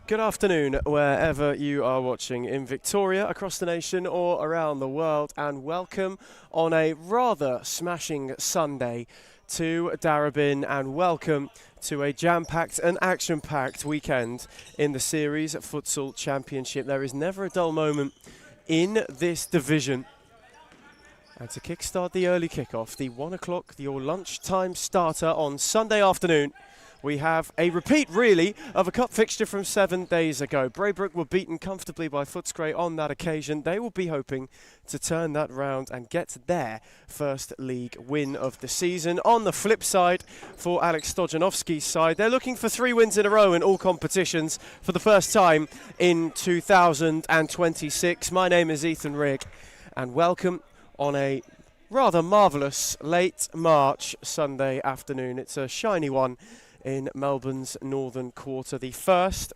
Good afternoon, wherever you are watching in Victoria, across the nation or around the world, and welcome on a rather smashing Sunday to Darebin, and welcome to a jam-packed and action-packed weekend in the Series Futsal Championship. There is never a dull moment in this division. And to kickstart the early kickoff, the 1 o'clock, your lunchtime starter on Sunday afternoon, we have a repeat, really, of a cup fixture from 7 days ago. Braybrook were beaten comfortably by Footscray on that occasion. They will be hoping to turn that round and get their first league win of the season. On the flip side, for Alex Stojanovski's side, they're looking for 3 wins in a row in all competitions for the first time in 2026. My name is Ethan Rigg, and welcome on a rather marvellous late March Sunday afternoon. It's a shiny one in Melbourne's northern quarter, the first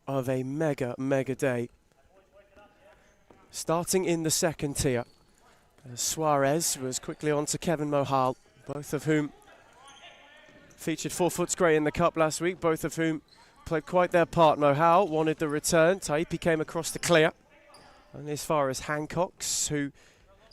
of a mega day. Starting in the second tier, Suarez was quickly on to Kevin Mohal, both of whom featured for Footscray in the cup last week, both of whom played quite their part. Mohal wanted the return, Taipi came across to clear, and as far as Hancock's, who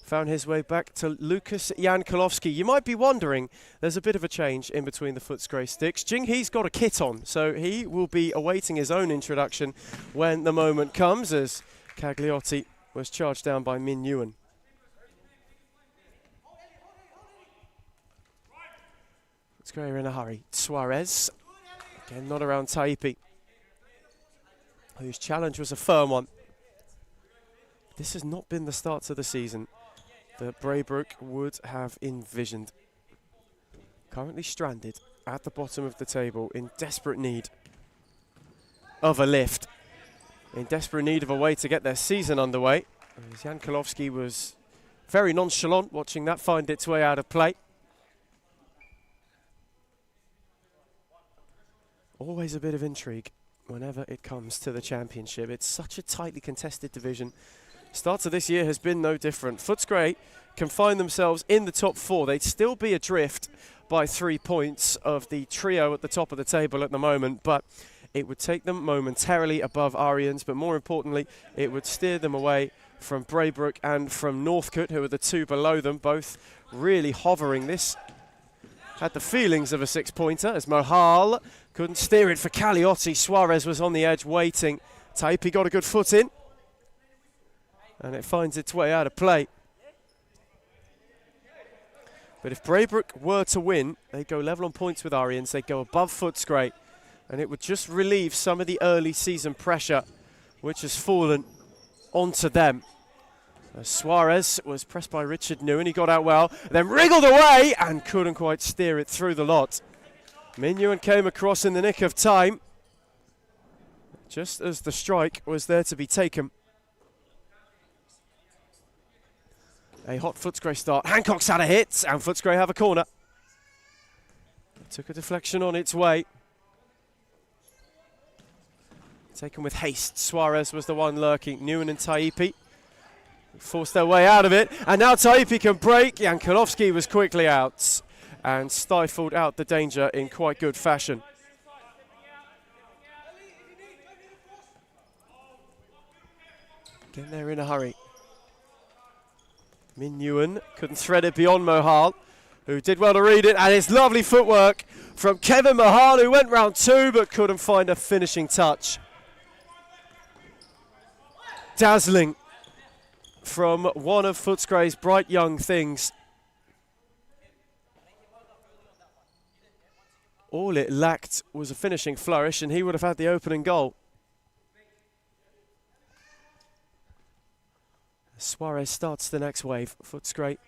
found his way back to Lucas Jankulovski. You might be wondering, there's a bit of a change in between the Footscray sticks. Jing He's got a kit on, so he will be awaiting his own introduction when the moment comes, as Cagliotti was charged down by Min Nguyen. Footscray are in a hurry. Suarez, again not around Taipi, whose challenge was a firm one. This has not been the start to the season that Braybrook would have envisioned. Currently stranded at the bottom of the table, in desperate need of a lift, in desperate need of a way to get their season underway. As Jankulovski was very nonchalant watching that find its way out of play. Always a bit of intrigue whenever it comes to the championship. It's such a tightly contested division. Start of this year has been no different. Footscray can find themselves in the top 4. They'd still be adrift by 3 points of the trio at the top of the table at the moment, but it would take them momentarily above Arians, but more importantly, it would steer them away from Braybrook and from Northcote, who are the 2 below them, both really hovering. This had the feelings of a 6-pointer, as Mohal couldn't steer it for Cagliotti. Suarez was on the edge waiting. Taipi got a good foot in, and it finds its way out of play. But if Braybrook were to win, they'd go level on points with Arians, they'd go above Footscray, and it would just relieve some of the early season pressure which has fallen onto them. Suarez was pressed by Richard Nguyen, he got out well, then wriggled away and couldn't quite steer it through the lot. Min Nguyen came across in the nick of time, just as the strike was there to be taken. A hot Footscray start. Hancock's had a hit, and Footscray have a corner. It took a deflection on its way. Taken with haste. Suarez was the one lurking. Nguyen and Taipi forced their way out of it, and now Taipi can break. Jankulovski was quickly out and stifled out the danger in quite good fashion. Again, they're in a hurry. Min Nguyen couldn't thread it beyond Mohal, who did well to read it, and it's lovely footwork from Kevin Mohal, who went round 2 but couldn't find a finishing touch. Dazzling from one of Footscray's bright young things. All it lacked was a finishing flourish, and he would have had the opening goal. Suarez starts the next wave. Footscray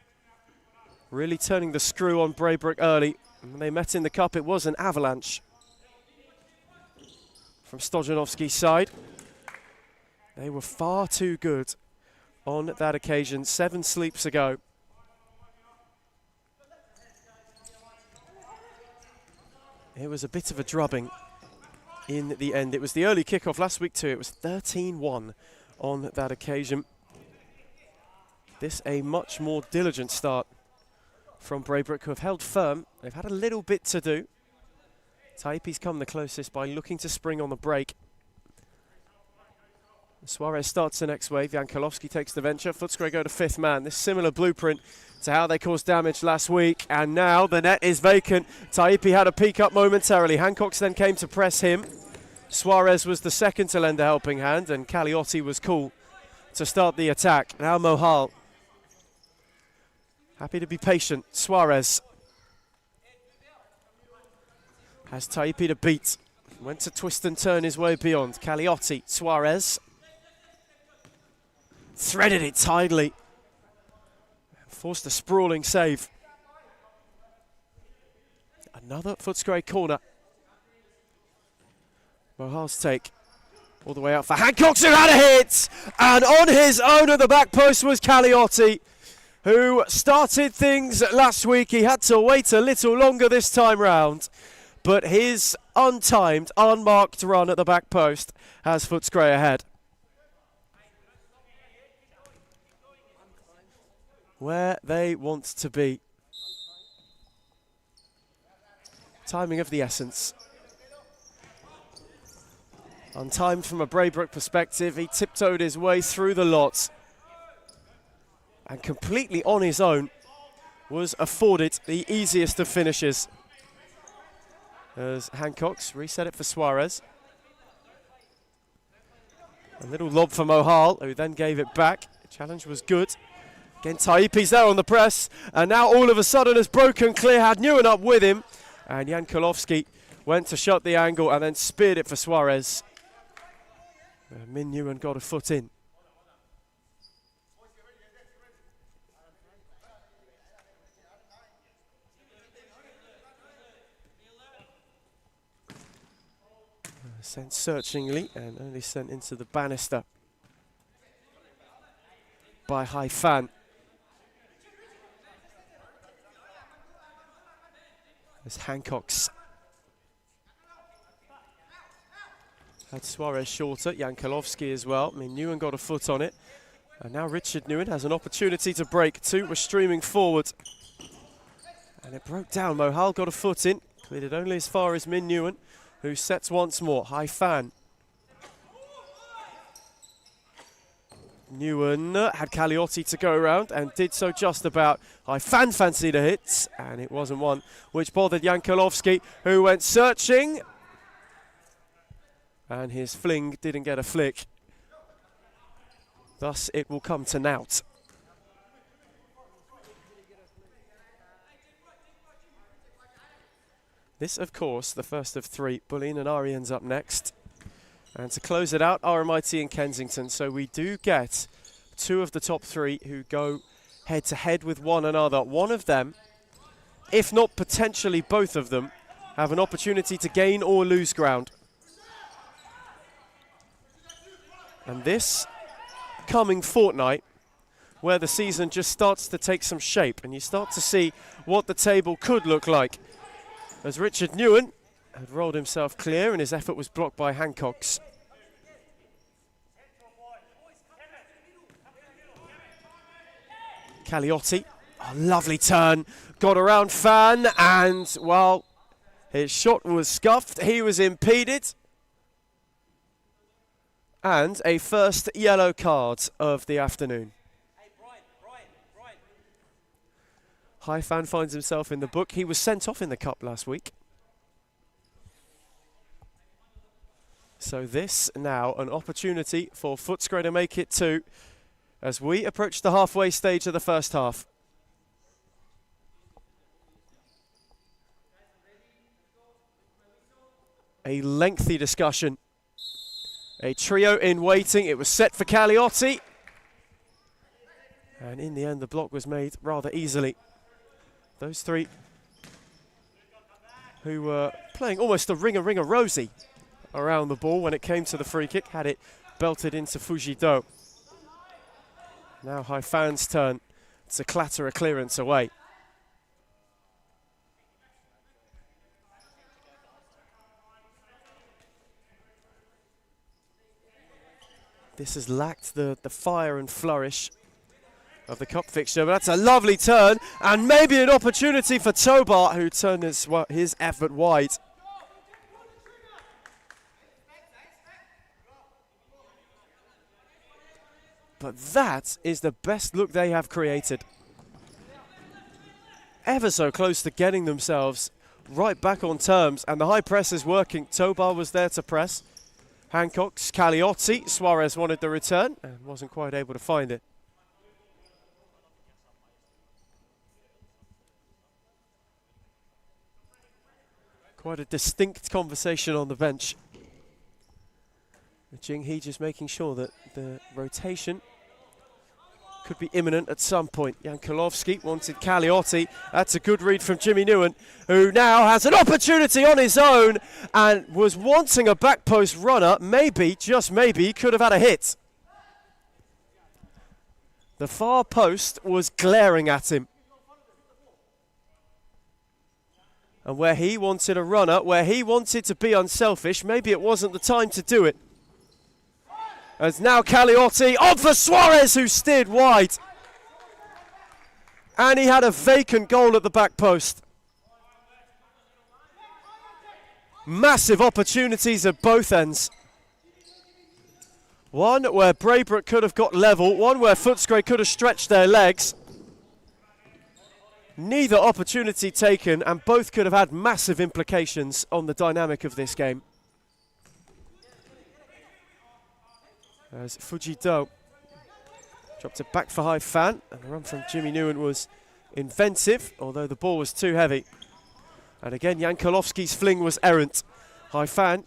really turning the screw on Braybrook early. When they met in the cup, it was an avalanche from Stojanovski's side. They were far too good on that occasion 7 sleeps ago. It was a bit of a drubbing in the end. It was the early kickoff last week too. It was 13-1 on that occasion. This a much more diligent start from Braybrook, who have held firm. They've had a little bit to do. Taipi's come the closest by looking to spring on the break. Suarez starts the next wave. Jankulovski takes the venture. Footscray go to fifth man. This similar blueprint to how they caused damage last week. And now the net is vacant. Taipi had a peek up momentarily. Hancock's then came to press him. Suarez was the second to lend a helping hand, and Caliotti was cool to start the attack. Now Mohal. Happy to be patient. Suarez has Taipi to beat. Went to twist and turn his way beyond. Caliotti, Suarez. Threaded it tidily. Forced a sprawling save. Another Footscray corner. Mohal's take. All the way out for Hancock, who had a hit! And on his own at the back post was Caliotti, who started things last week. He had to wait a little longer this time round. But his untimed, unmarked run at the back post has Footscray ahead. Where they want to be. Timing of the essence. Untimed from a Braybrook perspective, he tiptoed his way through the lot and completely on his own was afforded the easiest of finishes. As Hancock's reset it for Suarez. A little lob for Mohal, who then gave it back. The challenge was good. Again, Taipi's there on the press, and now all of a sudden has broken clear, had Newen up with him, and Jankulovski went to shut the angle and then speared it for Suarez. Min Newen got a foot in. Sent searchingly and only sent into the banister by Haifan. As Hancock's had Suarez shorter, Jankulovski as well. I mean, Newen got a foot on it. And now Richard Newen has an opportunity to break. Two were streaming forward. And it broke down. Mohal got a foot in. Cleared it only as far as Min Newen, who sets once more. Haifan. Newen had Caliotti to go around and did so just about. Haifan fancied a hit, and it wasn't one which bothered Jankulovski, who went searching. And his fling didn't get a flick. Thus, it will come to nought. This, of course, the first of three. Bolin and Arians up next. And to close it out, RMIT and Kensington. So we do get two of the top three who go head-to-head with one another. One of them, if not potentially both of them, have an opportunity to gain or lose ground. And this coming fortnight, where the season just starts to take some shape and you start to see what the table could look like. As Richard Newen had rolled himself clear and his effort was blocked by Hancock's. Caliotti, a lovely turn, got around Fan, and well, his shot was scuffed, he was impeded. And a first yellow card of the afternoon. Haifan finds himself in the book. He was sent off in the cup last week. So this now an opportunity for Footscray to make it two as we approach the halfway stage of the first half. A lengthy discussion. A trio in waiting. It was set for Caliotti. And in the end, the block was made rather easily. Those three who were playing almost a ringer-ringer-rosy around the ball when it came to the free kick, had it belted into Fujido. Now Haifan's turn to clatter a clearance away. This has lacked the fire and flourish of the cup fixture, but that's a lovely turn and maybe an opportunity for Tobart, who turned his effort wide. but that is the best look they have created. Ever so close to getting themselves right back on terms, and the high press is working. Tobar was there to press. Hancock's Cagliotti. Suarez wanted the return and wasn't quite able to find it. Quite a distinct conversation on the bench. Jing He just making sure that the rotation could be imminent at some point. Jankulovski wanted Cagliotti. That's a good read from Jimmy Newen, who now has an opportunity on his own and was wanting a back post runner. Maybe, just maybe, he could have had a hit. The far post was glaring at him. And where he wanted a runner, where he wanted to be unselfish, maybe it wasn't the time to do it. As now Cagliotti on for Suarez, who steered wide. And he had a vacant goal at the back post. Massive opportunities at both ends. One where Braybrook could have got level, one where Footscray could have stretched their legs. Neither opportunity taken, and both could have had massive implications on the dynamic of this game. As Fuji Do dropped it back for Hai Fan, and the run from Jimmy Newen was inventive, although the ball was too heavy. And again, Jankulovski's fling was errant. Hai Fan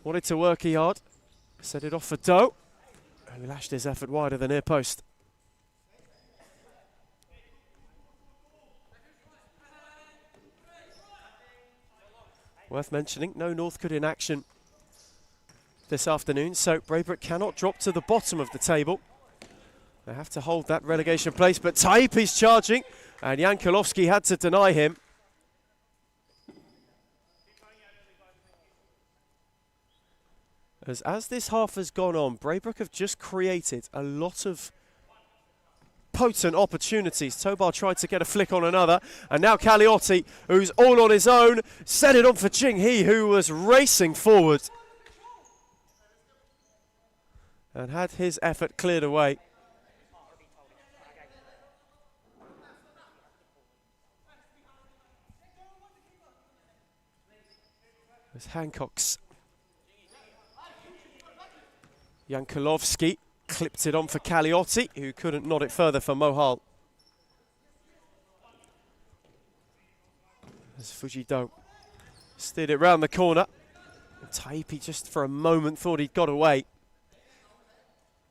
wanted to work hard, set it off for Do, who lashed his effort wide of the near post. Worth mentioning, no Northcote in action this afternoon, so Braybrook cannot drop to the bottom of the table. They have to hold that relegation place, but Taipi's charging, and Jankulovski had to deny him. As this half has gone on, Braybrook have just created a lot of potent opportunities. Tobar tried to get a flick on another, and now Cagliotti, who's all on his own, set it on for Jing He, who was racing forward and had his effort cleared away. There's Hancock's Jankulovski clipped it on for Cagliotti, who couldn't nod it further for Mohal. As Fujido steered it round the corner. Taipi just for a moment thought he'd got away.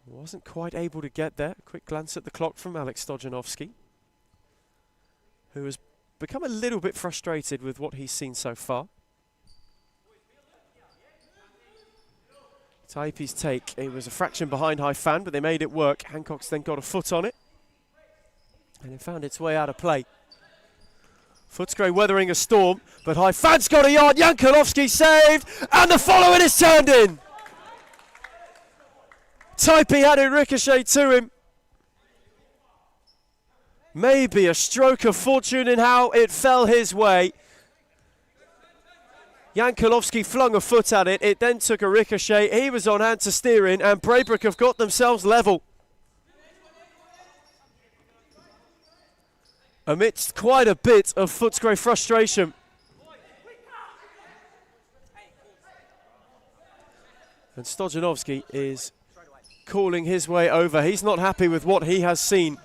Wasn't quite able to get there. Quick glance at the clock from Alex Stojanovski, who has become a little bit frustrated with what he's seen so far. Taipi's take, it was a fraction behind Hai Fan, but they made it work. Hancock's then got a foot on it, and it found its way out of play. Footscray weathering a storm, but Hai Fan's got a yard. Jankulovski saved, and the follow-in is turned in. Taipi had it ricochet to him. Maybe a stroke of fortune in how it fell his way. Jankulovski flung a foot at it. It then took a ricochet. He was on hand to steer in, and Braybrook have got themselves level. Amidst quite a bit of Footscray frustration. And Stojanovski is calling his way over. He's not happy with what he has seen,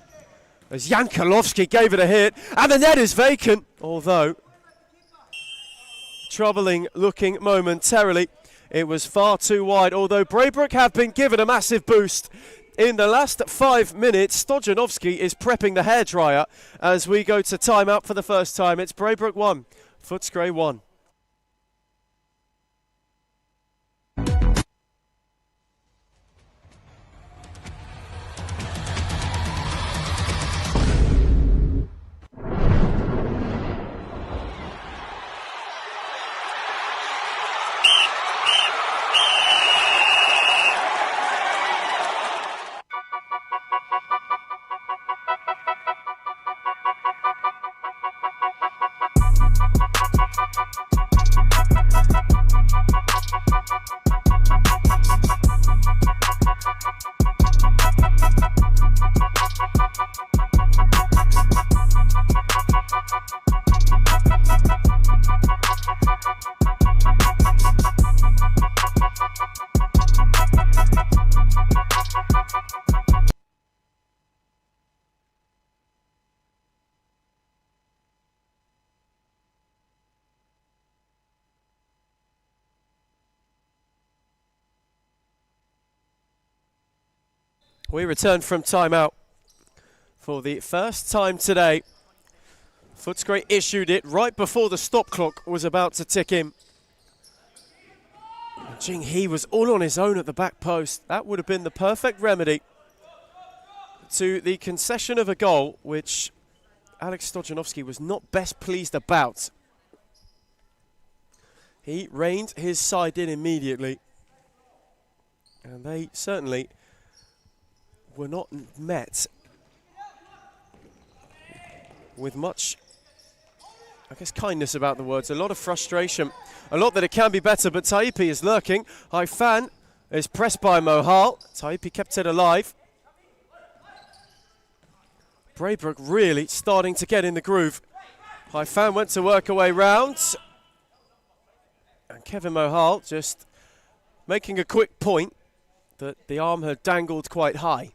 as Jankulovski gave it a hit, and the net is vacant, although troubling looking momentarily. It was far too wide, although Braybrook have been given a massive boost. In the last 5 minutes, Stojanovski is prepping the hairdryer as we go to timeout for the first time. It's Braybrook 1, Footscray 1. We return from timeout for the first time today. Footscray issued it right before the stop clock was about to tick in. Jing He was all on his own at the back post. That would have been the perfect remedy to the concession of a goal, which Alex Stojanovski was not best pleased about. He reined his side in immediately, and they certainly were not met with much, I guess, kindness about the words. A lot of frustration, a lot that it can be better, but Taipi is lurking. Haifan is pressed by Mohal. Taipi kept it alive. Braybrook really starting to get in the groove. Haifan went to work a way round. And Kevin Mohal just making a quick point that the arm had dangled quite high.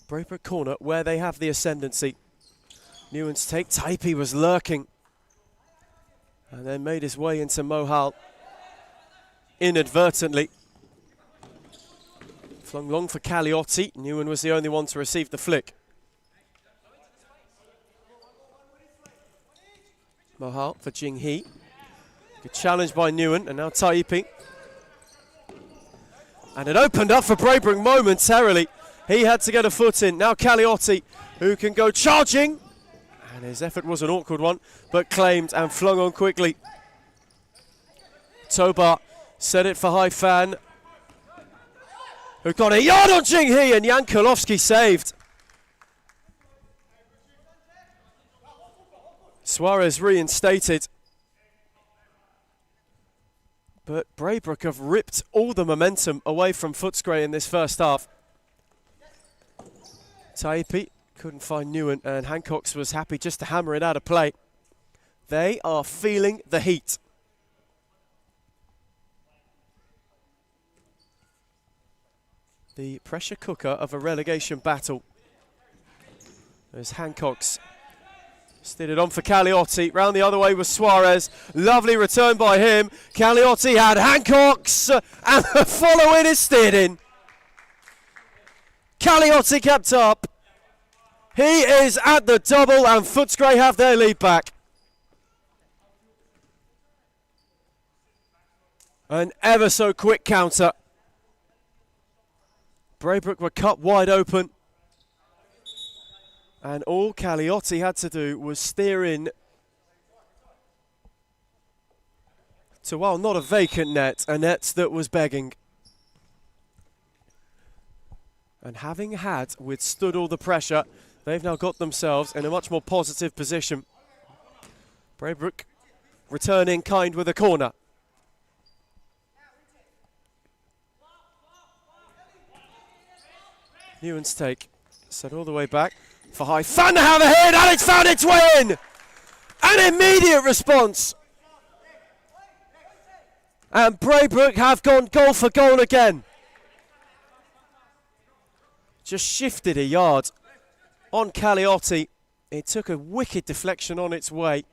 Braybrook corner where they have the ascendancy. Newen's take. Taipi was lurking and then made his way into Mohal inadvertently. Flung long for Caliotti. Newen was the only one to receive the flick. Mohal for Jing He. Good challenge by Newen, and now Taipi. And it opened up for Braybrook momentarily. He had to get a foot in. Now Caliotti, who can go charging. And his effort was an awkward one, but claimed and flung on quickly. Tobar set it for Haifan, who got a yard on Jing He, and Jan Karlovsky saved. Suarez reinstated. But Braybrook have ripped all the momentum away from Footscray in this first half. Taipi couldn't find Newen, and Hancock's was happy just to hammer it out of play. They are feeling the heat. The pressure cooker of a relegation battle. There's Hancock's. Steered it on for Caliotti. Round the other way was Suarez. Lovely return by him. Caliotti had Hancock's, and the follow-in is steered in. Caliotti kept up. He is at the double, and Footscray have their lead back. An ever so quick counter. Braybrook were cut wide open. And all Caliotti had to do was steer in to, well, not a vacant net, a net that was begging. And having had withstood all the pressure, they've now got themselves in a much more positive position. Braybrook returning kind with a corner. Newen's take, set all the way back for Haifan to have a hit, and it's found its way in! An immediate response! And Braybrook have gone goal for goal again. Just shifted a yard on Caliotti. It took a wicked deflection on its way.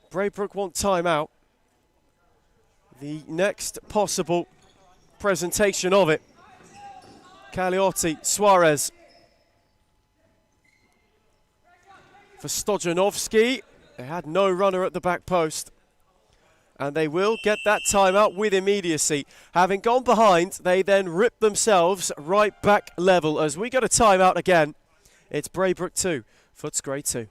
Braybrook want time out. The next possible presentation of it. Caliotti, Suarez. For Stojanovski, they had no runner at the back post. And they will get that timeout with immediacy. Having gone behind, they then rip themselves right back level. As we get a timeout again, it's Braybrook 2, Footscray 2.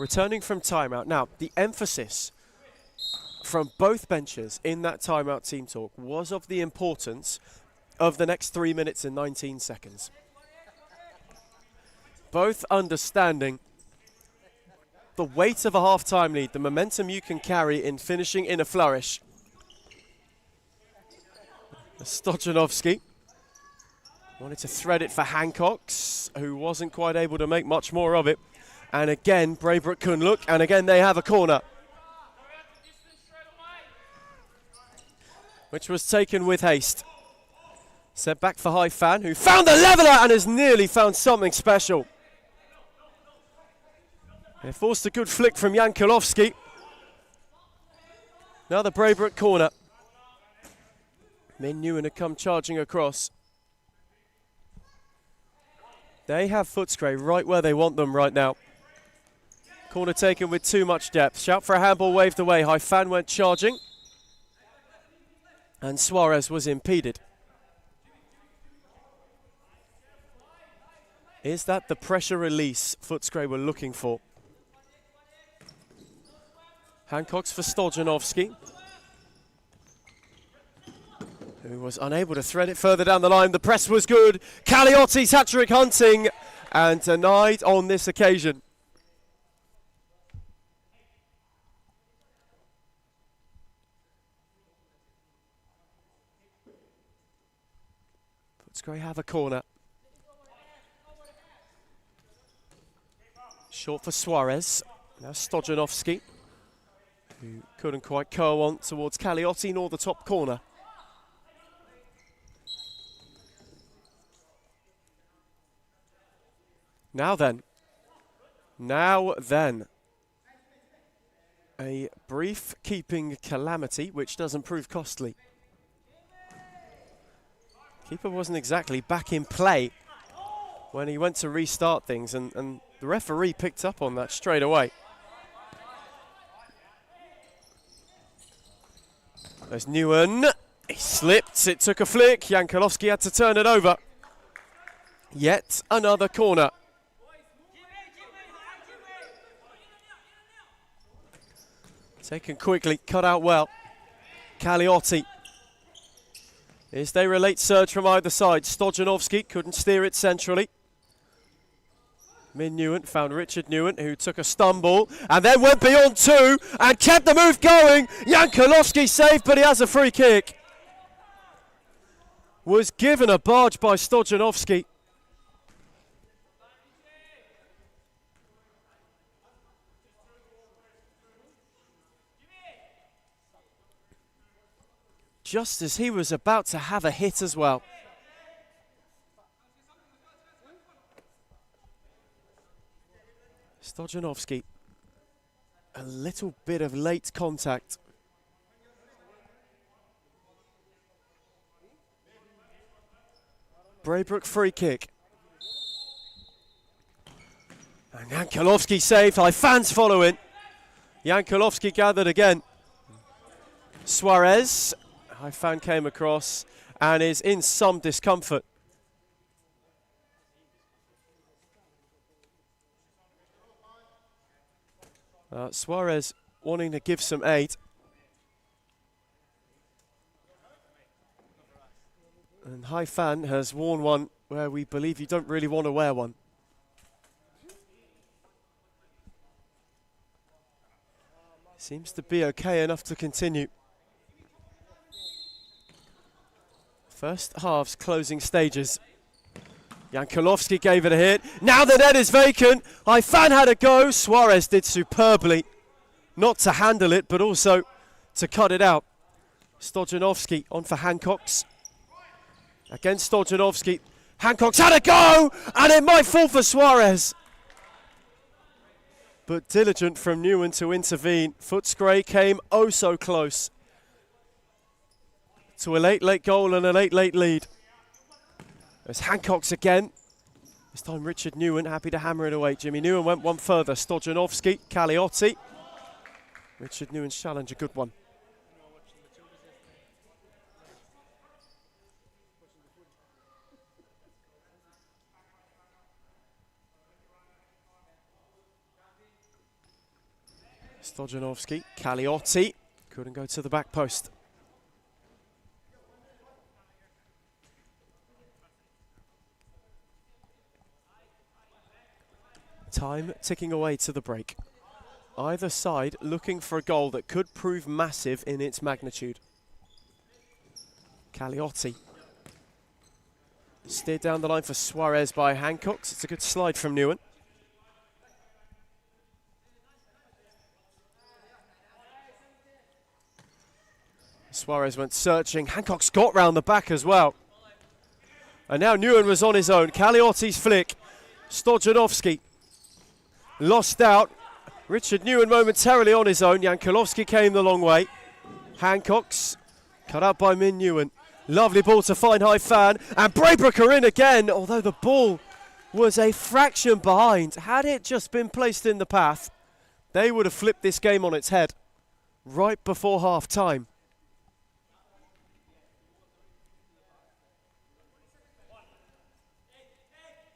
returning from timeout. Now, the emphasis from both benches in that timeout team talk was of the importance of the next 3 minutes and 19 seconds. Both understanding the weight of a half-time lead, the momentum you can carry in finishing in a flourish. Stojanovski wanted to thread it for Hancocks, who wasn't quite able to make much more of it. And again, Braybrook couldn't look, and again they have a corner, which was taken with haste. Set back for Haifan, who found the leveller and has nearly found something special. They forced a good flick from Jankulovski. Now the Braybrook corner. Min Nguyen had come charging across. They have Footscray right where they want them right now. Corner taken with too much depth. Shout for a handball waved away. Haifan went charging. And Suarez was impeded. Is that the pressure release Footscray were looking for? Hancocks for Stojanovski, who was unable to thread it further down the line. The press was good. Caliotti's hat-trick hunting, and denied on this occasion. Footscray have a corner. Short for Suarez. Now Stojanovski, who couldn't quite curl on towards Caliotti nor the top corner. Now then. A brief keeping calamity, which doesn't prove costly. Keeper wasn't exactly back in play when he went to restart things, and the referee picked up on that straight away. There's Nguyen. He slipped, it took a flick. Jankulovski had to turn it over. Yet another corner. Taken quickly, cut out well. Caliotti. As they relate surge from either side. Stojanovski couldn't steer it centrally. Min Nguyen found Richard Nguyen, who took a stumble and then went beyond two and kept the move going. Jankulovski saved, but he has a free kick. Was given a barge by Stojanovski. Just as he was about to have a hit as well. Stojanovski, a little bit of late contact. Braybrook free kick. And Jankulovski saved. Fans following. Jankulovski gathered again. Suarez. Haifan came across and is in some discomfort. Suarez wanting to give some aid. And Haifan has worn one where we believe you don't really want to wear one. Seems to be okay enough to continue. First half's closing stages. Jankulovski gave it a hit. Now the net is vacant. Haifan had a go. Suarez did superbly. Not to handle it, but also to cut it out. Stojanovski on for Hancocks. Against Stojanovski. Hancocks had a go, and it might fall for Suarez. But diligent from Nguyen to intervene. Footscray came oh so close to a late goal and a late lead. There's Hancocks again. This time Richard Nguyen happy to hammer it away. Jimmy Nguyen went one further. Stojanovski, Caliotti. Richard Nguyen's challenge, a good one. Stojanovski, Kaliotti, couldn't go to the back post. Time ticking away to the break. Either side looking for a goal that could prove massive in its magnitude. Kaliotti. Steered down the line for Suarez by Hancocks. It's a good slide from Newen. Suarez went searching. Hancocks got round the back as well. And now Newen was on his own. Kaliotti's flick. Stojanovski lost out. Richard Newen momentarily on his own. Jankulovski came the long way. Hancocks cut out by Min Newen. Lovely ball to find high fan. And Braybrook are in again, although the ball was a fraction behind. Had it just been placed in the path, they would have flipped this game on its head right before half time.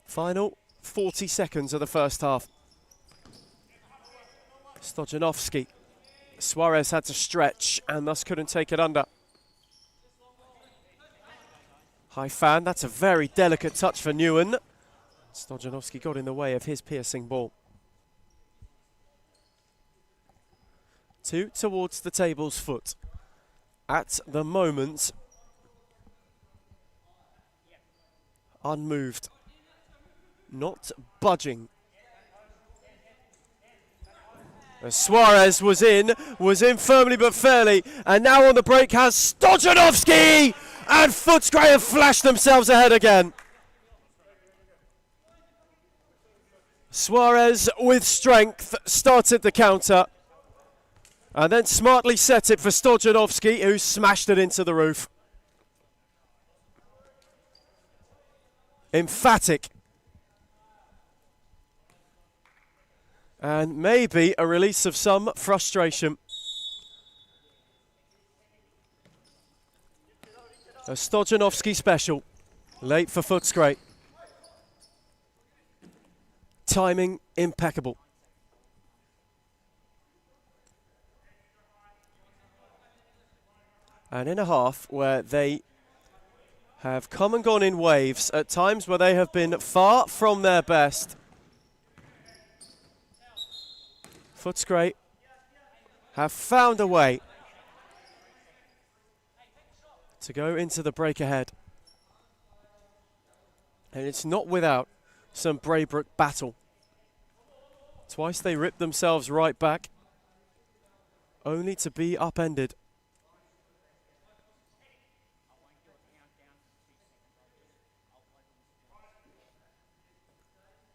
Final 40 seconds of the first half. Stojanovski. Suarez had to stretch and thus couldn't take it under. High fan, that's a very delicate touch for Newen. Stojanovski got in the way of his piercing ball. 2 towards the table's foot. At the moment, unmoved. Not budging. As Suarez was in firmly but fairly, and now on the break has Stojanovski, and Footscray have flashed themselves ahead again. Suarez with strength started the counter, and then smartly set it for Stojanovski, who smashed it into the roof. Emphatic. And maybe a release of some frustration. A Stojanovski special. Late for Footscray. Timing impeccable. And in a half where they have come and gone in waves, at times where they have been far from their best, Footscray have found a way to go into the break ahead. And it's not without some Braybrook battle. Twice they ripped themselves right back, only to be upended.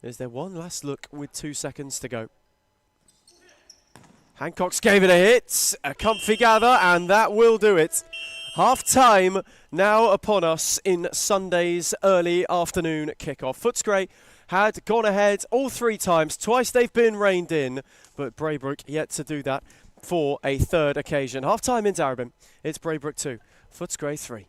Is there one last look with 2 seconds to go? Hancocks gave it a hit, a comfy gather, and that will do it. Half-time now upon us in Sunday's early afternoon kickoff. Footscray had gone ahead all 3 times. Twice they've been reined in, but Braybrook yet to do that for a third occasion. Half-time in Darebin. It's Braybrook 2, Footscray 3.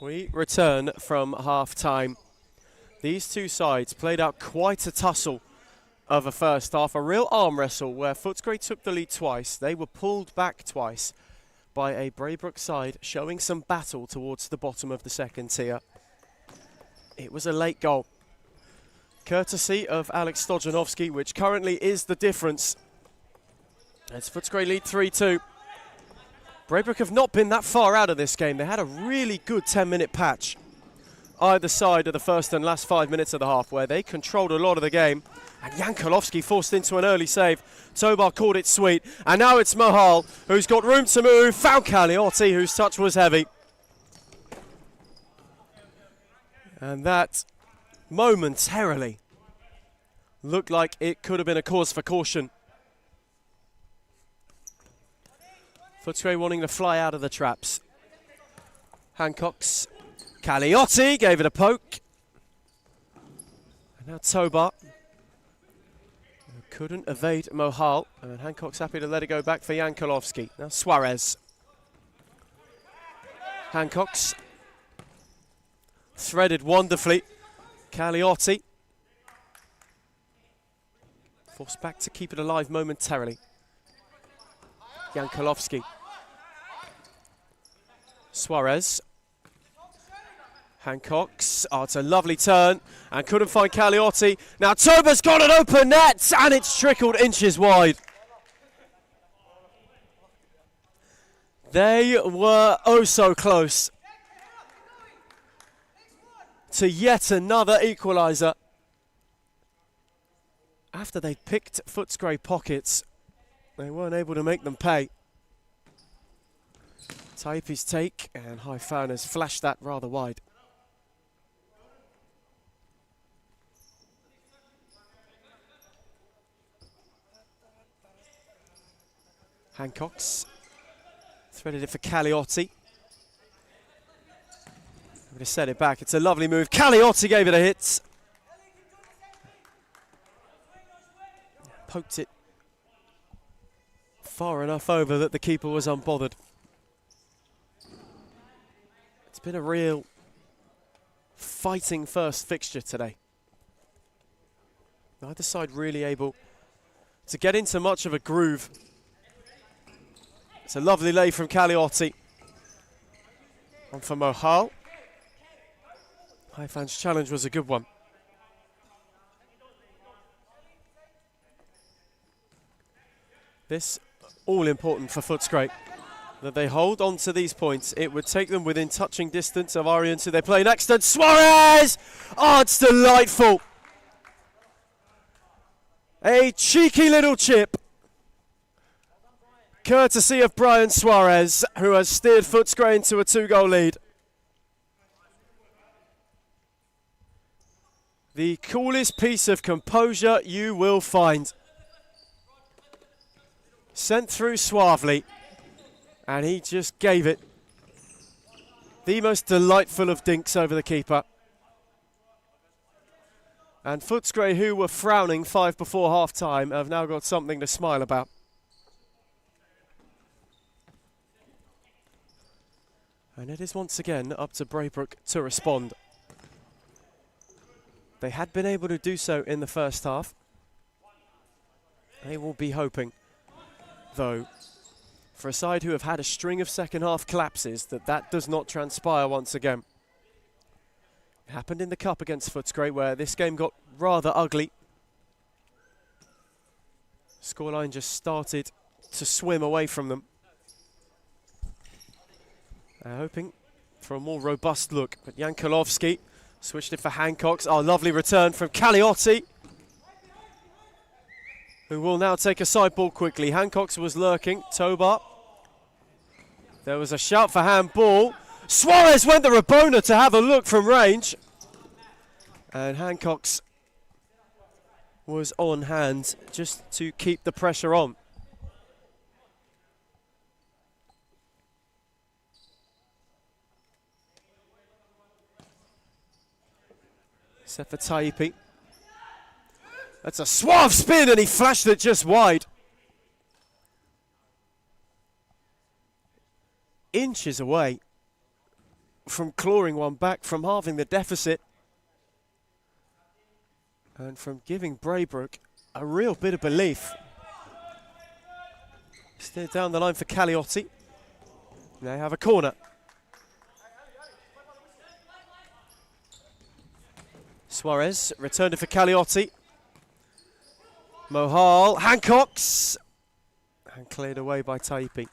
We return from half-time. These two sides played out quite a tussle of a first half, a real arm wrestle where Footscray took the lead twice. They were pulled back twice by a Braybrook side showing some battle towards the bottom of the second tier. It was a late goal, courtesy of Alex Stojanovski, which currently is the difference. As Footscray lead 3-2. Braybrook have not been that far out of this game. They had a really good 10-minute patch either side of the first and last 5 minutes of the half where they controlled a lot of the game. And Yankolovsky forced into an early save. Tobar called it sweet. And now it's Mahal who's got room to move. Found Caliotti, whose touch was heavy. And that momentarily looked like it could have been a cause for caution. Footscray wanting to fly out of the traps. Hancock's Caliotti gave it a poke. And now Tobar couldn't evade Mohal. And Hancock's happy to let it go back for Yankolovsky. Now Suarez. Hancock's threaded wonderfully. Caliotti forced back to keep it alive momentarily. Yankolovsky. Suarez. Hancock's. Oh, it's a lovely turn. And couldn't find Caliotti. Now Tobar's got an open net. And it's trickled inches wide. They were oh so close to yet another equaliser. After they picked Footscray pockets, they weren't able to make them pay. Taipi's take, and Haifan has flashed that rather wide. Hancock's threaded it for Caliotti. I'm going to set it back. It's a lovely move. Caliotti gave it a hit. Poked it far enough over that the keeper was unbothered. It's been a real fighting first fixture today. Neither side really able to get into much of a groove. It's a lovely lay from Caliotti. On for Mohal. Haifan's challenge was a good one. This all important for Footscray. that they hold on to these points. It would take them within touching distance of Arians, who they play next, and Suarez! Oh, it's delightful. A cheeky little chip, courtesy of Brian Suarez, who has steered Footscray into a 2-goal lead. The coolest piece of composure you will find. Sent through suavely, and he just gave it. The most delightful of dinks over the keeper. And Footscray, who were frowning 5 before half-time, have now got something to smile about. And it is once again up to Braybrook to respond. They had been able to do so in the first half. They will be hoping, though, for a side who have had a string of second-half collapses, that does not transpire once again. It happened in the Cup against Footscray, where this game got rather ugly. Scoreline just started to swim away from them. Hoping for a more robust look, but Jankulovski switched it for Hancock's. Oh, lovely return from Caliotti, who will now take a side ball quickly. Hancock's was lurking. Tobar. There was a shout for handball. Suarez went the Rabona to have a look from range. And Hancock's was on hand just to keep the pressure on. Set for Taipi. That's a suave spin, and he flashed it just wide. Inches away from clawing one back, from halving the deficit, and from giving Braybrook a real bit of belief. Steered down the line for Caliotti. They have a corner. Suarez returned it for Caliotti. Mohal, Hancock's, and cleared away by Taipi.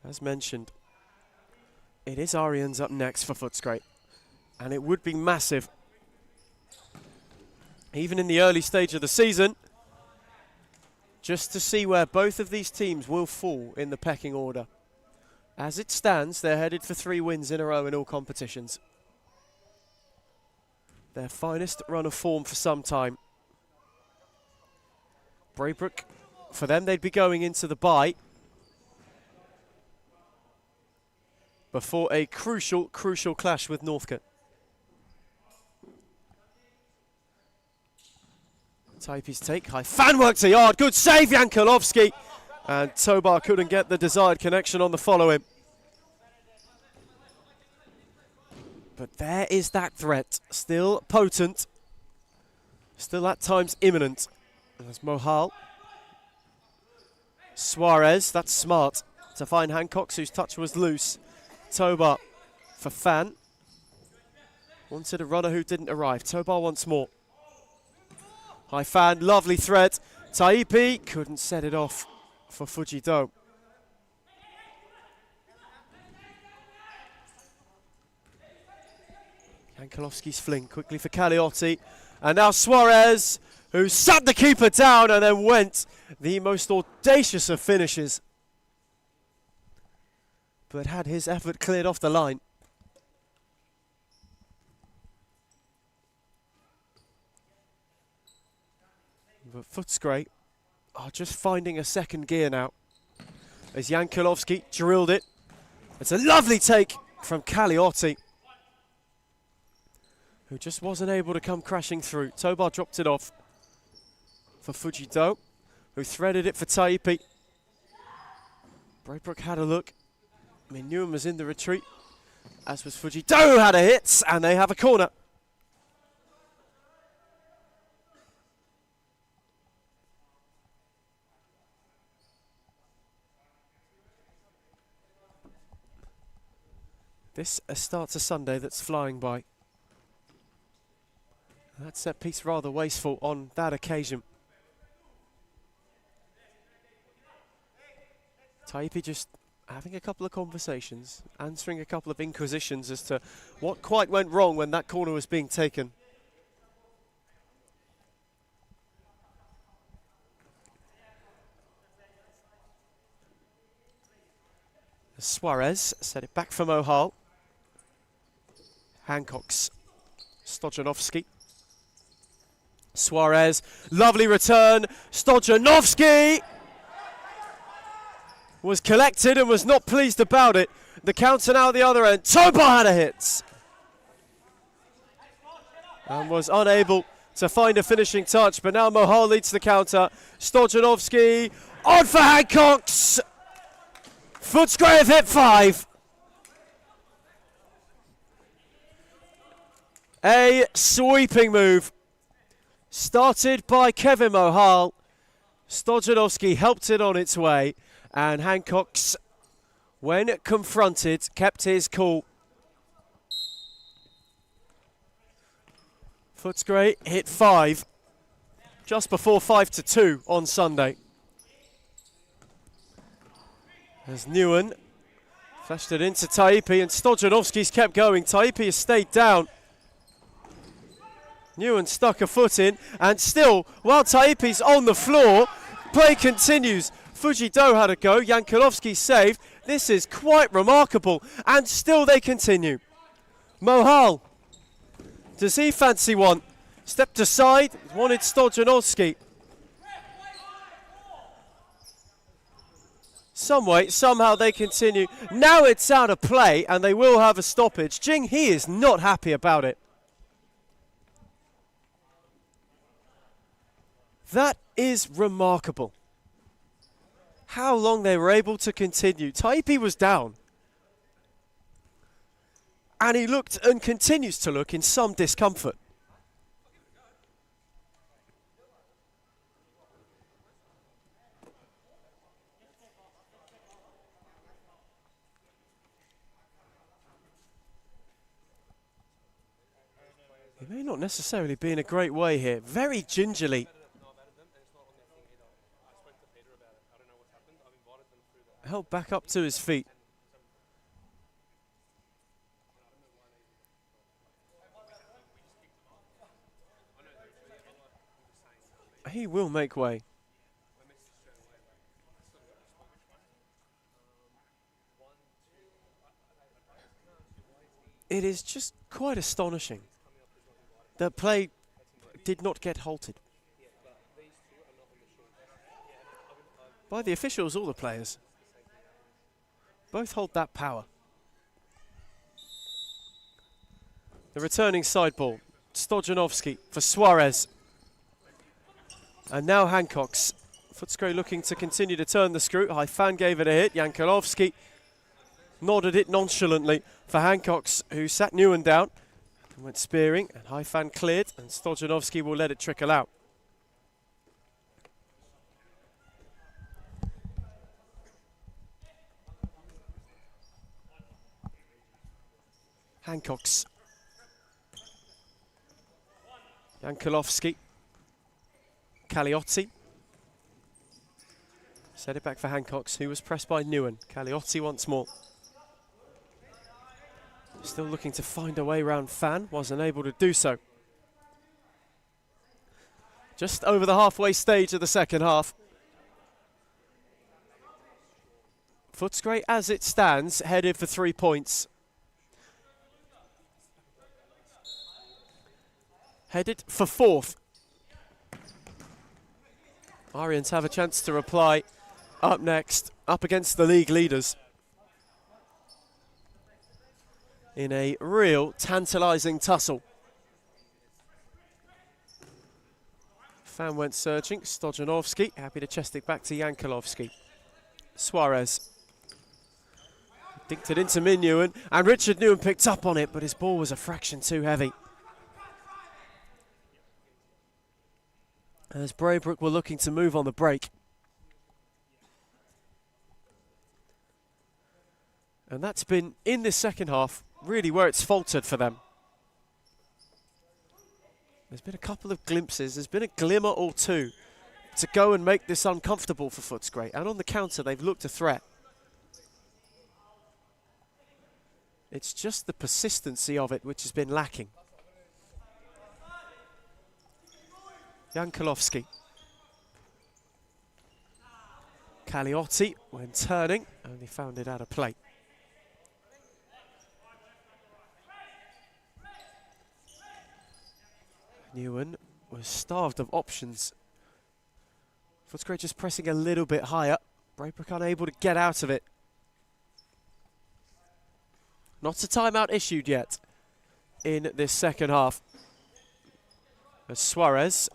As mentioned, it is Arians up next for Footscray, and it would be massive, even in the early stage of the season, just to see where both of these teams will fall in the pecking order. As it stands, they're headed for 3 wins in a row in all competitions. Their finest run of form for some time. Braybrook, for them, they'd be going into the bye before a crucial clash with Northcote. Taipi's take, high fan work to yard, good save Jankulovski, and Tobar couldn't get the desired connection on the follow-in. But there is that threat, still potent, still at times imminent. There's Mohal. Suarez, that's smart, to find Hancock's, whose touch was loose. Tobar for Fan. Wanted a runner who didn't arrive. Tobar once more. High Fan, lovely thread. Taipi couldn't set it off for Fujido. Jankulovski's fling quickly for Caliotti. And now Suarez, who sat the keeper down and then went the most audacious of finishes, but had his effort cleared off the line. But Footscray are just finding a second gear now, as Jankulovski drilled it. It's a lovely take from Caliotti, who just wasn't able to come crashing through. Tobar dropped it off for Fujido, who threaded it for Taipi. Braybrook had a look. I mean, Newham was in the retreat, as was Fujido, who had a hit, and they have a corner. This starts a Sunday that's flying by. That set piece rather wasteful on that occasion. Taipi just having a couple of conversations, answering a couple of inquisitions as to what quite went wrong when that corner was being taken. Suarez set it back for Mohal. Hancock's Stojanovski. Suarez, lovely return. Stojanovski was collected and was not pleased about it. The counter now at the other end. Toba had a hit and was unable to find a finishing touch, but now Mohal leads the counter. Stojanovski on for Hancock's. Footscray have hit 5. A sweeping move. Started by Kevin Mohal. Stojanovski helped it on its way, and Hancock's, when confronted, kept his cool. Footscray hit 5 just before 5-2 on Sunday. As Newen flashed it into Taipi, and Stojanovski's kept going. Taipi has stayed down. Newen stuck a foot in, and still, while Taipi's on the floor, play continues. Fujido had a go, Yankolovsky saved. This is quite remarkable, and still they continue. Mohal, does he fancy one? Stepped aside, wanted Stojanovski. Some way, somehow they continue. Now it's out of play, and they will have a stoppage. Jing He is not happy about it. That is remarkable. How long they were able to continue. Taipi was down. And he looked and continues to look in some discomfort. He may not necessarily be in a great way here. Very gingerly. Held back up to his feet. He will make way. It is just quite astonishing that play did not get halted. By the officials or the players. Both hold that power. The returning side ball. Stojanovski for Suarez. And now Hancock's. Footscray looking to continue to turn the screw. Haifan gave it a hit. Yankolovsky nodded it nonchalantly for Hancock's, who sat Newen down and went spearing. And Haifan cleared, and Stojanovski will let it trickle out. Hancock's. Yankolovsky. Kalliotti. Set it back for Hancock's, who was pressed by Newen. Kalliotti once more. Still looking to find a way around Fan, wasn't able to do so. Just over the halfway stage of the second half. Footscray, as it stands, headed for 3 points. Headed for 4th. Arians have a chance to reply up next, up against the league leaders. In a real tantalising tussle. Fan went searching. Stojanovski happy to chest it back to Yankolovsky. Suarez. Dinked it into Newen, and Richard Newen picked up on it, but his ball was a fraction too heavy. As Braybrook were looking to move on the break. And that's been, in this second half, really where it's faltered for them. There's been a couple of glimpses, there's been a glimmer or two to go and make this uncomfortable for Footscray. And on the counter, they've looked a threat. It's just the persistency of it which has been lacking. Jankulovski. Caliotti, when turning, only found it out of play. Newen was starved of options. Footscray just pressing a little bit higher. Braybrook unable to get out of it. Not a timeout issued yet in this second half. As Suarez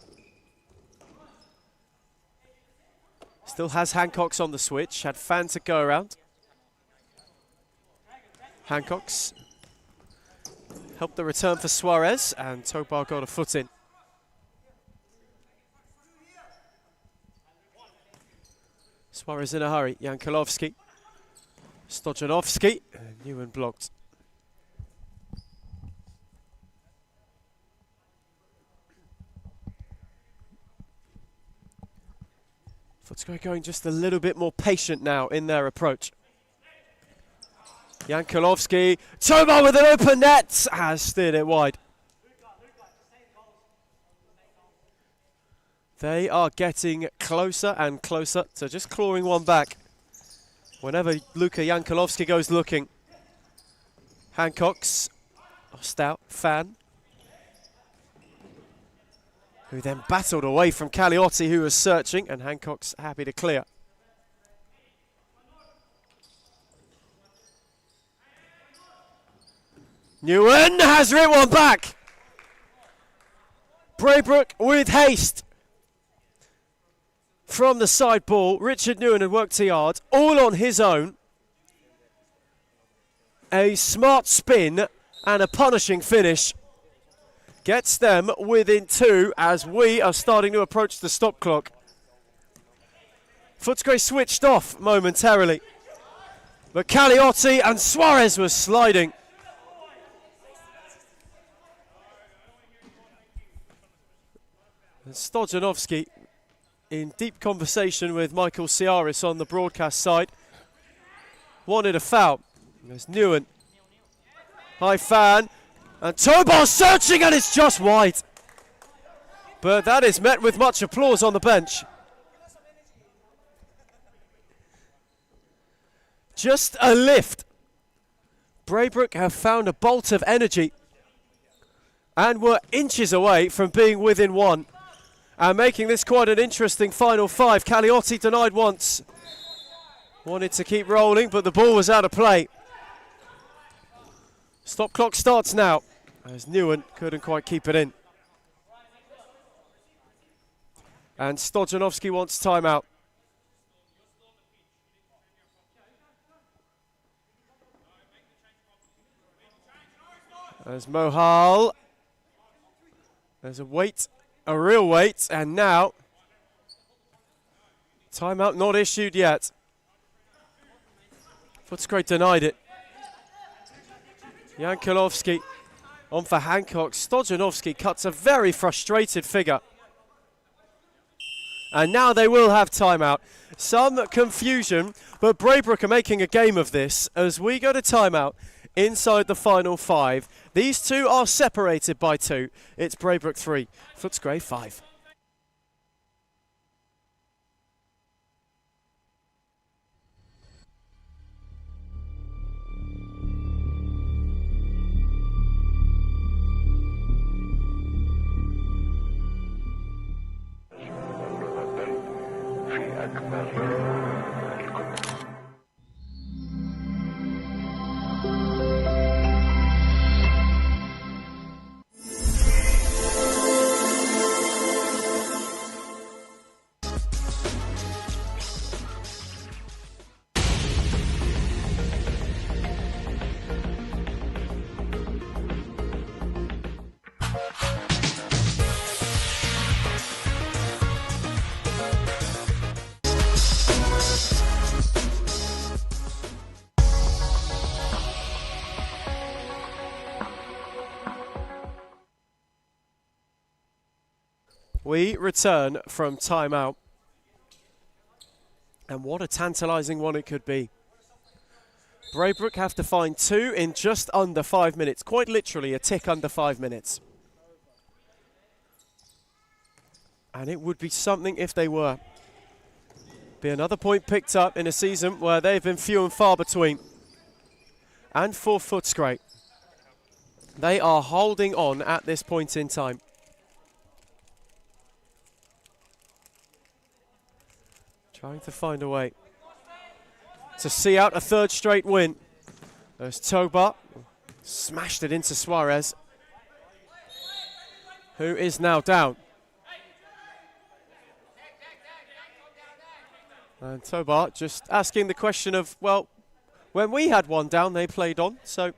still has Hancock's on the switch, had Fan to go around. Hancock's helped the return for Suarez, and Tobar got a foot in. Suarez in a hurry, Jankulovski. Stojanovski, and Newen blocked. Footscray going just a little bit more patient now in their approach. Jankulovski, Tobar with an open net, has steered it wide. They are getting closer and closer to just clawing one back. Whenever Luka Jankulovski goes looking. Hancock's stout Fan, who then battled away from Caliotti, who was searching, and Hancock's happy to clear. Newen has ripped one back. Braybrook with haste. From the side ball, Richard Newen had worked hard, all on his own. A smart spin and a punishing finish. Gets them within 2 as we are starting to approach the stop clock. Footscray switched off momentarily. But Caliotti and Suarez was sliding. And Stojanovski in deep conversation with Michael Ciaris on the broadcast side. Wanted a foul. There's Newen. High Fan. And Tobar searching, and it's just wide. But that is met with much applause on the bench. Just a lift. Braybrook have found a bolt of energy and were inches away from being within 1. And making this quite an interesting final 5. Caliotti denied once. Wanted to keep rolling, but the ball was out of play. Stop clock starts now, as Newen couldn't quite keep it in. And Stojanovski wants timeout. There's Mohal. There's a wait. A real wait, and now timeout not issued yet. Footscray denied it. Jankulovski on for Hancock. Stojanovski cuts a very frustrated figure. And now they will have timeout. Some confusion, but Braybrook are making a game of this as we go to timeout inside the final 5. These two are separated by 2. It's Braybrook 3, Footscray 5. We return from timeout. And what a tantalising one it could be. Braybrook have to find 2 in just under 5 minutes. Quite literally a tick under 5 minutes. And it would be something if they were. Be another point picked up in a season where they've been few and far between. And for Footscray, they are holding on at this point in time. Trying to find a way to see out a 3rd straight win. There's Tobar, smashed it into Suarez, who is now down. And Tobar just asking the question of, well, when we had one down, they played on. So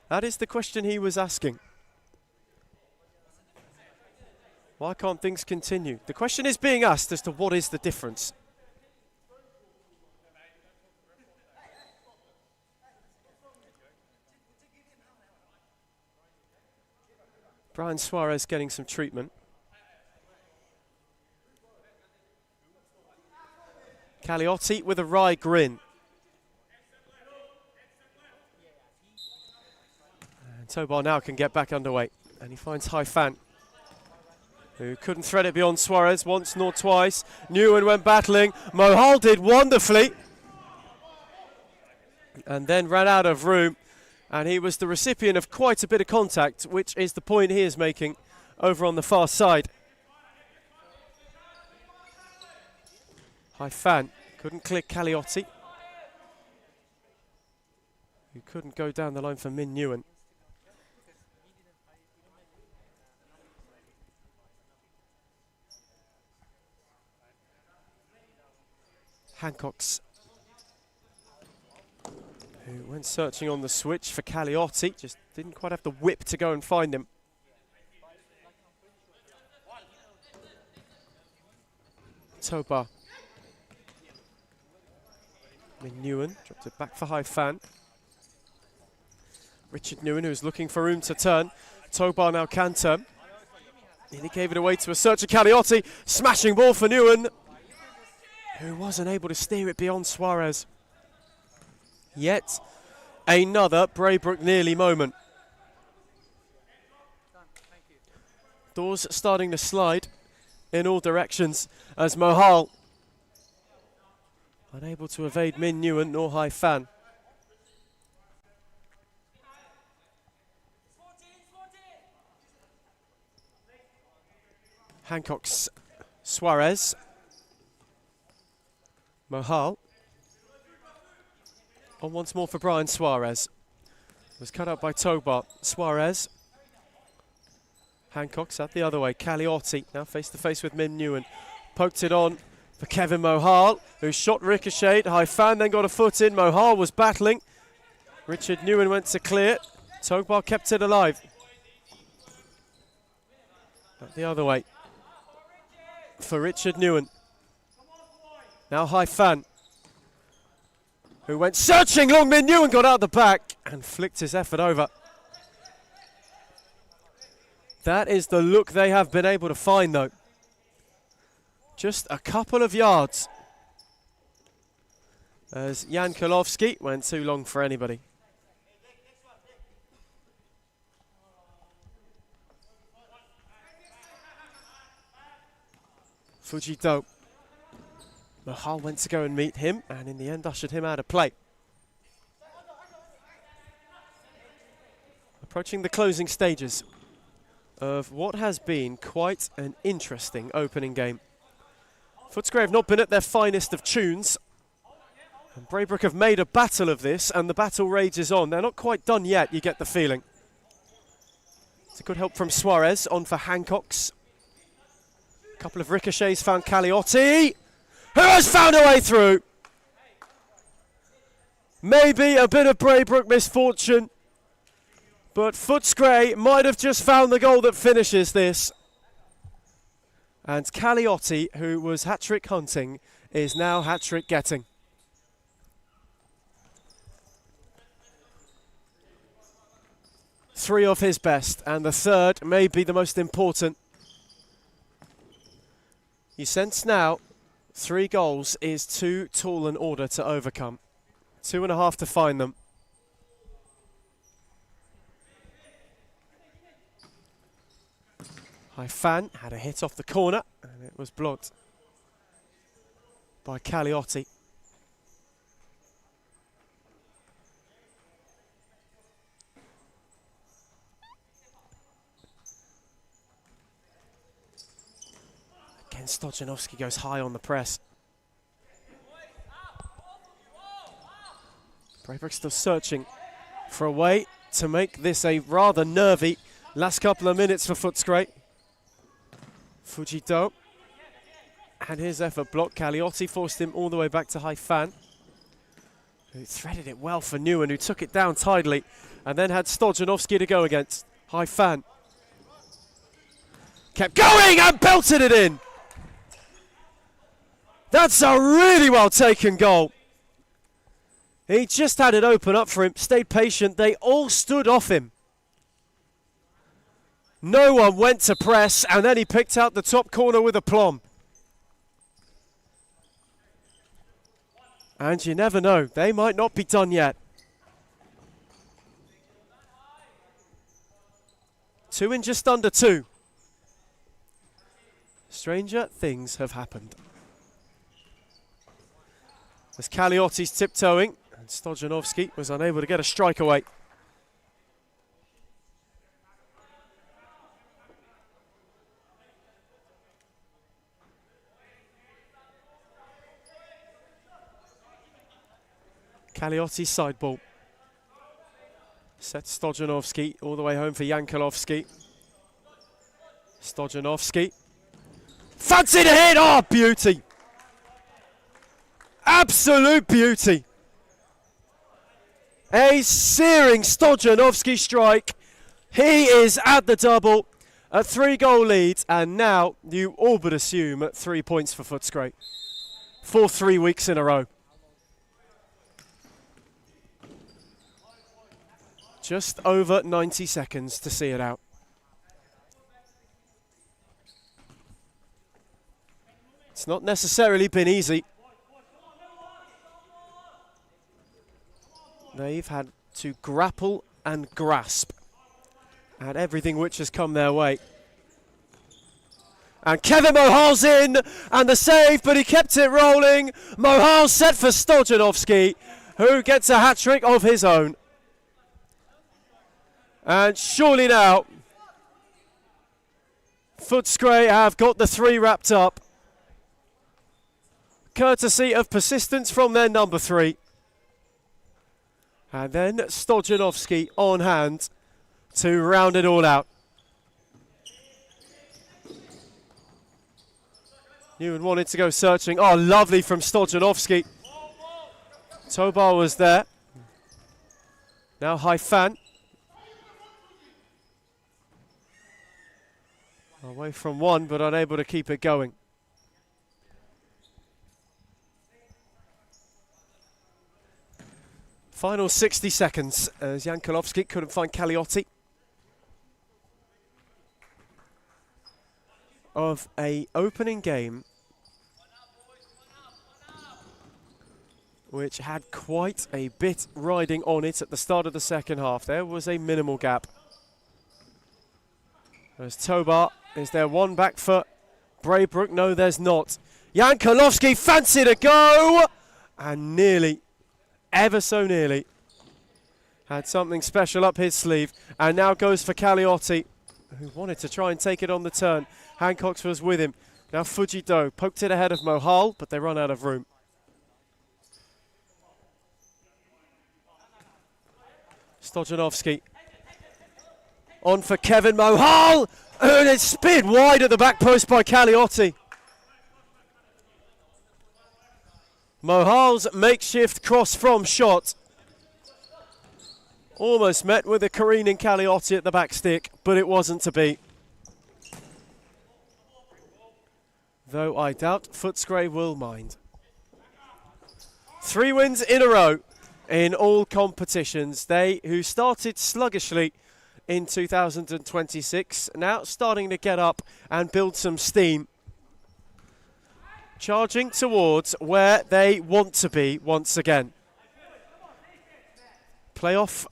that is the question he was asking. Why can't things continue? The question is being asked as to what is the difference. Brian Suarez getting some treatment. Caliotti with a wry grin. And Tobar now can get back underway. And he finds Haifan, who couldn't thread it beyond Suarez once nor twice. Newen went battling. Mohal did wonderfully. And then ran out of room. And he was the recipient of quite a bit of contact, which is the point he is making over on the far side. Haifan couldn't click Caliotti, who couldn't go down the line for Min Nguyen. Hancock's, who went searching on the switch for Caliotti, just didn't quite have the whip to go and find him. Tobar. Min Nguyen dropped it back for Haifan. Richard Nguyen, who's looking for room to turn. Tobar now can turn. He gave it away to a searcher, Caliotti. Smashing ball for Nguyen, who wasn't able to steer it beyond Suarez. Yet another Braybrook nearly moment. Doors starting to slide in all directions as Mohal unable to evade Min Nguyen nor Haifan. Hancock's Suarez. Mohal. On once more for Brian Suarez. Was cut out by Tobar. Suarez. Hancock's out the other way. Caliotti now face to face with Min Nguyen. Poked it on for Kevin Mohal, who shot ricocheted. Haifan then got a foot in. Mohal was battling. Richard Nguyen went to clear it. Tobar kept it alive. Out the other way for Richard Nguyen. Now Haifan, who went searching. Long Min Nguyen got out the back and flicked his effort over. That is the look they have been able to find, though. Just a couple of yards as Jan Kolowski went too long for anybody. Fuji Do. Mohal went to go and meet him and in the end ushered him out of play. Approaching the closing stages of what has been quite an interesting opening game. Footscray have not been at their finest of tunes. And Braybrook have made a battle of this, and the battle rages on. They're not quite done yet, you get the feeling. It's a good help from Suarez, on for Hancock's. A couple of ricochets found Caliotti, who has found a way through. Maybe a bit of Braybrook misfortune, but Footscray might have just found the goal that finishes this. And Caliotti, who was hat-trick hunting, is now hat-trick getting. Three of his best, and the third may be the most important. You sense now 3 goals is too tall an order to overcome. 2.5 to find them. Fan had a hit off the corner and it was blocked by Calliotti. Again, Stojanovski goes high on the press. Braybrook still searching for a way to make this a rather nervy last couple of minutes for Footscray. Fujito and his effort blocked. Calliotti forced him all the way back to Fan, who threaded it well for Newen, who took it down tidily and then had Stojanovski to go against. Fan kept going and belted it in. That's a really well taken goal. He just had it open up for him, stayed patient. They all stood off him. No one went to press, and then he picked out the top corner with aplomb. And you never know, they might not be done yet. 2 in just under 2. Stranger things have happened. As Calliotti's tiptoeing, and Stojanovski was unable to get a strike away. Calliotti's side ball. Set Stojanovski all the way home for Jankalovski. Stojanovski. Fancy the hit! Oh, beauty! Absolute beauty! A searing Stojanovski strike. He is at the double. A 3-goal lead, and now you all but assume 3 points for Footscray for 3 weeks in a row. Just over 90 seconds to see it out. It's not necessarily been easy. They've had to grapple and grasp at everything which has come their way. And Kevin Mohal's in, and the save, but he kept it rolling. Mohal set for Stojanovski, who gets a hat-trick of his own. And surely now, Footscray have got the 3 wrapped up, courtesy of persistence from their number 3. And then Stojanovski on hand to round it all out. Newen wanted to go searching. Oh, lovely from Stojanovski. Tobar was there. Now Fan. Away from one, but unable to keep it going. Final 60 seconds as Jankalovski couldn't find Calliotti. Of a opening game which had quite a bit riding on it at the start of the second half. There was a minimal gap. There's Tobar. Is there one back for Braybrook? No, there's not. Jankalovski fancy to go! And nearly, ever so nearly, had something special up his sleeve. And now goes for Calliotti, who wanted to try and take it on the turn. Hancock's was with him. Now Fujito poked it ahead of Mohal, but they run out of room. Stojanovski. On for Kevin Mohal! And it's spin wide at the back post by Calliotti. Mohal's makeshift cross from shot. Almost met with a careening Calliotti at the back stick, but it wasn't to be. Though I doubt Footscray will mind. 3 wins in a row in all competitions. They who started sluggishly in 2026, now starting to get up and build some steam. charging towards where they want to be once again. Playoff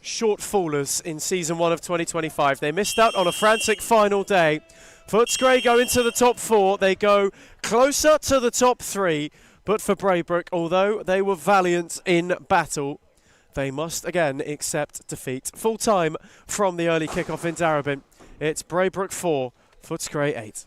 shortfallers in season 1 of 2025. They missed out on a frantic final day. Footscray go into the top 4. They go closer to the top 3. But for Braybrook, although they were valiant in battle, they must again accept defeat. Full time from the early kickoff in Darebin. It's Braybrook 4, Footscray 8.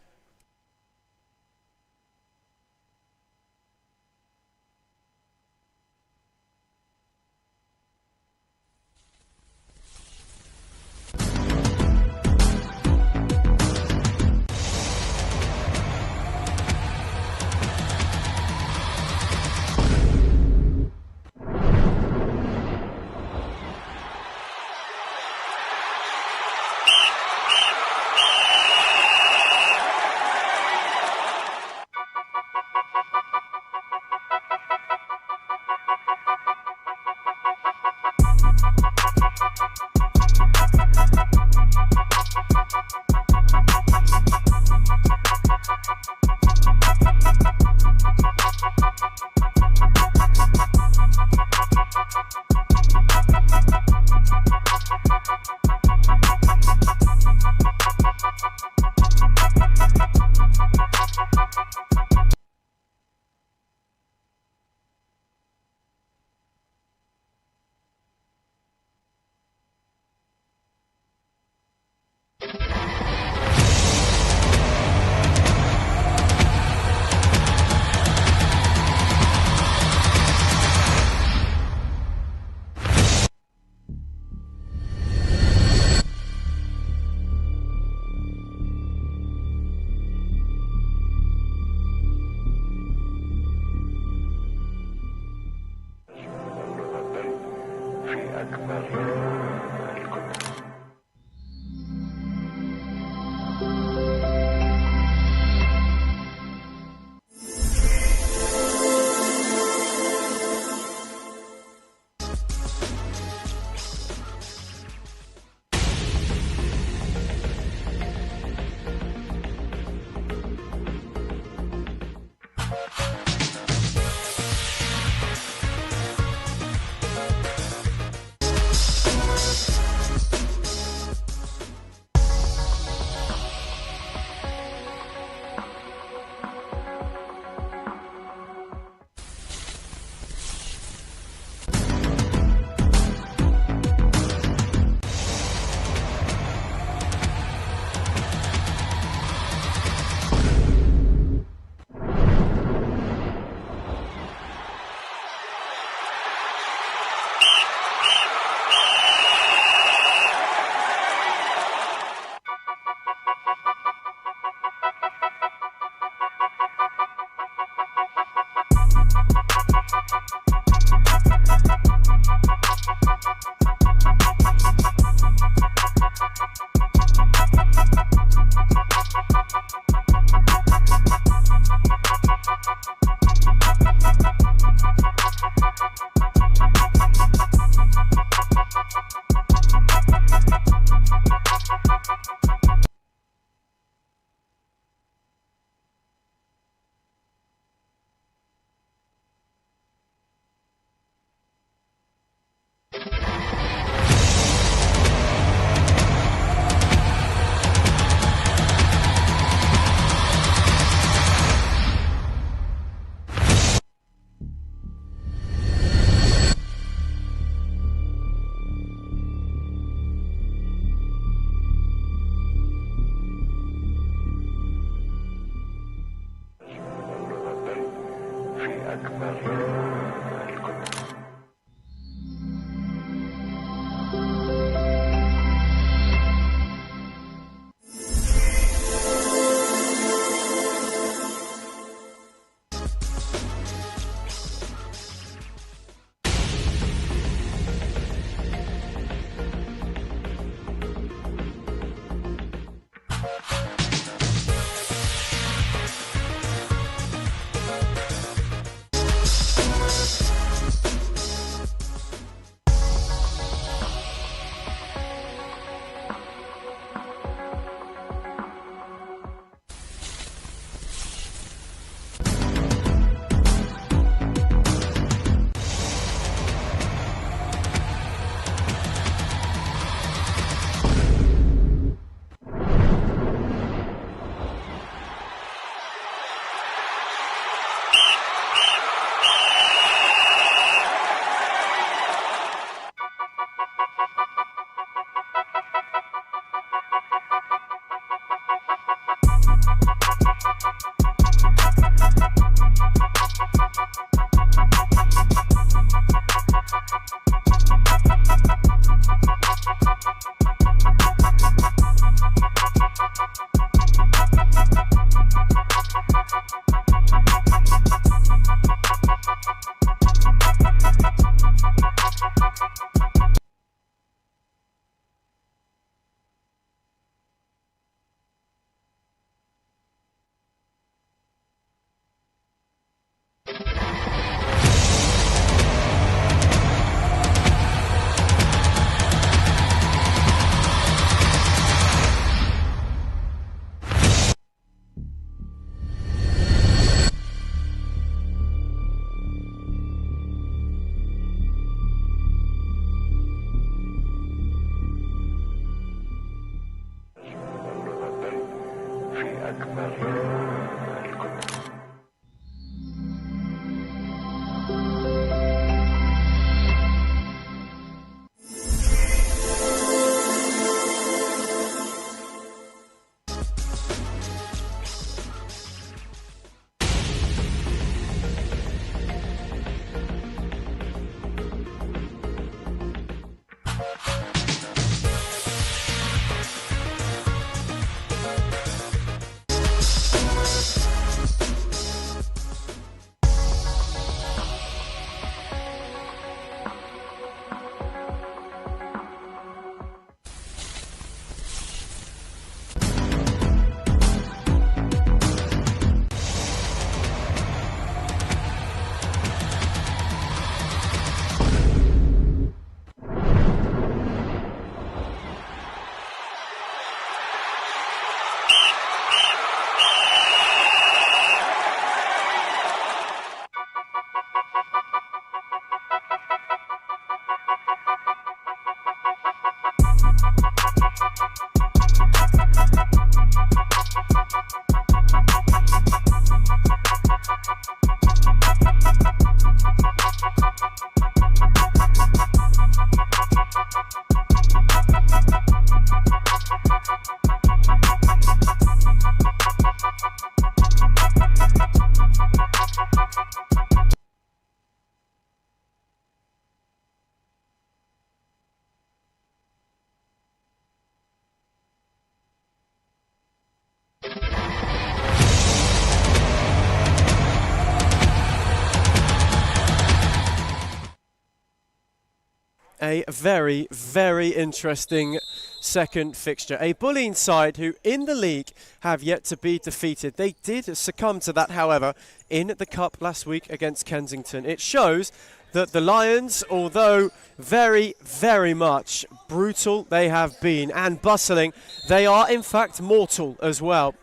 A very, very interesting second fixture. A Bolin side who in the league have yet to be defeated. They did succumb to that, however, in the Cup last week against Kensington. It shows that the Lions, although very, very much brutal they have been and bustling, they are in fact mortal as well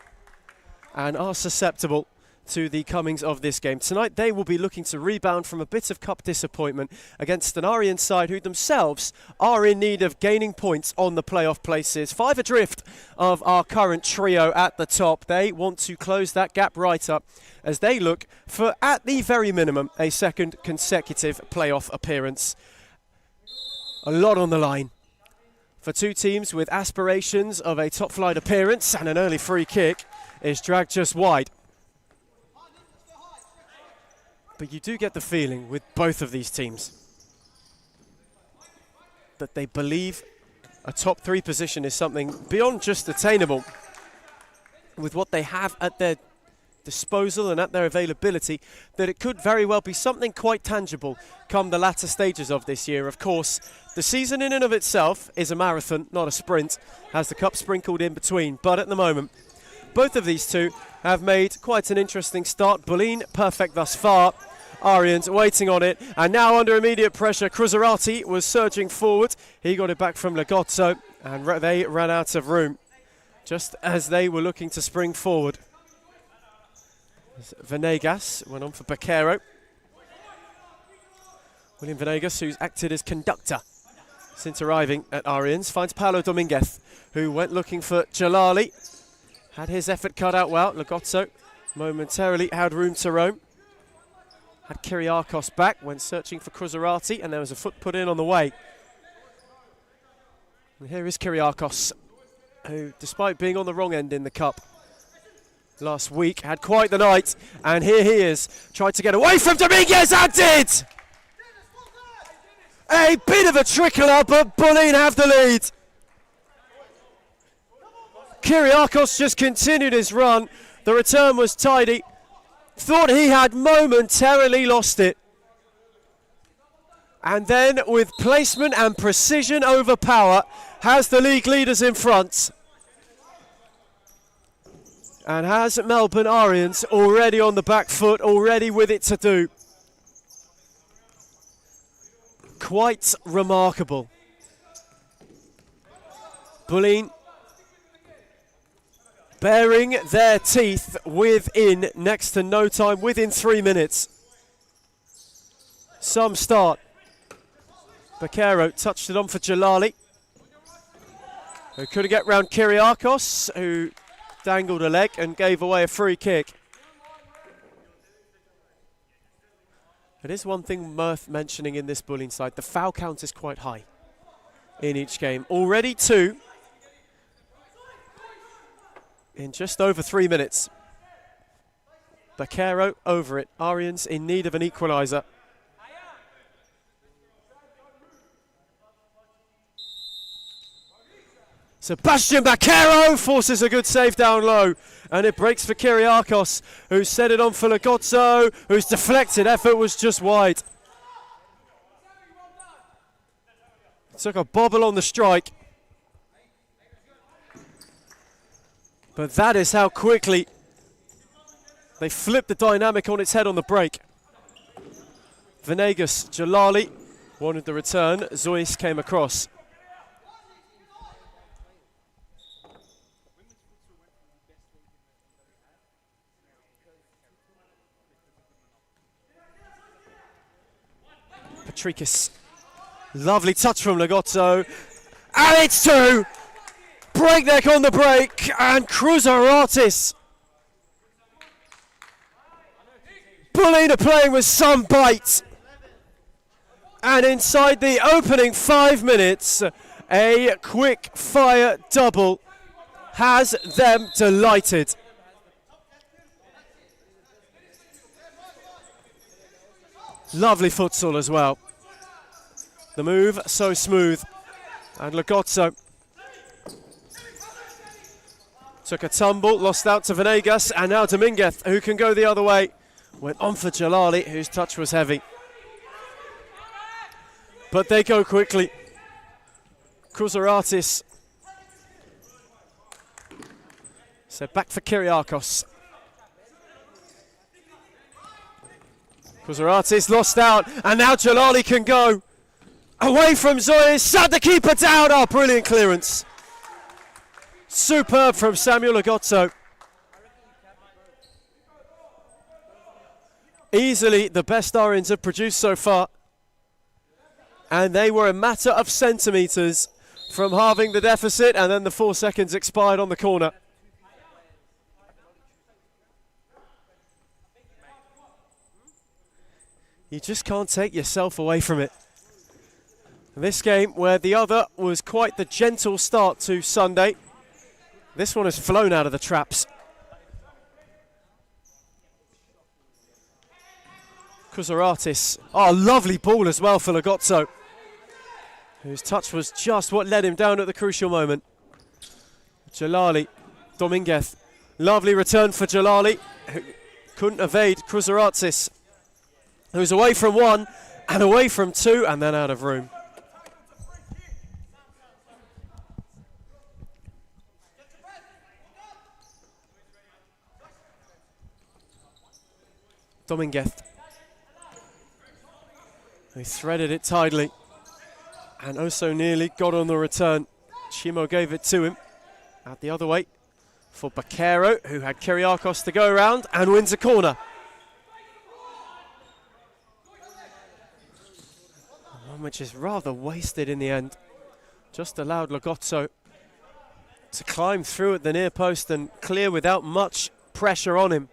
and are susceptible to the comings of this game. Tonight they will be looking to rebound from a bit of cup disappointment against an Arians side who themselves are in need of gaining points on the playoff places. 5 adrift of our current trio at the top. They want to close that gap right up as they look for, at the very minimum, a second consecutive playoff appearance. A lot on the line for two teams with aspirations of a top flight appearance, and an early free kick is dragged just wide. But you do get the feeling with both of these teams that they believe a top 3 position is something beyond just attainable. With what they have at their disposal and at their availability, that it could very well be something quite tangible come the latter stages of this year. Of course, the season in and of itself is a marathon, not a sprint, has the cup sprinkled in between. But at the moment, both of these two have made quite an interesting start. Bolin perfect thus far. Arians waiting on it, and now under immediate pressure. Cruzarati was surging forward. He got it back from Legozzo, and they ran out of room just as they were looking to spring forward. Venegas went on for Baquero. William Venegas, who's acted as conductor since arriving at Arians, finds Paulo Dominguez, who went looking for Jalali. Had his effort cut out well. Legozzo momentarily had room to roam. Had Kyriakos back, went searching for Cruzarati, and there was a foot put in on the way. And here is Kyriakos, who, despite being on the wrong end in the cup last week, had quite the night. And here he is, tried to get away from Dominguez, and did! A bit of a trickler, but Bolin have the lead. Kyriakos just continued his run. The return was tidy. Thought he had momentarily lost it. And then, with placement and precision over power, has the league leaders in front. And has Melbourne Arians already on the back foot, already with it to do. Quite remarkable. Bolin baring their teeth within next to no time, within 3 minutes. Some start. Baquero touched it on for Jalali, who couldn't get round Kyriakos, who dangled a leg and gave away a free kick. It is one thing worth mentioning in this Bolin side. The foul count is quite high in each game. Already 2 in just over 3 minutes. Baquero over it. Arians in need of an equaliser. Sebastian Baquero forces a good save down low, and it breaks for Kyriakos, who set it on for Lagozzo, whose deflected effort was just wide. Took a bobble on the strike. But that is how quickly they flipped the dynamic on its head on the break. Venegas, Jalali wanted the return. Zois came across. Patrikis. Lovely touch from Lagozzo. And it's 2! Breakneck on the break, and Cruzaratis. Bolin are playing with some bite. And inside the opening 5 minutes, a quick fire double has them delighted. Lovely futsal as well. The move so smooth. And Lagozzo took a tumble, lost out to Venegas, and now Dominguez, who can go the other way. Went on for Jalali, whose touch was heavy. But they go quickly. Cruzaratis. So back for Kyriakos. Cruzaratis lost out, and now Jalali can go. Away from Zois, sat the keeper down. Oh, brilliant clearance. Superb from Samuel Lagozzo. Easily the best Arians have produced so far. And they were a matter of centimetres from halving the deficit, and then the 4 seconds expired on the corner. You just can't take yourself away from it. This game, where the other was quite the gentle start to Sunday, this one has flown out of the traps. Cruzaratis. Oh, lovely ball as well for Lagozzo, whose touch was just what led him down at the crucial moment. Jalali, Dominguez. Lovely return for Jalali, who couldn't evade Cruzaratis, who's away from 1 and away from 2 and then out of room. Dominguez. He threaded it tidily and oh so nearly got on the return. Chimo gave it to him. Out the other way for Baquero, who had Kyriakos to go around and wins a corner. One which is rather wasted in the end. Just allowed Lagozzo to climb through at the near post and clear without much pressure on him.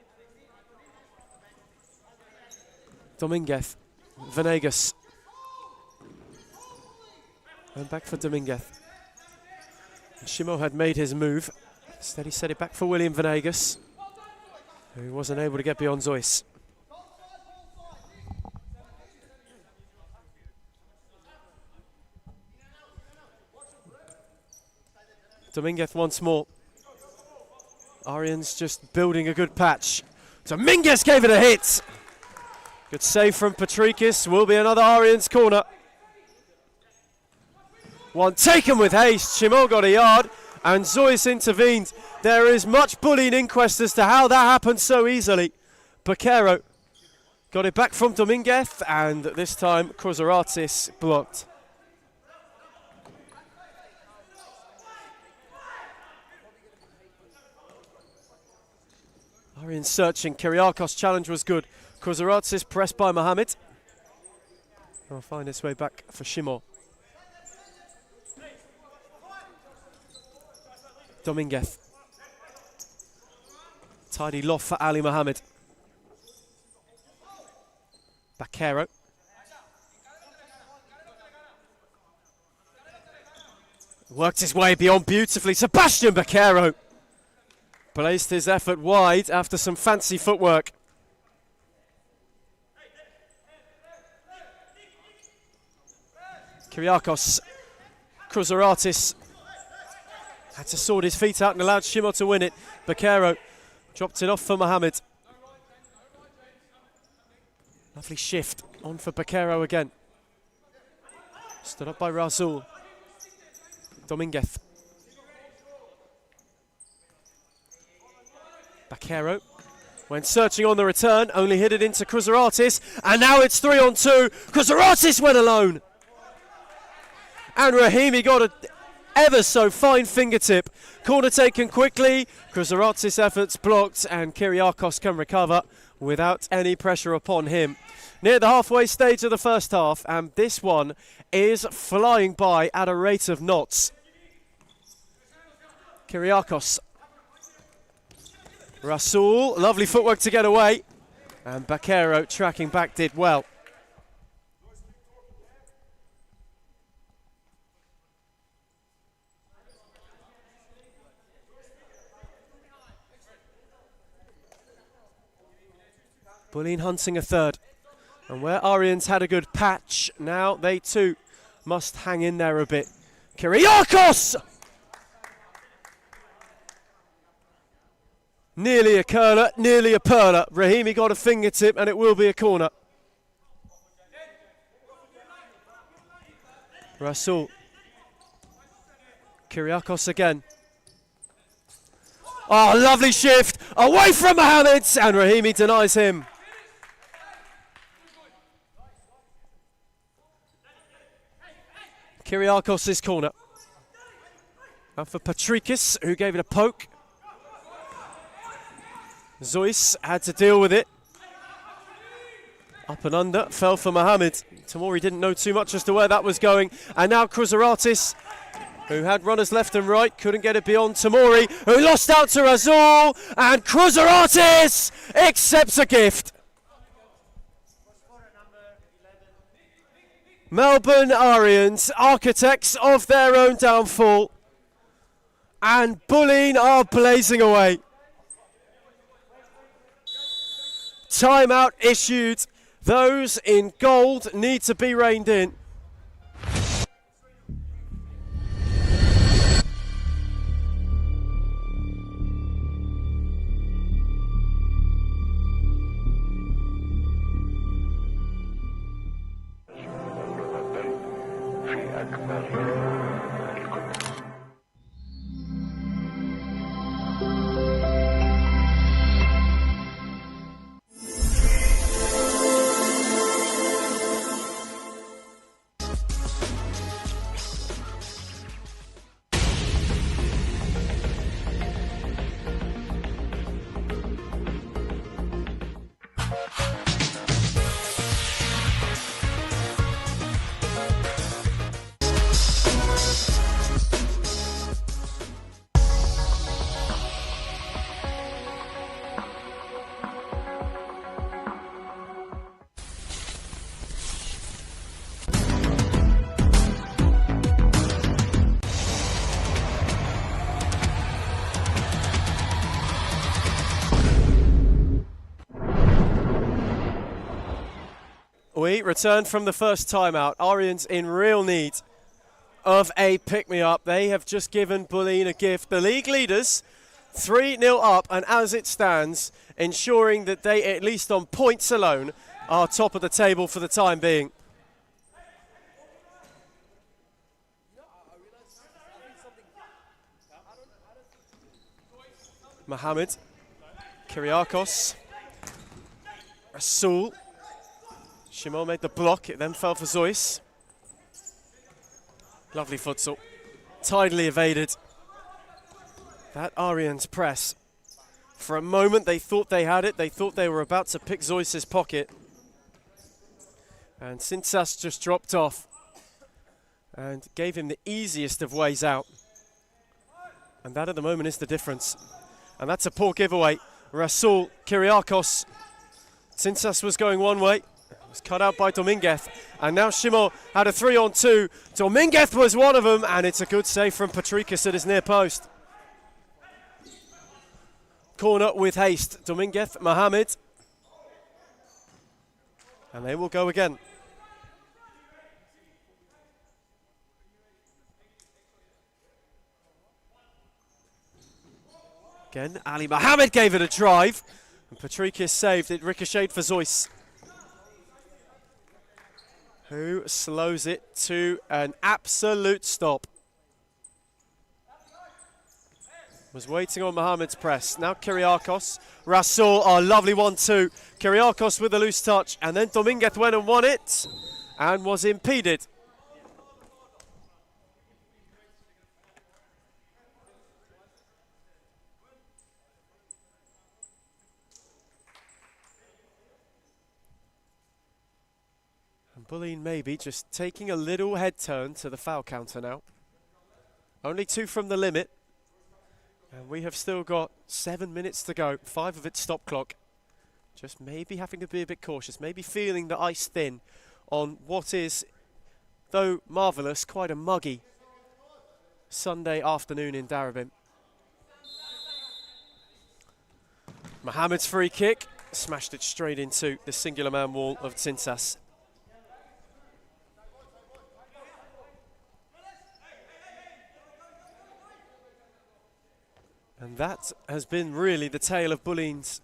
Dominguez, Venegas. And back for Dominguez. Shimo had made his move. Instead he set it back for William Venegas, who wasn't able to get beyond Zois. Dominguez once more. Arians just building a good patch. Dominguez gave it a hit. Good save from Patrikis. Will be another Arians corner. One taken with haste. Chimo got a yard and Zois intervened. There is much Bolin inquest as to how that happened so easily. Baquero got it back from Dominguez, and this time Cruzaratis blocked. Arians searching. Kyriakos' challenge was good. Cruzaratis pressed by Mohamed. I'll find its way back for Chimo. Dominguez. Tidy loft for Ali Mohammed. Bakero. Worked his way beyond beautifully. Sebastian Bakero placed his effort wide after some fancy footwork. Kyriakos Kruzaratis had to sort his feet out and allowed Shimo to win it. Bakero dropped it off for Mohammed. Lovely shift on for Bakero again. Stood up by Razul. Dominguez. Bakero went searching on the return, only hit it into Kruzaratis, and now it's 3-on-2. Kruzaratis went alone. And Rahimi got a ever so fine fingertip. Corner taken quickly. Kruzaratis' efforts blocked, and Kyriakos can recover without any pressure upon him. Near the halfway stage of the first half, and this one is flying by at a rate of knots. Kyriakos. Rasul, lovely footwork to get away. And Bakero tracking back did well. Bolin hunting a third. And where Arians had a good patch, now they too must hang in there a bit. Kyriakos! Nearly a curler, nearly a perler. Rahimi got a fingertip and it will be a corner. Rasul. Kyriakos again. Oh, lovely shift. Away from Mohammed, and Rahimi denies him. Kyriakos' corner. And for Patrikis, who gave it a poke. Zois had to deal with it. Up and under, fell for Mohammed. Tamori didn't know too much as to where that was going. And now Kruzaratis, who had runners left and right, couldn't get it beyond Tamori, who lost out to Razul. And Kruzaratis accepts a gift. Melbourne Arians, architects of their own downfall. And Bolin are blazing away. Timeout issued. Those in gold need to be reined in. We return from the first timeout. Arians in real need of a pick-me-up. They have just given Bolin a gift. The league leaders 3-0 up, and as it stands, ensuring that they, at least on points alone, are top of the table for the time being. Mohammed, Kyriakos, Rasul. Shimo made the block, it then fell for Zois. Lovely futsal, tidily evaded. That Arians press. For a moment they thought they had it, they thought they were about to pick Zois' pocket. And Sinsas just dropped off and gave him the easiest of ways out. And that at the moment is the difference. And that's a poor giveaway. Rasul Kyriakos. Tsinsas was going one way. Was cut out by Dominguez. And now Shimo had a 3-on-2. Dominguez was one of them, and it's a good save from Patricus at his near post. Corner with haste. Dominguez, Mohamed. And they will go again. Again, Ali Mohamed gave it a drive. And Patricus saved it, ricocheted for Zeus, who slows it to an absolute stop. Was waiting on Mohamed's press. Now Kyriakos. Rasul, a lovely 1-2. Kyriakos with a loose touch, and then Dominguez went and won it and was impeded. Bolin maybe just taking a little head turn to the foul counter now. Only 2 from the limit. And we have still got 7 minutes to go. 5 of it stop clock. Just maybe having to be a bit cautious. Maybe feeling the ice thin on what is, though marvellous, quite a muggy Sunday afternoon in Darebin. Mohamed's free kick. Smashed it straight into the singular man wall of Tsinsas. And that has been really the tale of Bolin's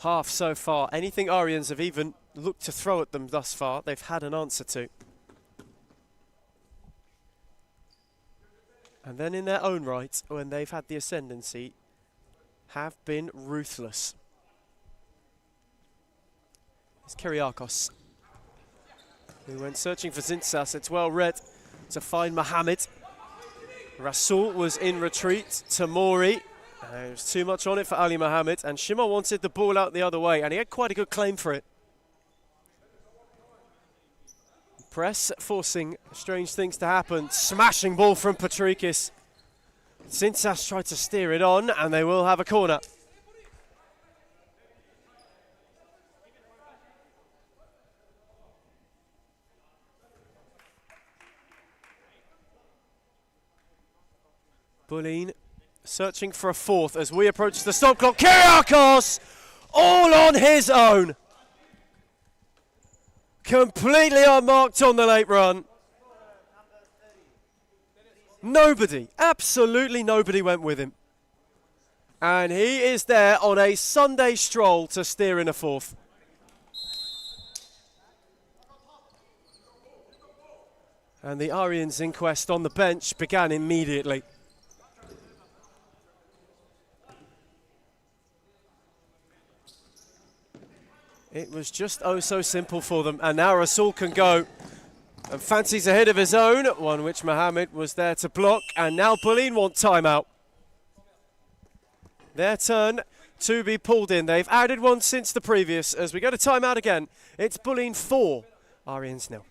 half so far. Anything Arians have even looked to throw at them thus far, they've had an answer to. And then in their own right, when they've had the ascendancy, have been ruthless. It's Kyriakos, who went searching for Tsinsas. It's well read to find Mohamed. Rasul was in retreat. Tamori. There was too much on it for Ali Mohamed, and Shimo wanted the ball out the other way, and he had quite a good claim for it. Press forcing strange things to happen. Smashing ball from Patricus. Tsinsas tried to steer it on, and they will have a corner. Bolin searching for a fourth as we approach the stop clock. Kyriakos, all on his own. Completely unmarked on the late run. Nobody, absolutely nobody went with him. And he is there on a Sunday stroll to steer in a fourth. And the Arians inquest on the bench began immediately. It was just oh so simple for them, and now Rasul can go and fancies ahead of his own, one which Mohamed was there to block, and now Bolin want timeout. Their turn to be pulled in. They've added one since the previous. As we go to timeout again, it's Bolin 4, Arians 0.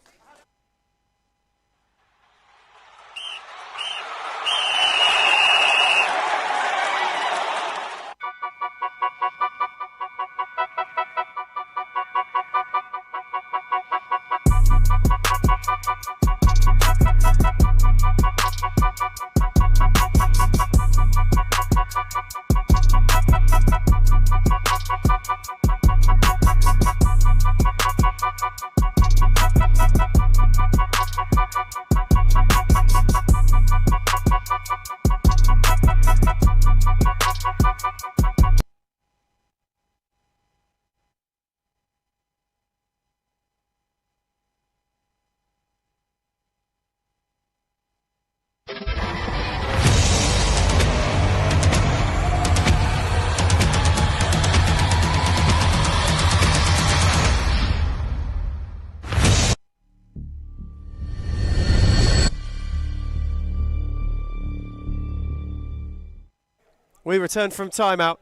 We return from timeout.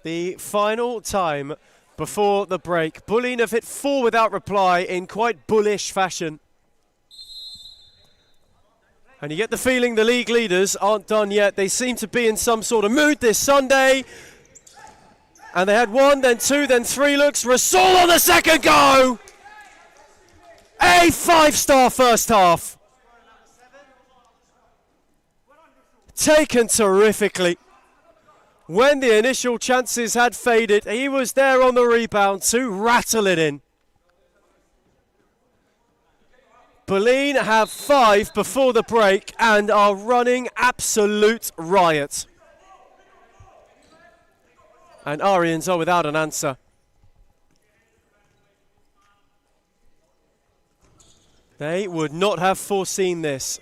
The final time before the break. Bolin have hit 4 without reply in quite bullish fashion. And you get the feeling the league leaders aren't done yet. They seem to be in some sort of mood this Sunday. And they had 1, then 2, then 3 looks. Rasul on the second go! A 5-star first half. Taken terrifically. When the initial chances had faded, he was there on the rebound to rattle it in. Bolin have 5 before the break and are running absolute riot. And Arians are without an answer. They would not have foreseen this,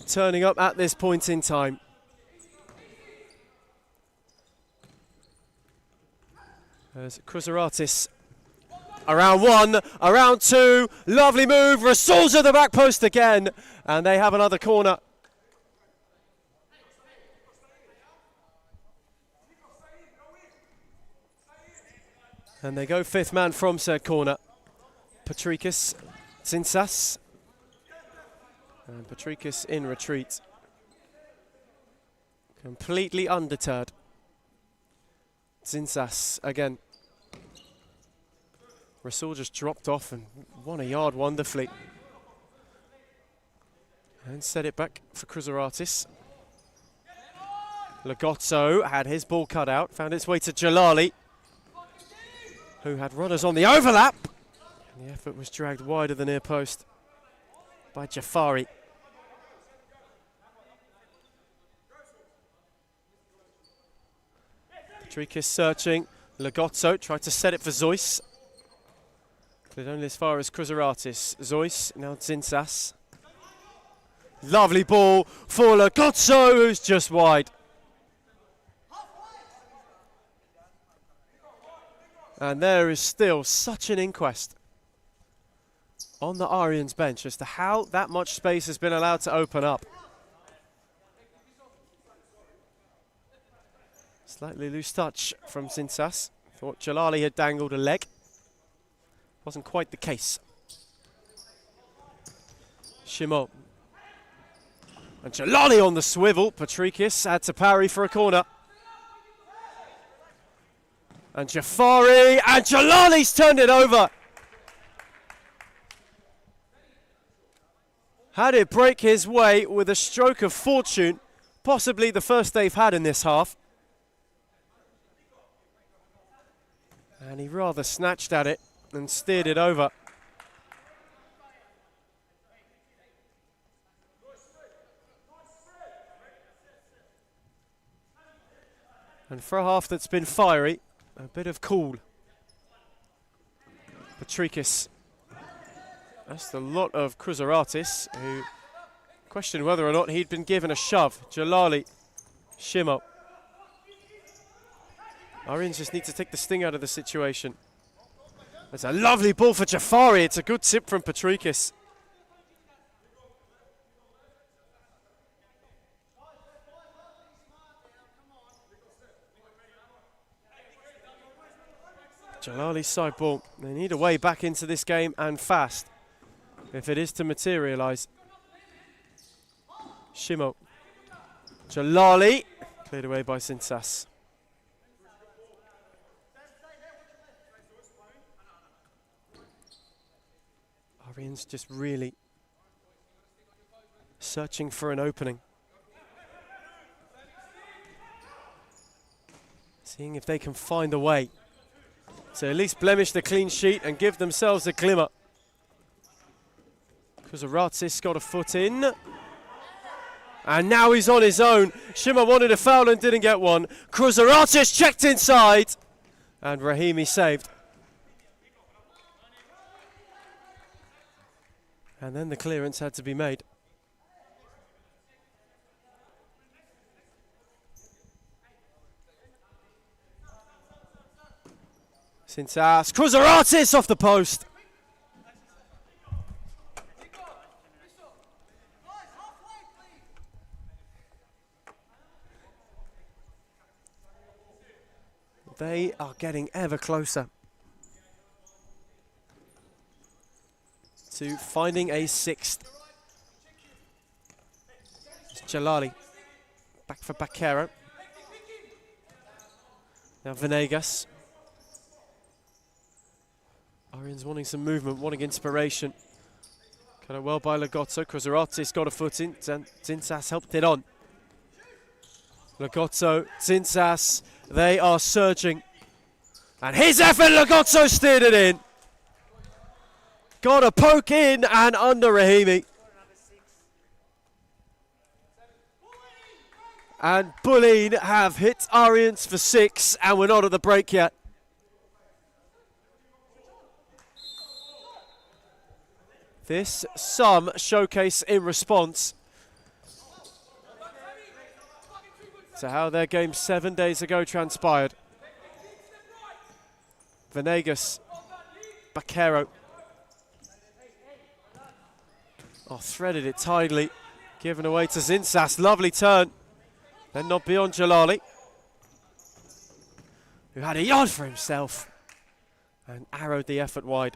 turning up at this point in time. There's Kruzaratis. Around 1, around 2, lovely move, Rasul's at the back post again, and they have another corner. And they go 5th man from said corner. Patricus Zinsas. And Patricus in retreat. Completely undeterred. Zinsas again. Rasul just dropped off and won a yard wonderfully. And set it back for Kruzaratis. Lagozzo had his ball cut out, found its way to Jalali, who had runners on the overlap. And the effort was dragged wide of the near post by Jafari. Patricus searching. Lagozzo tried to set it for Zeus. But only as far as Kruzaratis. Zeus, now Zinsas. Lovely ball for Lagozzo, who's just wide. And there is still such an inquest on the Arians bench as to how that much space has been allowed to open up. Slightly loose touch from Zinsas. Thought Jalali had dangled a leg. Wasn't quite the case. Shimo. And Jalali on the swivel. Patricus had to parry for a corner. And Jafari, and Jalali's turned it over. Had it break his way with a stroke of fortune, possibly the first they've had in this half. And he rather snatched at it and steered it over. And for a half that's been fiery, a bit of cool. Patricus. That's the lot of Kruzaratis, who questioned whether or not he'd been given a shove. Jalali. Shimo. Arians just need to take the sting out of the situation. It's a lovely ball for Jafari. It's a good tip from Patricus. Jalali's side ball. They need a way back into this game and fast if it is to materialise. Shimo. Jalali. Cleared away by Zinsas. Arians just really searching for an opening. Seeing if they can find a way to at least blemish the clean sheet and give themselves a glimmer. Kruzaratis got a foot in. And now he's on his own. Shima wanted a foul and didn't get one. Kruzaratis checked inside. And Rahimi saved. And then the clearance had to be made. Zinsas, Kruzaratis off the post. They are getting ever closer to finding a 6th. It's Jalali. Back for Bakero. Now Venegas. Arians wanting some movement, wanting inspiration. Kind of well by Lagotto. Cruzaratis got a foot in. Zinsas helped it on. Lagotto, Zinsas, they are surging. And his effort, Lagotto steered it in. Got a poke in and under Rahimi. And Bolin have hit Arians for 6, and we're not at the break yet. This some showcase in response to how their game 7 days ago transpired. Venegas, Baquero. Oh, threaded it tidily. Given away to Zinsas. Lovely turn. Then not beyond Jalali, who had a yard for himself and arrowed the effort wide.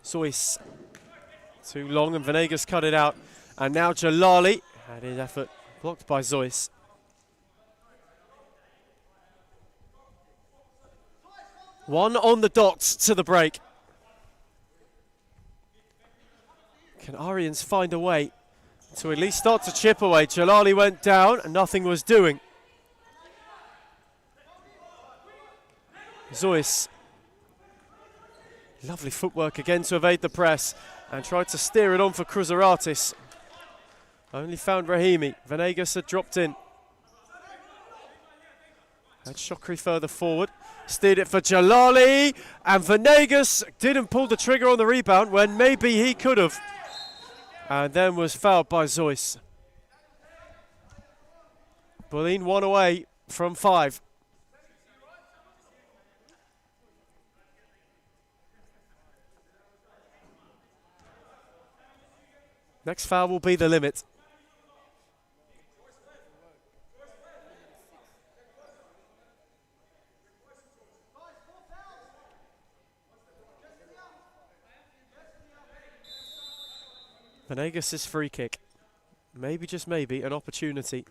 Zois, too long, and Venegas cut it out. And now Jalali had his effort blocked by Zois. One on the dot to the break. Can Arians find a way to at least start to chip away? Jalali went down and nothing was doing. Zois. Lovely footwork again to evade the press and tried to steer it on for Cruzaratis. Only found Rahimi. Venegas had dropped in. Had Shokri further forward. Steered it for Jalali, and Venegas didn't pull the trigger on the rebound when maybe he could have. And then was fouled by Zois. Bolin 1 away from 5. Next foul will be the limit. Venegas' free kick. Maybe, just maybe, an opportunity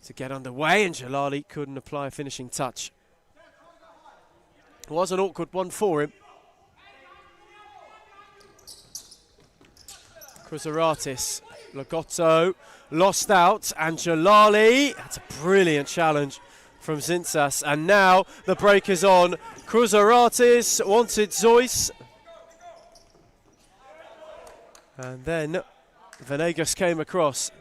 to get underway, and Jalali couldn't apply a finishing touch. It was an awkward one for him. Cruzaratis, Lagotto lost out, and Jalali, that's a brilliant challenge from Zinsas, and now the break is on. Cruzaratis wanted Zois, and then Venegas came across.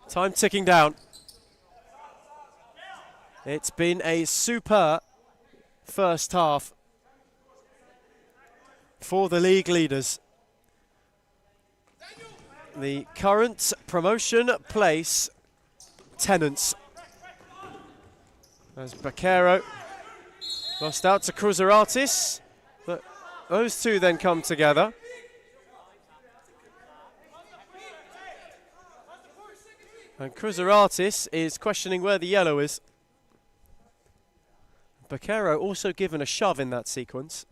Time ticking down. It's been a super first half for the league leaders. The current promotion place tenants. As Baquero lost out to Cruzaratis, but those two then come together. And Cruzaratis is questioning where the yellow is. Baquero also given a shove in that sequence.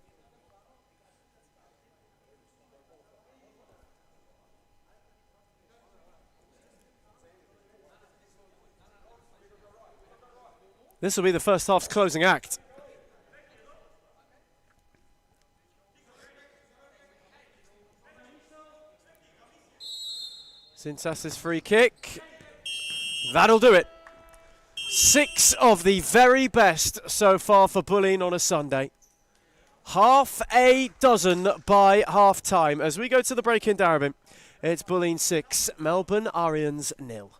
This will be the first half's closing act. Zinsas' free kick. That'll do it. 6 of the very best so far for Bolin on a Sunday. Half a dozen by half time. As we go to the break in Darebin, it's Bolin 6, Melbourne Arians 0.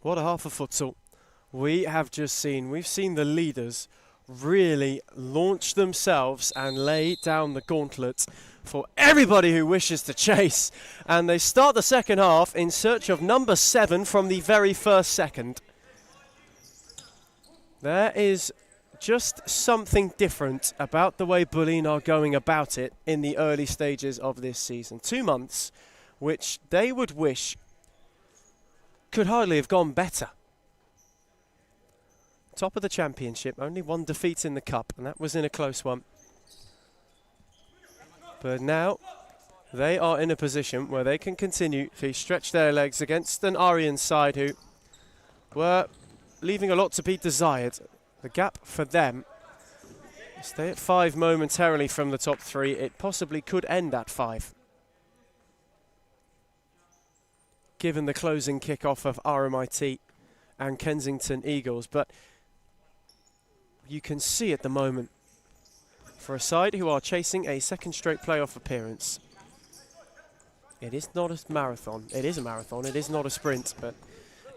What a half of futsal we have just seen. We've seen the leaders really launch themselves and lay down the gauntlet for everybody who wishes to chase. And they start the second half in search of number 7 from the very first second. There is just something different about the way Bolin are going about it in the early stages of this season. 2 months which they would wish could hardly have gone better. Top of the championship, only 1 defeat in the cup, and that was in a close one. But now they are in a position where they can continue to stretch their legs against an Arians side who were leaving a lot to be desired. The gap for them, stay at 5 momentarily from the top 3. It possibly could end at 5. Given the closing kick-off of RMIT and Kensington Eagles. But you can see at the moment, for a side who are chasing a second straight playoff appearance, it is not a marathon. It is a marathon, it is not a sprint. But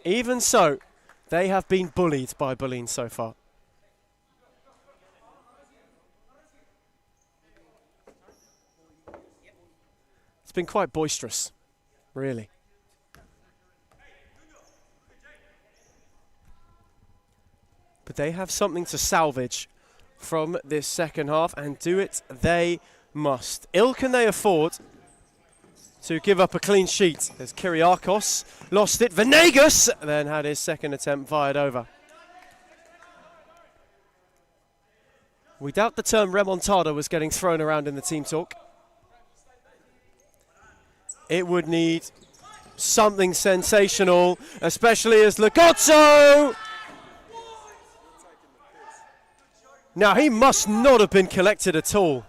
even so, they have been bullied by Bolin so far. It's been quite boisterous, really. But they have something to salvage from this second half, and do it they must. Ill can they afford to give up a clean sheet. There's Kyriakos, lost it. Venegas then had his second attempt fired over. We doubt the term remontada was getting thrown around in the team talk. It would need something sensational, especially as Legozzo. Now, he must not have been collected at all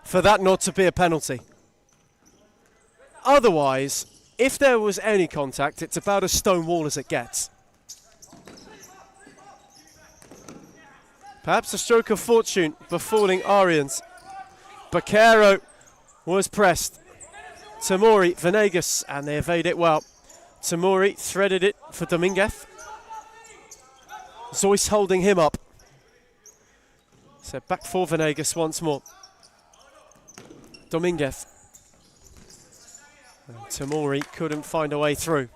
for that not to be a penalty. Otherwise, if there was any contact, it's about as stone wall as it gets. Perhaps a stroke of fortune befalling Arians. Baquero was pressed. Tamori, Venegas, and they evade it well. Tamori threaded it for Dominguez. Zoyce holding him up. So back for Venegas once more. Dominguez. And Tamori couldn't find a way through.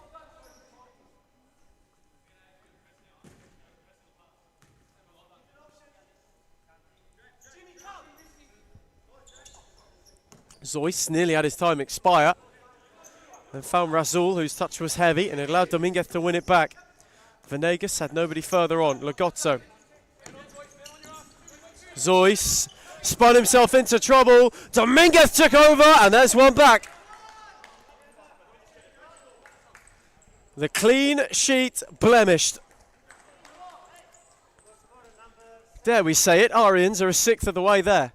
Zoyce nearly had his time expire. Then found Razul, whose touch was heavy, and it allowed Dominguez to win it back. Venegas had nobody further on. Legozzo. Zoyce spun himself into trouble. Dominguez took over, and there's one back. The clean sheet blemished. Dare we say it, Arians are a 1/6 of the way there.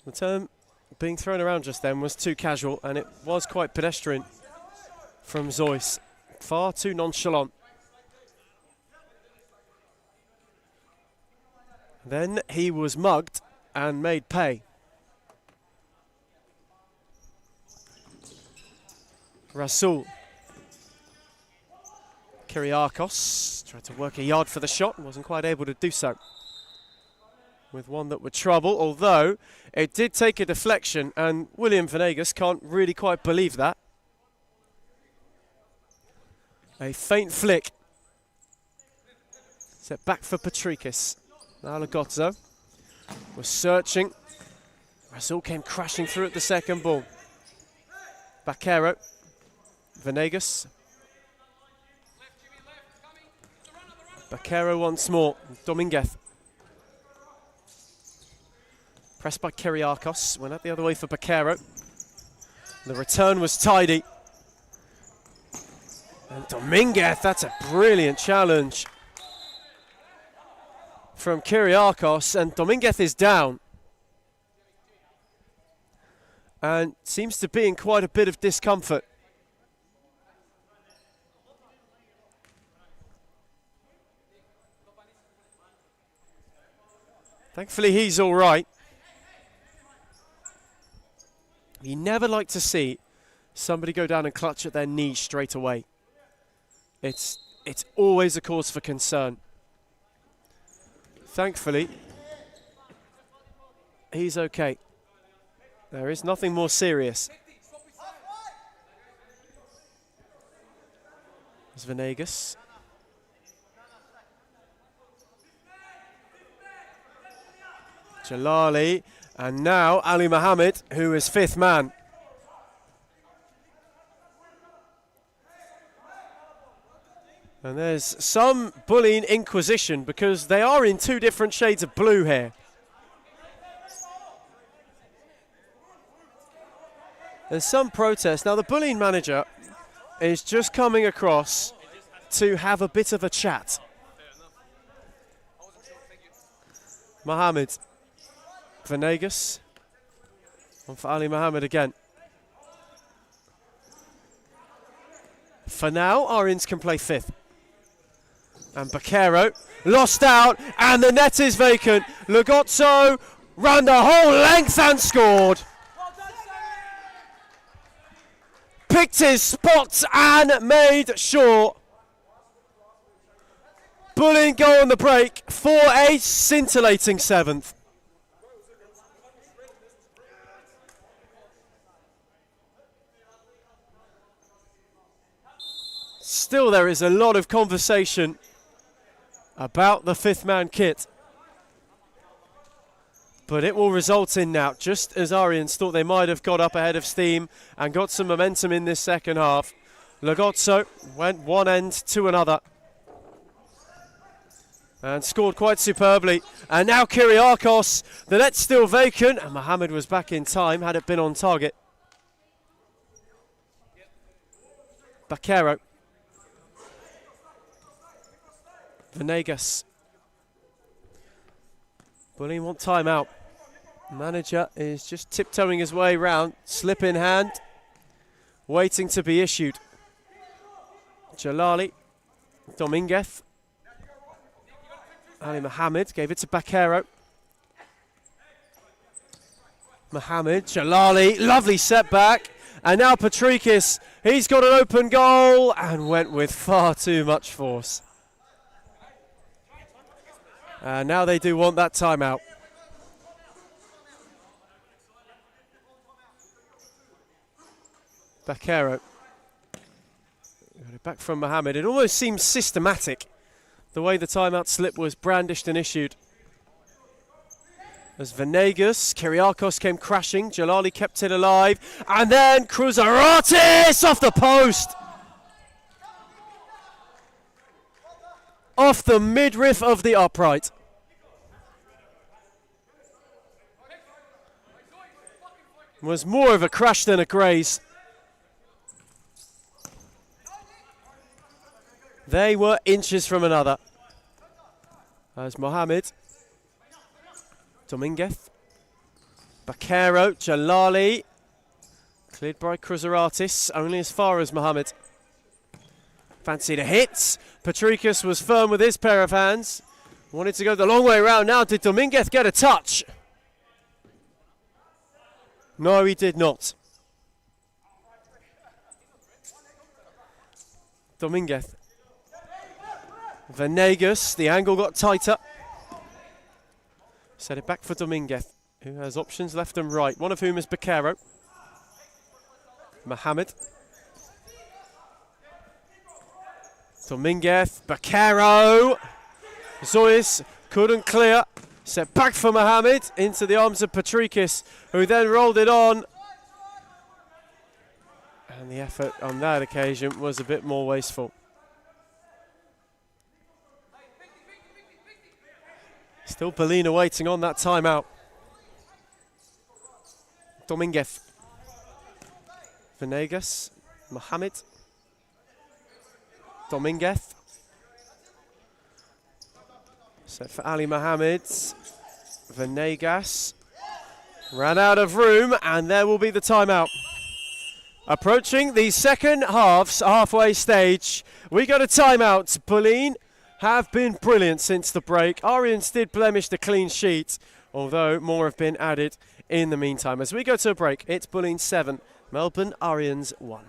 The term being thrown around just then was too casual, and it was quite pedestrian from Zoyce. Far too nonchalant. Then he was mugged and made pay. Rasul. Kyriakos tried to work a yard for the shot and wasn't quite able to do so. with one that would trouble, although it did take a deflection, and William Venegas can't really quite believe that. A faint flick. Set back for Patrikis. Now Lagozzo was searching. Rasul came crashing through at the second ball. Baquero. Venegas. Baquero once more. Dominguez. Pressed by Kyriakos. Went out the other way for Baquero. The return was tidy. And Dominguez, that's a brilliant challenge from Kyriakos, and Dominguez is down. And seems to be in quite a bit of discomfort. Thankfully, he's all right. You never like to see somebody go down and clutch at their knee straight away. It's always a cause for concern. Thankfully, he's okay. There is nothing more serious. There's Venegas. Jalali, and now Ali Mohammed, who is fifth man. And there's some Bolin inquisition because they are in two different shades of blue here. There's some protest. Now the Bolin manager is just coming across to have a bit of a chat. Mohammed. Venegas. One for Ali Mohammed again. For now, Arians can play fifth. And Baquero lost out, and the net is vacant. Lagozzo ran the whole length and scored. Picked his spots and made sure. Bolin go on the break for a scintillating seventh. Still, there is a lot of conversation about the fifth man kit. But it will result in now, just as Arians thought they might have got up ahead of steam and got some momentum in this second half. Lagozzo went one end to another and scored quite superbly. And now Kyriakos, the net's still vacant, and Mohammed was back in time had it been on target. Baquero. Venegas. Bolin want timeout. Manager is just tiptoeing his way round, slip in hand, waiting to be issued. Jalali, Dominguez. Ali Mohammed gave it to Baquero. Mohammed, Jalali, lovely setback. And now Patrikis, he's got an open goal and went with far too much force. And now they do want that timeout. Baquero. Got it back from Mohammed. It almost seems systematic, the way the timeout slip was brandished and issued. As Venegas, Kyriakos came crashing. Jalali kept it alive. And then Cruzaratis off the post. Off the midriff of the upright. Was more of a crash than a graze. They were inches from another. As Mohammed. Dominguez. Baquero, Jalali. Cleared by Cruzaratis, only as far as Mohammed. Fancied a hit. Patrikis was firm with his pair of hands. Wanted to go the long way around now. Did Dominguez get a touch? No, he did not. Dominguez. Venegas, the angle got tighter. Set it back for Dominguez, who has options left and right, one of whom is Baquero. Mohamed. Dominguez, Baquero. Zoyas couldn't clear. Set back for Mohamed into the arms of Patrikis, who then rolled it on. And the effort on that occasion was a bit more wasteful. Still Bolin waiting on that timeout. Dominguez. Venegas. Mohamed. Dominguez. Set for Ali Mohamed. Venegas. Ran out of room, and there will be the timeout. Approaching the second half's halfway stage. We got a timeout. Bolin have been brilliant since the break. Arians did blemish the clean sheet, although more have been added in the meantime. As we go to a break, it's Bolin 7, Melbourne Arians 1.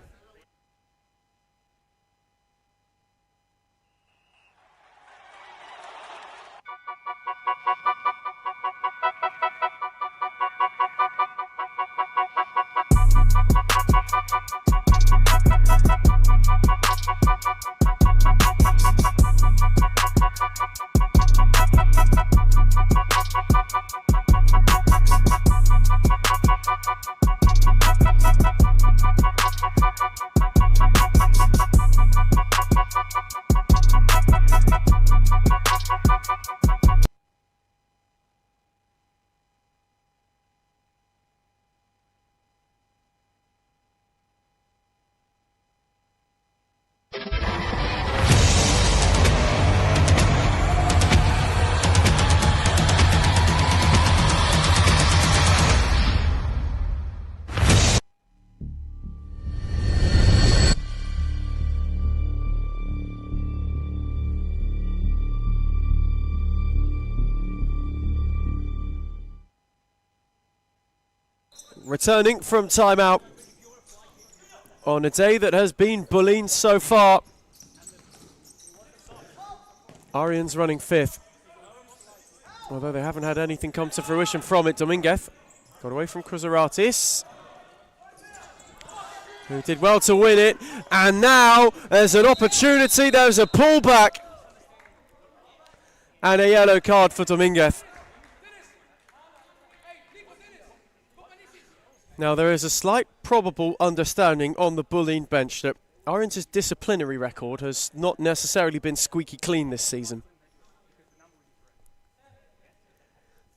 Returning from timeout on a day that has been Bolin so far. Arians running 5th. Although they haven't had anything come to fruition from it. Dominguez got away from Cruzaratis, who did well to win it. And now there's an opportunity. There's a pullback. And a yellow card for Dominguez. Now, there is a slight probable understanding on the Bolin bench that Arians' disciplinary record has not necessarily been squeaky clean this season.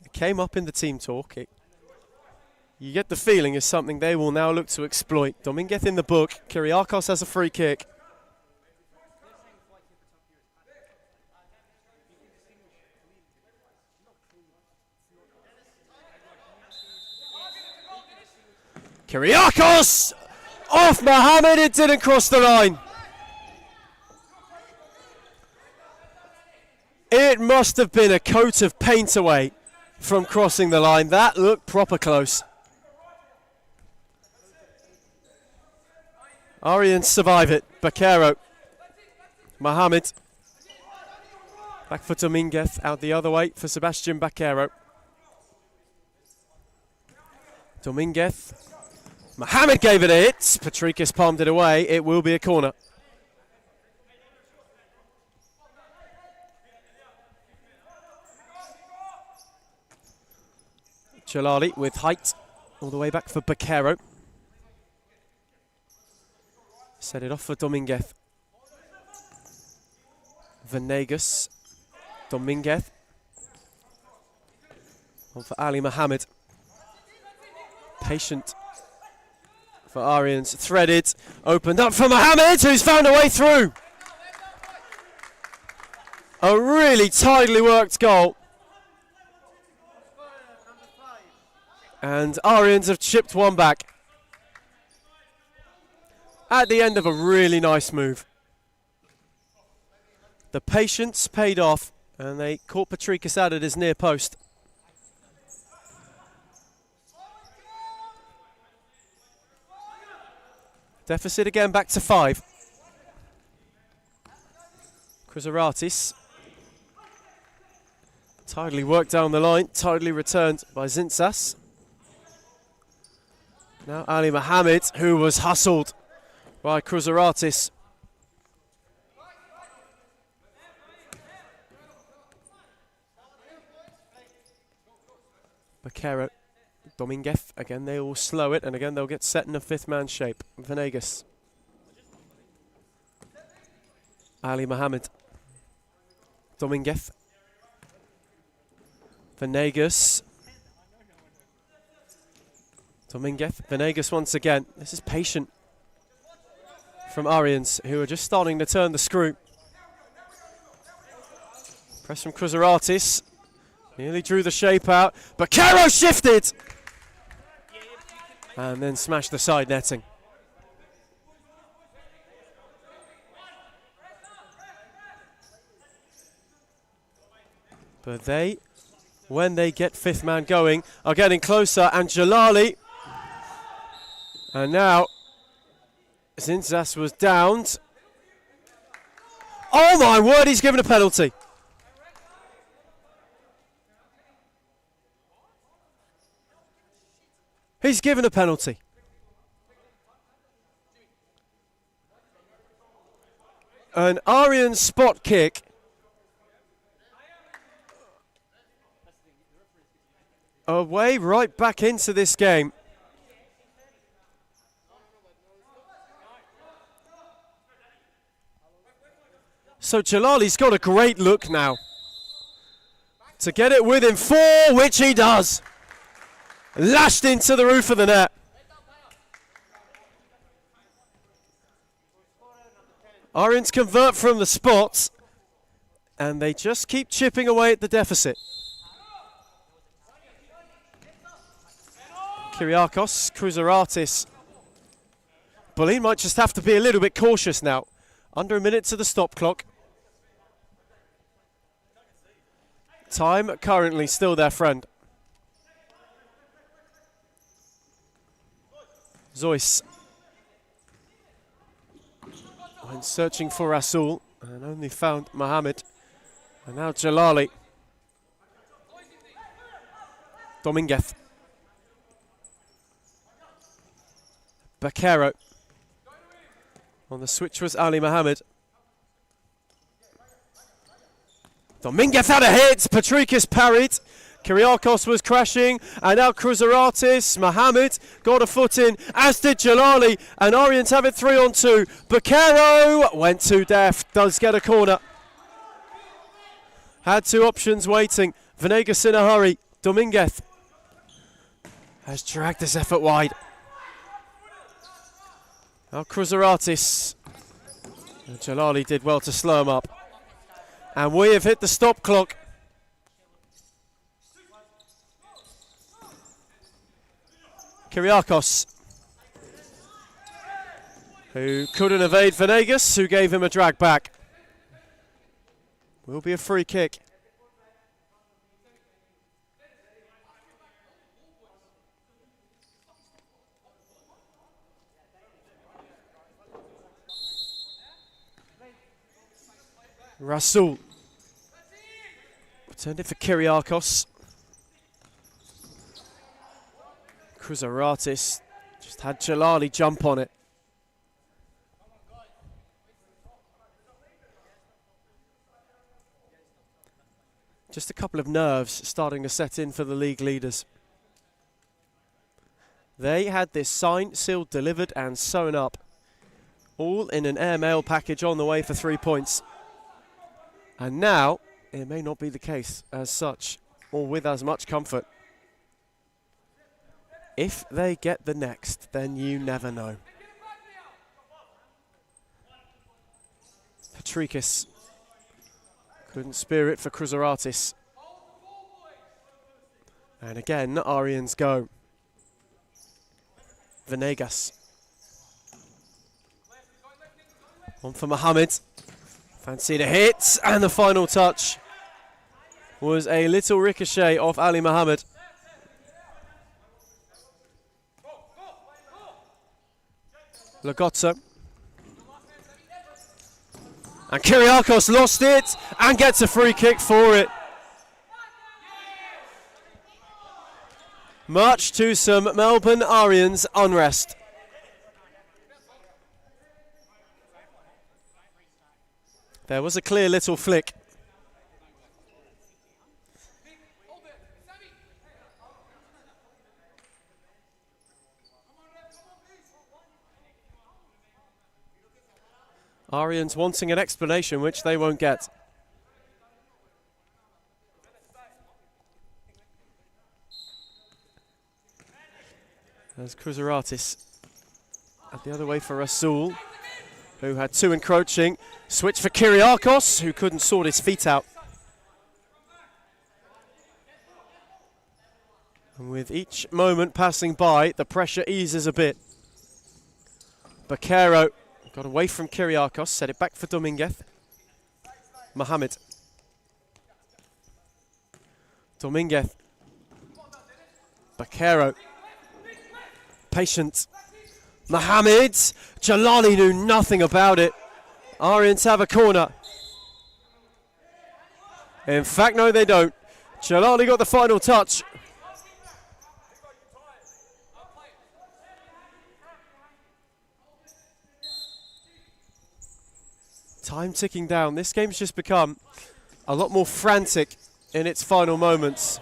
It came up in the team talk. You get the feeling it's something they will now look to exploit. Dominguez in the book. Kyriakos has a free kick. Kyriakos! Off Mohamed, it didn't cross the line. It must have been a coat of paint away from crossing the line. That looked proper close. Arians survive it. Baquero. Mohamed. Back for Dominguez, out the other way for Sebastian Baquero. Dominguez. Mohamed gave it a hit. Patrikis palmed it away. It will be a corner. Jalali with height. All the way back for Baquero. Set it off for Dominguez. Venegas. Dominguez. On for Ali Mohamed. Patient for Arians, threaded, opened up for Mohamed, who's found a way through. A really tidily worked goal. And Arians have chipped one back. At the end of a really nice move. The patience paid off, and they caught Patrikis out at his near post. Deficit again back to 5. Cruzaratis. Tidally worked down the line, tidally returned by Zintzas. Now Ali Mohammed, who was hustled by Kruzaratis. Bakero, Dominguez, again they will slow it, and again they'll get set in a fifth man shape. Venegas. Ali Mohammed. Dominguez. Venegas. Dominguez. Venegas once again. This is patient from Arians, who are just starting to turn the screw. Press from Kruzaratis. Nearly drew the shape out. Bakero shifted! And then smashed the side netting. But they, when they get fifth man going, are getting closer. And Jalali. And now, Zintzas was downed. Oh my word, he's given a penalty. He's given a penalty. An Arian spot kick. Away right back into this game. So Jalali's got a great look now to get it within 4, which he does. Lashed into the roof of the net. Arians convert from the spots, and they just keep chipping away at the deficit. Kyriakos, Kruzaratis. Bolin might just have to be a little bit cautious now. Under a minute to the stop clock. Time currently still their friend. Zois. Went searching for Rasul and only found Mohammed. And now Jalali. Dominguez. Bakero. On the switch was Ali Mohammed. Dominguez had a hit. Patrikis parried. Kyriakos was crashing, and now Kruzaratis. Mohammed got a foot in, as did Jalali, and Arians have it 3-on-2. Bakero went too deft, does get a corner. Had two options waiting. Venegas in a hurry. Dominguez has dragged this effort wide. Now Kruzaratis. Jalali did well to slow him up. And we have hit the stop clock. Kyriakos, who couldn't evade Venegas, who gave him a drag back. Will be a free kick. Rasul returned it for Kyriakos. Kruzaratis just had Jalali jump on it. Just a couple of nerves starting to set in for the league leaders. They had this signed, sealed, delivered and sewn up. All in an airmail package on the way for 3 points. And now, it may not be the case as such, or with as much comfort. If they get the next, then you never know. Patrikis couldn't spear it for Kruzaratis. And again, Arians go. Venegas. On for Mohammed. Fancied a hit, and the final touch was a little ricochet off Ali Mohammed. Lagotto. And Kyriakos lost it and gets a free kick for it. much to some Melbourne Arians unrest. There was a clear little flick. Arians wanting an explanation, which they won't get. There's Kruzaratis. And the other way for Rasul, who had two encroaching. Switch for Kyriakos, who couldn't sort his feet out. And with each moment passing by, the pressure eases a bit. Bakero got away from Kyriakos, set it back for Dominguez. Mohamed. Dominguez. Bakero. Patient. Mohamed. Jalali knew nothing about it. Arians have a corner. In fact, no, they don't. Jalali got the final touch. Time ticking down. This game's just become a lot more frantic in its final moments.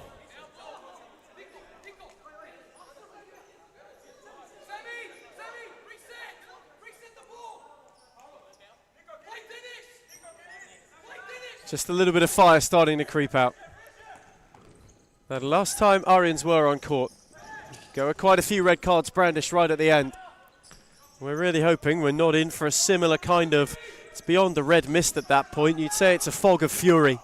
Just a little bit of fire starting to creep out. Now, the last time Arians were on court, there were quite a few red cards brandished right at the end. We're really hoping we're not in for a similar kind of, it's beyond the red mist at that point, you'd say it's a fog of fury.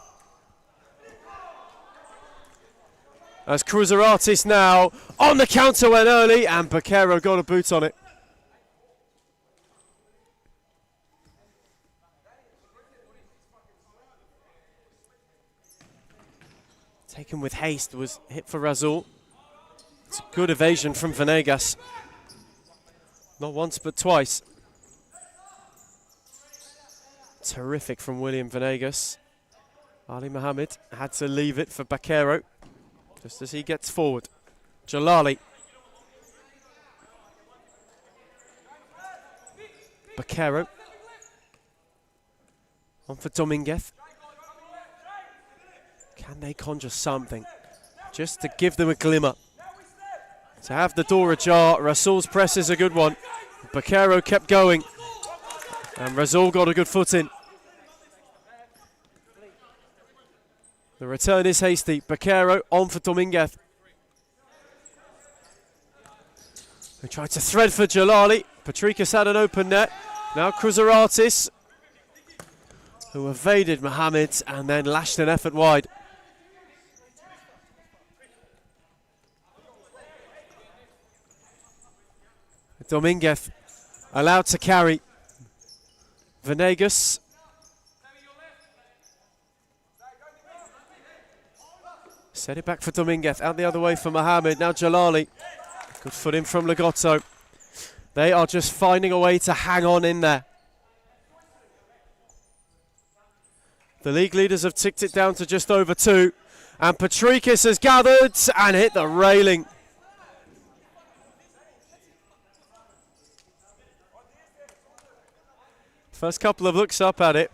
As Kruzaratis now on the counter went early, and Bakero got a boot on it. Taken with haste, was hit for Rasul. It's a good evasion from Venegas. Not once, but twice. Terrific from William Venegas. Ali Mohamed had to leave it for Bakero, just as he gets forward. Jalali. Bakero. On for Dominguez. Can they conjure something? Just to give them a glimmer. To have the door ajar. Rasul's press is a good one. Bakero kept going. And Rasul got a good foot in. The return is hasty. Bakero on for Dominguez. They tried to thread for Jalali. Patrikas had an open net. Now Kruzaratis, who evaded Mohamed and then lashed an effort wide. Dominguez allowed to carry. Venegas. Set it back for Dominguez. Out the other way for Mohamed. Now Jalali. Good foot in from Legotto. They are just finding a way to hang on in there. The league leaders have ticked it down to just over 2. And Patrikas has gathered and hit the railing. First couple of looks up at it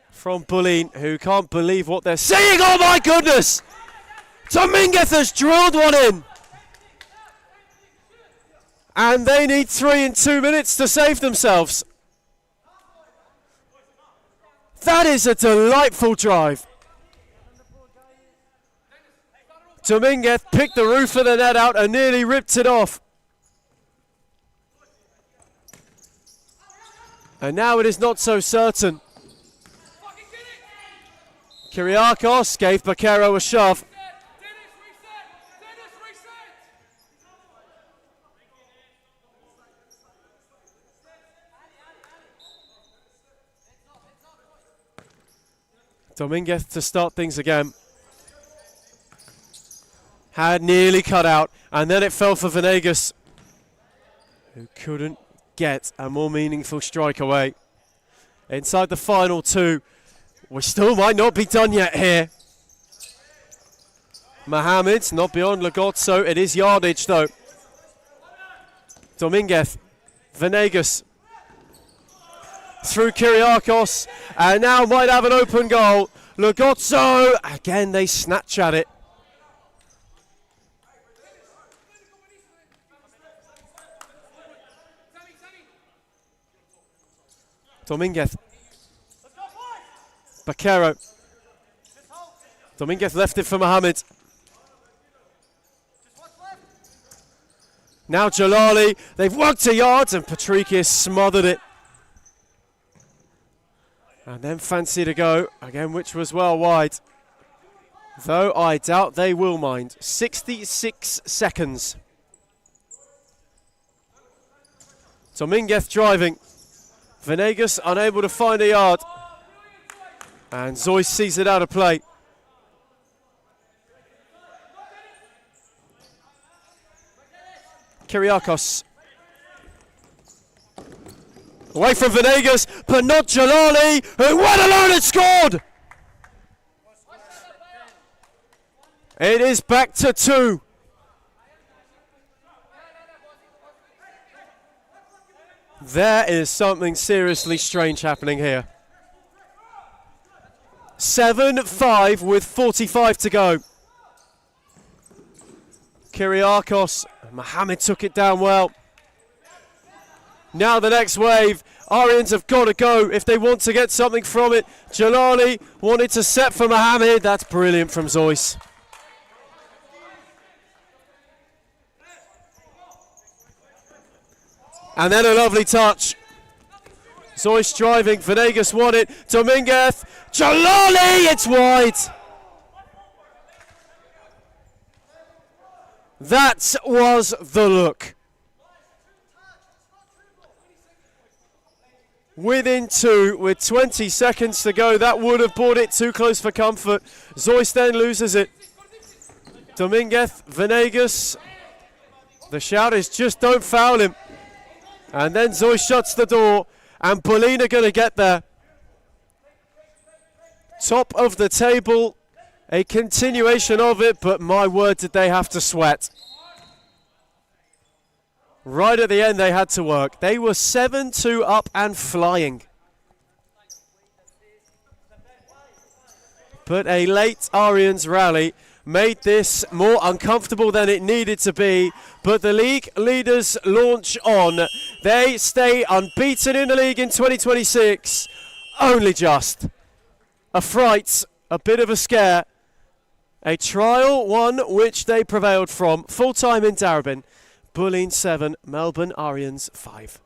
from Bolin, who can't believe what they're seeing. Oh my goodness! Dominguez has drilled one in. And they need 3 in 2 minutes to save themselves. That is a delightful drive. Dominguez picked the roof of the net out and nearly ripped it off. And now it is not so certain. Kyriakos gave Bakero a shove. Dominguez to start things again. Had nearly cut out, and then it fell for Venegas, who couldn't get a more meaningful strike away. Inside the final 2, we still might not be done yet here. Mohamed, not beyond Lagozzo. It is yardage, though. Dominguez. Venegas. Through Kyriakos. And now might have an open goal. Lagozzo. Again, they snatch at it. Dominguez. Baquero. Dominguez left it for Mohamed. Now Jalali. They've worked to yards and Patricius smothered it. And then fancy to go again, which was well wide. Though I doubt they will mind. 66 seconds. Dominguez driving. Venegas unable to find a yard. And Zoyce sees it out of play. Kyriakos. Away from Venegas, but not Jalali, who went alone and scored! It is back to 2. There is something seriously strange happening here. 7-5 with 45 to go. Kyriakos, Mohamed took it down well. Now the next wave. Arians have got to go if they want to get something from it. Jalali wanted to set for Mohamed. That's brilliant from Zoyce. And then a lovely touch. Zoyce driving. Venegas won it. Dominguez. Jalali! It's wide. That was the look. Within 2 with 20 seconds to go. That would have brought it too close for comfort. Zoyce then loses it. Dominguez, Venegas. The shout is just don't foul him. And then Zoyce shuts the door. And Bolin are going to get there. Top of the table. A continuation of it, but my word, did they have to sweat. Right at the end, they had to work. They were 7-2 up and flying. But a late Arians rally made this more uncomfortable than it needed to be. But the league leaders launch on. They stay unbeaten in the league in 2026. Only just. A fright, a bit of a scare. A trial, one which they prevailed from. Full-time in Darebin. Bolin 7, Melbourne Arians 5.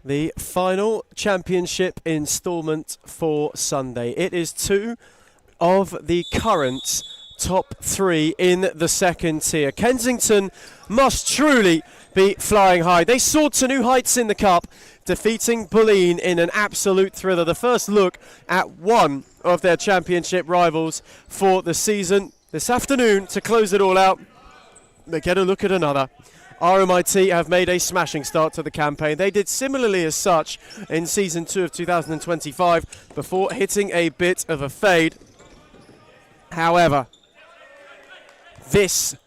The final championship instalment for Sunday. It is two of the current top three in the second tier. Kensington must truly be flying high. They soared to new heights in the cup, defeating Bolin in an absolute thriller. The first look at one of their championship rivals for the season. This afternoon, to close it all out, they get a look at another. RMIT have made a smashing start to the campaign. They did similarly as such in Season 2 of 2025 before hitting a bit of a fade. However, this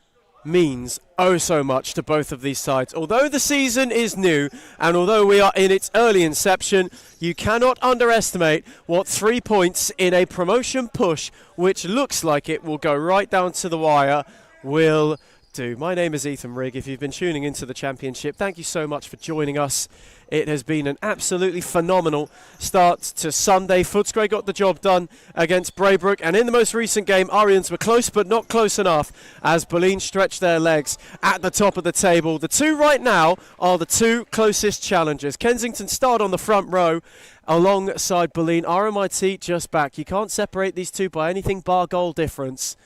means oh so much to both of these sides. Although the season is new and although we are in its early inception, you cannot underestimate what 3 points in a promotion push, which looks like it will go right down to the wire, will do. My name is Ethan Rigg. If you've been tuning into the championship, thank you so much for joining us. It has been an absolutely phenomenal start to Sunday. Footscray got the job done against Braybrook, and in the most recent game, Arians were close but not close enough as Bolin stretched their legs at the top of the table. The two right now are the two closest challengers. Kensington start on the front row alongside Bolin. RMIT just back. You can't separate these two by anything bar goal difference.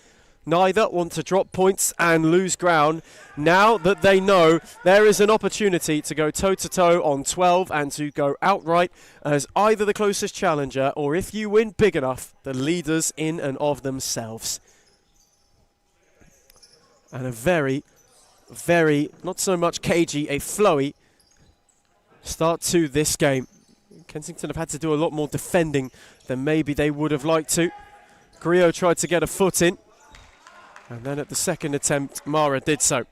Neither want to drop points and lose ground now that they know there is an opportunity to go toe-to-toe on 12 and to go outright as either the closest challenger or, if you win big enough, the leaders in and of themselves. And a very, very, not so much cagey, a flowy start to this game. Kensington have had to do a lot more defending than maybe they would have liked to. Griot tried to get a foot in. And then at the second attempt, Mara did so.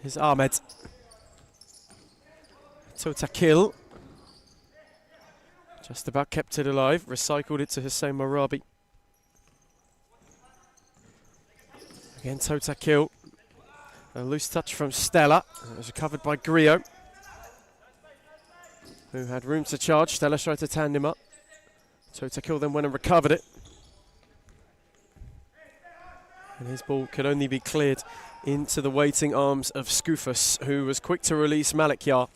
Here's Ahmed. Totakil. Just about kept it alive. Recycled it to Hussein Marabi. Again, Totakil. A loose touch from Stella. It was recovered by Griot, who had room to charge. Stella tried to tand him up. Totakil then went and recovered it. And his ball could only be cleared into the waiting arms of Skoufas, who was quick to release Malaku.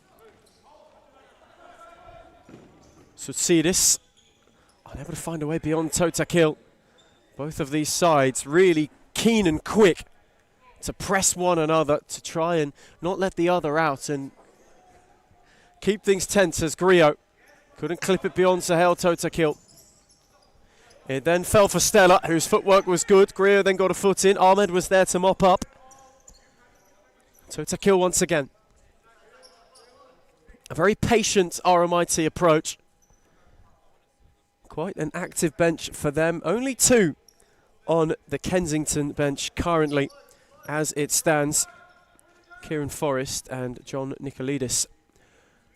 Soutsidis unable to find a way beyond Totakil. Both of these sides really keen and quick to press one another to try and not let the other out and keep things tense as Griot couldn't clip it beyond Sahel Totakil. It then fell for Stella, whose footwork was good. Griot then got a foot in. Ahmed was there to mop up. Totakil once again. A very patient RMIT approach. Quite an active bench for them. Only two on the Kensington bench currently as it stands. Kieran Forrest and John Nicolidis.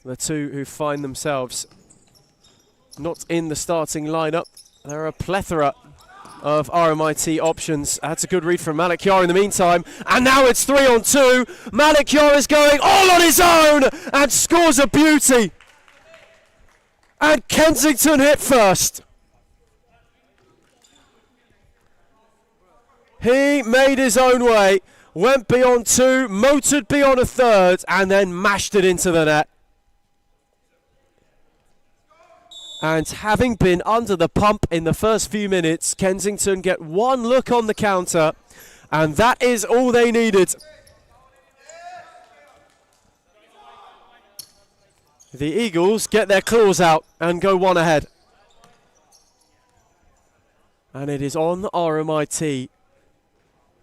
The two who find themselves not in the starting lineup. There are a plethora of RMIT options. That's a good read from Malaku in the meantime. And now it's 3-on-2. Malaku is going all on his own and scores a beauty. And Kensington hit first. He made his own way, went beyond two, motored beyond a third, and then mashed it into the net. And having been under the pump in the first few minutes, Kensington get one look on the counter, and that is all they needed. The Eagles get their claws out and go one ahead. And it is on RMIT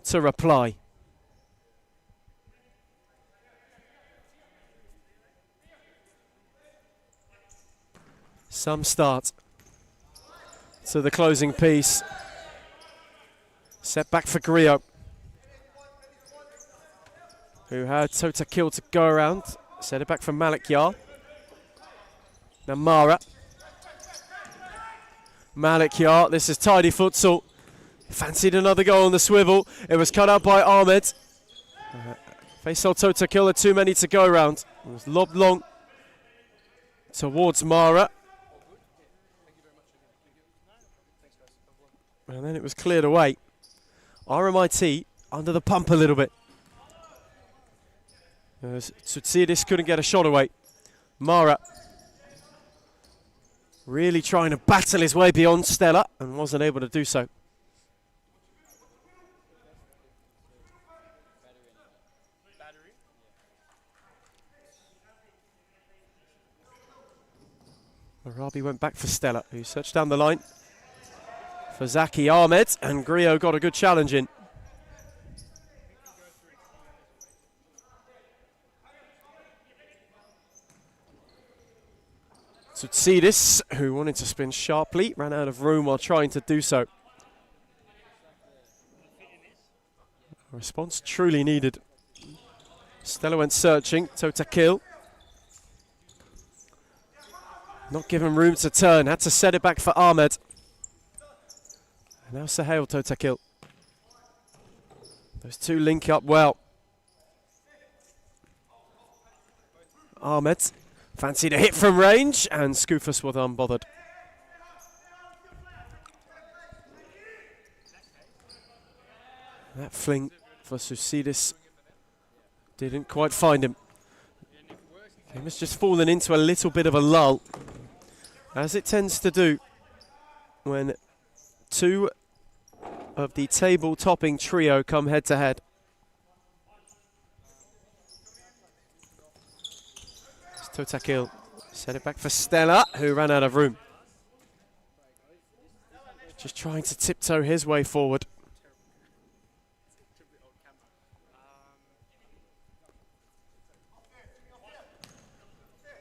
to reply. Some start to the closing piece. Set back for Griot, who had Totakil to go around. Set it back for Malaku. Now Mara. Malaku, this is tidy futsal. Fancied another goal on the swivel. It was cut out by Ahmed. Faisal Totakil had too many to go around. It was lobbed long towards Mara. And then it was cleared away. RMIT under the pump a little bit. Tsutsidis couldn't get a shot away. Mara really trying to battle his way beyond Stella and wasn't able to do so. Marabi went back for Stella, who searched down the line for Zaki Ahmed, and Griot got a good challenge in. Tsutsidis, who wanted to spin sharply, ran out of room while trying to do so. A response truly needed. Stella went searching, Tota kill. Not given room to turn, had to set it back for Ahmed. And now Sahel Tota kill. Those two link up well. Ahmed fancied a hit from range, and Skoufis was unbothered. That fling for Tsutsidis didn't quite find him. He was just fallen into a little bit of a lull, as it tends to do when two of the table-topping trio come head-to-head. Totakil set it back for Stella, who ran out of room. Just trying to tiptoe his way forward.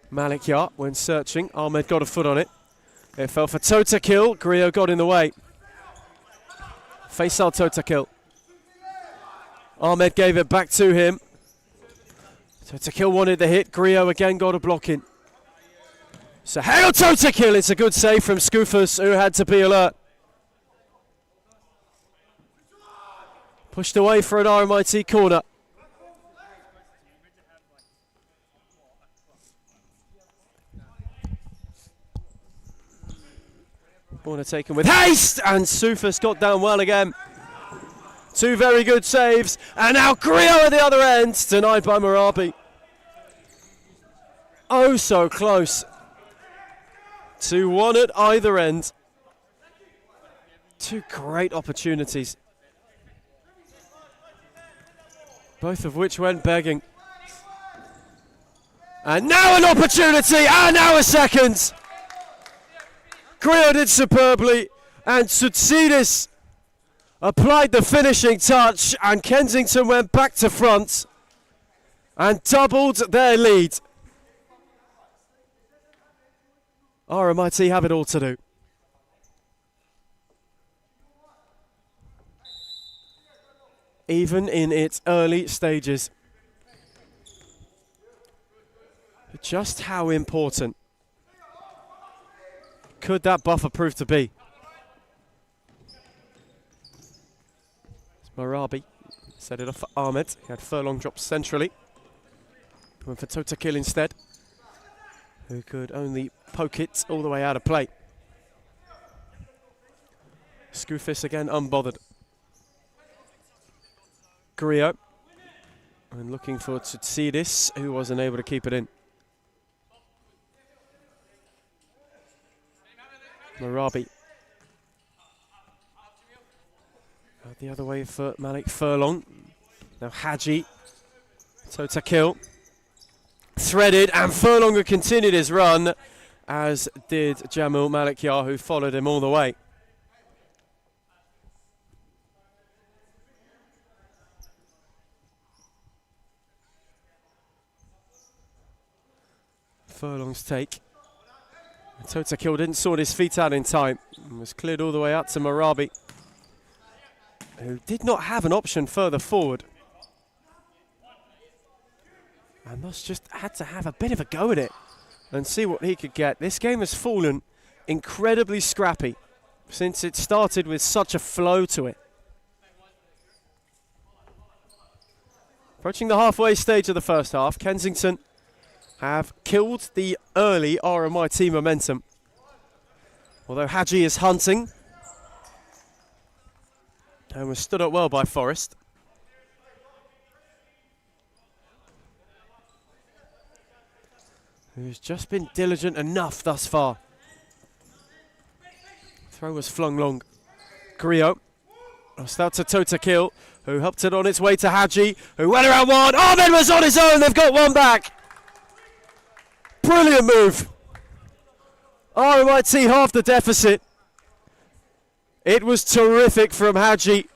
Malik Yart, when searching, Ahmed got a foot on it. It fell for Totakil, Griot got in the way. Faisal Totakil. Ahmed gave it back to him. Totakil wanted the hit, Griot again got a block in. So hail Totakil, it's a good save from Skoufis, who had to be alert. Pushed away for an RMIT corner. Corner taken with haste, and Skoufis got down well again. Two very good saves, and now Griot at the other end, denied by Marabi. Oh, so close. 2-1 at either end. Two great opportunities, both of which went begging. And now an opportunity, and now a second. Griot did superbly, and Tsutsidis applied the finishing touch, and Kensington went back to front and doubled their lead. RMIT have it all to do. Even in its early stages. Just how important could that buffer prove to be? Marabi set it off for Ahmed. He had Furlong drop centrally. Went for Totakil instead, who could only poke it all the way out of play. Skoufis again unbothered. Griot, and looking for Tsutsidis, who wasn't able to keep it in. Marabi. Out the other way for Malik Furlong. Now Haji. Totakil. Threaded, and Furlong who continued his run, as did Jamil Malikyar, who followed him all the way. Furlong's take. Totakil didn't sort his feet out in time and was cleared all the way out to Marabi, who did not have an option further forward. And thus just had to have a bit of a go at it and see what he could get. This game has fallen incredibly scrappy since it started with such a flow to it. Approaching the halfway stage of the first half, Kensington have killed the early RMIT momentum. Although Haji is hunting and was stood up well by Forrest. who's just been diligent enough thus far. Throw was flung long. Griot. Lost out to Totakil, who helped it on its way to Hadji, who went around one. Ahmed was on his own. They've got one back. Brilliant move. RMIT half the deficit. It was terrific from Hadji.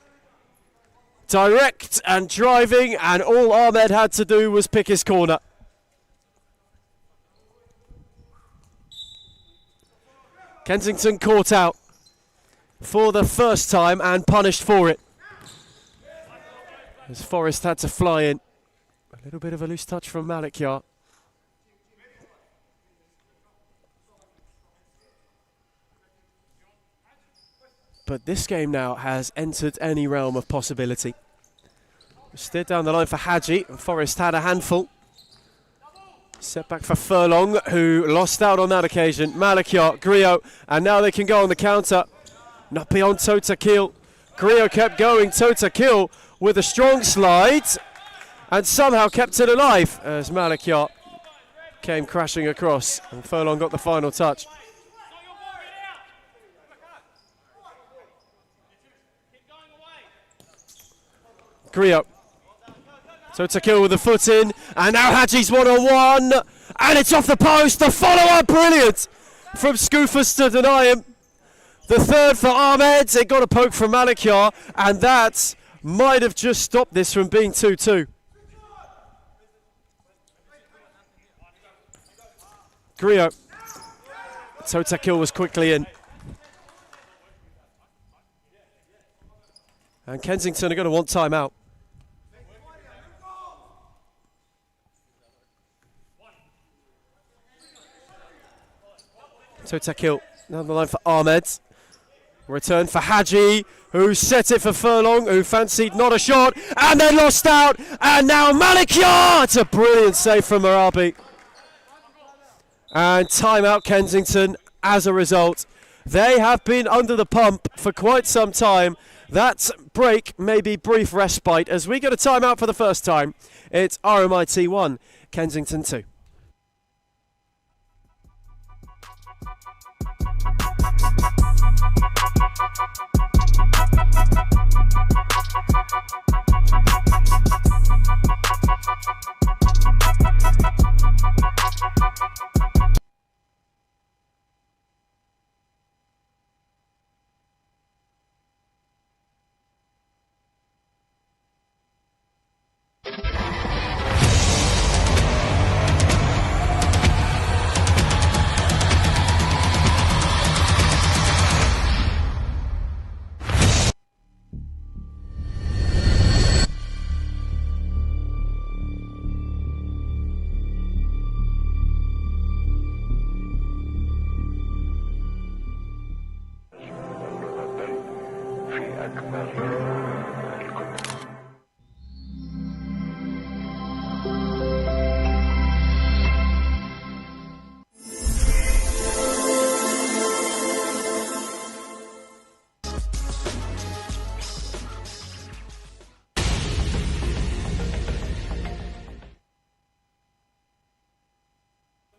Direct and driving, and all Ahmed had to do was pick his corner. Kensington caught out for the first time and punished for it, as Forrest had to fly in. A little bit of a loose touch from Malaku. But this game now has entered any realm of possibility. Steered down the line for Hadji, and Forrest had a handful. Set back for Furlong, who lost out on that occasion. Malaku, Griot, and now they can go on the counter. Not beyond Totakil. Griot kept going. Totakil with a strong slide, and somehow kept it alive as Malaku came crashing across, and Furlong got the final touch. Griot. Totakil with the foot in, and now Hadji's one-on-one, and it's off the post. The follow-up, brilliant from Scoofers to deny him. The third for Ahmed. It got a poke from Malaku, and that might have just stopped this from being 2-2. Griot. Totakil was quickly in. And Kensington are going to want timeout. Totakil down the line for Ahmed. Return for Hadji, who set it for Furlong, who fancied not a shot, and then lost out. And now Malaku! It's a brilliant save from Arabi. And timeout Kensington as a result. They have been under the pump for quite some time. That break may be brief respite as we get a timeout for the first time. It's RMIT 1, Kensington 2.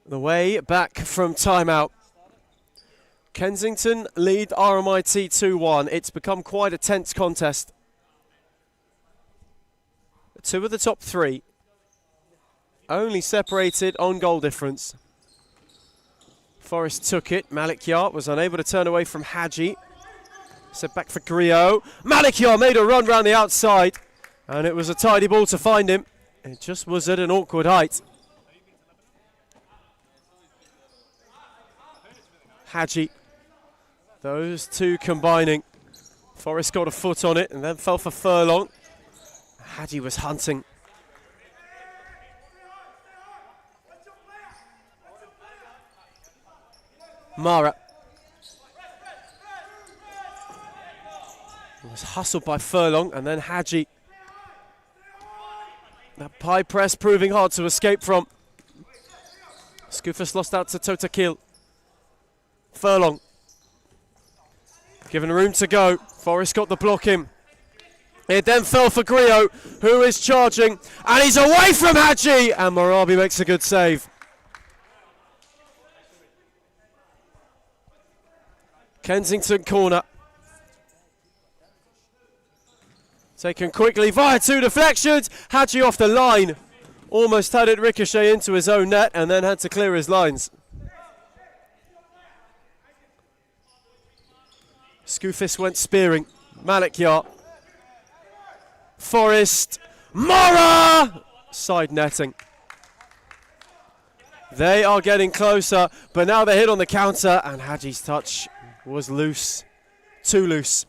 The way back from timeout. Kensington lead RMIT 2-1. It's become quite a tense contest. Two of the top three only separated on goal difference. Forrest took it. Malaku was unable to turn away from Hadji. Set back for Griot. Malaku made a run round the outside, and it was a tidy ball to find him. It just was at an awkward height. Hadji. Those two combining. Forrest got a foot on it and then fell for Furlong. Hadji was hunting. Mara. It was hustled by Furlong and then Hadji. That high press proving hard to escape from. Scoofers lost out to Totakil. Furlong. Given room to go. Forrest got the block in. It then fell for Griot, who is charging. And he's away from Hadji. And Morabi makes a good save. Kensington corner. Taken quickly via 2 deflections. Hadji off the line. Almost had it ricochet into his own net and then had to clear his lines. Scoofis went spearing. Malaku. Forrest. Mora! Side netting. They are getting closer, but now they hit on the counter and Hadji's touch was loose. Too loose.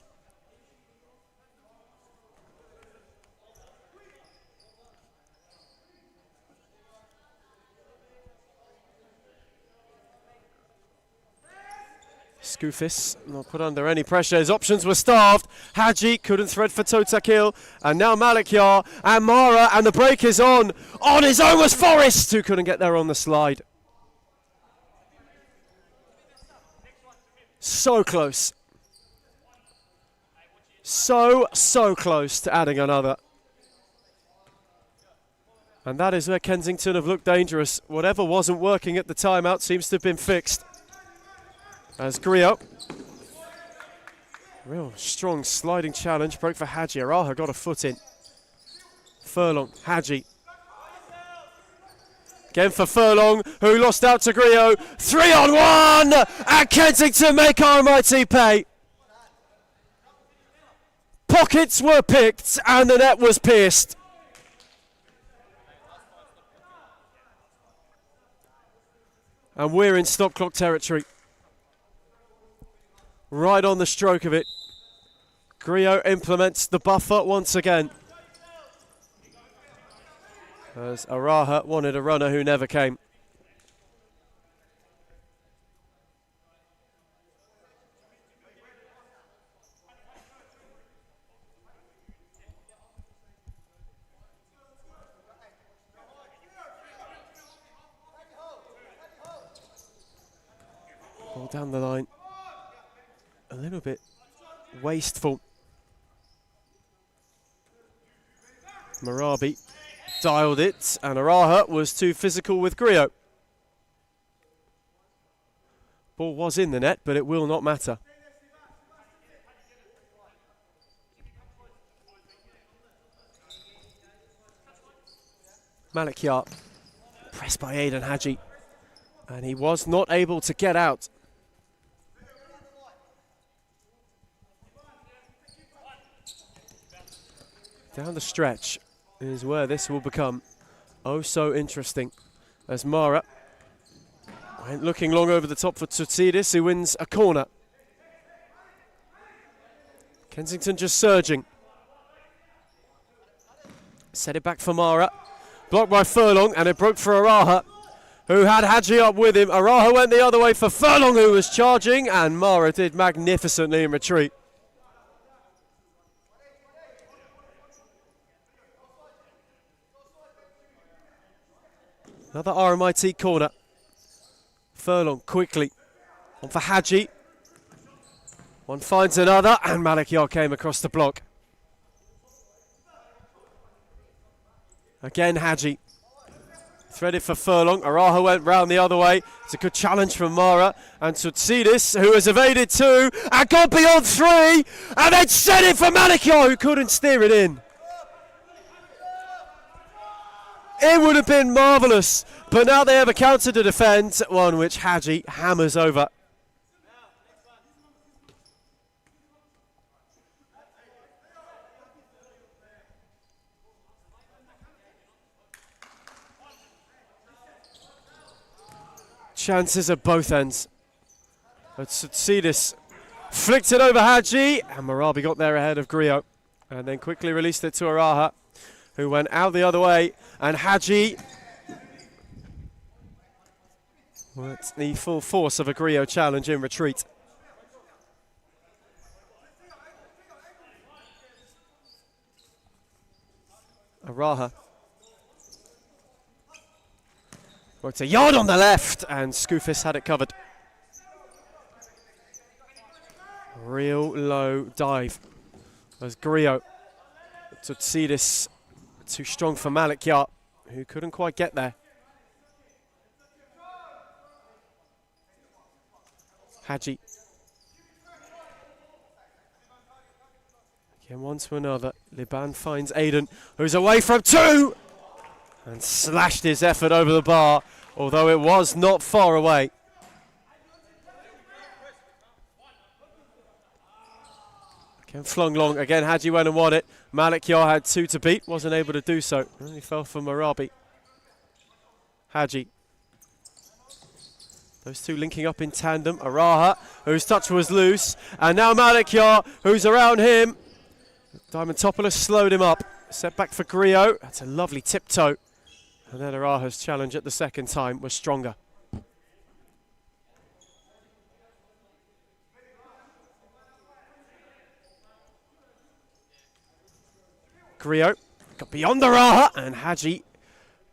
Scoofis not put under any pressure. His options were starved. Hadji couldn't thread for Tota kill. And now Malaku and Mara, and the break is on. On his own was Forrest, who couldn't get there on the slide. So close. So close to adding another. And that is where Kensington have looked dangerous. Whatever wasn't working at the timeout seems to have been fixed. As Griot, real strong sliding challenge, broke for Hadji. Araha got a foot in. Furlong, Hadji. Again for Furlong, who lost out to Griot. 3-on-1, and Kensington make RMIT pay. Pockets were picked, and the net was pierced. And we're in stop clock territory. Right on the stroke of it. Griot implements the buffer once again. As Araha wanted a runner who never came. Ball down the line. A little bit wasteful. Marabi dialed it, and Araha was too physical with Griot. Ball was in the net, but it will not matter. Malaku, pressed by Aidan Hadji, and he was not able to get out. Down the stretch is where this will become oh so interesting, as Mara went looking long over the top for Tutsidis, who wins a corner. Kensington just surging. Set it back for Mara. Blocked by Furlong, and it broke for Araha, who had Hadji up with him. Araha went the other way for Furlong, who was charging, and Mara did magnificently in retreat. Another RMIT corner. Furlong quickly on for Hadji. One finds another, and Malaku came across the block. Again Hadji. Threaded for Furlong. Araha went round the other way. It's a good challenge from Mara. And Tutsidis, who has evaded 2 and got beyond 3, and then set it for Malaku, who couldn't steer it in. It would have been marvellous, but now they have a counter to defend, one which Hadji hammers over. Chances at both ends. But Tutsidis flicked it over Hadji, and Marabi got there ahead of Griot, and then quickly released it to Araha, who went out the other way, and Hadji worked the full force of a Griot challenge in retreat. Araha worked a yard on the left, and Scoofis had it covered. Real low dive as Griot. Tutsidis too strong for Malaku, who couldn't quite get there. Hadji Again, one to another. Liban finds Aiden, who's away from two! And slashed his effort over the bar, although it was not far away. Again, flung long. Again, Hadji went and won it. Malaku had two to beat, wasn't able to do so. Only fell for Marabi. Hadji. Those two linking up in tandem. Araha, whose touch was loose. And now Malaku, who's around him. Diamantopoulos slowed him up. Set back for Griot. That's a lovely tiptoe. And then Araha's challenge at the second time was stronger. Griot got beyond Araha, and Hadji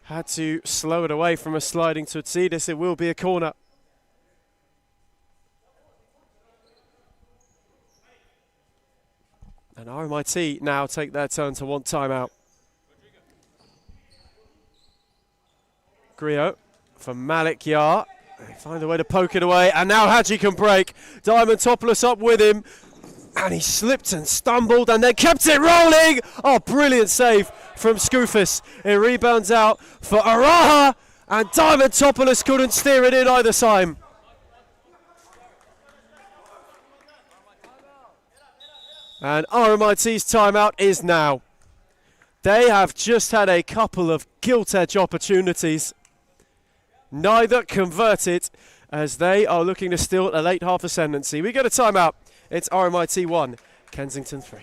had to slow it away from a sliding Tutsidis. It will be a corner. And RMIT now take their turn to want timeout. Griot for Malaku. They find a way to poke it away, and now Hadji can break. Diamantopoulos up with him, and he slipped and stumbled and then kept it rolling. Oh, brilliant save from Skoufis. It rebounds out for Araha, and Diamantopoulos couldn't steer it in either time. And RMIT's timeout is now. They have just had a couple of gilt-edge opportunities. Neither converted, as they are looking to steal a late half ascendancy. We get a timeout. It's RMIT 1, Kensington 3.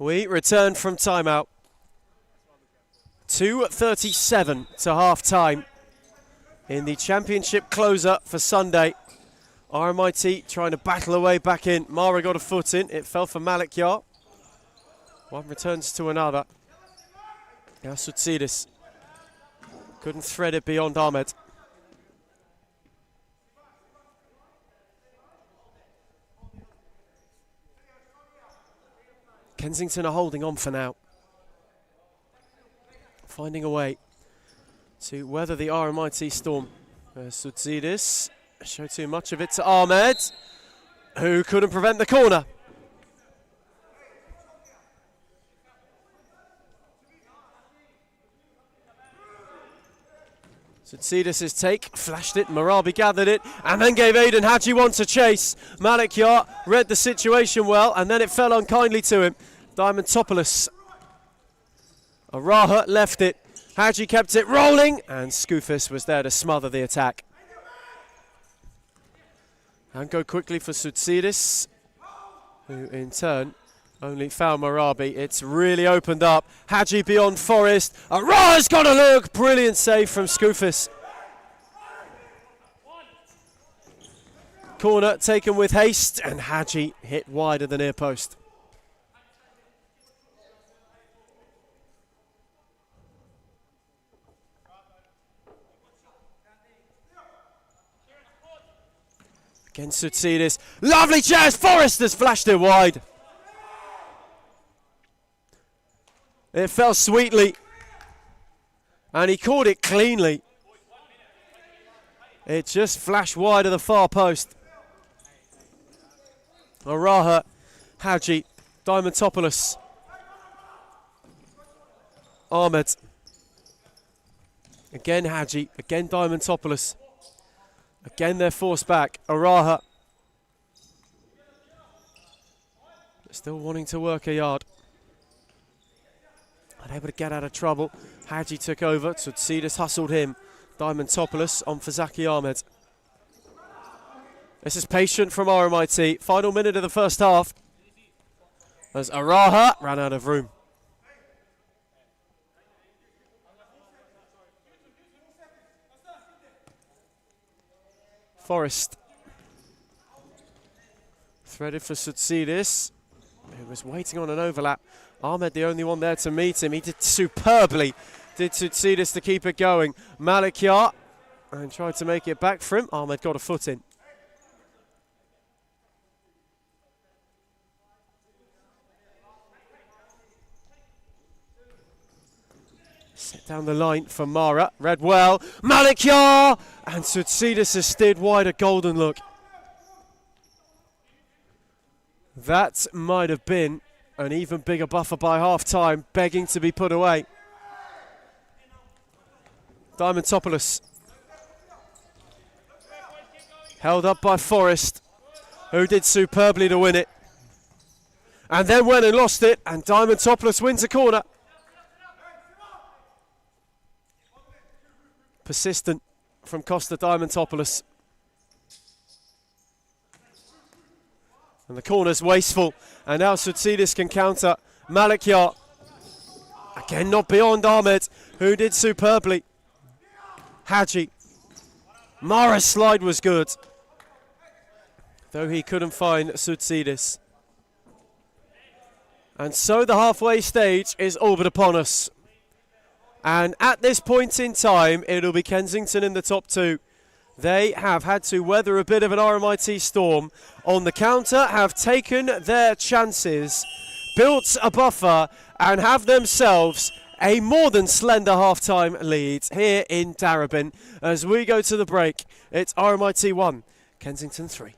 We return from timeout. 2:37 to half-time in the championship closer for Sunday. RMIT trying to battle away back in. Mara got a foot in. It fell for Malaku. One returns to another. Now Tutsidis couldn't thread it beyond Ahmed. Kensington are holding on for now. Finding a way to weather the RMIT storm. Tutsidis showed too much of it to Ahmed, who couldn't prevent the corner. Tutsidis' take, flashed it, Marabi gathered it, and then gave Aiden Hadji one to chase. Malaku read the situation well, and then it fell unkindly to him. Diamantopoulos. Araha left it. Hadji kept it rolling, and Skoufis was there to smother the attack. And go quickly for Tutsidis, who in turn only found Marabi. It's really opened up. Hadji beyond Forest. Araha's got a look. Brilliant save from Skoufis. Corner taken with haste, and Hadji hit wide of the near post. Again, Tutsidis. Lovely chance. Forrest has flashed it wide. It fell sweetly. And he caught it cleanly. It just flashed wide of the far post. Araha, Hadji, Diamantopoulos. Ahmed. Again Hadji, again Diamantopoulos. Again they're forced back. Araha. Still wanting to work a yard. Unable to get out of trouble. Hadji took over. Tsutsidas hustled him. Diamantopoulos on for Zaki Ahmed. This is patient from RMIT. Final minute of the first half. As Araha ran out of room. Forrest. Threaded for Tsutsidas, who was waiting on an overlap. Ahmed the only one there to meet him. He did superbly, did Tsutsidas to keep it going. Malaku and tried to make it back for him. Ahmed got a foot in. Set down the line for Mara. Read well. Malaku! And Tsutsidas has steered wide, a golden look. That might have been an even bigger buffer by half-time, begging to be put away. Diamantopoulos. Held up by Forrest, who did superbly to win it. And then went and lost it, and Diamantopoulos wins a corner. Persistent from Costa Diamantopoulos. And the corner's wasteful, and now Tsutsidas can counter. Malaku, again not beyond Ahmed, who did superbly. Hadji. Mara's slide was good, though he couldn't find Tsutsidas. And so the halfway stage is all but upon us. And at this point in time, it'll be Kensington in the top two. They have had to weather a bit of an RMIT storm. On the counter, have taken their chances, built a buffer, and have themselves a more than slender half-time lead here in Darebin. As we go to the break, it's RMIT 1, Kensington 3.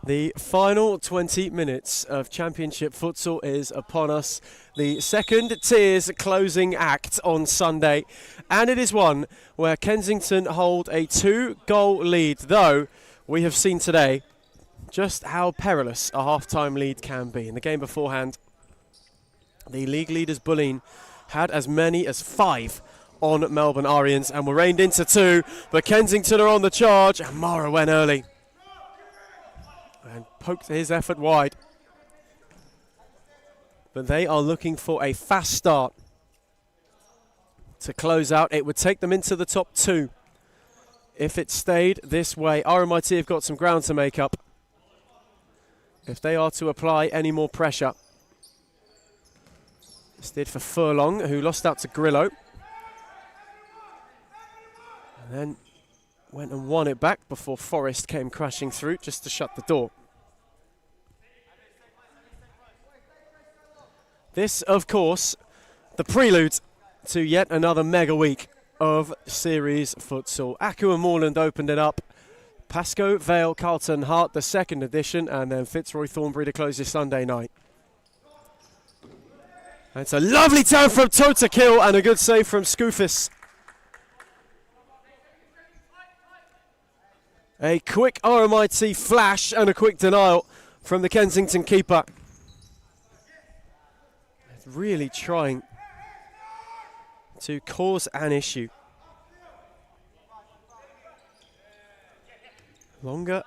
The final 20 minutes of Championship futsal is upon us. The second tier's closing act on Sunday. And it is one where Kensington hold a 2-goal lead, though we have seen today just how perilous a half-time lead can be. In the game beforehand, the league leaders Bolin had as many as 5 on Melbourne Arians and were reined into 2, but Kensington are on the charge and Mara went early and poked his effort wide. But they are looking for a fast start to close out. It would take them into the top 2 if it stayed this way. RMIT have got some ground to make up if they are to apply any more pressure. This did for Furlong, who lost out to Grillo. And then went and won it back before Forrest came crashing through just to shut the door. This, of course, the prelude to yet another mega week of series futsal. Aku and Moreland opened it up. Pasco, Vale, Carlton, Hart, the second edition, and then Fitzroy, Thornbury to close this Sunday night. And it's a lovely turn from Tota Kill and a good save from Scoofus. A quick RMIT flash and a quick denial from the Kensington keeper. Really trying to cause an issue. Longer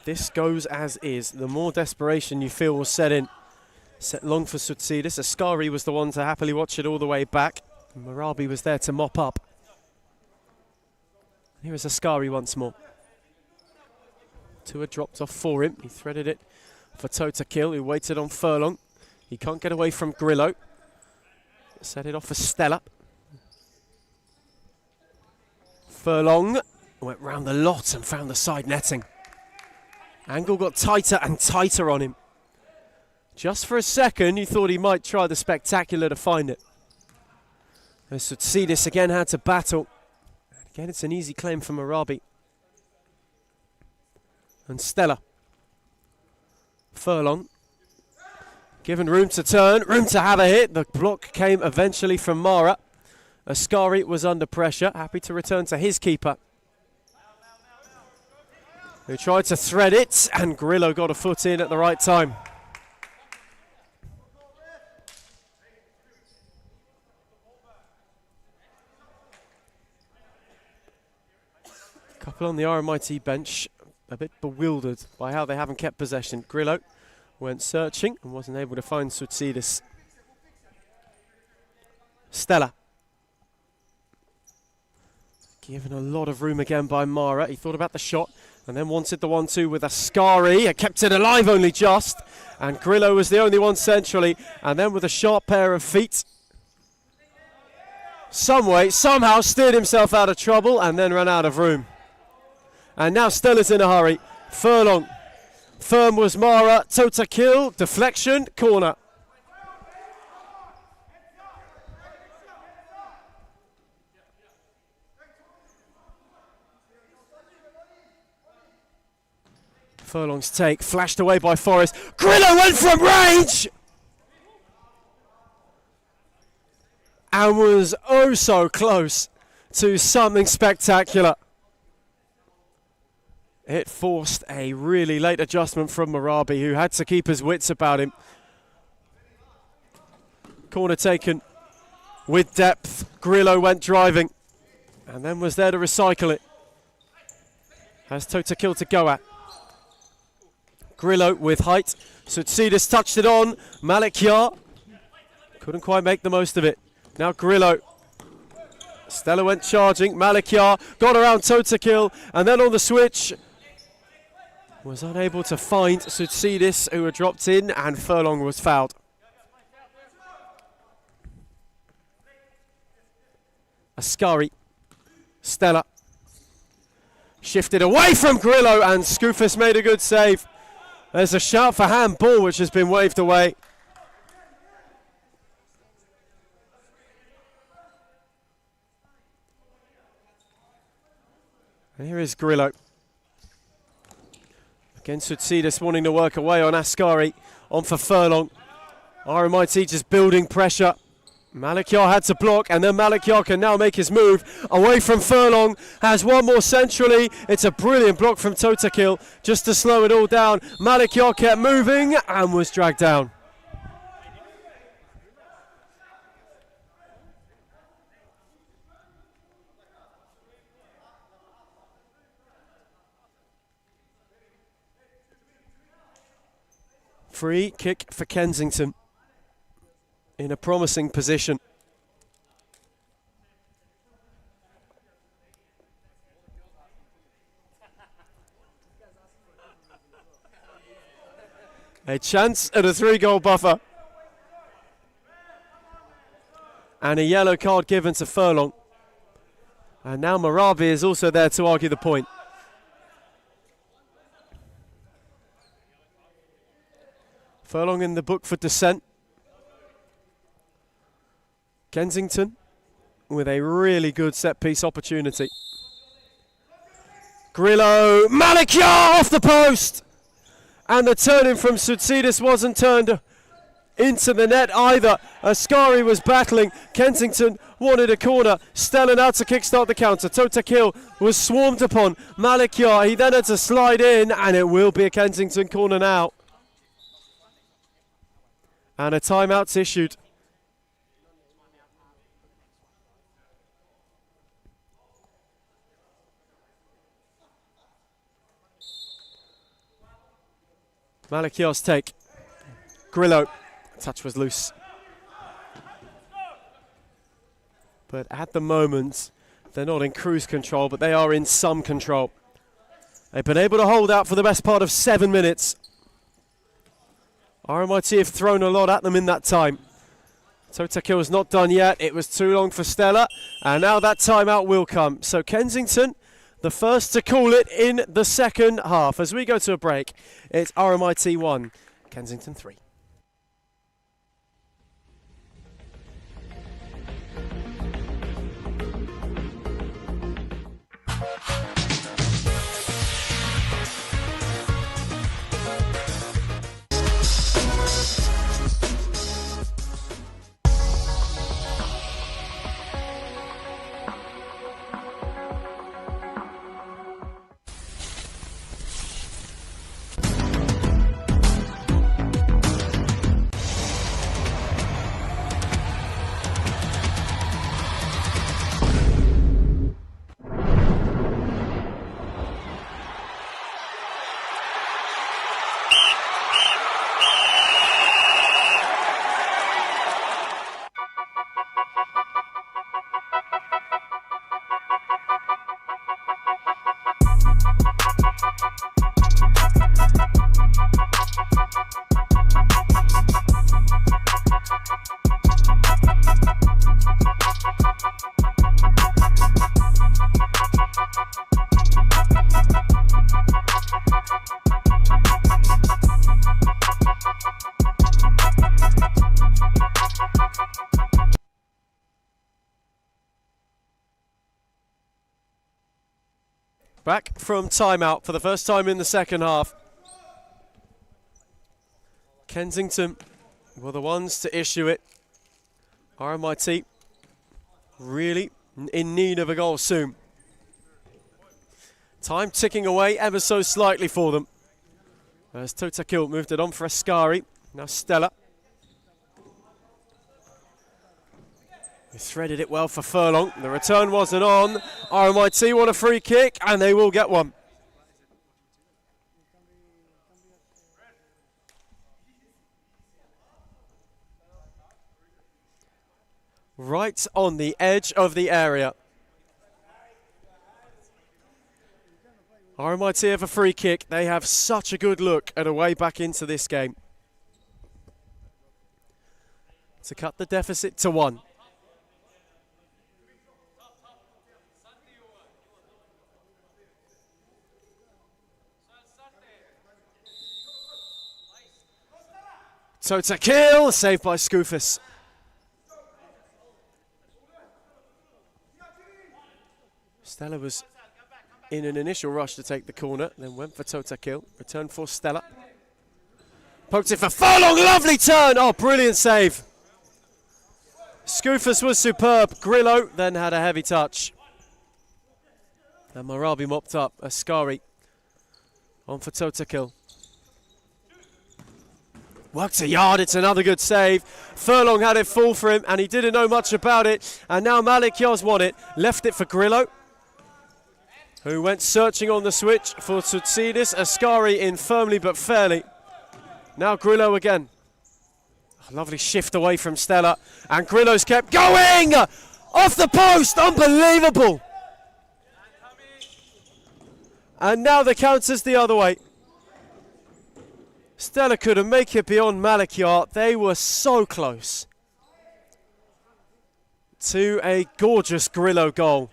this goes as is, the more desperation you feel will set in. Set long for Sutsidis. Ascari was the one to happily watch it all the way back. Marabi was there to mop up. Here is Ascari once more. Tua dropped off for him. He threaded it for Tota Kill, who waited on Furlong. He can't get away from Grillo. Set it off for Stella. Furlong went round the lot and found the side netting. Angle got tighter and tighter on him. Just for a second, you thought he might try the spectacular to find it. As Sutsidis again had to battle. Again, it's an easy claim from Marabi. And Stella. Furlong. Given room to turn, room to have a hit. The block came eventually from Mara. Ascari was under pressure, happy to return to his keeper, who tried to thread it, and Grillo got a foot in at the right time. A couple on the RMIT bench, a bit bewildered by how they haven't kept possession. Grillo went searching and wasn't able to find Sutsidis. Stella. Given a lot of room again by Mara. He thought about the shot and then wanted the 1-2 with Ascari. It kept it alive only just. And Grillo was the only one centrally. And then with a sharp pair of feet, somehow steered himself out of trouble and then ran out of room. And now Stella's in a hurry. Furlong. Firm was Mara. Tota Kill. Deflection. Corner. Furlong's take, flashed away by Forrest. Grillo went from range! And was oh so close to something spectacular. It forced a really late adjustment from Marabi, who had to keep his wits about him. Corner taken with depth. Grillo went driving and then was there to recycle it. Has Tota Kill to go at. Grillo with height. Sutsidis touched it on. Malaku couldn't quite make the most of it. Now Grillo. Stella went charging. Malaku got around Tota Kill, and then on the switch was unable to find Sutsidis, who had dropped in, and Furlong was fouled. Ascari. Stella. Shifted away from Grillo, and Scoofus made a good save. There's a shout for handball, which has been waved away. And here is Grillo, Again, Sutsides wanting to work away on Ascari. On for Furlong. RMIT just building pressure. Malaku had to block, and then Malaku can now make his move away from Furlong. Has one more centrally. It's a brilliant block from Totakil just to slow it all down. Malaku kept moving and was dragged down. Free kick for Kensington in a promising position. A chance at a 3-goal buffer. And a yellow card given to Furlong. And now Marabi is also there to argue the point. Furlong in the book for dissent. Kensington with a really good set-piece opportunity. Grillo, Malaku off the post! And the turning from Sutsides wasn't turned into the net either. Ascari was battling. Kensington wanted a corner. Stella now to kickstart the counter. Totakil was swarmed upon. Malaku, he then had to slide in, and it will be a Kensington corner now. And a timeout's issued. Malaku's take. Grillo. Touch was loose. But at the moment, they're not in cruise control, but they are in some control. They've been able to hold out for the best part of 7 minutes. RMIT have thrown a lot at them in that time. Totakil was not done yet. It was too long for Stella. And now that timeout will come. So Kensington, the first to call it in the second half. As we go to a break, it's RMIT 1, Kensington 3. Back from timeout for the first time in the second half. Kensington were the ones to issue it. RMIT really in need of a goal soon. Time ticking away ever so slightly for them. As Totakil moved it on for Ascari. Now Stella. He threaded it well for Furlong. The return wasn't on. RMIT want a free kick, and they will get one. Right on the edge of the area. RMIT have a free kick. They have such a good look at a way back into this game. To cut the deficit to 1. Totakil, saved by Skoufis. Stella was in an initial rush to take the corner, then went for total kill. Return for Stella. Poked it for Furlong, lovely turn! Oh, brilliant save. Scoofus was superb. Grillo then had a heavy touch. And Marabi mopped up. Ascari on for total kill. Works a yard, it's another good save. Furlong had it fall for him and he didn't know much about it. And now Malik Yaz won it, left it for Grillo, who went searching on the switch for Tsutsidis. Ascari in firmly but fairly. Now Grillo again. A lovely shift away from Stella. And Grillo's kept going! Off the post, unbelievable! And now the counter's the other way. Stella couldn't make it beyond Malakyar. They were so close to a gorgeous Grillo goal.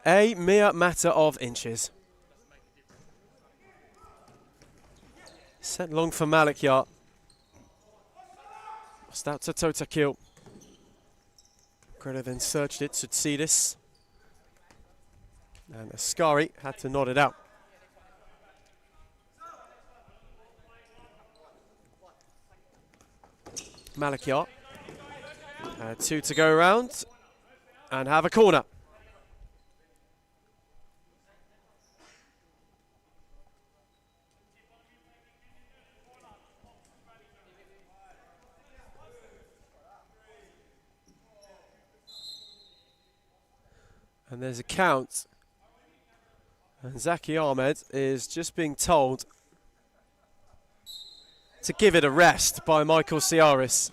A mere matter of inches. Sent long for Malakyar. Lost out to Totakil. Grillo then searched it to Tsidis. And Ascari had to nod it out. Malakyar. 2 to go around. And have a corner. And there's a count. And Zaki Ahmed is just being told to give it a rest by Michael Ciaris.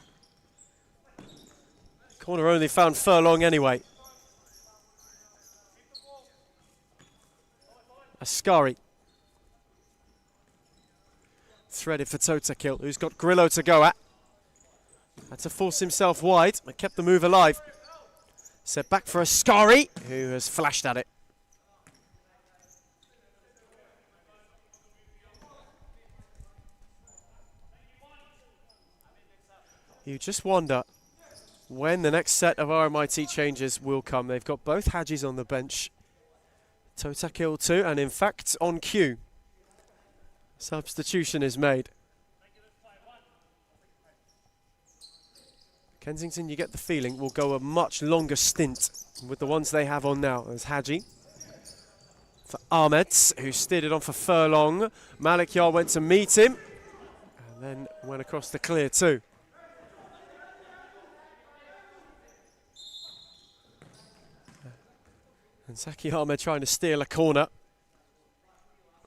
Corner only found Furlong anyway. Ascari. Threaded for Totakil, who's got Grillo to go at. Had to force himself wide, but kept the move alive. Set back for Ascari, who has flashed at it. You just wonder when the next set of RMIT changes will come. They've got both Hajis on the bench. Totakil too, and in fact on cue. Substitution is made. Kensington, you get the feeling, will go a much longer stint with the ones they have on now. There's Haji for Ahmed, who steered it on for Furlong. Malakyar went to meet him, and then went across the clear too. And Zaki Ahmed trying to steal a corner.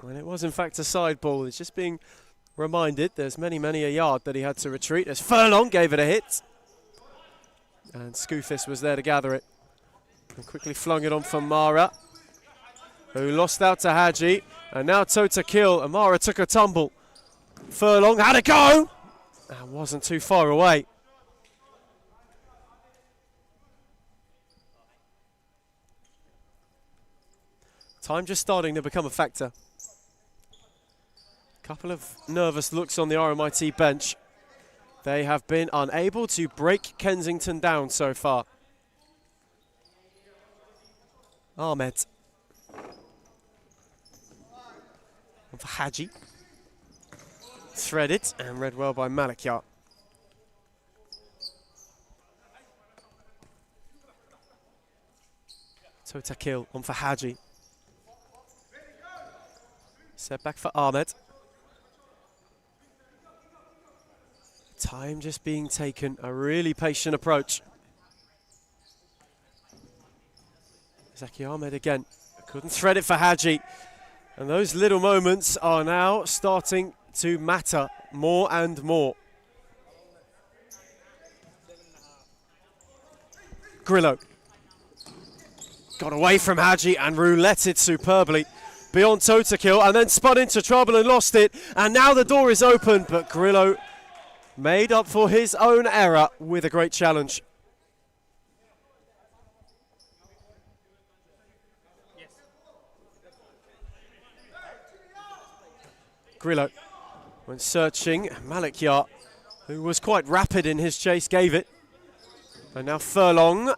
When it was in fact a side ball. It's just being reminded there's many a yard that he had to retreat as Furlong gave it a hit. And Scoofis was there to gather it. And quickly flung it on for Mara, who lost out to Haji. And now Totakil. And Mara took a tumble. Furlong had a go! And wasn't too far away. Time just starting to become a factor. Couple of nervous looks on the RMIT bench. They have been unable to break Kensington down so far. Ahmed. And for Haji. Threaded and read well by Malakyar. Totakil on for Haji. Set back for Ahmed. Time just being taken, a really patient approach. Zaki Ahmed again, couldn't thread it for Haji. And those little moments are now starting to matter more and more. Grillo. Got away from Haji and rouletted superbly beyond Totakil and then spun into trouble and lost it. And now the door is open, but Grillo made up for his own error with a great challenge. Grillo, when searching, Malakyar, who was quite rapid in his chase, gave it. And now Furlong,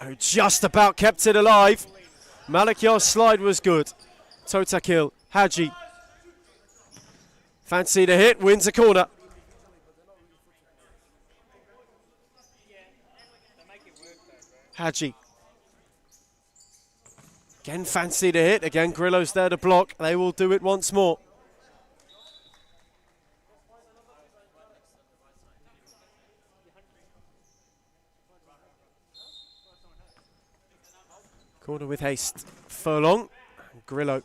who just about kept it alive. Malaku's slide was good. Totakil, Hadji. Fancy the hit, wins a corner. Hadji. Again, fancy the hit. Again, Grillo's there to block. They will do it once more. Corner with haste. Furlong. Grillo,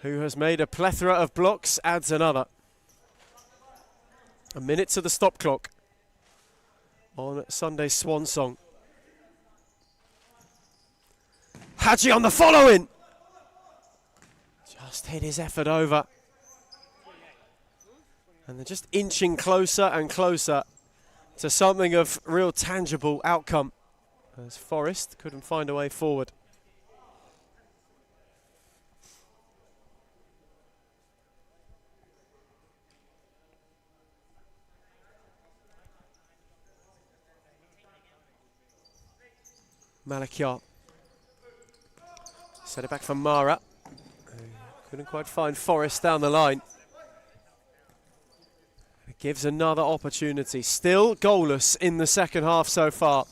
who has made a plethora of blocks, adds another. A minute to the stop clock on Sunday's Swan Song. Hadji on the follow-in. Just hit his effort over. And they're just inching closer and closer to something of real tangible outcome, as Forrest couldn't find a way forward. Malaku. Set it back for Mara. Couldn't quite find Forrest down the line. It gives another opportunity. Still goalless in the second half so far.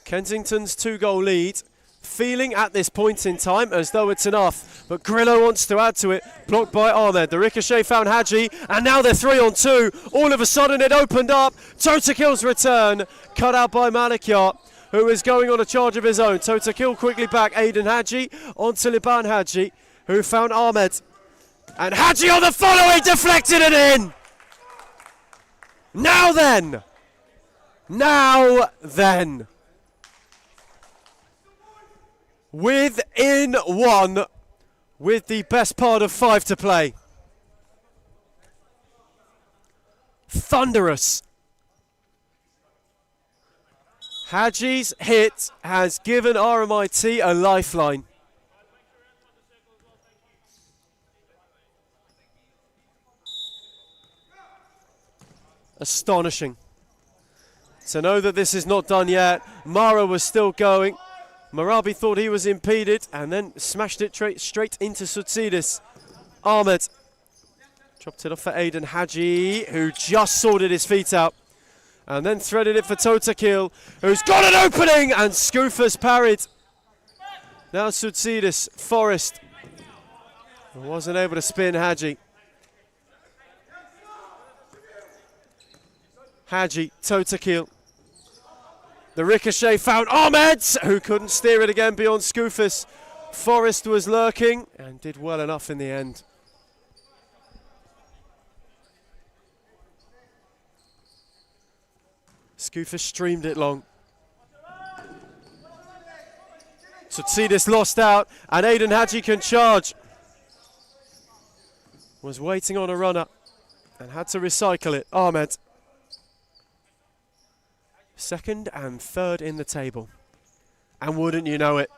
Kensington's 2-goal lead, feeling at this point in time as though it's enough. But Grillo wants to add to it. Blocked by Ahmed. The ricochet found Hadji. And now they're 3-on-2. All of a sudden it opened up. Totakil's return. Cut out by Malaku, who is going on a charge of his own. Totakil quickly back. Aiden Hadji onto Liban Hadji, who found Ahmed. And Hadji on the follow-in, deflected it in! Now then! Now then! Within one, with the best part of 5 to play. Thunderous. Hadji's hit has given RMIT a lifeline. Astonishing. To know that this is not done yet. Mara was still going. Marabi thought he was impeded and then smashed it straight into Soutsidis. Ahmed dropped it off for Aiden Hadji, who just sorted his feet out. And then threaded it for Totakil, who's got an opening, and Scoofers parried. Now Soutsidis, Forrest. Wasn't able to spin Hadji. Hadji, Totakil. The ricochet found Ahmed, who couldn't steer it again beyond Scoofers. Forrest was lurking and did well enough in the end. Scoofers streamed it long. Soutsidis lost out, and Aiden Hadji can charge. Was waiting on a runner and had to recycle it. Ahmed. Second and third in the table. And wouldn't you know it,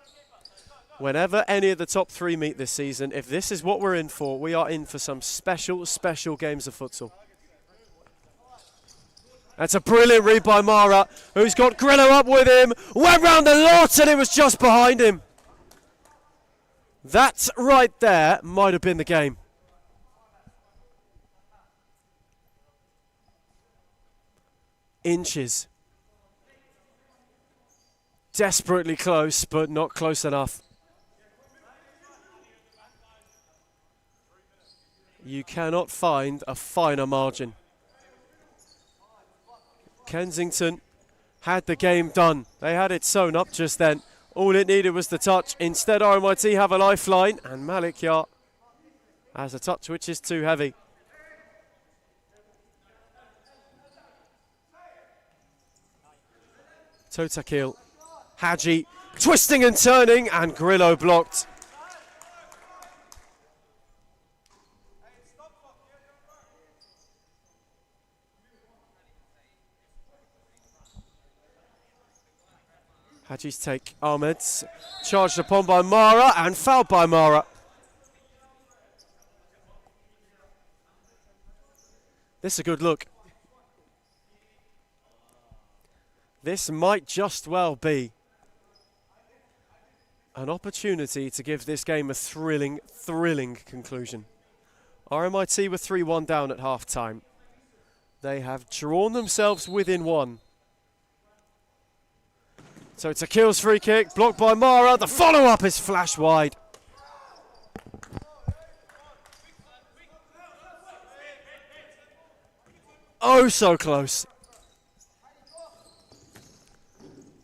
whenever any of the top 3 meet this season, if this is what we're in for, we are in for some special, special games of futsal. That's a brilliant read by Mara, who's got Grillo up with him, went round the lot, and it was just behind him. That right there might have been the game. Inches. Desperately close, but not close enough. You cannot find a finer margin. Kensington had the game done. They had it sewn up just then. All it needed was the touch. Instead, RMIT have a lifeline, and Malaku has a touch which is too heavy. Totakil. Hadji twisting and turning, and Grillo blocked. Hadji's take. Ahmed's charged upon by Mara and fouled by Mara. This is a good look. This might just well be an opportunity to give this game a thrilling conclusion. RMIT were 3-1 down at half-time. They have drawn themselves within one. So it's a Kills free kick, blocked by Mara. The follow-up is flash wide. Oh, so close.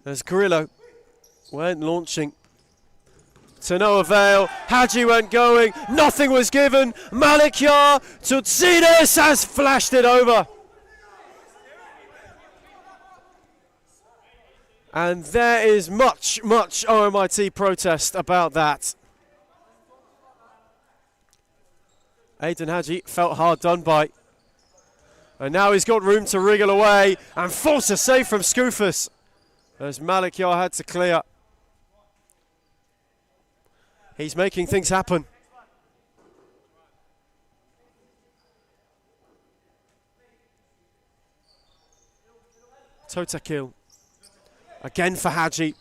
There's Grillo. Went launching. To no avail. Hadji went going. Nothing was given. Malaku. Tutsidis has flashed it over. And there is much RMIT protest about that. Aidan Hadji felt hard done by. And now he's got room to wriggle away and force a save from Skoufas as Malaku had to clear. He's making things happen. Totakil. Again for Hadji,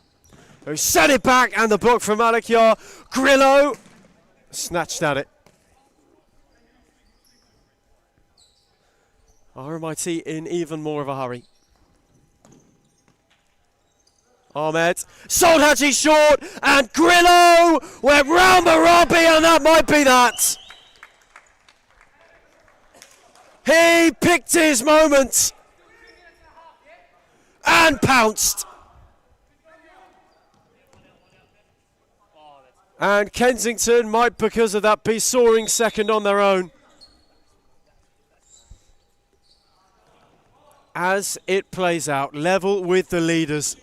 who set it back, and the block from Malaku. Grillo snatched at it. RMIT in even more of a hurry. Ahmed sold Hadji short, and Grillo went round Marabi, and that might be that. He picked his moment and pounced. And Kensington might, because of that, be soaring second on their own. As it plays out, level with the leaders.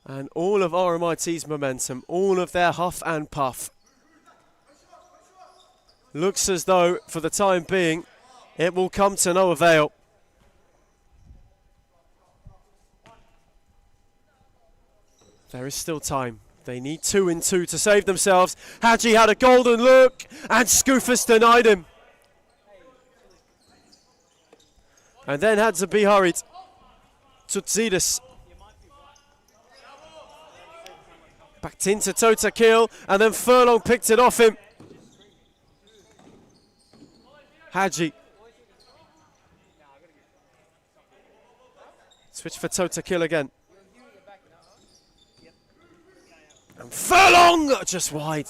And all of RMIT's momentum, all of their huff and puff, looks as though, for the time being, it will come to no avail. There is still time. They need 2 in 2 to save themselves. Hadji had a golden look, and Skoufas denied him. And then had to be hurried. Tutsidis. Backed into Totakil, and then Furlong picked it off him. Hadji. Switch for Totakil again. And Furlong just wide.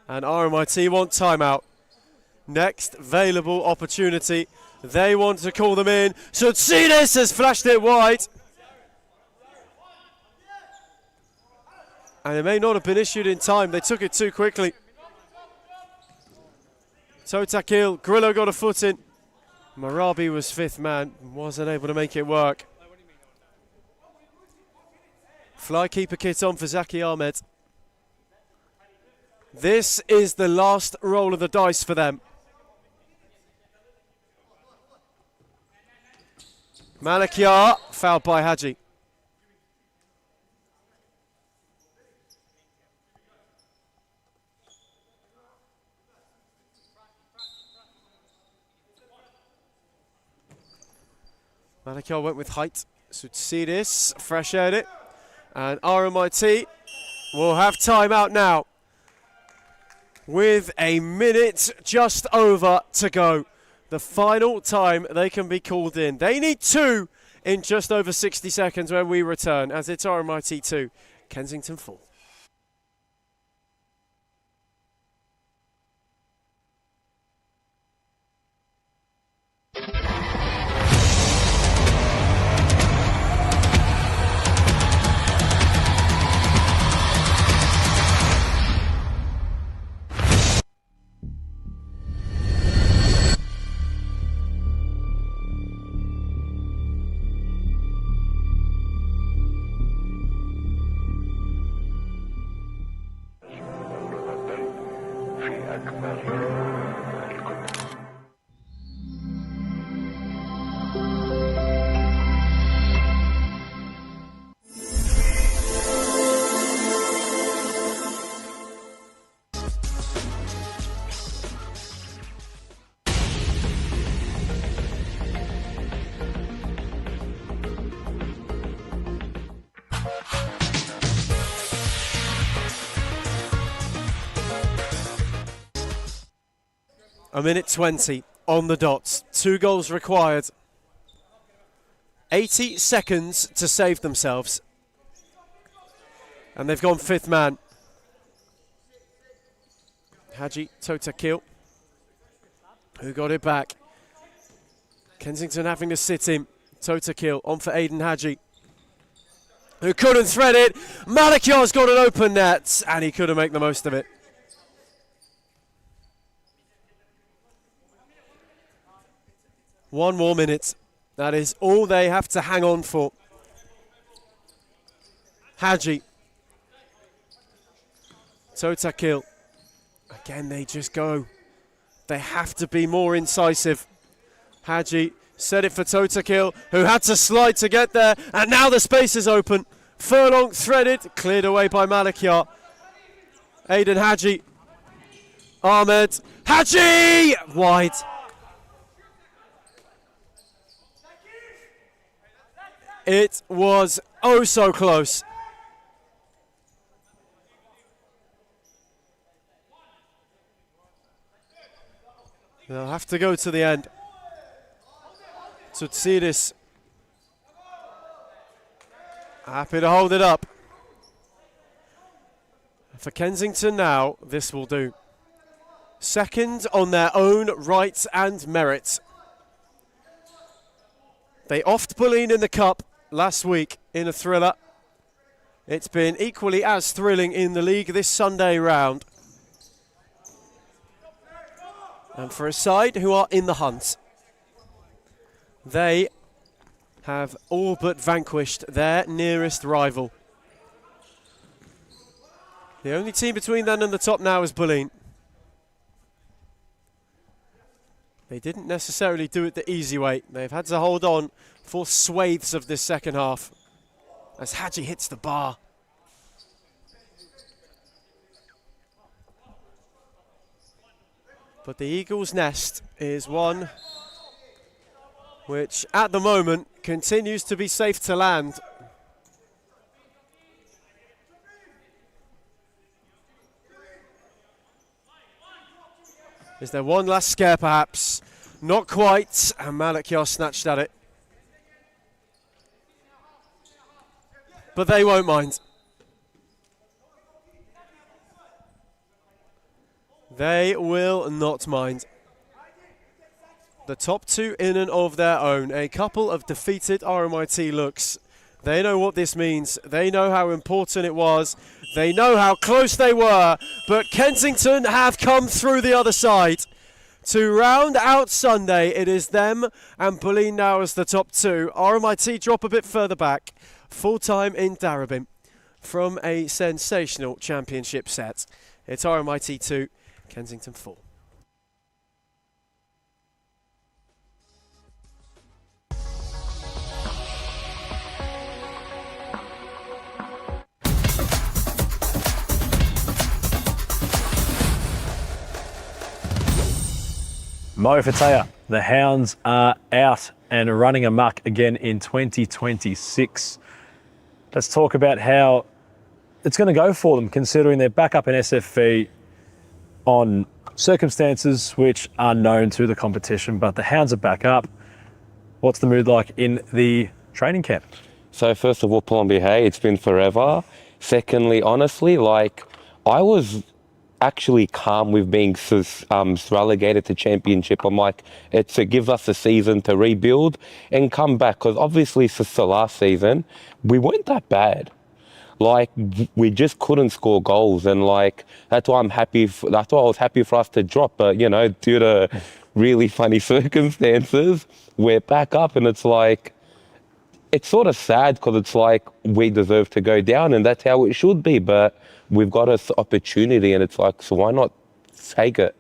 And RMIT want timeout. Next available opportunity. They want to call them in. Tutsidis has flashed it wide. And it may not have been issued in time. They took it too quickly. Totakil, Grillo got a foot in. Marabi was 5th man, wasn't able to make it work. Flykeeper kit on for Zaki Ahmed. This is the last roll of the dice for them. Malaku, fouled by Hadji. Malaku went with height. Tutsidis fresh aired it. And RMIT will have timeout now, with a minute just over to go. The final time they can be called in. They need 2 in just over 60 seconds when we return, as it's RMIT 2, Kensington 4. A minute 20 on the dot. 2 goals required. 80 seconds to save themselves. And they've gone 5th man. Haji Totakil, who got it back. Kensington having to sit him. Totakil on for Aidan Haji, who couldn't thread it. Malaku's got an open net, and he couldn't make the most of it. One more minute. That is all they have to hang on for. Haji. Totakil. Again, they just go. They have to be more incisive. Haji set it for Totakil, who had to slide to get there, and now the space is open. Furlong threaded, cleared away by Malaku. Aidan Haji. Ahmed. Haji! Wide. It was oh so close. They'll have to go to the end. Tsoutsiris. Happy to hold it up. For Kensington now, this will do. Second on their own right and merit. They offed Bolin in the cup last week in a thriller. It's been equally as thrilling in the league this Sunday round. And for a side who are in the hunt, they have all but vanquished their nearest rival. The only team between them and the top now is Bolin. They didn't necessarily do it the easy way. They've had to hold on for swathes of this second half as Haji hits the bar. But the Eagles' nest is one which at the moment continues to be safe to land. Is there one last scare perhaps? Not quite, and Malaku snatched at it. But they won't mind. They will not mind. The top two in and of their own. A couple of defeated RMIT looks. They know what this means. They know how important it was. They know how close they were. But Kensington have come through the other side. To round out Sunday, it is them and Bolin now as the top two. RMIT drop a bit further back. Full time in Darebin from a sensational championship set. It's RMIT 2, Kensington 4. Mo Fatea, the Hounds are out and running amok again in 2026. Let's talk about how it's going to go for them, considering they're back up in SFV on circumstances which are known to the competition, but the Hounds are back up. What's the mood like in the training camp? So first of all, Palombi, hey, it's been forever. Secondly, honestly, I was actually calm with being relegated to championship. I'm like, it gives us a season to rebuild and come back, because obviously since the last season, we weren't that bad. We just couldn't score goals, and that's why I'm happy. That's why I was happy for us to drop. But due to really funny circumstances, we're back up, and it's sort of sad, because it's we deserve to go down, and that's how it should be. But we've got an opportunity, and it's so why not take it?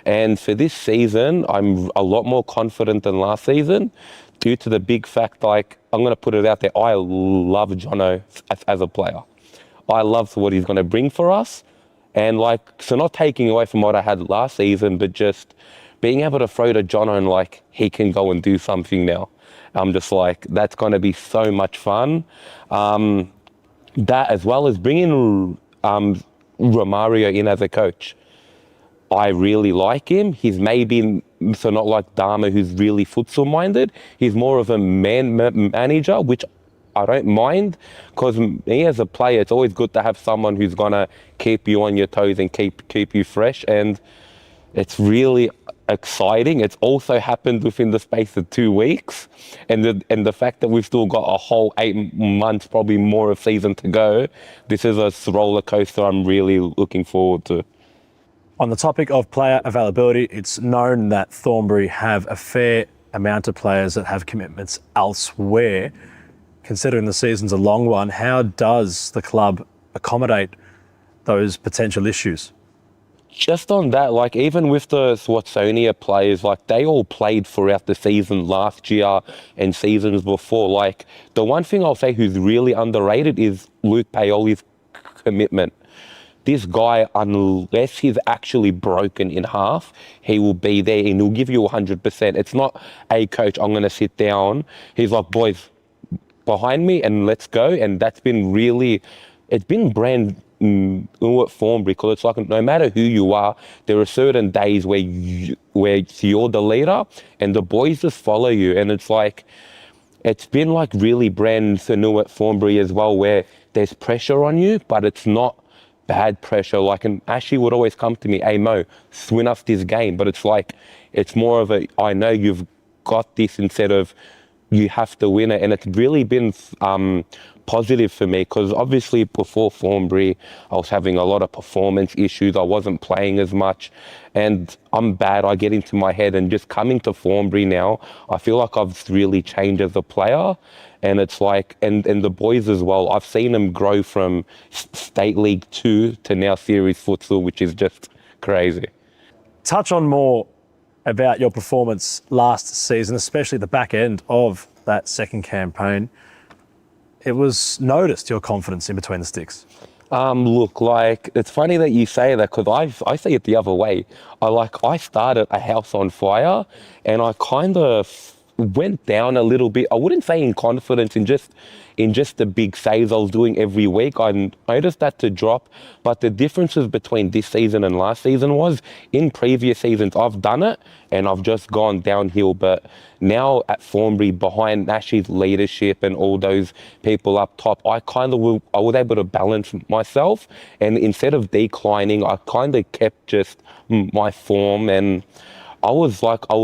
And for this season, I'm a lot more confident than last season, due to the big fact, I'm going to put it out there, I love Jono as a player. I love what he's going to bring for us. And so not taking away from what I had last season, but just being able to throw to Jono and he can go and do something now. I'm just that's going to be so much fun. That as well as bringing Romario in as a coach. I really like him. He's maybe so not like Dharma, who's really futsal minded. He's more of a manager, which I don't mind, because me as a player, it's always good to have someone who's gonna keep you on your toes and keep you fresh. And it's really exciting. It's also happened within the space of 2 weeks, and the fact that we've still got a whole 8 months, probably more of season to go. This is a roller coaster I'm really looking forward to. On the topic of player availability, it's known that Thornbury have a fair amount of players that have commitments elsewhere. Considering the season's a long one, how does the club accommodate those potential issues? Just on that, like even with the Swatsonia players, like they all played throughout the season last year and seasons before. Like the one thing I'll say who's really underrated is Luke Paoli's commitment. This guy, unless he's actually broken in half, he will be there and he'll give you 100%. It's not, hey coach, I'm going to sit down. He's like, boys, behind me and let's go. And that's been really, it's been brand new at Thornbury, because it's like no matter who you are, there are certain days where you're the leader and the boys just follow you. And it's like, it's been like really brand new at Thornbury as well, where there's pressure on you, but it's not bad pressure. Like, and Ashley would always come to me, hey Mo, win us this game. But it's like, it's more of a, I know you've got this, instead of you have to win it. And it's really been positive for me, because obviously before Thornbury, I was having a lot of performance issues. I wasn't playing as much, and I'm bad. I get into my head, and just coming to Thornbury now, I feel like I've really changed as a player. And it's like, and the boys as well, I've seen them grow from State League 2 to now Series Futsal, which is just crazy. Touch on more about your performance last season, especially the back end of that second campaign. It was noticed, your confidence in between the sticks. Look, like, it's funny that you say that, because I say it the other way. I started a house on fire, and I kind of went down a little bit. I wouldn't say in confidence, in just the big saves I was doing every week. I noticed that to drop. But the differences between this season and last season was, in previous seasons I've done it and I've just gone downhill. But now at Thornbury, behind Nash's leadership and all those people up top, I was able to balance myself, and instead of declining, I kind of kept just my form. And I was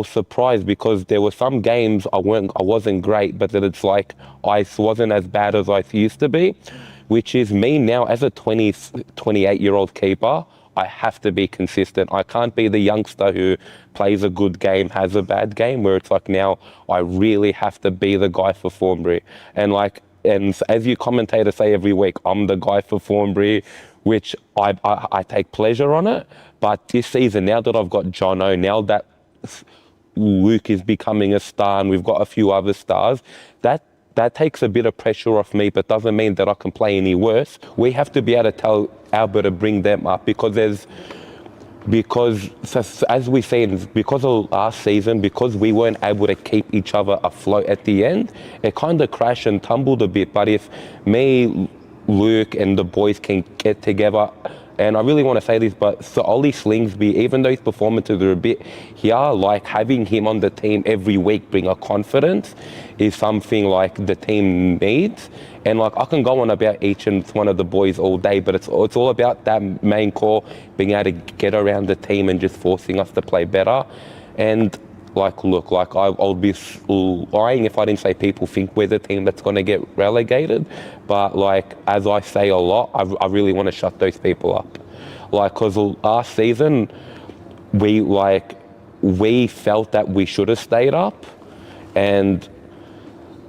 surprised, because there were some games I wasn't great, but that it's like I wasn't as bad as I used to be, which is me now as a 28-year-old keeper. I have to be consistent. I can't be the youngster who plays a good game, has a bad game, where it's like now I really have to be the guy for Thornbury. And as you commentators say every week, I'm the guy for Thornbury, which I take pleasure on it. But this season, now that I've got Jono, now that Luke is becoming a star and we've got a few other stars, that takes a bit of pressure off me, but doesn't mean that I can play any worse. We have to be able to tell Albert to bring them up, because as we said, because of last season, because we weren't able to keep each other afloat at the end, it kind of crashed and tumbled a bit. But if me, Luke and the boys can get together, and I really want to say this, but so Ollie Slingsby, even though his performances are a bit here, like having him on the team every week bring a confidence is something like the team needs. And like I can go on about each and one of the boys all day, but it's all about that main core being able to get around the team and just forcing us to play better. And I'll be lying if I didn't say people think we're the team that's going to get relegated. But like, as I say a lot, I really want to shut those people up. Like, because last season, we felt that we should have stayed up. And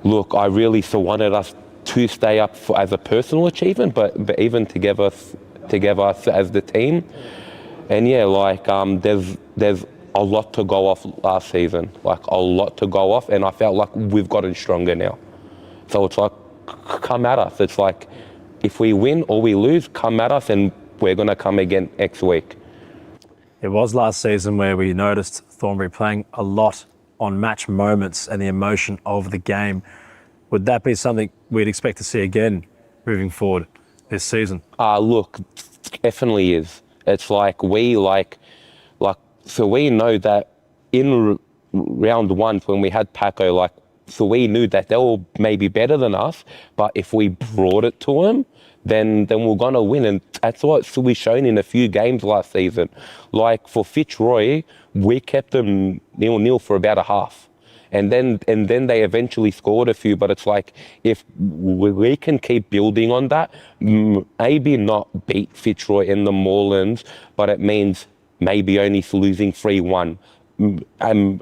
look, I really wanted us to stay up as a personal achievement, but even together as the team. And yeah, there's a lot to go off last season, and I felt like we've gotten stronger now. So it's like, come at us. It's like, if we win or we lose, come at us, and we're going to come again next week. It was last season where we noticed Thornbury playing a lot on match moments and the emotion of the game. Would that be something we'd expect to see again moving forward this season? Look, definitely is. It's like So we know that in round one, when we had Paco, like, so we knew that they were maybe better than us, but if we brought it to them, then we're gonna win, and that's what we shown in a few games last season. Like for Fitzroy, we kept them 0-0 for about a half. And then they eventually scored a few, but it's like, if we can keep building on that, maybe not beat Fitzroy in the Morelands, but it means maybe only losing 3-1.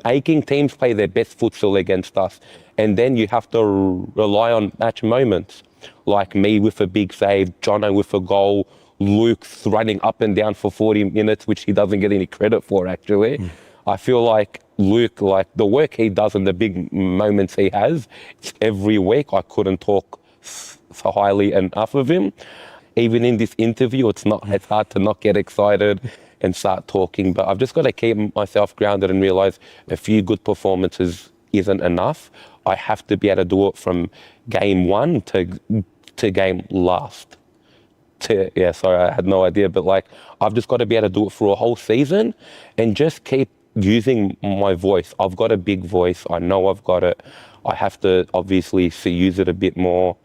Aching teams play their best futsal against us, and then you have to rely on match moments, like me with a big save, Jono with a goal, Luke's running up and down for 40 minutes, which he doesn't get any credit for, actually. I feel like Luke, like the work he does and the big moments he has, every week I couldn't talk so highly enough of him. Even in this interview, it's hard to not get excited and start talking, but I've just got to keep myself grounded and realize a few good performances isn't enough. I have to be able to do it from game one to game last. Sorry, I had no idea, but like, I've just got to be able to do it for a whole season and just keep using my voice. I've got a big voice. I know I've got it. I have to obviously use it a bit more.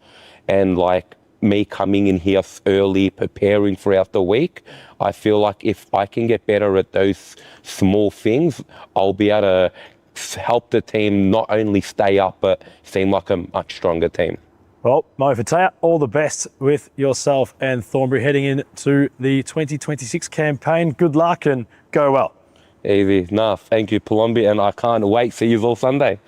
And like me coming in here early, preparing throughout the week, I feel like if I can get better at those small things, I'll be able to help the team not only stay up, but seem like a much stronger team. Well, Mo Fatea, all the best with yourself and Thornbury heading into the 2026 campaign. Good luck and go well. Easy. Thank you, Palombi, and I can't wait to see you all Sunday.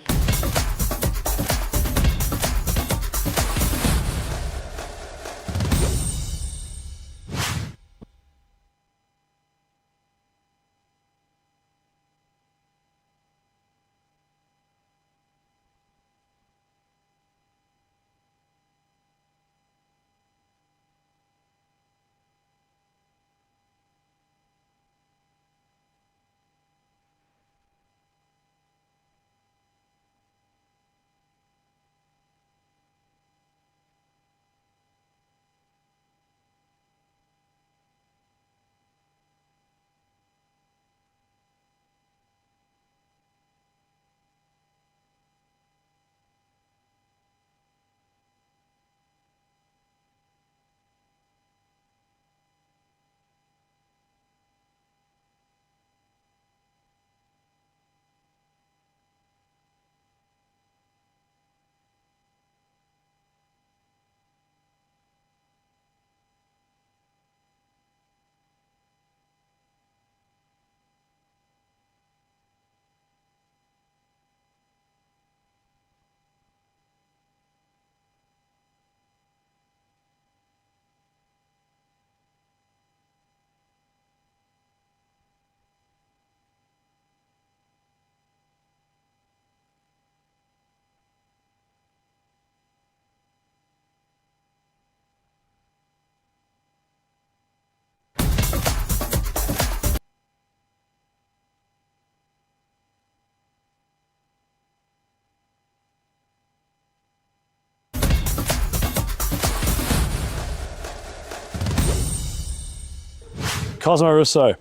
Cosmo Russo,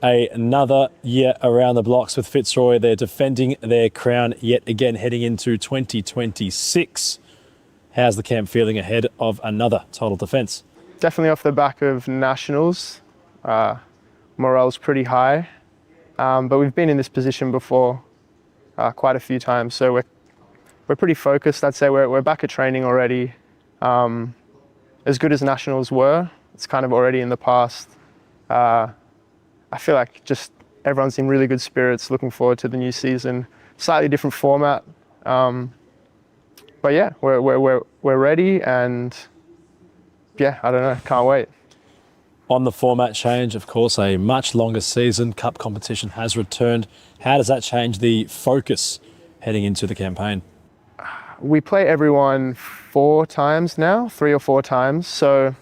another year around the blocks with Fitzroy. They're defending their crown yet again heading into 2026. How's the camp feeling ahead of another total defence? Definitely off the back of nationals. Morale's pretty high, but we've been in this position before quite a few times, so we're pretty focused. I'd say we're back at training already. As good as nationals were, it's kind of already in the past. I feel like just everyone's in really good spirits, looking forward to the new season. Slightly different format, but yeah, we're ready, and yeah, I don't know, can't wait. On the format change, of course, a much longer season. Cup competition has returned. How does that change the focus heading into the campaign? We play everyone 4 times now, 3 or 4 times. So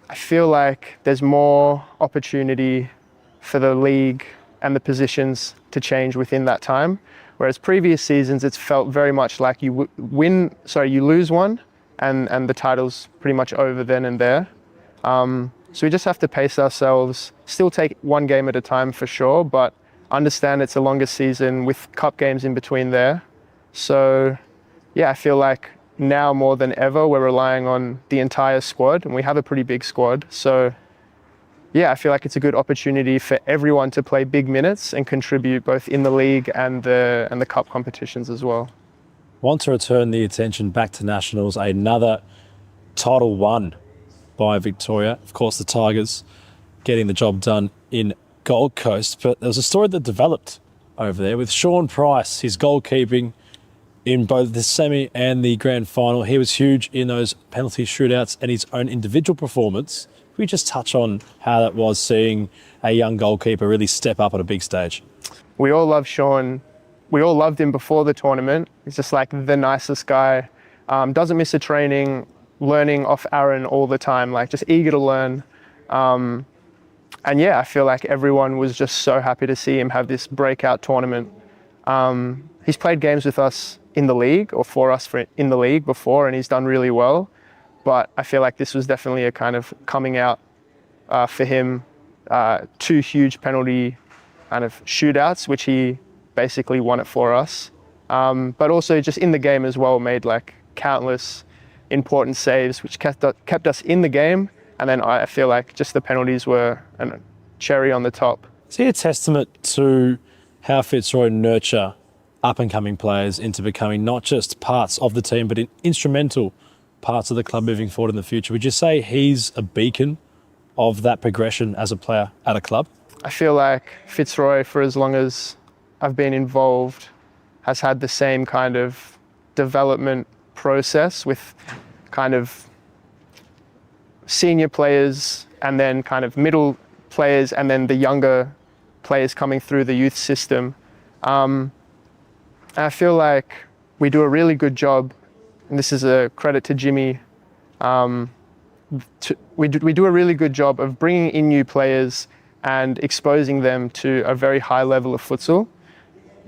I feel like there's more opportunity for the league and the positions to change within that time. Whereas previous seasons, it's felt very much like you lose one and the title's pretty much over then and there. So we just have to pace ourselves, still take one game at a time for sure, but understand it's a longer season with cup games in between there. So yeah, I feel like now more than ever, we're relying on the entire squad, and we have a pretty big squad. So yeah, I feel like it's a good opportunity for everyone to play big minutes and contribute both in the league and the cup competitions as well. Want to return the attention back to nationals, another title won by Victoria. Of course, the Tigers getting the job done in Gold Coast, but there was a story that developed over there with Sean Price, his goalkeeping in both the semi and the grand final. He was huge in those penalty shootouts and his own individual performance. Can we just touch on how that was seeing a young goalkeeper really step up on a big stage? We all love Sean. We all loved him before the tournament. He's just like the nicest guy. Doesn't miss a training, learning off Aaron all the time, like just eager to learn. And yeah, I feel like everyone was just so happy to see him have this breakout tournament. He's played games with us in the league or for us in the league before, and he's done really well. But I feel like this was definitely a kind of coming out for him. 2 huge penalty kind of shootouts, which he basically won it for us. But also just in the game as well, made like countless important saves, which kept us in the game. And then I feel like just the penalties were a cherry on the top. Is he a testament to how Fitzroy nurture up-and-coming players into becoming not just parts of the team, but instrumental parts of the club moving forward in the future? Would you say he's a beacon of that progression as a player at a club? I feel like Fitzroy, for as long as I've been involved, has had the same kind of development process with kind of senior players and then kind of middle players and then the younger players coming through the youth system. And I feel like we do a really good job, and this is a credit to Jimmy. We do a really good job of bringing in new players and exposing them to a very high level of futsal.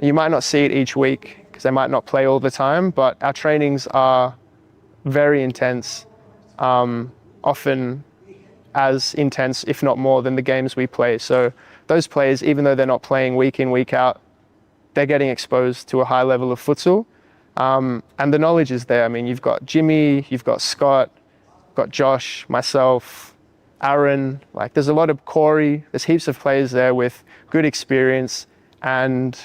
You might not see it each week because they might not play all the time, but our trainings are very intense, often as intense, if not more, than the games we play. So those players, even though they're not playing week in, week out, they're getting exposed to a high level of futsal. And the knowledge is there. I mean, you've got Jimmy, you've got Scott, you've got Josh, myself, Aaron, like there's a lot of Corey, there's heaps of players there with good experience. And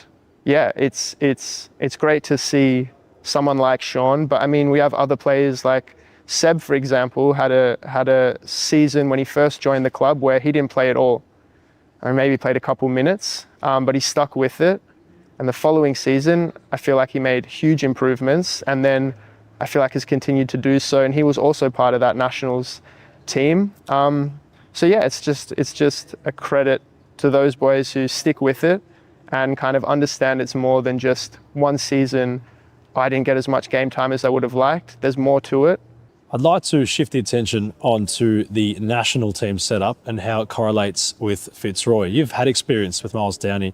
yeah, it's great to see someone like Sean, but I mean, we have other players like Seb, for example, had a season when he first joined the club where he didn't play at all, or maybe played a couple minutes, but he stuck with it. And the following season, I feel like he made huge improvements, and then I feel like has continued to do so. And he was also part of that nationals team. So yeah, it's just a credit to those boys who stick with it and kind of understand it's more than just one season. I didn't get as much game time as I would have liked. There's more to it. I'd like to shift the attention onto the national team setup and how it correlates with Fitzroy. You've had experience with Miles Downey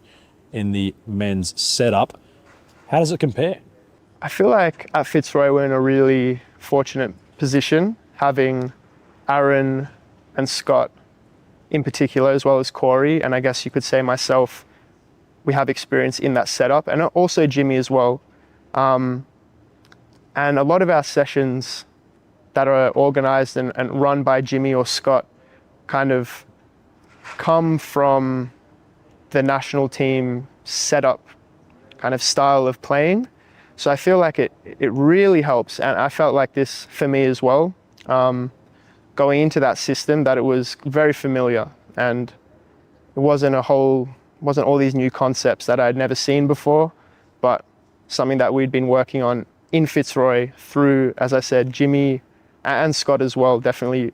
in the men's setup. How does it compare? I feel like at Fitzroy we're in a really fortunate position, having Aaron and Scott in particular, as well as Corey, and I guess you could say myself, we have experience in that setup, and also Jimmy as well. And a lot of our sessions that are organised and run by Jimmy or Scott kind of come from the national team setup kind of style of playing. So I feel like it really helps, and I felt like this for me as well, going into that system, that it was very familiar, and it wasn't all these new concepts that I'd never seen before, but something that we'd been working on in Fitzroy through, as I said, Jimmy and Scott as well, definitely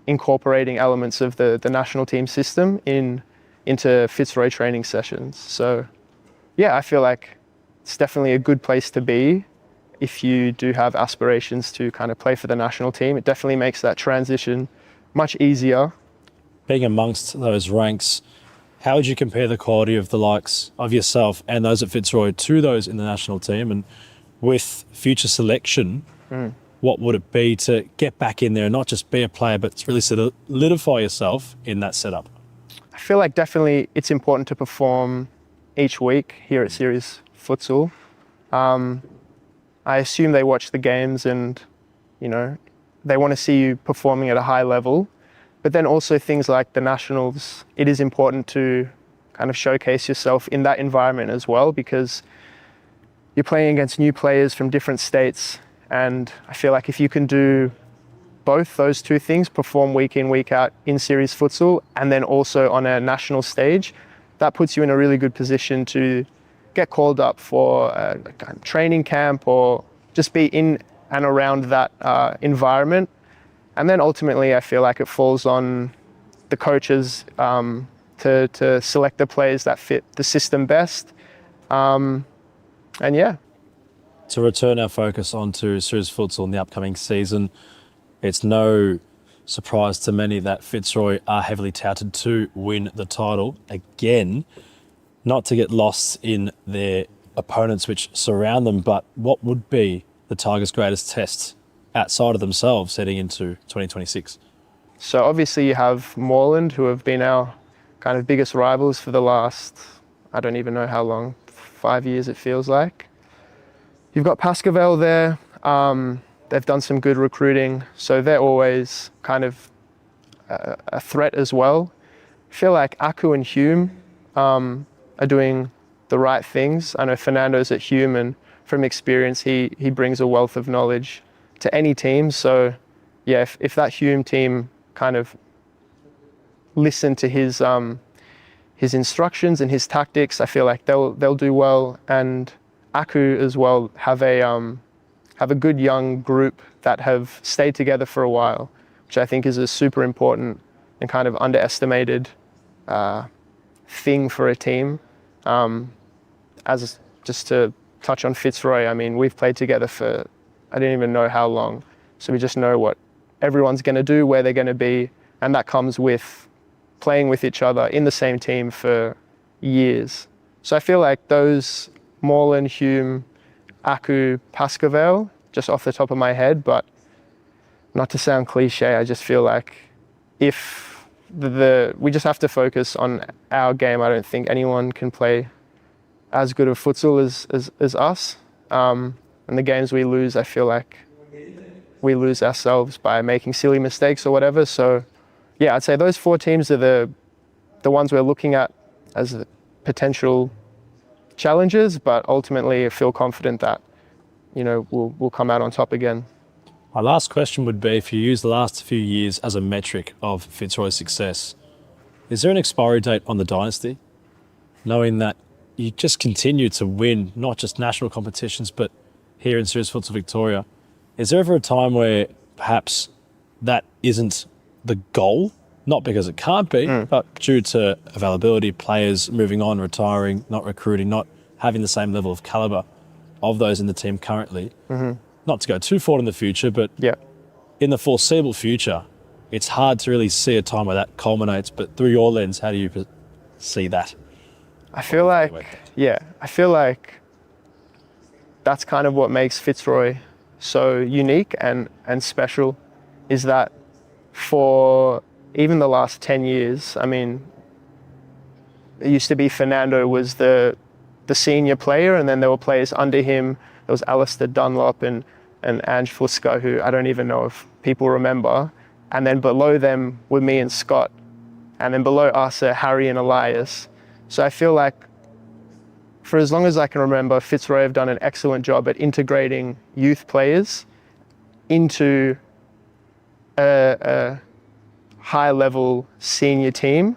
incorporating elements of the national team system into Fitzroy training sessions. So yeah, I feel like it's definitely a good place to be if you do have aspirations to kind of play for the national team. It definitely makes that transition much easier. Being amongst those ranks, how would you compare the quality of the likes of yourself and those at Fitzroy to those in the national team? And with future selection, what would it be to get back in there and not just be a player, but to really solidify yourself in that setup? I feel like definitely it's important to perform each week here at Series Futsal. I assume they watch the games and, they want to see you performing at a high level. But then also things like the nationals, it is important to kind of showcase yourself in that environment as well, because you're playing against new players from different states. And I feel like if you can do both those two things, perform week in, week out in Series Futsal, and then also on a national stage, that puts you in a really good position to get called up for a training camp or just be in and around that environment. And then ultimately, I feel like it falls on the coaches to select the players that fit the system best. And yeah. To return our focus onto Series Futsal in the upcoming season, it's no surprise to many that Fitzroy are heavily touted to win the title again, not to get lost in their opponents which surround them, but what would be the Tigers' greatest test outside of themselves heading into 2026? So obviously you have Moreland, who have been our kind of biggest rivals for the last, I don't even know how long, 5 years it feels like. You've got Pasco Vale there. They've done some good recruiting, so they're always kind of a threat as well. I feel like Aku and Hume are doing the right things. I know Fernando's at Hume, and from experience, he brings a wealth of knowledge to any team. So yeah, if that Hume team kind of listen to his instructions and his tactics, I feel like they'll do well. And Aku as well have a good young group that have stayed together for a while, which I think is a super important and kind of underestimated thing for a team. As just to touch on Fitzroy, I mean, we've played together for, I didn't even know how long. So we just know what everyone's going to do, where they're going to be. And that comes with playing with each other in the same team for years. So I feel like those Moreland, Hume, Aku, Pasco Vale, just off the top of my head, but not to sound cliche, I just feel like if we just have to focus on our game. I don't think anyone can play as good of futsal as us. And the games we lose, I feel like we lose ourselves by making silly mistakes or whatever. So yeah, I'd say those four teams are the ones we're looking at as the potential challenges, but ultimately I feel confident that, we'll come out on top again. My last question would be, if you use the last few years as a metric of Fitzroy's success, is there an expiry date on the dynasty? Knowing that you just continue to win, not just national competitions, but here in Series Futsal Victoria, is there ever a time where perhaps that isn't the goal? Not because it can't be, but due to availability, players moving on, retiring, not recruiting, not having the same level of calibre of those in the team currently. Not to go too forward in the future, but in the foreseeable future, it's hard to really see a time where that culminates. But through your lens, how do you see that? I feel like that's kind of what makes Fitzroy so unique and special, is that for even the last 10 years, I mean, it used to be Fernando was the senior player, and then there were players under him. There was Alistair Dunlop and Ange Footscray, who I don't even know if people remember. And then below them were me and Scott. And then below us are Harry and Elias. So I feel like for as long as I can remember, Fitzroy have done an excellent job at integrating youth players into a high-level senior team.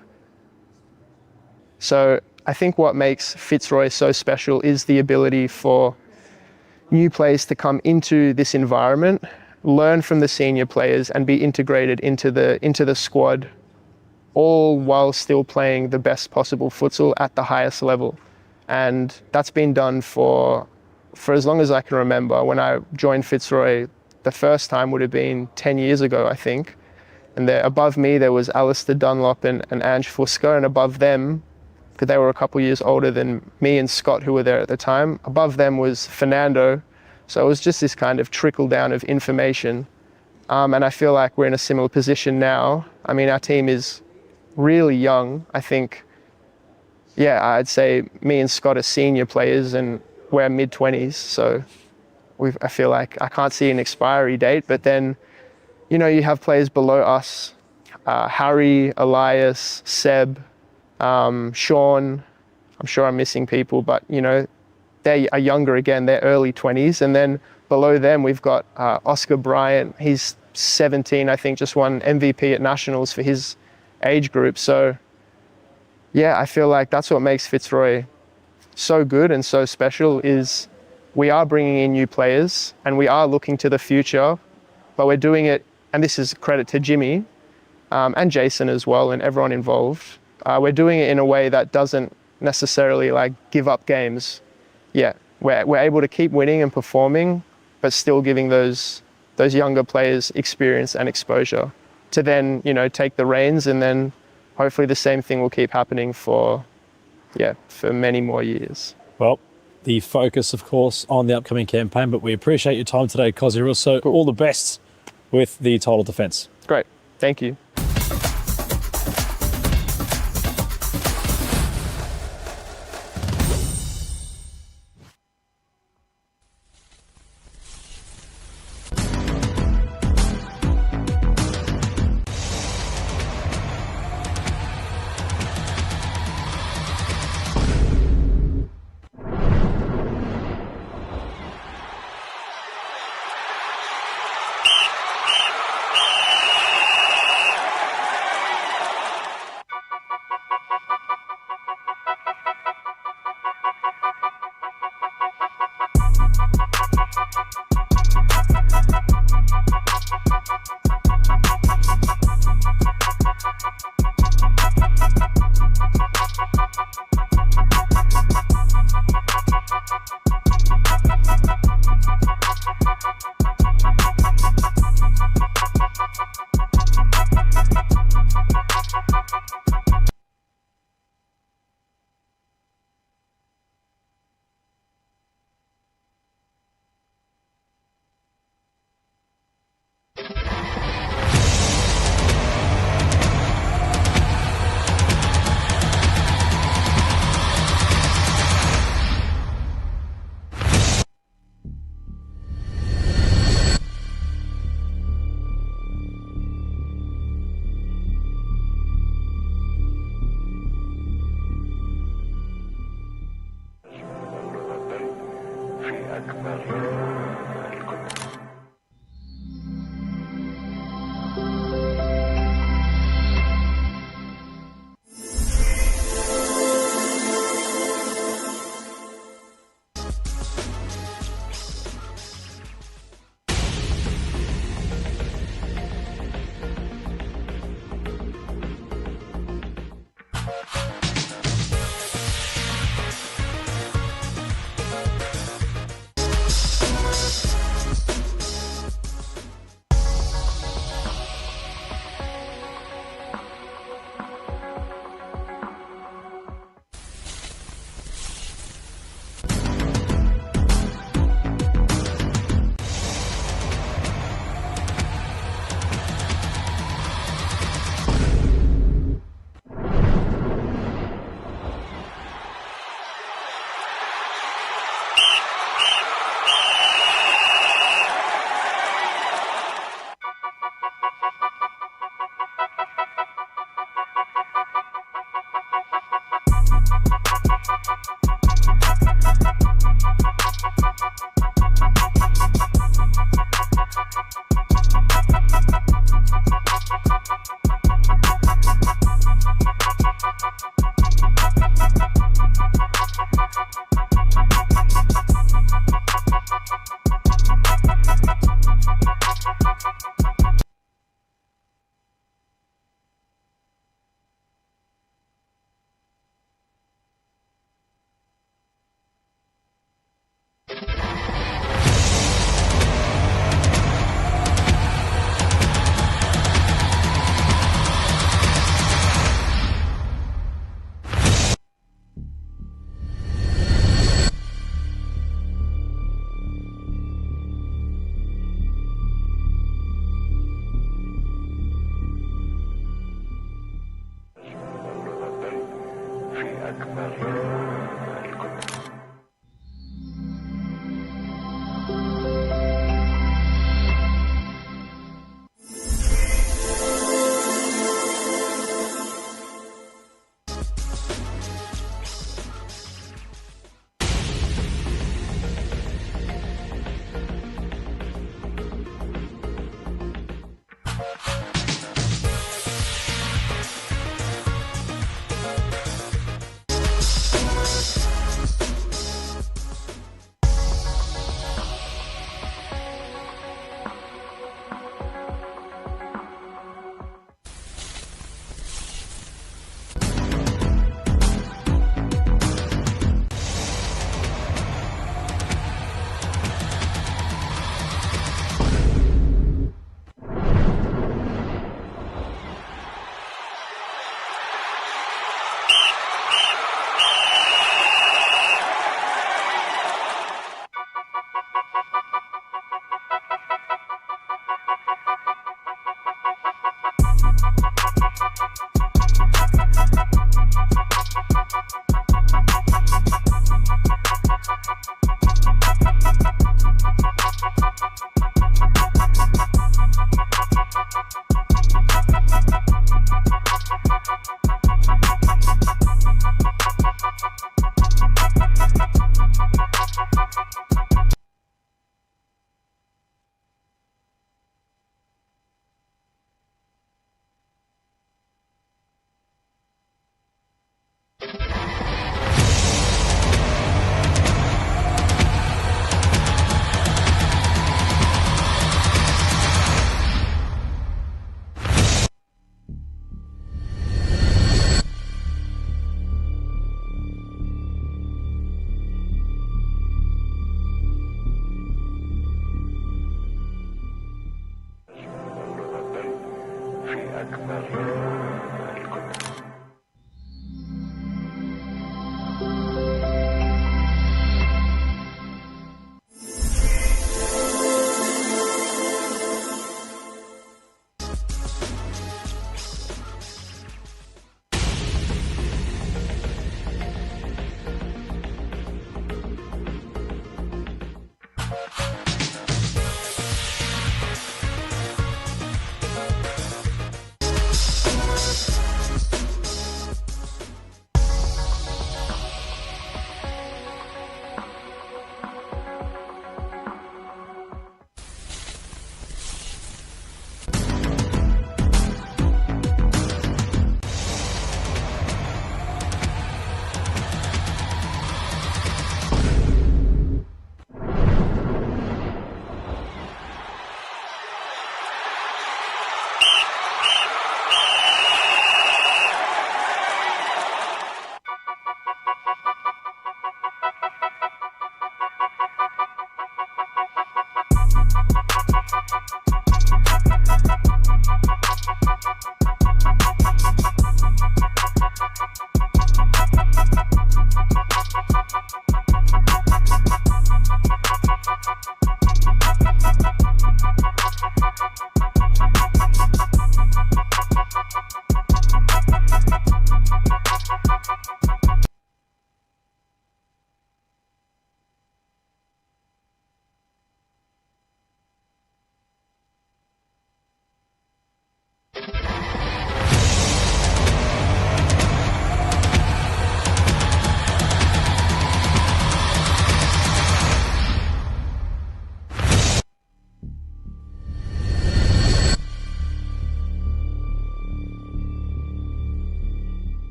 So I think what makes Fitzroy so special is the ability for new players to come into this environment, learn from the senior players, and be integrated into the squad, all while still playing the best possible futsal at the highest level. And that's been done for as long as I can remember. When I joined Fitzroy, the first time would have been 10 years ago, I think. And there, above me, there was Alistair Dunlop and Ange Footscray, and above them, because they were a couple years older than me and Scott, who were there at the time, above them was Fernando. So it was just this kind of trickle down of information. And I feel like we're in a similar position now. I mean, our team is really young. I think, yeah, I'd say me and Scott are senior players and we're mid-20s. So I feel like I can't see an expiry date, but then, you know, you have players below us, Harry, Elias, Seb, Sean. I'm sure I'm missing people, but, you know, they are younger again, they're early 20s. And then below them, we've got Oscar Bryant. He's 17, I think, just won MVP at Nationals for his age group. So, yeah, I feel like that's what makes Fitzroy so good and so special is we are bringing in new players and we are looking to the future, but we're doing it, and this is credit to Jimmy and Jason as well and everyone involved. We're doing it in a way that doesn't necessarily like give up games. Yeah, we're able to keep winning and performing, but still giving those younger players experience and exposure to then, you know, take the reins, and then hopefully the same thing will keep happening for many more years. Well, the focus, of course, on the upcoming campaign, but we appreciate your time today, Cozzy. So all the best with the title defence. Great, thank you.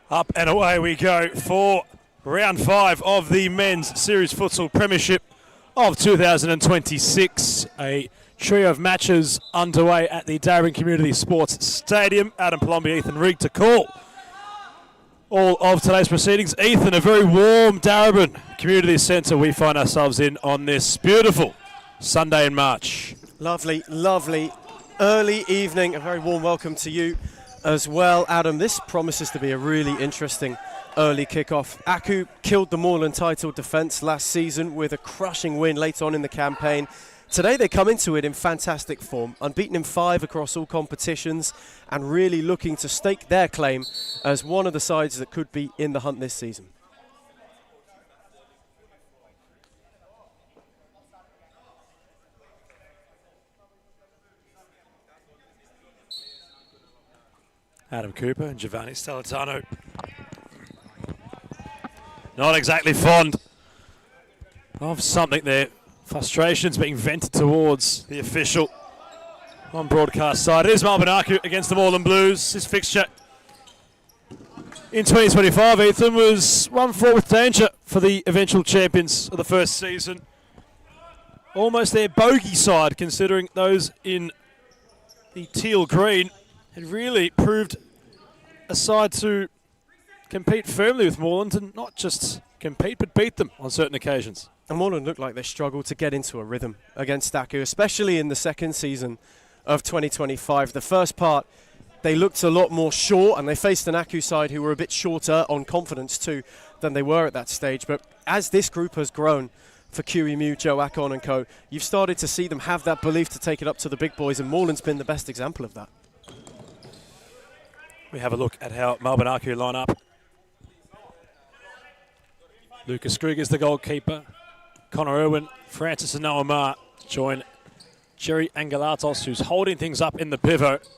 Up and away we go for round 5 of the Men's Series Futsal Premiership of 2026. A trio of matches underway at the Darwin Community Sports Stadium. Adam Palombi, Ethan Rigg to call all of today's proceedings. Ethan, a very warm Darwin Community Centre we find ourselves in on this beautiful Sunday in March. Lovely, lovely early evening. A very warm welcome to you as well, Adam. This promises to be a really interesting early kick-off. Aku killed the Moreland title defence last season with a crushing win late on in the campaign. Today they come into it in fantastic form, unbeaten in 5 across all competitions and really looking to stake their claim as one of the sides that could be in the hunt this season. Adam Cooper and Giovanni Stellitano. Not exactly fond of something there. Frustrations being vented towards the official on broadcast side. It is Melbourne against the Moreland Blues. This fixture in 2025, Ethan, was one fraught with danger for the eventual champions of the first season. Almost their bogey side, considering those in the teal green had really proved a side to compete firmly with Moreland and not just compete but beat them on certain occasions. And Moreland looked like they struggled to get into a rhythm against Aku, especially in the second season of 2025. The first part, they looked a lot more short, and they faced an Aku side who were a bit shorter on confidence too than they were at that stage. But as this group has grown for QEMU, Joe Akon and co, you've started to see them have that belief to take it up to the big boys, and Moreland's been the best example of that. We have a look at how Melbourne Aku line up. Lucas Grigg is the goalkeeper. Connor Irwin, Francis and Noah Marr join Jerry Angelatos, who's holding things up in the pivot.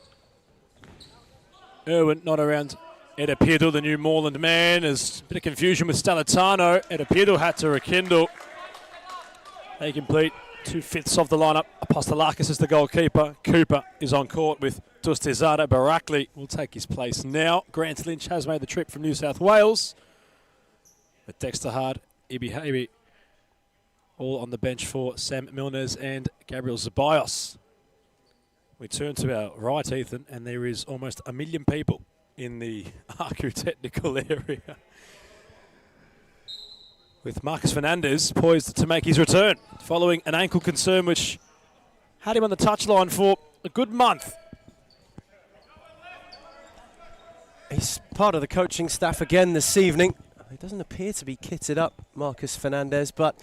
Irwin not around Edapiedo, the new Moreland man. There's a bit of confusion with Stellitano. Edapiedo had to rekindle. They complete 2/5 of the lineup. Apostolakis is the goalkeeper. Cooper is on court with Dustizada. Barakli will take his place now. Grant Lynch has made the trip from New South Wales. With Dexter Hard, Ibi Habi, all on the bench for Sam Milnes and Gabriel Zeballos. We turn to our right, Ethan, and there is almost 1 million people in the Aku technical area. With Marcus Fernandez poised to make his return, following an ankle concern which had him on the touchline for a good month. He's part of the coaching staff again this evening. He doesn't appear to be kitted up, Marcus Fernandez, but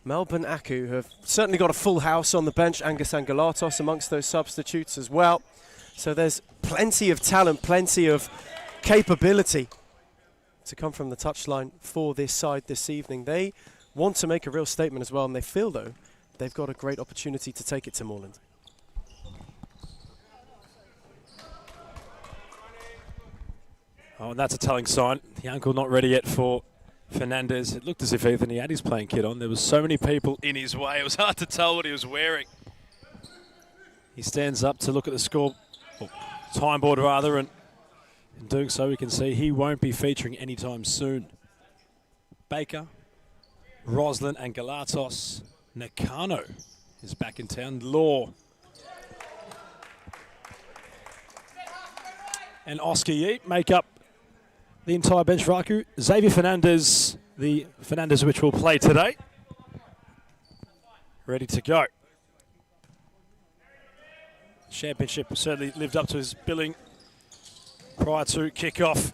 Melbourne Aku have certainly got a full house on the bench. Angus Angelatos amongst those substitutes as well. So there's plenty of talent, plenty of capability to come from the touchline for this side this evening. They want to make a real statement as well, and they feel, though, they've got a great opportunity to take it to Moreland. Oh, and that's a telling sign. The ankle not ready yet for Fernandez. It looked as if Ethan, he had his playing kit on. There was so many people in his way. It was hard to tell what he was wearing. He stands up to look at the score, or time board rather, and in doing so we can see he won't be featuring anytime soon. Baker, Roslin and Galatos. Nakano is back in town. Law and Oscar Yee make up the entire bench for Aku. Xavier Fernandez, the Fernandez which will play today, ready to go. Championship certainly lived up to his billing prior to kick-off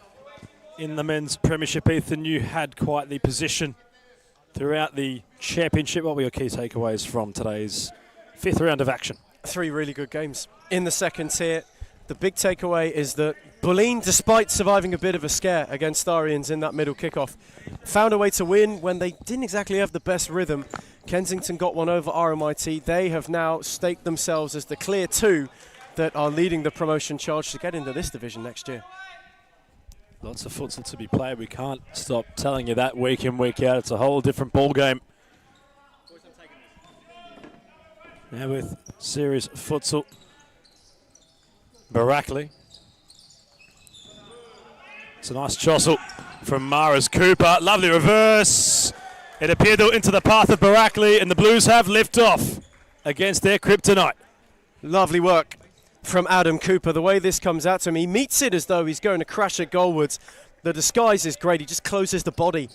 in the men's premiership. Ethan, you had quite the position throughout the championship. What were your key takeaways from today's 5th round of action? 3 really good games in the second tier. The big takeaway is that Bolin, despite surviving a bit of a scare against Arians in that middle kickoff, found a way to win when they didn't exactly have the best rhythm. Kensington got one over RMIT. They have now staked themselves as the clear 2 that are leading the promotion charge to get into this division next year. Lots of futsal to be played. We can't stop telling you that week in, week out. It's a whole different ball game. Now with serious futsal. Barakli. It's a nice jostle from Mara's Cooper. Lovely reverse. It appeared into the path of Barakli, and the Blues have liftoff against their kryptonite. Lovely work from Adam Cooper. The way this comes out to him, he meets it as though he's going to crash it goalwards. The disguise is great. He just closes the body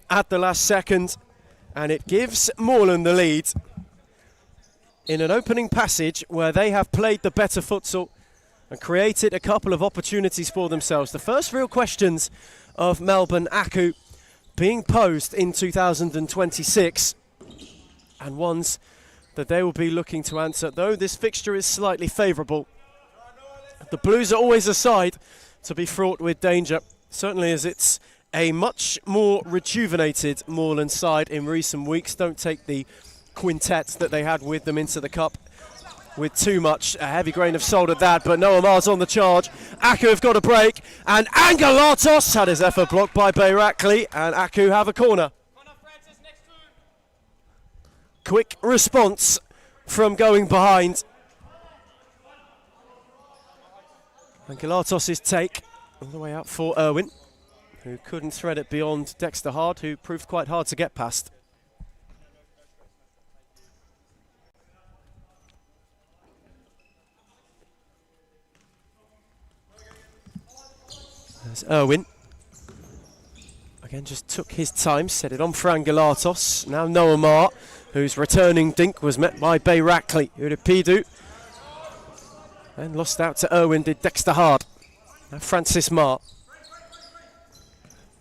at the last second, and it gives Moreland the lead in an opening passage where they have played the better futsal and created a couple of opportunities for themselves. The first real questions of Melbourne Aku being posed in 2026, and ones that they will be looking to answer, though this fixture is slightly favourable. The Blues are always a side to be fraught with danger, certainly as it's a much more rejuvenated Moreland side in recent weeks. Don't take the quintet that they had with them into the cup with too much a heavy grain of salt at that, but Noah Mars on the charge. Aku have got a break, and Angelatos had his effort blocked by Bayrakli, and Aku have a corner. Quick response from going behind. Angelatos' take all the way out for Irwin, who couldn't thread it beyond Dexter Hart, who proved quite hard to get past. There's Irwin. Again, just took his time, set it on for Angelatos. Now Noah Mar, whose returning dink was met by Bayrakli. Uripidu. And lost out to Irwin, did Dexter Hart. Now Francis Mar,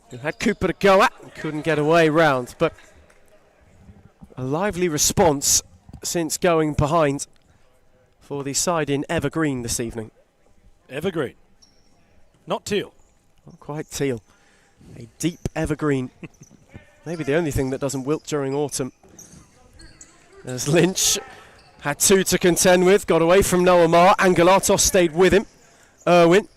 who had Cooper to go at and couldn't get away round. But a lively response since going behind for the side in Evergreen this evening. Evergreen, not teal. Not quite teal. A deep evergreen. Maybe the only thing that doesn't wilt during autumn. As Lynch had two to contend with, got away from Noah Mar. Angelatos stayed with him. Irwin.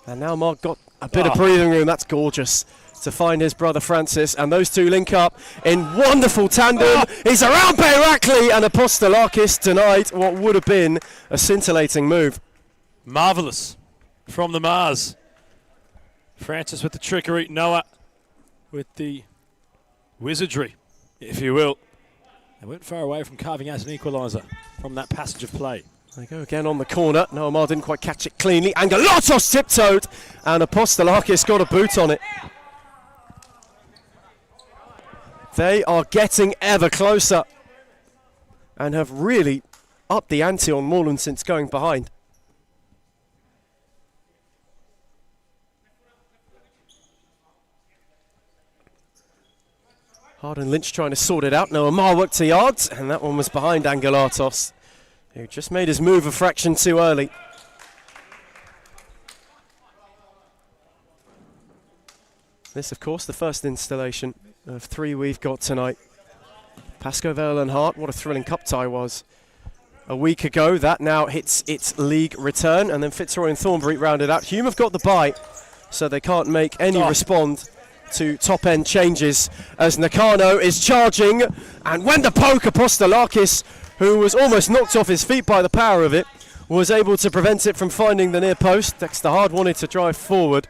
And now Mar got a bit of breathing room. That's gorgeous to find his brother Francis. And those two link up in wonderful tandem. He's around Bayrakli, and Apostolakis denied what would have been a scintillating move. Marvellous from the Mars. Francis with the trickery, Noah with the wizardry, if you will. They weren't far away from carving out an equaliser from that passage of play. They go again on the corner. Noah Mar didn't quite catch it cleanly. Angelatos tiptoed, and Apostolakis got a boot on it. They are getting ever closer and have really upped the ante on Moreland since going behind. Hart and Lynch trying to sort it out. Noah Mar worked to yards, and that one was behind Angelatos, who just made his move a fraction too early. This, of course, the first installation of three we've got tonight. Pasco, Vale and Hart, what a thrilling cup tie was a week ago. That now hits its league return, and then Fitzroy and Thornbury rounded out. Hume have got the bye, so they can't make any respond to top-end changes as Nakano is charging, and when the poke, Apostolakis, who was almost knocked off his feet by the power of it, was able to prevent it from finding the near post. Dexter Hart wanted to drive forward.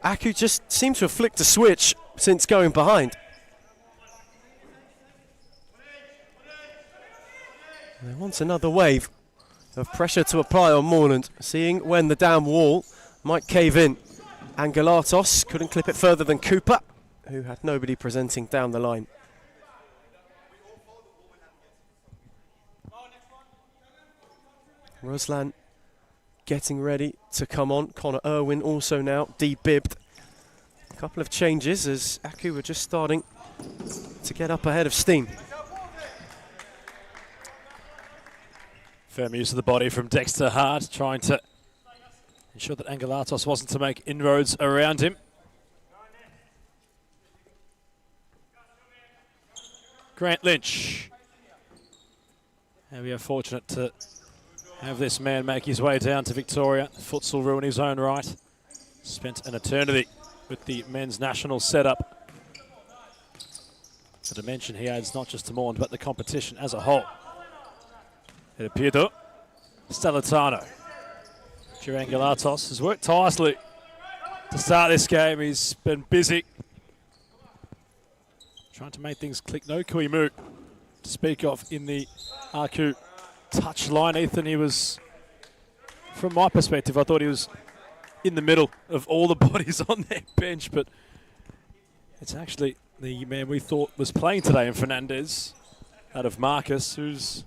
Aku just seemed to have flicked a switch since going behind. They want another wave of pressure to apply on Moreland, seeing when the damn wall might cave in. Angelatos couldn't clip it further than Cooper, who had nobody presenting down the line. Ruslan getting ready to come on. Connor Irwin also now debibbed. A couple of changes as Aku were just starting to get up ahead of steam. Firm use of the body from Dexter Hart, trying to ensure that Angelatos wasn't to make inroads around him. Grant Lynch. And we are fortunate to have this man make his way down to Victoria. Futsal room in his own right. Spent an eternity with the men's national setup. The dimension he adds not just to Moreland, but the competition as a whole. Iripidu. Stellitano. Angelatos has worked tirelessly to start this game. He's been busy trying to make things click. No Kui Mu to speak of in the Aku touch line, Ethan. He was, from my perspective, I thought he was in the middle of all the bodies on their bench, but it's actually the man we thought was playing today in Fernandez, out of Marcus, who's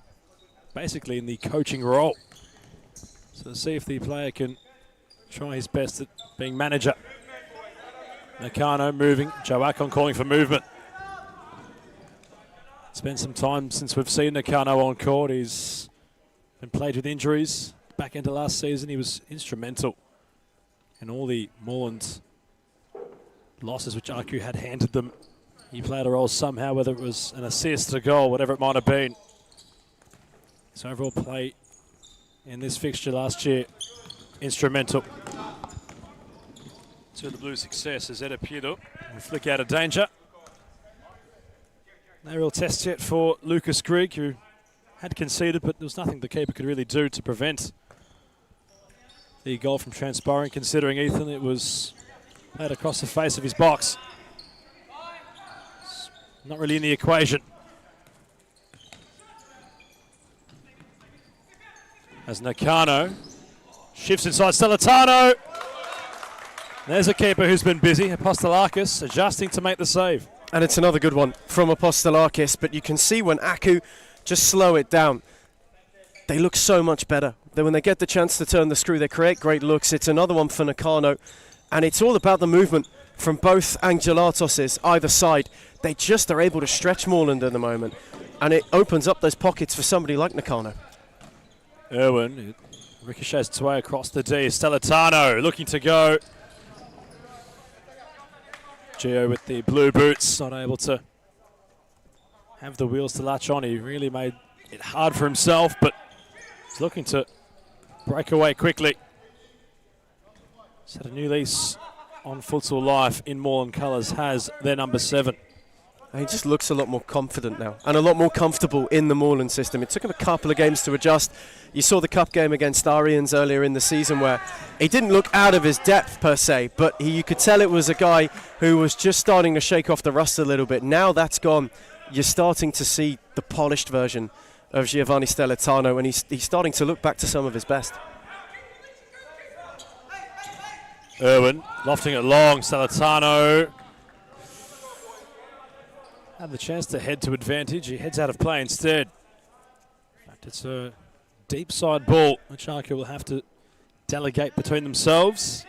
basically in the coaching role. So see if the player can try his best at being manager. Nakano moving, Joe Akon calling for movement. It's been some time since we've seen Nakano on court. He's been plagued with injuries. Back into last season, he was instrumental in all the Moreland losses which Aku had handed them. He played a role somehow, whether it was an assist, a goal, whatever it might have been. His overall play in this fixture last year, instrumental to the Blues' success as Edepido will flick out of danger. No real test yet for Lucas Grigg, who had conceded, but there was nothing the keeper could really do to prevent the goal from transpiring, considering, Ethan, it was played across the face of his box. It's not really in the equation. As Nakano shifts inside Stellitano. There's a keeper who's been busy, Apostolakis, adjusting to make the save. And it's another good one from Apostolakis, but you can see when Aku just slow it down, they look so much better. Then when they get the chance to turn the screw, they create great looks. It's another one for Nakano, and it's all about the movement from both Angelatoses, either side. They just are able to stretch Moreland at the moment, and it opens up those pockets for somebody like Nakano. Irwin ricochets its way across the D. Stellitano looking to go. Gio with the blue boots, not able to have the wheels to latch on. He really made it hard for himself, but he's looking to break away quickly. Set a new lease on futsal life in Moreland colours, has their number 7. He just looks a lot more confident now and a lot more comfortable in the Moreland system. It took him a couple of games to adjust. You saw the cup game against Arians earlier in the season where he didn't look out of his depth per se, but you could tell it was a guy who was just starting to shake off the rust a little bit. Now that's gone. You're starting to see the polished version of Giovanni Stellitano, and he's starting to look back to some of his best. Irwin lofting it long. Stellitano had the chance to head to advantage. He heads out of play instead. In fact, it's a deep side ball, which Aku will have to delegate between themselves.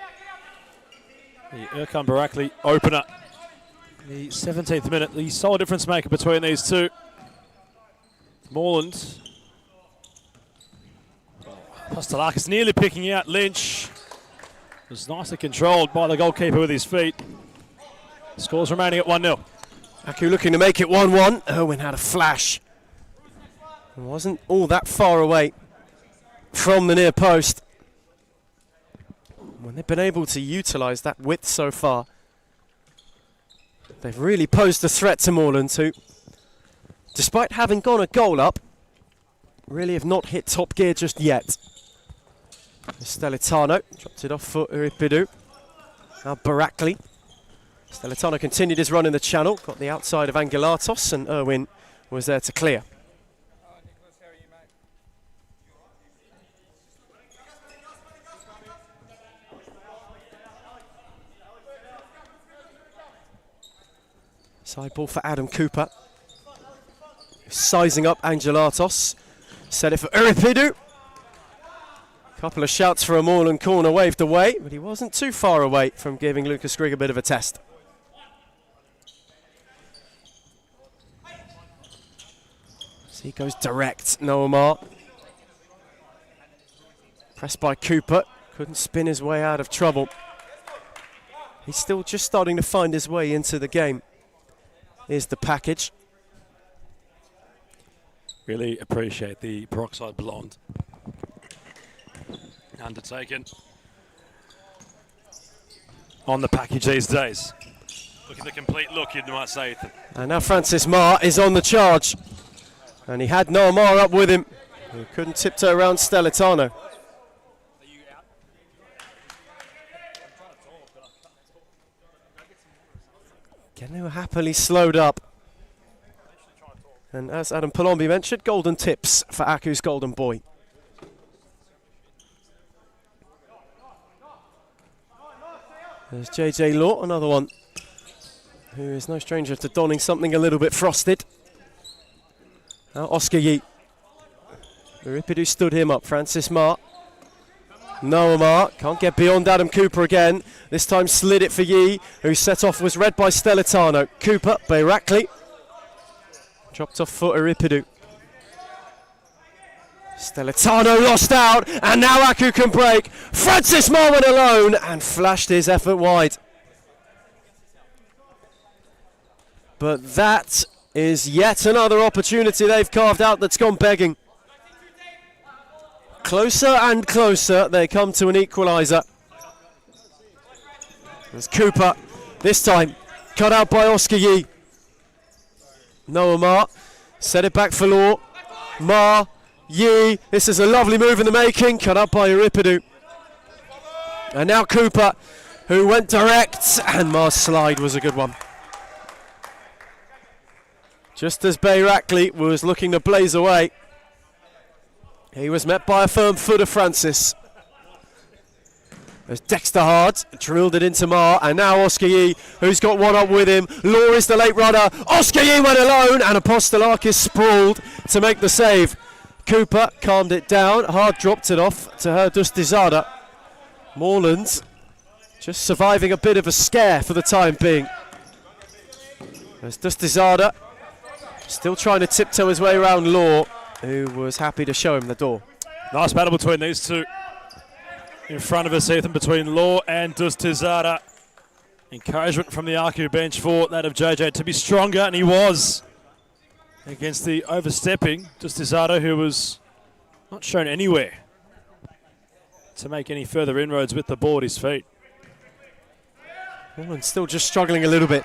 The Erkan Barakli opener. The 17th minute, the sole difference maker between these two. Moreland. Apostolakis nearly picking out Lynch. It was nicely controlled by the goalkeeper with his feet. Scores remaining at 1-0. Aku looking to make it 1-1. Irwin had a flash. It wasn't all that far away from the near post. When they've been able to utilise that width so far, they've really posed a threat to Moreland, who, despite having gone a goal up, really have not hit top gear just yet. Stellitano dropped it off for Uripidu. Now Barakli. Stellitano continued his run in the channel, got the outside of Angelatos, and Irwin was there to clear. Side ball for Adam Cooper. Sizing up Angelatos. Set it for Uripidu. Couple of shouts for a Moreland corner waved away, but he wasn't too far away from giving Lucas Grigg a bit of a test. So he goes direct, Noamar. Pressed by Cooper, couldn't spin his way out of trouble. He's still just starting to find his way into the game. Here's the package. Really appreciate the peroxide blonde undertaken on the package these days. Look at the complete look, you might say, Ethan. And now Francis Marr is on the charge. And he had Noamar up with him. He couldn't tiptoe around Stellitano. Again, they were happily slowed up. And as Adam Palombi mentioned, golden tips for Aku's golden boy. There's JJ Law, another one who is no stranger to donning something a little bit frosted. Now Oscar Yee. Uripidu stood him up. Francis Marr. Noah Marr can't get beyond Adam Cooper again. This time slid it for Yee, who set off, was read by Stellitano. Cooper, Bayrakli. Dropped off for Uripidu. Stellitano lost out, and now Aku can break. Francis Marr went alone and flashed his effort wide. But that is yet another opportunity they've carved out that's gone begging. Closer and closer they come to an equaliser. There's Cooper, this time cut out by Oscar Yee. Noah Marr, set it back for Law. Marr, Yee, this is a lovely move in the making, cut out by Uripidu. And now Cooper, who went direct, and Marr's slide was a good one. Just as Bayrakli was looking to blaze away, he was met by a firm foot of Francis. As Dexter Hart drilled it into Marr, and now Oscar Yee, who's got one up with him. Law is the late runner. Oscar Yee went alone, and Apostolakis sprawled to make the save. Cooper calmed it down. Hart dropped it off to her Dustizada. Moreland just surviving a bit of a scare for the time being. As Dustizada still trying to tiptoe his way around Law, who was happy to show him the door. Nice battle between these two. In front of us, Ethan, between Law and Dustizada. Encouragement from the Aku bench for that of JJ to be stronger, and he was. Against the overstepping Dustizada, who was not shown anywhere to make any further inroads with the ball at his feet. And still just struggling a little bit.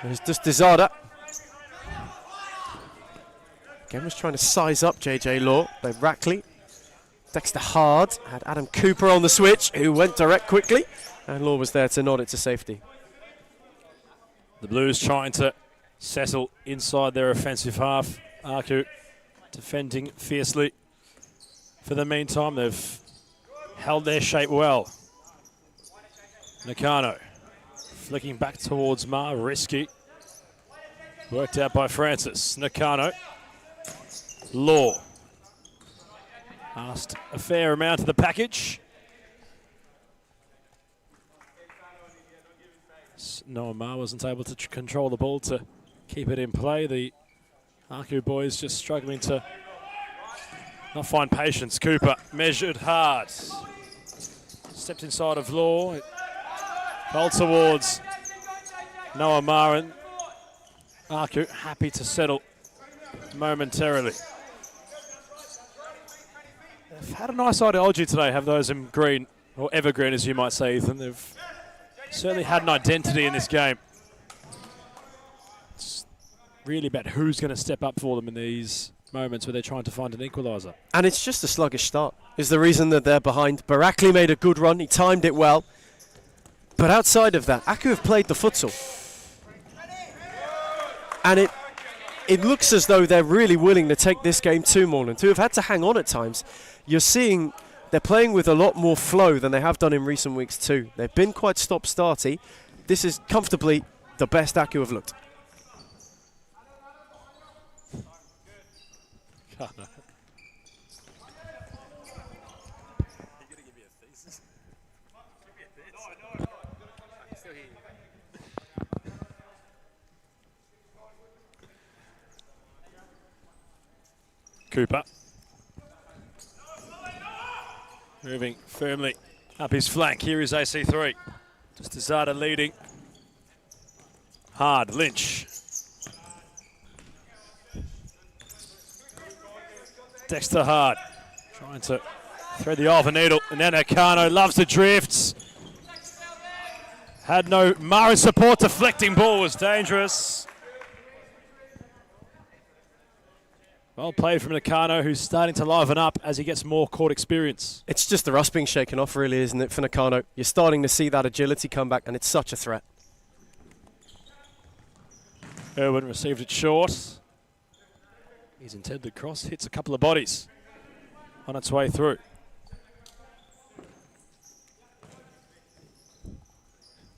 There's Dustizada. Again, was trying to size up JJ Law. Bayrakli. Dexter Hart had Adam Cooper on the switch, who went direct quickly, and Law was there to nod it to safety. The Blues trying to settle inside their offensive half. Aku defending fiercely. For the meantime, they've held their shape well. Nakano flicking back towards Marr, risky. Worked out by Francis. Nakano. Law. Asked a fair amount of the package. Noah Marr wasn't able to control the ball to keep it in play. The Aku boys just struggling to not find patience. Cooper measured hard. Stepped inside of Law. Fell towards Noah Marr, and Aku happy to settle momentarily. They've had a nice ideology today, have those in green, or evergreen as you might say, Ethan. They've certainly had an identity in this game. It's really about who's going to step up for them in these moments where they're trying to find an equaliser. And it's just a sluggish start is the reason that they're behind. Bayrakli made a good run, he timed it well. But outside of that, Aku have played the futsal. And it looks as though they're really willing to take this game to Moreland, who have had to hang on at times. You're seeing they're playing with a lot more flow than they have done in recent weeks too. They've been quite stop-starty. This is comfortably the best Aku have looked. Cooper. Moving firmly up his flank. Here is AC3. Dustizada leading. Hard, Lynch. Dexter Hart trying to thread the Alva needle. And then Nakano loves the drifts. Had no Marr in support. Deflecting ball was dangerous. Well played from Nakano, who's starting to liven up as he gets more court experience. It's just the rust being shaken off, really, isn't it, for Nakano? You're starting to see that agility come back, and it's such a threat. Irwin received it short. His intended cross hits a couple of bodies on its way through.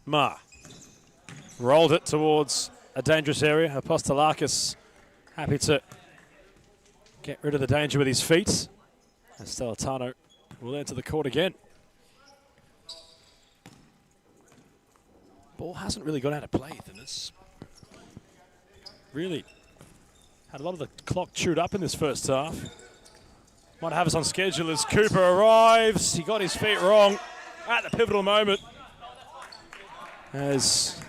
Ma rolled it towards a dangerous area. Apostolakis happy to get rid of the danger with his feet. And Stellitano will enter the court again. Ball hasn't really gone out of play, Ethan. It's really had a lot of the clock chewed up in this first half. Might have us on schedule as Cooper arrives. He got his feet wrong at the pivotal moment. As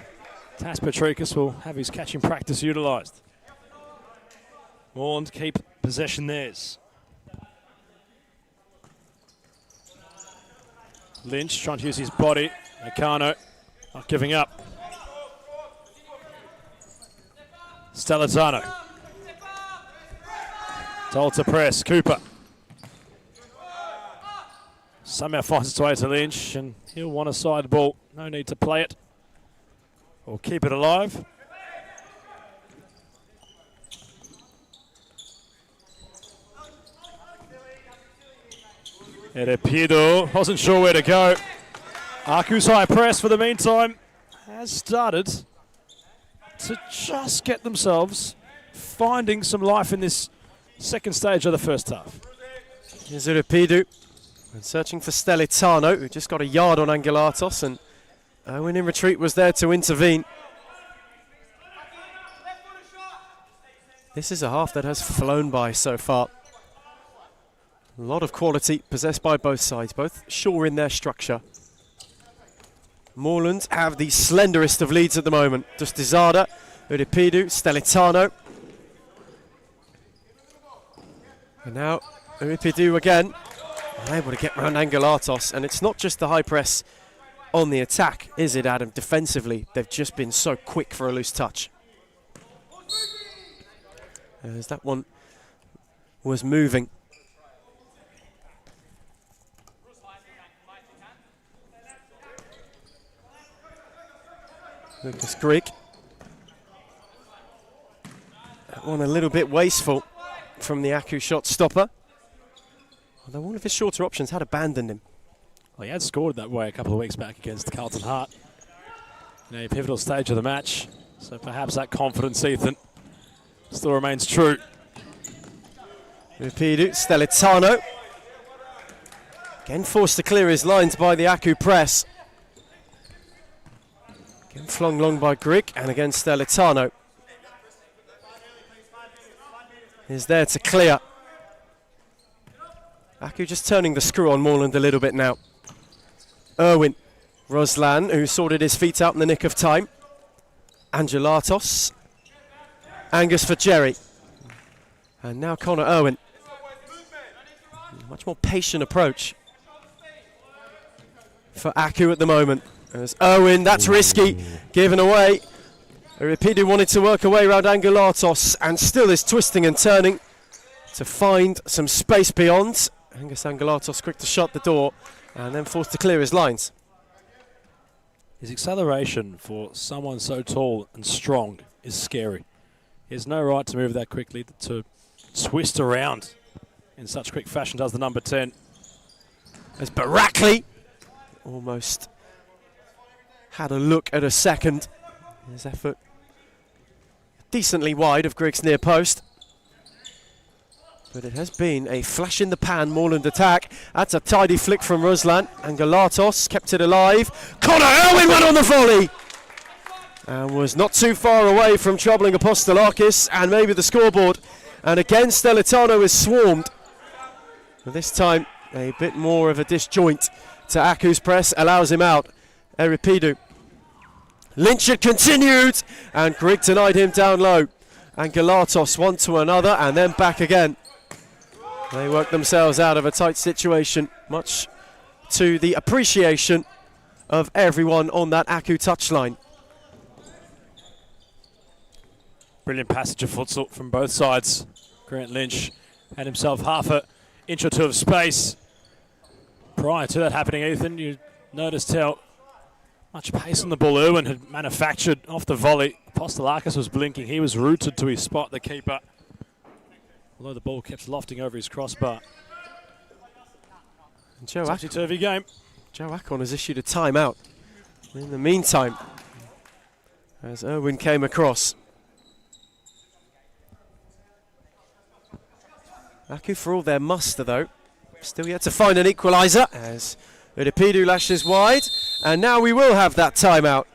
Tas Petrikis will have his catching practice utilised. Moreland keep possession theirs. Lynch trying to use his body. Nakano not giving up. Stellitano. Told to press. Cooper. Somehow finds its way to Lynch, and he'll want a side ball. No need to play it or keep it alive. Erepido wasn't sure where to go. Aku's high press for the meantime has started to just get themselves finding some life in this second stage of the first half. Here's Erepido and searching for Stellitano, who just got a yard on Angelatos, and Owen in retreat was there to intervene. This is a half that has flown by so far. A lot of quality possessed by both sides, both sure in their structure. Moreland have the slenderest of leads at the moment. Just Dizada, Erepido, Stellitano. And now Erepido again, unable to get round Angelatos, and it's not just the high press on the attack, is it, Adam? Defensively, they've just been so quick for a loose touch. As that one was moving. Lucas Grigg. That one a little bit wasteful from the Aku shot stopper. Although one of his shorter options had abandoned him. Well, he had scored that way a couple of weeks back against Carlton Hart in a pivotal stage of the match. So perhaps that confidence, Ethan, still remains true. Erepido, Stellitano. Again forced to clear his lines by the Aku press. Again flung long by Grigg, and again Stellitano is there to clear. Aku just turning the screw on Moreland a little bit now. Irwin, Ruslan, who sorted his feet out in the nick of time. Angelatos, Angus for Jerry. And now Connor Irwin. Much more patient approach for Aku at the moment. There's Irwin, that's risky, given away. Erepido wanted to work away around Angelatos and still is twisting and turning to find some space beyond. Angus Angelatos quick to shut the door and then forced to clear his lines. His acceleration for someone so tall and strong is scary. He has no right to move that quickly, to twist around in such quick fashion does the number 10. As Barakli almost had a look at a second. His effort decently wide of Grigg's near post. But it has been a flash in the pan Moreland attack. That's a tidy flick from Ruslan. Angelatos kept it alive. Connor Irwin went on the volley and was not too far away from troubling Apostolakis and maybe the scoreboard. And again Stellitano is swarmed. But this time a bit more of a disjoint to Aku's press allows him out. Erepido. Lynch had continued and Grigg denied him down low. Angelatos one to another and then back again. They work themselves out of a tight situation, much to the appreciation of everyone on that Aku touchline. Brilliant passage of futsal from both sides. Grant Lynch had himself half an inch or two of space. Prior to that happening, Ethan, you noticed how much pace on the ball Irwin had manufactured off the volley. Apostolakis was blinking. He was rooted to his spot, the keeper. although the ball kept lofting over his crossbar. And Joe Topsy-turvy game. Joe Akon has issued a timeout. In the meantime, as Irwin came across. Malaku, for all their muster though, still yet to find an equaliser as Udipidu lashes wide, and now we will have that timeout.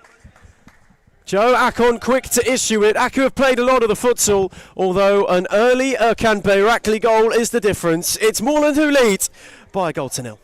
Joe Akon quick to issue it. Aku have played a lot of the futsal, although an early Erkan Bayrakli goal is the difference. It's Moreland who lead by a goal to nil.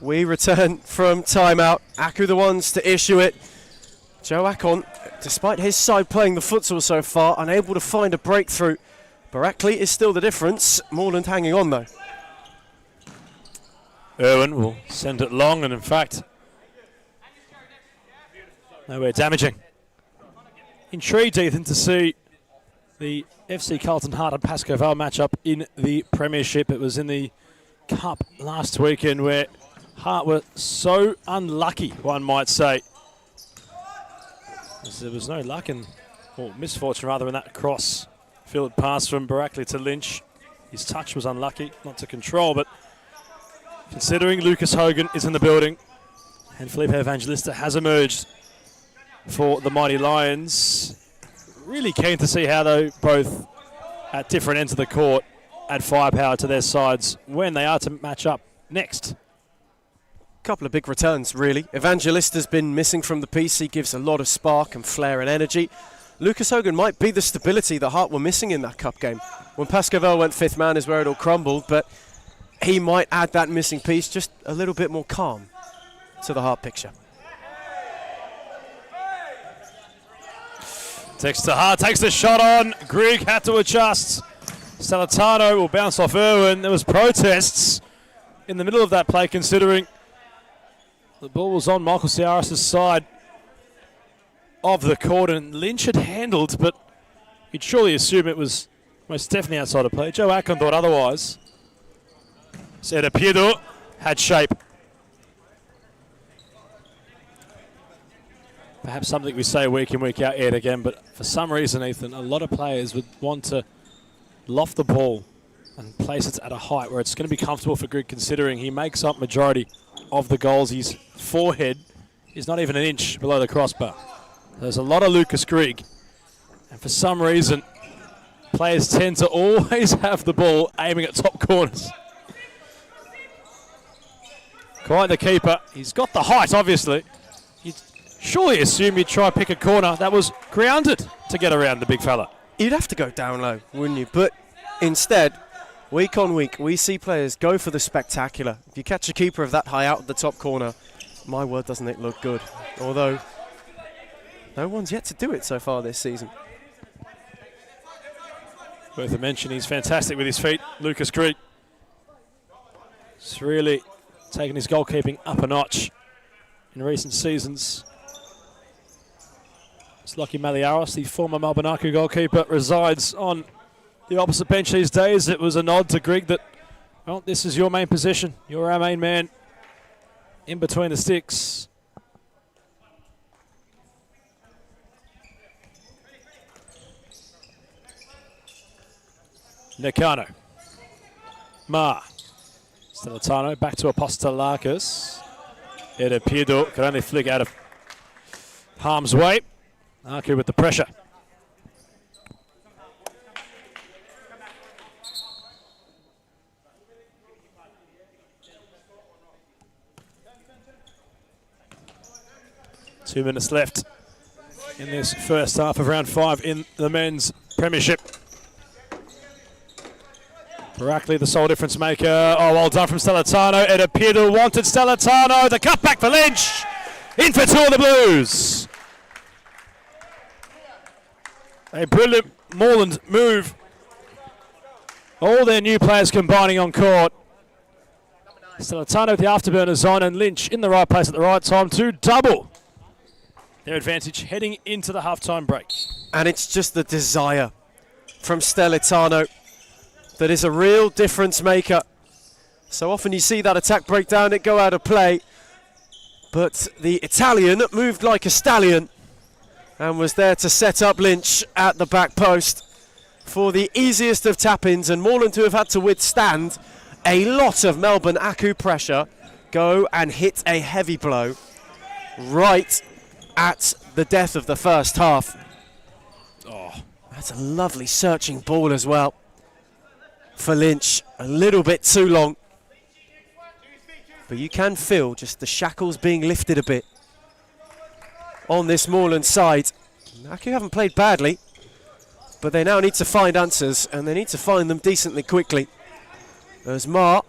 We return from timeout. Aku the ones to issue it. Joe Akon, despite his side playing the futsal so far, unable to find a breakthrough. Bayrakli is still the difference. Moreland hanging on though. Irwin will send it long, and in fact, nowhere damaging. Intrigued, Ethan, to see the FC Carlton Hart and Pasco Vale matchup in the Premiership. It was in the Cup last weekend where Hart were so unlucky, one might say. As there was no luck or misfortune rather in that cross field pass from Bayrakli to Lynch. His touch was unlucky, not to control, but considering Lucas Hogan is in the building and Felipe Evangelista has emerged for the Mighty Lions, really keen to see how they both at different ends of the court add firepower to their sides when they are to match up next. Couple of big returns, really. Evangelista's been missing from the piece. He gives a lot of spark and flair and energy. Lucas Hogan might be the stability that Hart were missing in that cup game. When Pasco Vale went fifth man is where it all crumbled, but he might add that missing piece, just a little bit more calm to the Hart picture. Takes to Hart, takes the shot on. Grigg had to adjust. Salatano will bounce off Irwin. There was protests in the middle of that play, considering the ball was on Michael Ciaris' side of the court, and Lynch had handled, but you'd surely assume it was most definitely outside of play. Joe Akon thought otherwise. Said Apiedo had shape. Perhaps something we say week in, week out yet again, but for some reason, Ethan, a lot of players would want to loft the ball and place it at a height where it's going to be comfortable for Grigg, considering he makes up majority of the goals. His forehead is not even an inch below the crossbar. There's a lot of Lucas Grigg, and for some reason, players tend to always have the ball aiming at top corners. Quite the keeper. He's got the height, obviously. You'd surely assume he'd try pick a corner that was grounded to get around the big fella. You'd have to go down low, wouldn't you? But instead, week on week, we see players go for the spectacular. If you catch a keeper of that high out of the top corner, my word, doesn't it look good? Although, no one's yet to do it so far this season. Worth a mention, he's fantastic with his feet, Lucas Grigg. He's really taken his goalkeeping up a notch in recent seasons. It's Lockie Maliaros, the former Melbourne goalkeeper, resides on the opposite bench these days. It was a nod to Greg that, well, this is your main position. You're our main man in between the sticks. Nakano. Ma. Stellitano back to Apostolakis. Edepido could only flick out of harm's way. Aku with the pressure. Two minutes left in this first half of round 5 in the men's premiership. Barackley, the sole difference maker. Oh, well done from Stellitano. Edepido wanted Stellitano. The cutback for Lynch. In for 2 of the Blues. A brilliant Moreland move. All their new players combining on court. Stellitano with the afterburners on, and Lynch in the right place at the right time to double their advantage heading into the halftime break. And it's just the desire from Stellitano that is a real difference maker. So often you see that attack break down, it go out of play. But the Italian moved like a stallion and was there to set up Lynch at the back post for the easiest of tap-ins, and Moreland, who have had to withstand a lot of Melbourne Aku pressure, go and hit a heavy blow right at the death of the first half. Oh, that's a lovely searching ball as well for Lynch. A little bit too long, but you can feel just the shackles being lifted a bit on this Moreland side. Aku haven't played badly, but they now need to find answers, and they need to find them decently quickly. There's Mar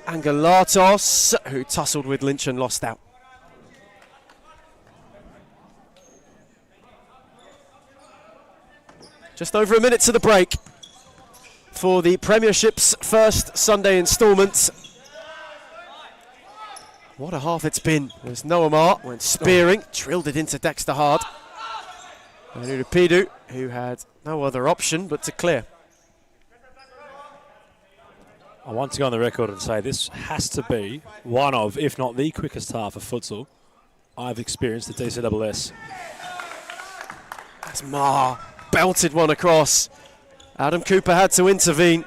and Galatos, who tussled with Lynch and lost out. Just over a minute to the break for the Premiership's first Sunday instalment. What a half it's been. There's Noah Mar, went spearing, drilled it into Dexter Hart. And Udupidu, who had no other option but to clear. I want to go on the record and say this has to be one of, if not the quickest half of futsal I've experienced at DCSS. That's Mar. Belted one across. Adam Cooper had to intervene.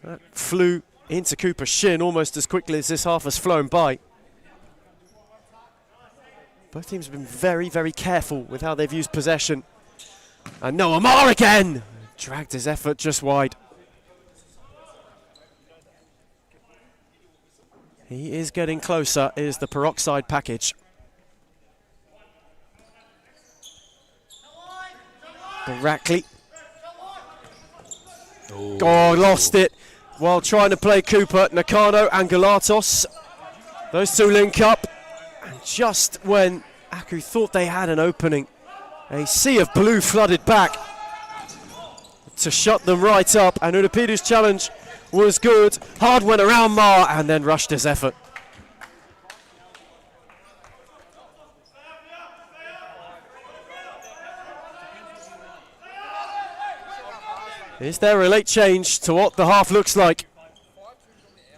That flew into Cooper's shin almost as quickly as this half has flown by. Both teams have been very, very careful with how they've used possession. And Noah Mar again! Dragged his effort just wide. He is getting closer, is the peroxide package. Barackley. Oh, lost it while trying to play Cooper. Nakano and Galatos. Those two link up. And just when Aku thought they had an opening, a sea of blue flooded back to shut them right up. And Udupidu's challenge was good. Hard went around Mar and then rushed his effort. Is there a late change to what the half looks like?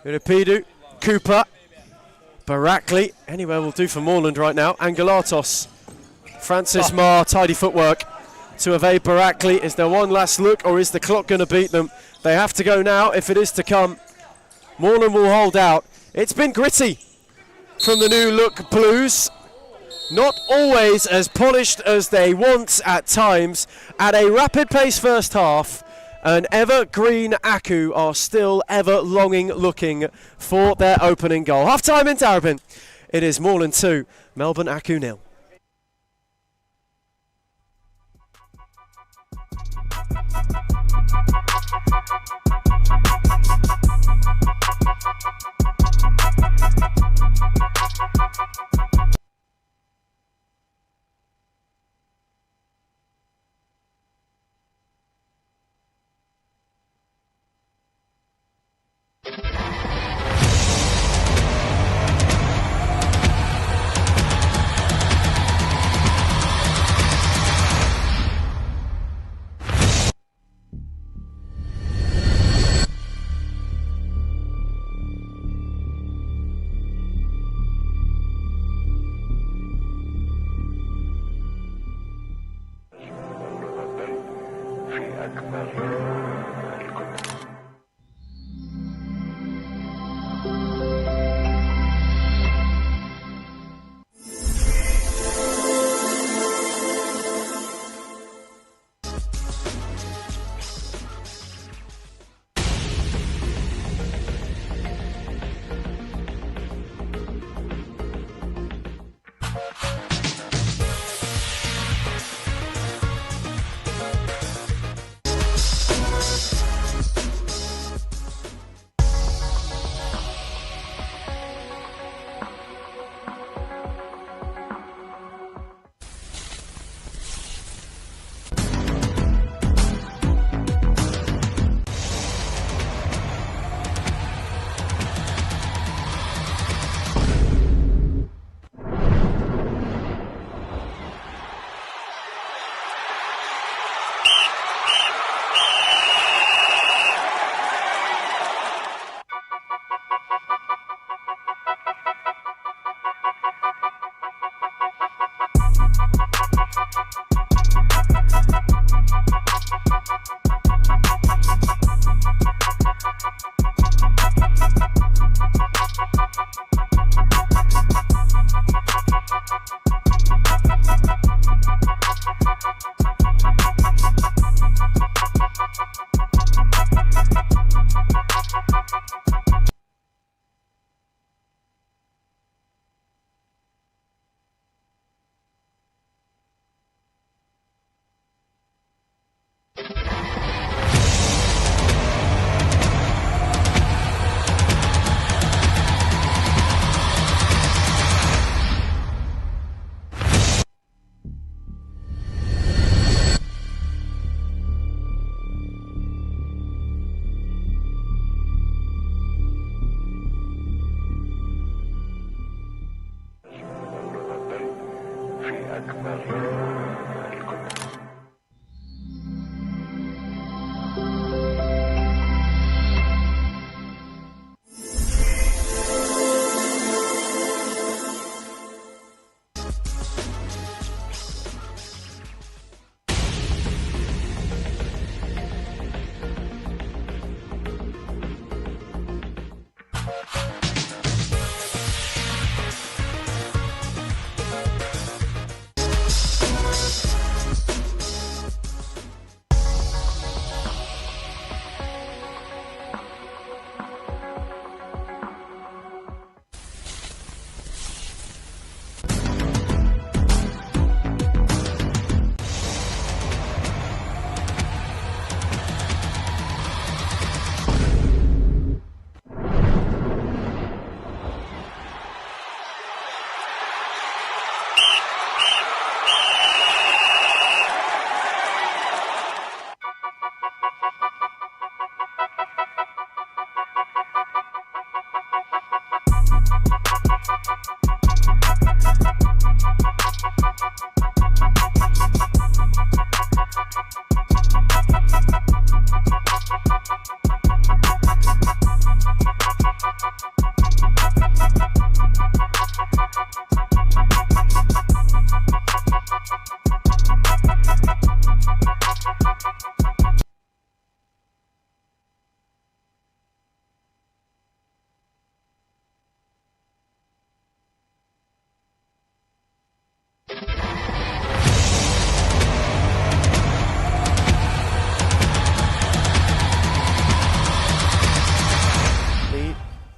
Udupidu, Cooper, Barackley, anywhere will do for Moreland right now, and Galatos. Francis Mar, tidy footwork to evade Barackley. Is there one last look, or is the clock going to beat them? They have to go now if it is to come. Moreland will hold out. It's been gritty from the new look Blues. Not always as polished as they want at times. At a rapid pace first half, and evergreen Aku are still ever looking for their opening goal. Half time in Darebin. It is Moreland 2, Melbourne Aku 0.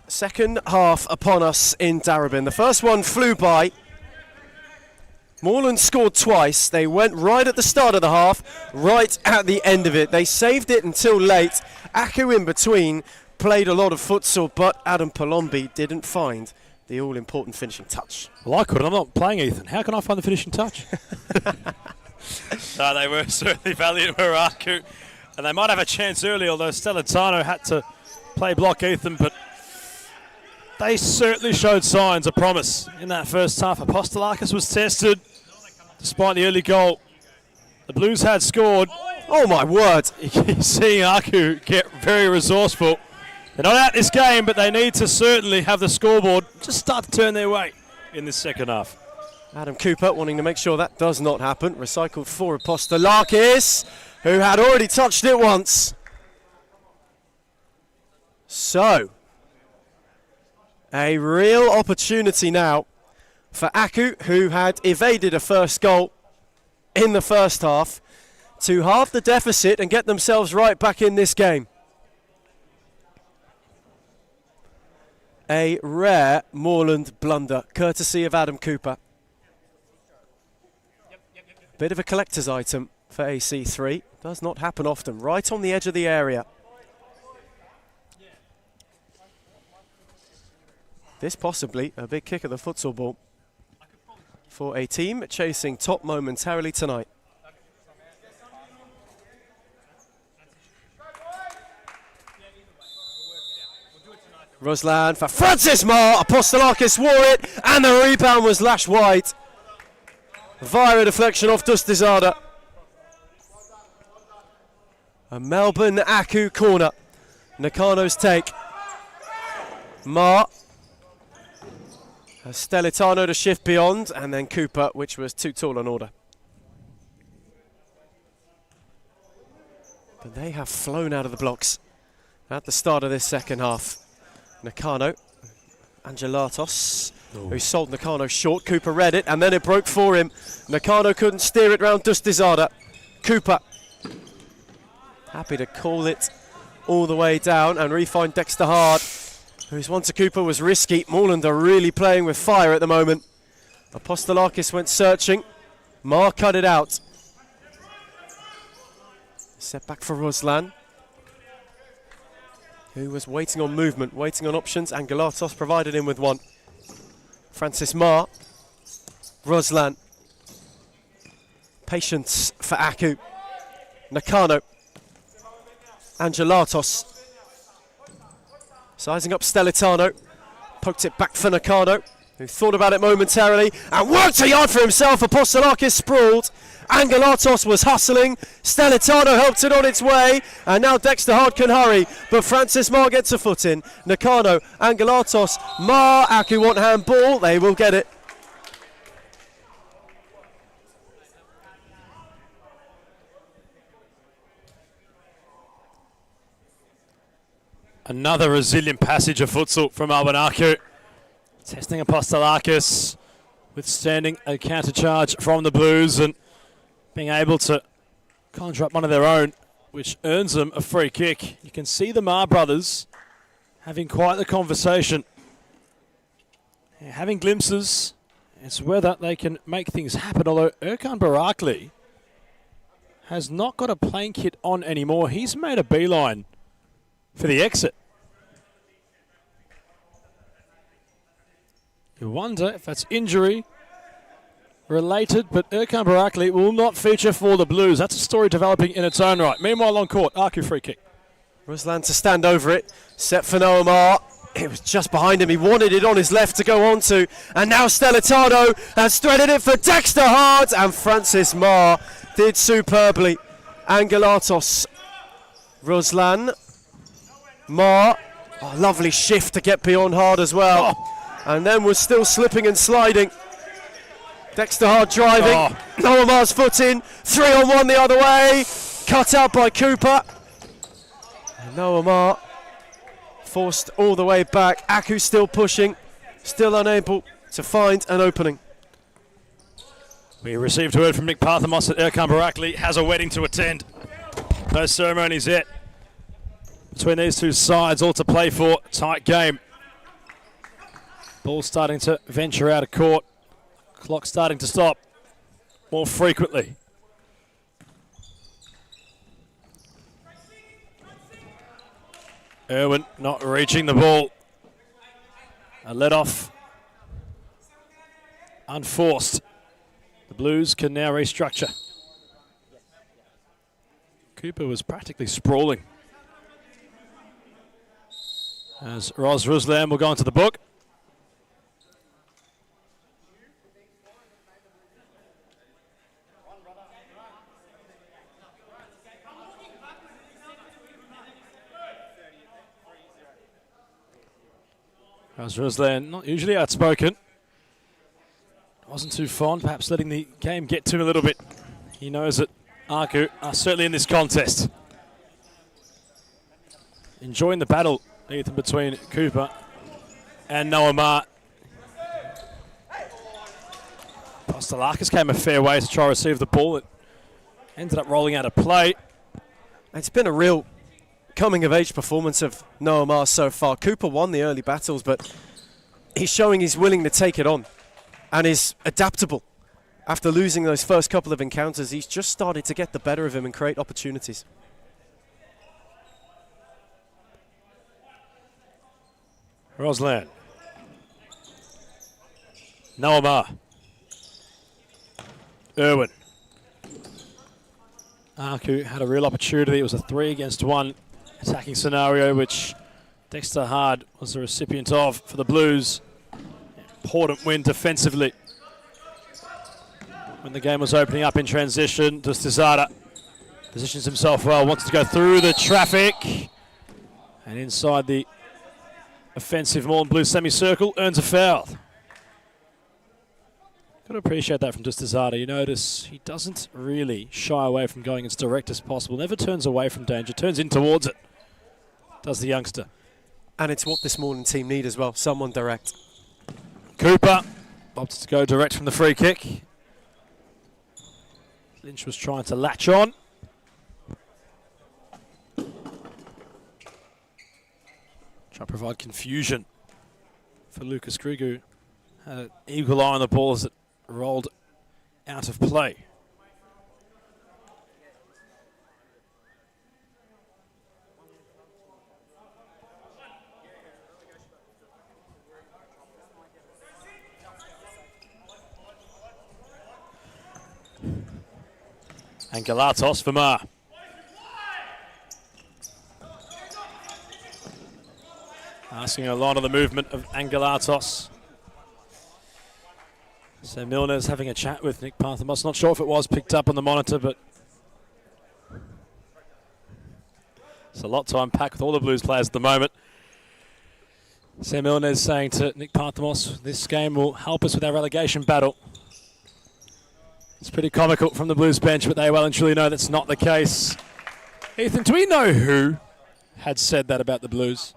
Second half upon us in Darebin. The first one flew by. Moreland scored twice. They went right at the start of the half, right at the end of it. They saved it until late. Aku in between played a lot of futsal, but Adam Palombi didn't find the all-important finishing touch. Well, I couldn't. I'm not playing Ethan. How can I find the finishing touch? No, they were certainly valiant, were Aku. And they might have a chance early, although Stellitano had to play block Ethan, but they certainly showed signs of promise in that first half. Apostolakis was tested despite the early goal. The Blues had scored. Oh my word! You're seeing Aku get very resourceful. They're not out this game, but they need to certainly have the scoreboard just start to turn their way in this second half. Adam Cooper wanting to make sure that does not happen. Recycled for Apostolakis, who had already touched it once. So, a real opportunity now for Aku, who had evaded a first goal in the first half, to halve the deficit and get themselves right back in this game. A rare Moreland blunder, courtesy of Adam Cooper. Bit of a collector's item for AC3. Does not happen often. Right on the edge of the area. This possibly a big kick at the futsal ball for a team chasing top momentarily tonight. Ruslan for Francis Marr. Apostolakis wore it, and the rebound was lashed wide via a deflection off Dustizada. A Melbourne Aku corner. Nakano's take. Marr. Stellitano to shift beyond, and then Cooper, which was too tall an order. But they have flown out of the blocks at the start of this second half. Nakano, Angelatos, who sold Nakano short. Cooper read it, and then it broke for him. Nakano couldn't steer it round Dustizada. Cooper, happy to call it all the way down and re-find Dexter Hart, whose one to Cooper was risky. Moreland are really playing with fire at the moment. Apostolakis went searching. Marr cut it out. Set back for Ruslan, who was waiting on movement, waiting on options, and Galatos provided him with one. Francis Marr. Ruslan. Patience for Aku. Nakano. Angelatos. Sizing up Stellitano. Poked it back for Nakano. who thought about it momentarily and worked a yard for himself. Apostolakis sprawled. Angelatos was hustling. Stelitano helped it on its way. And now Dexter Hart can hurry. But Francis Marr gets a foot in. Nakano, Angelatos, Marr, Aku want handball. They will get it. Another resilient passage of futsal from Malaku. Testing Apostolakis, withstanding a counter charge from the Blues and being able to conjure up one of their own, which earns them a free kick. You can see the Marr brothers having quite the conversation. Having glimpses as to whether they can make things happen, although Erkan Barakli has not got a playing kit on anymore. He's made a beeline for the exit. You wonder if that's injury related, but Erkan Barakli will not feature for the Blues. That's a story developing in its own right. Meanwhile, on court, Aku free kick. Ruslan to stand over it, set for Noah Marr. It was just behind him. He wanted it on his left to go on to. And now Stelitano has threaded it for Dexter Hart. And Francis Marr did superbly. Angelatos, Ruslan, Marr. Oh, lovely shift to get beyond Hart as well. Oh. And then was still slipping and sliding. Dexter Hart driving. Oh. Noah Marr's foot in. 3-on-1 the other way. Cut out by Cooper. And Noah Marr forced all the way back. Aku still pushing. Still unable to find an opening. We received word from Nick Parthamos that Erkan Barakli has a wedding to attend. No ceremonies yet. Between these two sides, all to play for. Tight game. Ball starting to venture out of court. Clock starting to stop more frequently. Irwin not reaching the ball. A let off. Unforced. The Blues can now restructure. Cooper was practically sprawling. As Ros Ruslan will go into the book. Ros Ruslan, not usually outspoken. Wasn't too fond, perhaps letting the game get to him a little bit. He knows that Aku are certainly in this contest. Enjoying the battle, Ethan, between Cooper and Noah Marr. Apostolakis came a fair way to try to receive the ball. It ended up rolling out of play. It's been a real coming-of-age performance of Noah Marr so far. Cooper won the early battles, but he's showing he's willing to take it on and is adaptable. After losing those first couple of encounters, he's just started to get the better of him and create opportunities. Ruslan. Noah Marr. Irwin. Aku had a real opportunity. It was a 3-against-1 attacking scenario, which Dexter Hart was the recipient of for the Blues. Important win defensively. When the game was opening up in transition, Dustizada positions himself well, wants to go through the traffic. And inside the offensive Moreland Blues semicircle, earns a foul. Got to appreciate that from Dustizada. You notice he doesn't really shy away from going as direct as possible. Never turns away from danger, turns in towards it. Does the youngster. And it's what this Moreland team need as well, someone direct. Cooper opts to go direct from the free kick. Lynch was trying to latch on. Try to provide confusion for Lucas Grigu. Had an eagle eye on the ball as it rolled out of play. And Galatos for Marr. Asking a lot of the movement of Angelatos. So Milner's having a chat with Nick Parthamos. Not sure if it was picked up on the monitor, but it's a lot to unpack with all the Blues players at the moment. Sam Milner's saying to Nick Parthamos, this game will help us with our relegation battle. It's pretty comical from the Blues bench, but they well and truly know that's not the case. Ethan, do we know who had said that about the Blues?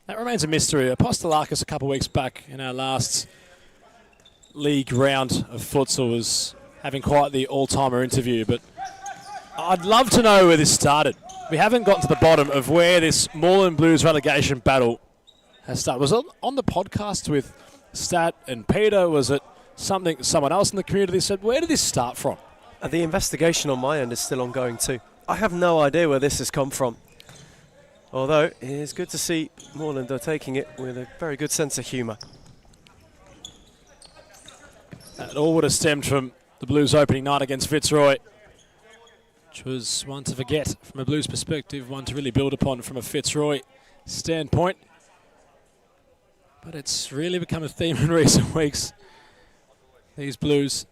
That remains a mystery. Apostolakis a couple of weeks back in our last league round of futsal was having quite the all-timer interview, but I'd love to know where this started. We haven't gotten to the bottom of where this Moreland Blues relegation battle has started. Was it on the podcast with Stat and Peter? Was it someone else in the community said, where did this start from? The investigation on my end is still ongoing too. I have no idea where this has come from. Although it is good to see Moreland are taking it with a very good sense of humour. That all would have stemmed from the Blues opening night against Fitzroy, which was one to forget from a Blues perspective, one to really build upon from a Fitzroy standpoint. But it's really become a theme in recent weeks. These Blues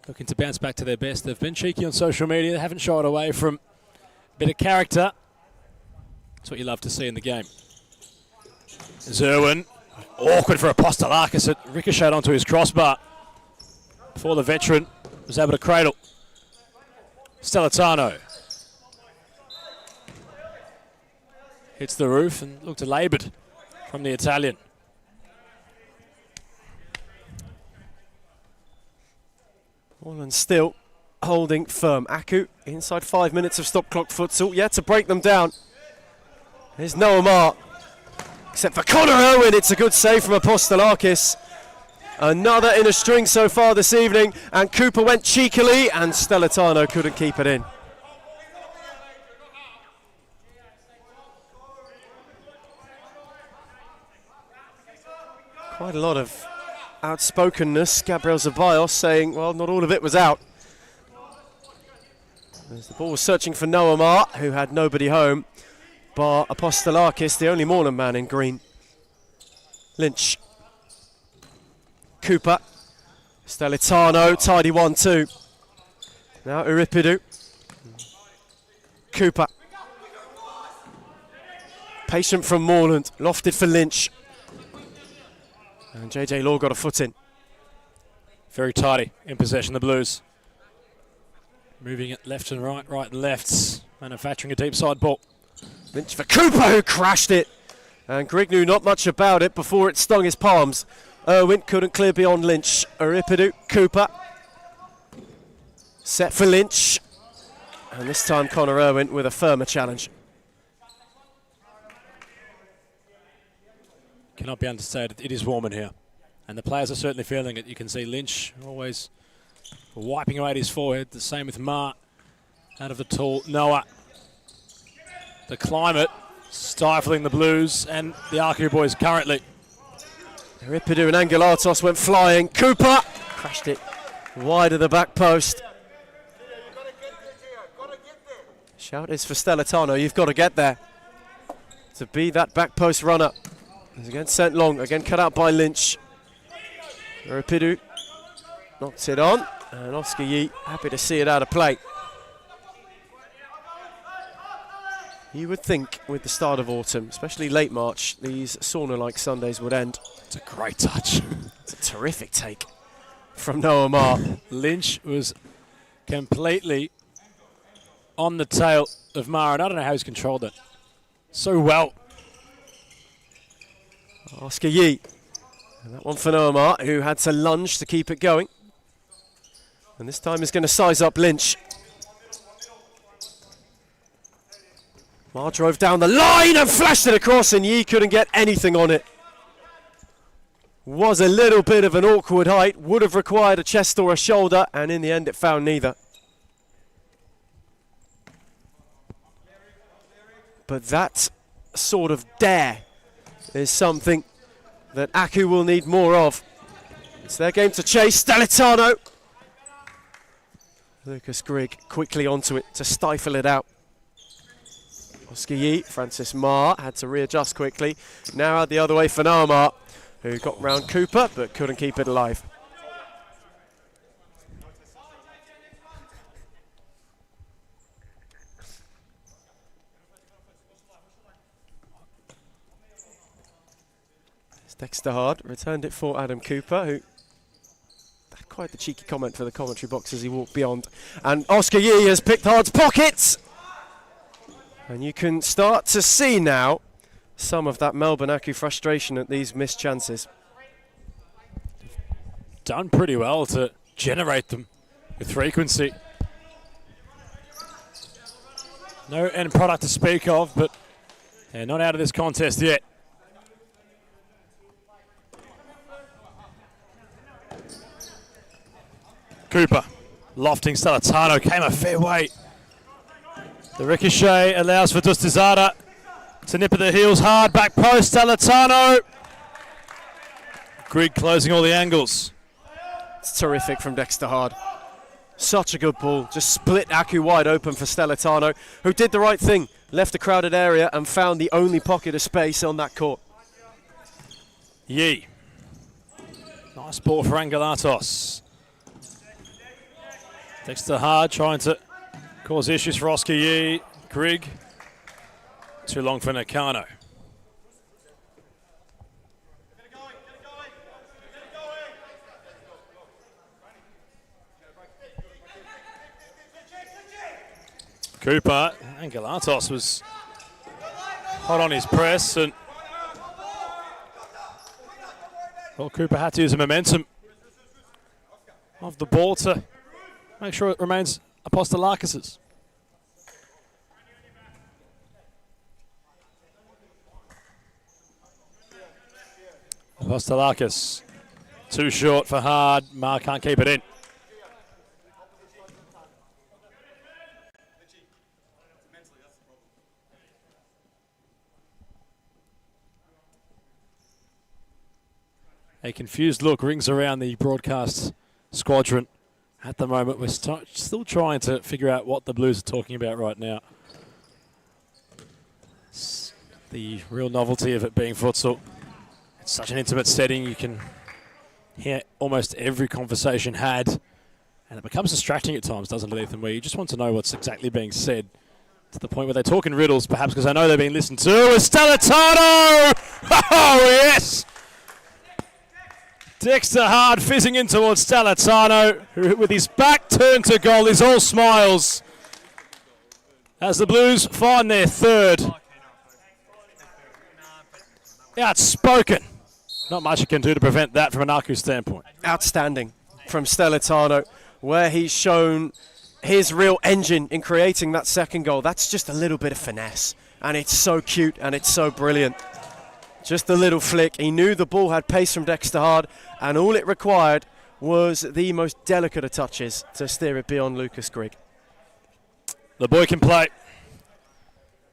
looking to bounce back to their best. They've been cheeky on social media. They haven't shied away from a bit of character. That's what you love to see in the game. Zerwin, awkward for Apostolakis. It ricocheted onto his crossbar before the veteran was able to cradle. Stellitano hits the roof and looked laboured from the Italian. Moreland still holding firm. Aku inside 5 minutes of stop clock futsal, yet to break them down. There's Noah Marr. Except for Connor Owen, it's a good save from Apostolakis. Another in a string so far this evening, and Cooper went cheekily, and Stellitano couldn't keep it in. Quite a lot of outspokenness. Gabriel Zabayos saying, well, not all of it was out. As the ball was searching for Noah Marr, who had nobody home, bar Apostolakis, the only Moreland man in green. Lynch. Cooper. Stellitano, tidy 1-2. Now Uripidu. Cooper. Patient from Moreland, lofted for Lynch. And JJ Law got a foot in. Very tidy in possession, the Blues. Moving it left and right, right and left. Manufacturing a deep side ball. Lynch for Cooper, who crashed it. And Grigg knew not much about it before it stung his palms. Irwin couldn't clear beyond Lynch. Uripidu, Cooper. Set for Lynch. And this time Connor Irwin with a firmer challenge. Cannot be understated, it is warm in here. And the players are certainly feeling it. You can see Lynch always wiping away at his forehead. The same with Marr. Out of the tall Noah. The climate stifling the Blues and the Aku boys currently. Uripidu and Angelatos went flying. Cooper crashed it wide of the back post. Shout is for Stellitano. You've got to get there to be that back post runner. He's again sent long, again cut out by Lynch. Uripidu knocks it on, and Oscar Yee happy to see it out of play. You would think with the start of autumn, especially late March, these sauna-like Sundays would end. It's a great touch. It's a terrific take from Noah Marr. Lynch was completely on the tail of Marr, and I don't know how he's controlled it so well. Oscar Yee. And that one for Noah Marr, who had to lunge to keep it going. And this time he's going to size up Lynch. Marr drove down the line and flashed it across, and Yee couldn't get anything on it. Was a little bit of an awkward height, would have required a chest or a shoulder, and in the end it found neither. But that sort of dare is something that Aku will need more of. It's their game to chase. Stellitano. Lucas Grigg quickly onto it to stifle it out. Oscar Yee, Francis Marr had to readjust quickly. Now out the other way for Noah Marr, who got round Cooper but couldn't keep it alive. Dexter Hart returned it for Adam Cooper, who had quite the cheeky comment for the commentary box as he walked beyond. And Oscar Yee has picked Hart's pockets. And you can start to see now some of that Melbourne Aku frustration at these missed chances. Done pretty well to generate them with frequency. No end product to speak of, but they're not out of this contest yet. Cooper lofting Stellitano, came a fair way. The ricochet allows for Dustizada to nip at the heels hard, back post, Stellitano. Grigg closing all the angles. It's terrific from Dexter Hart. Such a good ball, just split Aku wide open for Stellitano, who did the right thing, left a crowded area and found the only pocket of space on that court. Yee. Nice ball for Angelatos. Dexter Hart trying to cause issues for Oscar Yee. Grigg. Too long for Nakano. Cooper, Angelatos was hot on his press, and well, Cooper had to use the momentum of the ball to make sure it remains Apostolakis's. Apostolakis, too short for Hard. Mark can't keep it in. A confused look rings around the broadcast squadron. At the moment, we're still trying to figure out what the Blues are talking about right now. It's the real novelty of it being futsal. It's such an intimate setting. You can hear almost every conversation had. And it becomes distracting at times, doesn't it, Ethan? Where you just want to know what's exactly being said. To the point where they talk in riddles, perhaps because I know they're being listened to. Stellitano! Oh, yes! Dexter Hart fizzing in towards Stellitano, who with his back turned to goal is all smiles as the Blues find their third. Outspoken. Not much you can do to prevent that from an Aku standpoint. Outstanding from Stellitano, where he's shown his real engine in creating that second goal. That's just a little bit of finesse, and it's so cute and it's so brilliant. Just a little flick. He knew the ball had pace from Dexter Hart, and all it required was the most delicate of touches to steer it beyond Lucas Grigg. The boy can play.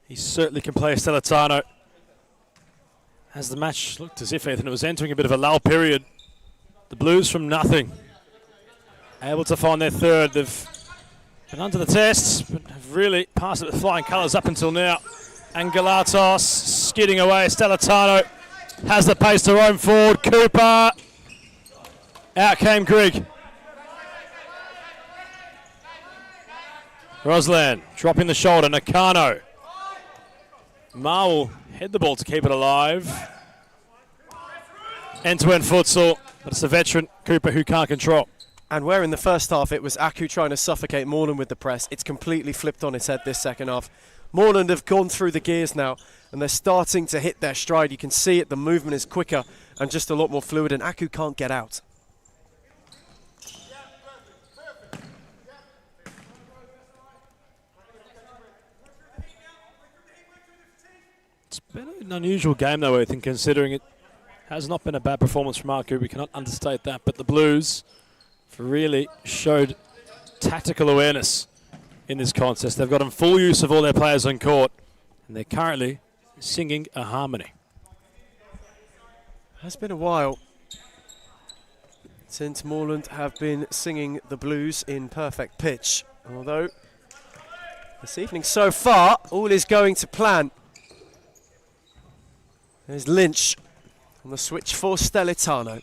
He certainly can play, Stellitano. As the match looked as if, Ethan, it was entering a bit of a lull period. The Blues from nothing, able to find their third. They've been under the test, but have really passed it with flying colours up until now. Angelatos skidding away. Stellitano has the pace to roam forward. Cooper. Out came Grigg. Roslan dropping the shoulder. Nakano. Ma will head the ball to keep it alive. End-to-end futsal, but it's the veteran Cooper who can't control. And where in the first half it was Aku trying to suffocate Moreland with the press, it's completely flipped on its head this second half. Moreland have gone through the gears now, and they're starting to hit their stride. You can see it, the movement is quicker and just a lot more fluid, and Aku can't get out. It's been an unusual game, though, Ethan, considering it has not been a bad performance from Aku. We cannot understate that, but the Blues really showed tactical awareness in this contest. They've gotten full use of all their players on court, and they're currently singing a harmony. It's been a while since Moreland have been singing the Blues in perfect pitch, although this evening so far all is going to plan. There's Lynch on the switch for Stellitano,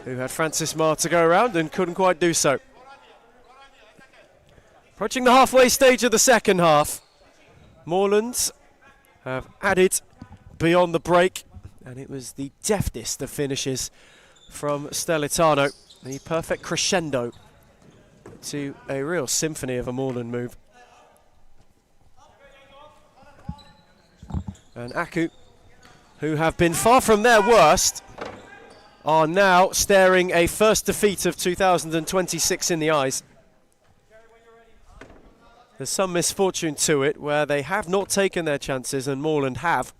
who had Francis Marr to go around and couldn't quite do so. Approaching the halfway stage of the second half, Moreland have added beyond the break And it was the deftest of finishes from Stellitano. The perfect crescendo to a real symphony of a Moreland move. And Aku, who have been far from their worst, are now staring a first defeat of 2026 in the eyes. There's some misfortune to it where they have not taken their chances and Moreland have.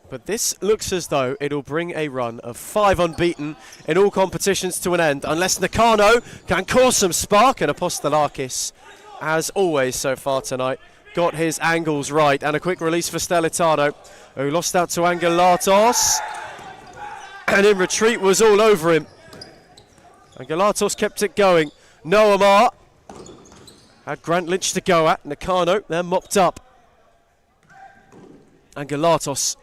But this looks as though it'll bring a run of 5 unbeaten in all competitions to an end, unless Nakano can cause some spark, and Apostolakis, as always so far tonight, got his angles right. And a quick release for Stellitano, who lost out to Angelatos, and in retreat was all over him. Angelatos kept it going. Noamar had Grant Lynch to go at. Nakano then mopped up. Angelatos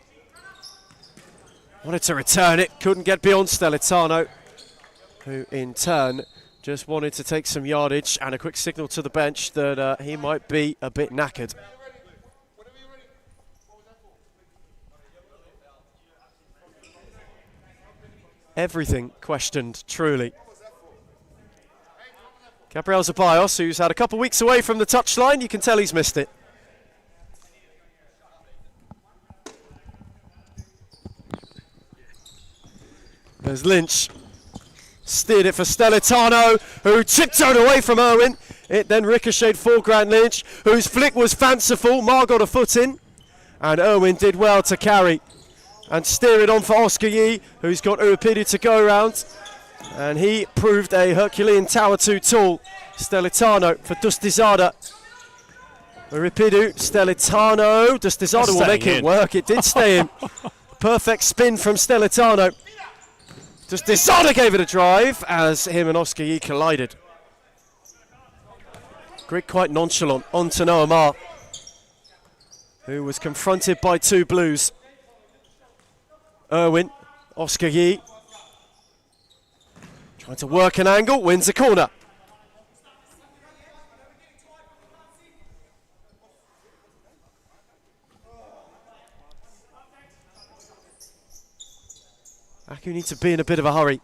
wanted to return it, couldn't get beyond Stellitano, who in turn just wanted to take some yardage, and a quick signal to the bench that he might be a bit knackered. Everything questioned, truly. Gabriel Zeballos, who's had a couple weeks away from the touchline, you can tell he's missed it. There's Lynch. Steered it for Stellitano, who tiptoed away from Irwin. It then ricocheted for Grant Lynch, whose flick was fanciful. Mar got a foot in, and Irwin did well to carry and steer it on for Oscar Yee, who's got Uripidu to go around. And he proved a Herculean tower too tall. Stellitano for Dustizada. Uripidu, Stellitano. Dustizada will make it work. It did stay in. Perfect spin from Stellitano. Dustizada gave it a drive as him and Oscar Yee collided. Greg quite nonchalant on to Noamar, who was confronted by 2 blues. Irwin, Oscar Yee, trying to work an angle, wins the corner. Aku needs to be in a bit of a hurry.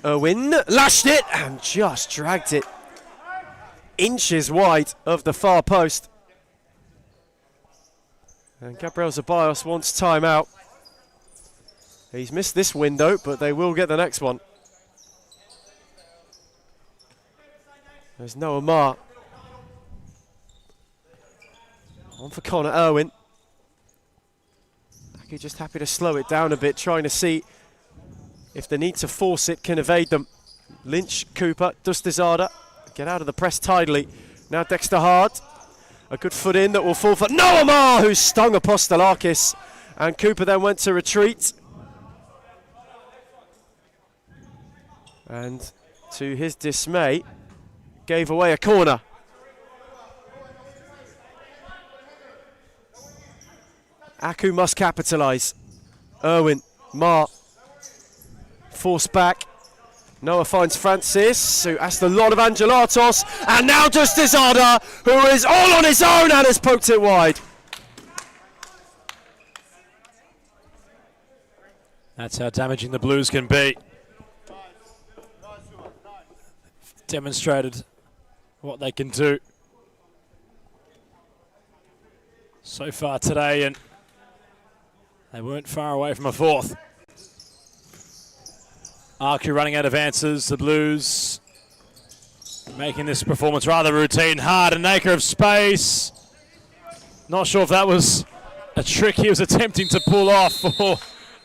Irwin lashed it and just dragged it inches wide of the far post. And Gabriel Zeballos wants time out. He's missed this window, but they will get the next one. There's Noamar. On for Connor Irwin. Aku just happy to slow it down a bit, trying to see if the need to force it can evade them. Lynch, Cooper, Dustizada get out of the press tidily. Now Dexter Hart. A good foot in that will fall for Noamar, who stung Apostolakis. And Cooper then went to retreat. And to his dismay, gave away a corner. Aku must capitalise. Irwin, Mar, forced back. Noah finds Francis, who asked a lot of Angelatos, and now Dustizada, who is all on his own and has poked it wide. That's how damaging the Blues can be. Demonstrated what they can do so far today, and they weren't far away from a 4th. Aku running out of answers. The Blues making this performance rather routine. Hard, an acre of space. Not sure if that was a trick he was attempting to pull off or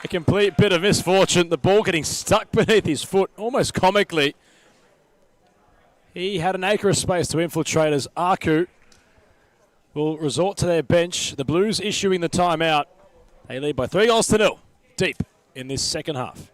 a complete bit of misfortune. The ball getting stuck beneath his foot, almost comically. He had an acre of space to infiltrate as Aku will resort to their bench. The Blues issuing the timeout. They lead by 3-0 deep in this second half.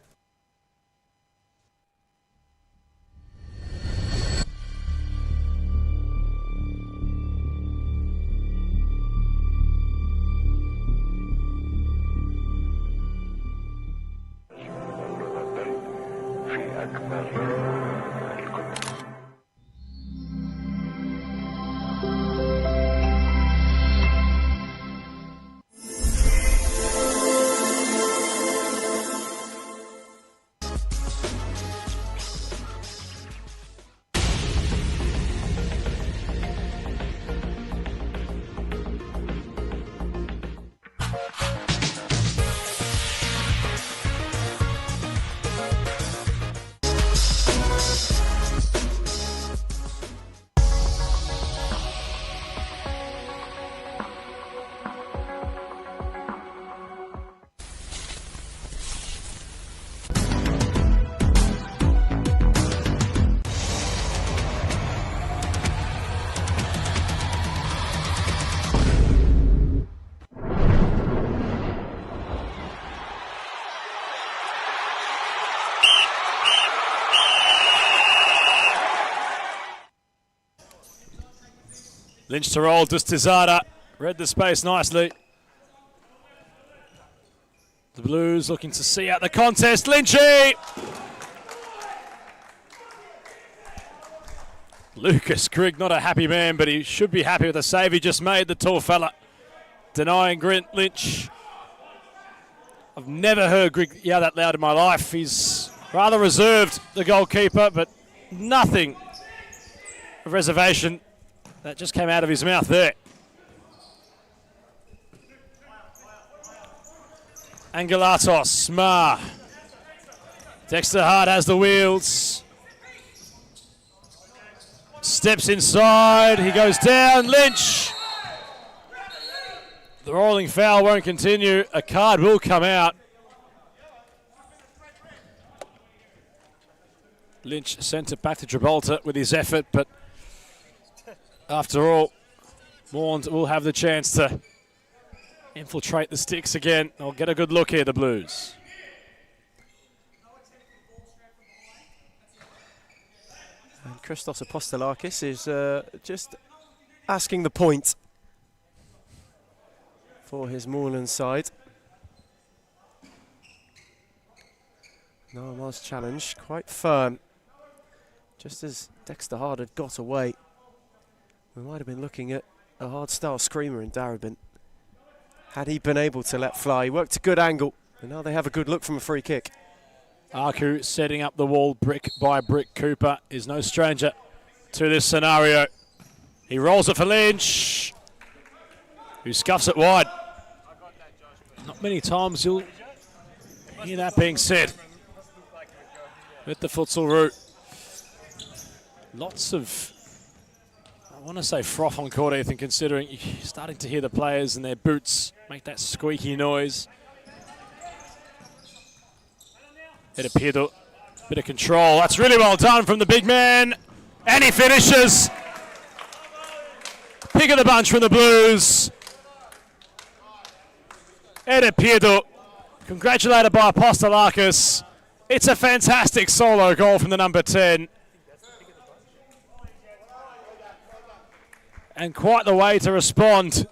Lynch to roll, Dustizada. Read the space nicely. The Blues looking to see out the contest. Lynchy! Lucas Grigg, not a happy man, but he should be happy with the save he just made, the tall fella. Denying Grint Lynch. I've never heard Grigg yell that loud in my life. He's rather reserved, the goalkeeper, but nothing of reservation that just came out of his mouth there. Angelatos, Ma. Dexter Hart has the wheels. Steps inside, he goes down, Lynch. The rolling foul won't continue, a card will come out. Lynch sent it back to Gibraltar with his effort, but after all, Moreland will have the chance to infiltrate the sticks again. They'll get a good look here, the Blues. And Christos Apostolakis is just asking the point for his Moreland side. Narmar's challenge, quite firm. Just as Dexter Hart had got away, we might have been looking at a hard-style screamer in Darabin. Had he been able to let fly, he worked a good angle, and now they have a good look from a free kick. Aku setting up the wall brick by brick. Cooper is no stranger to this scenario. He rolls it for Lynch, who scuffs it wide. Not many times you'll hear that being said with the futsal route. Lots of, I want to say froth on court, Ethan, considering you're starting to hear the players and their boots make that squeaky noise. Edepido, bit of control. That's really well done from the big man. And he finishes. Pick of the bunch from the Blues. Edepido, congratulated by Apostolakis. It's a fantastic solo goal from the number 10. And quite the way to respond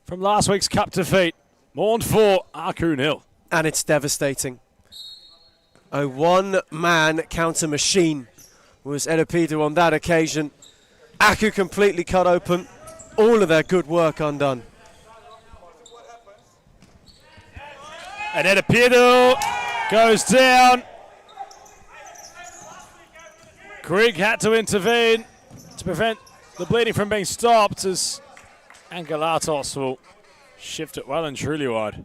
from last week's cup defeat. Moreland 4, Aku 0. And it's devastating. A one-man counter machine was Edepido on that occasion. Aku completely cut open. All of their good work undone. And Edepido goes down. Grigg had to intervene to prevent the bleeding from being stopped as Angelatos will shift it well and truly wide.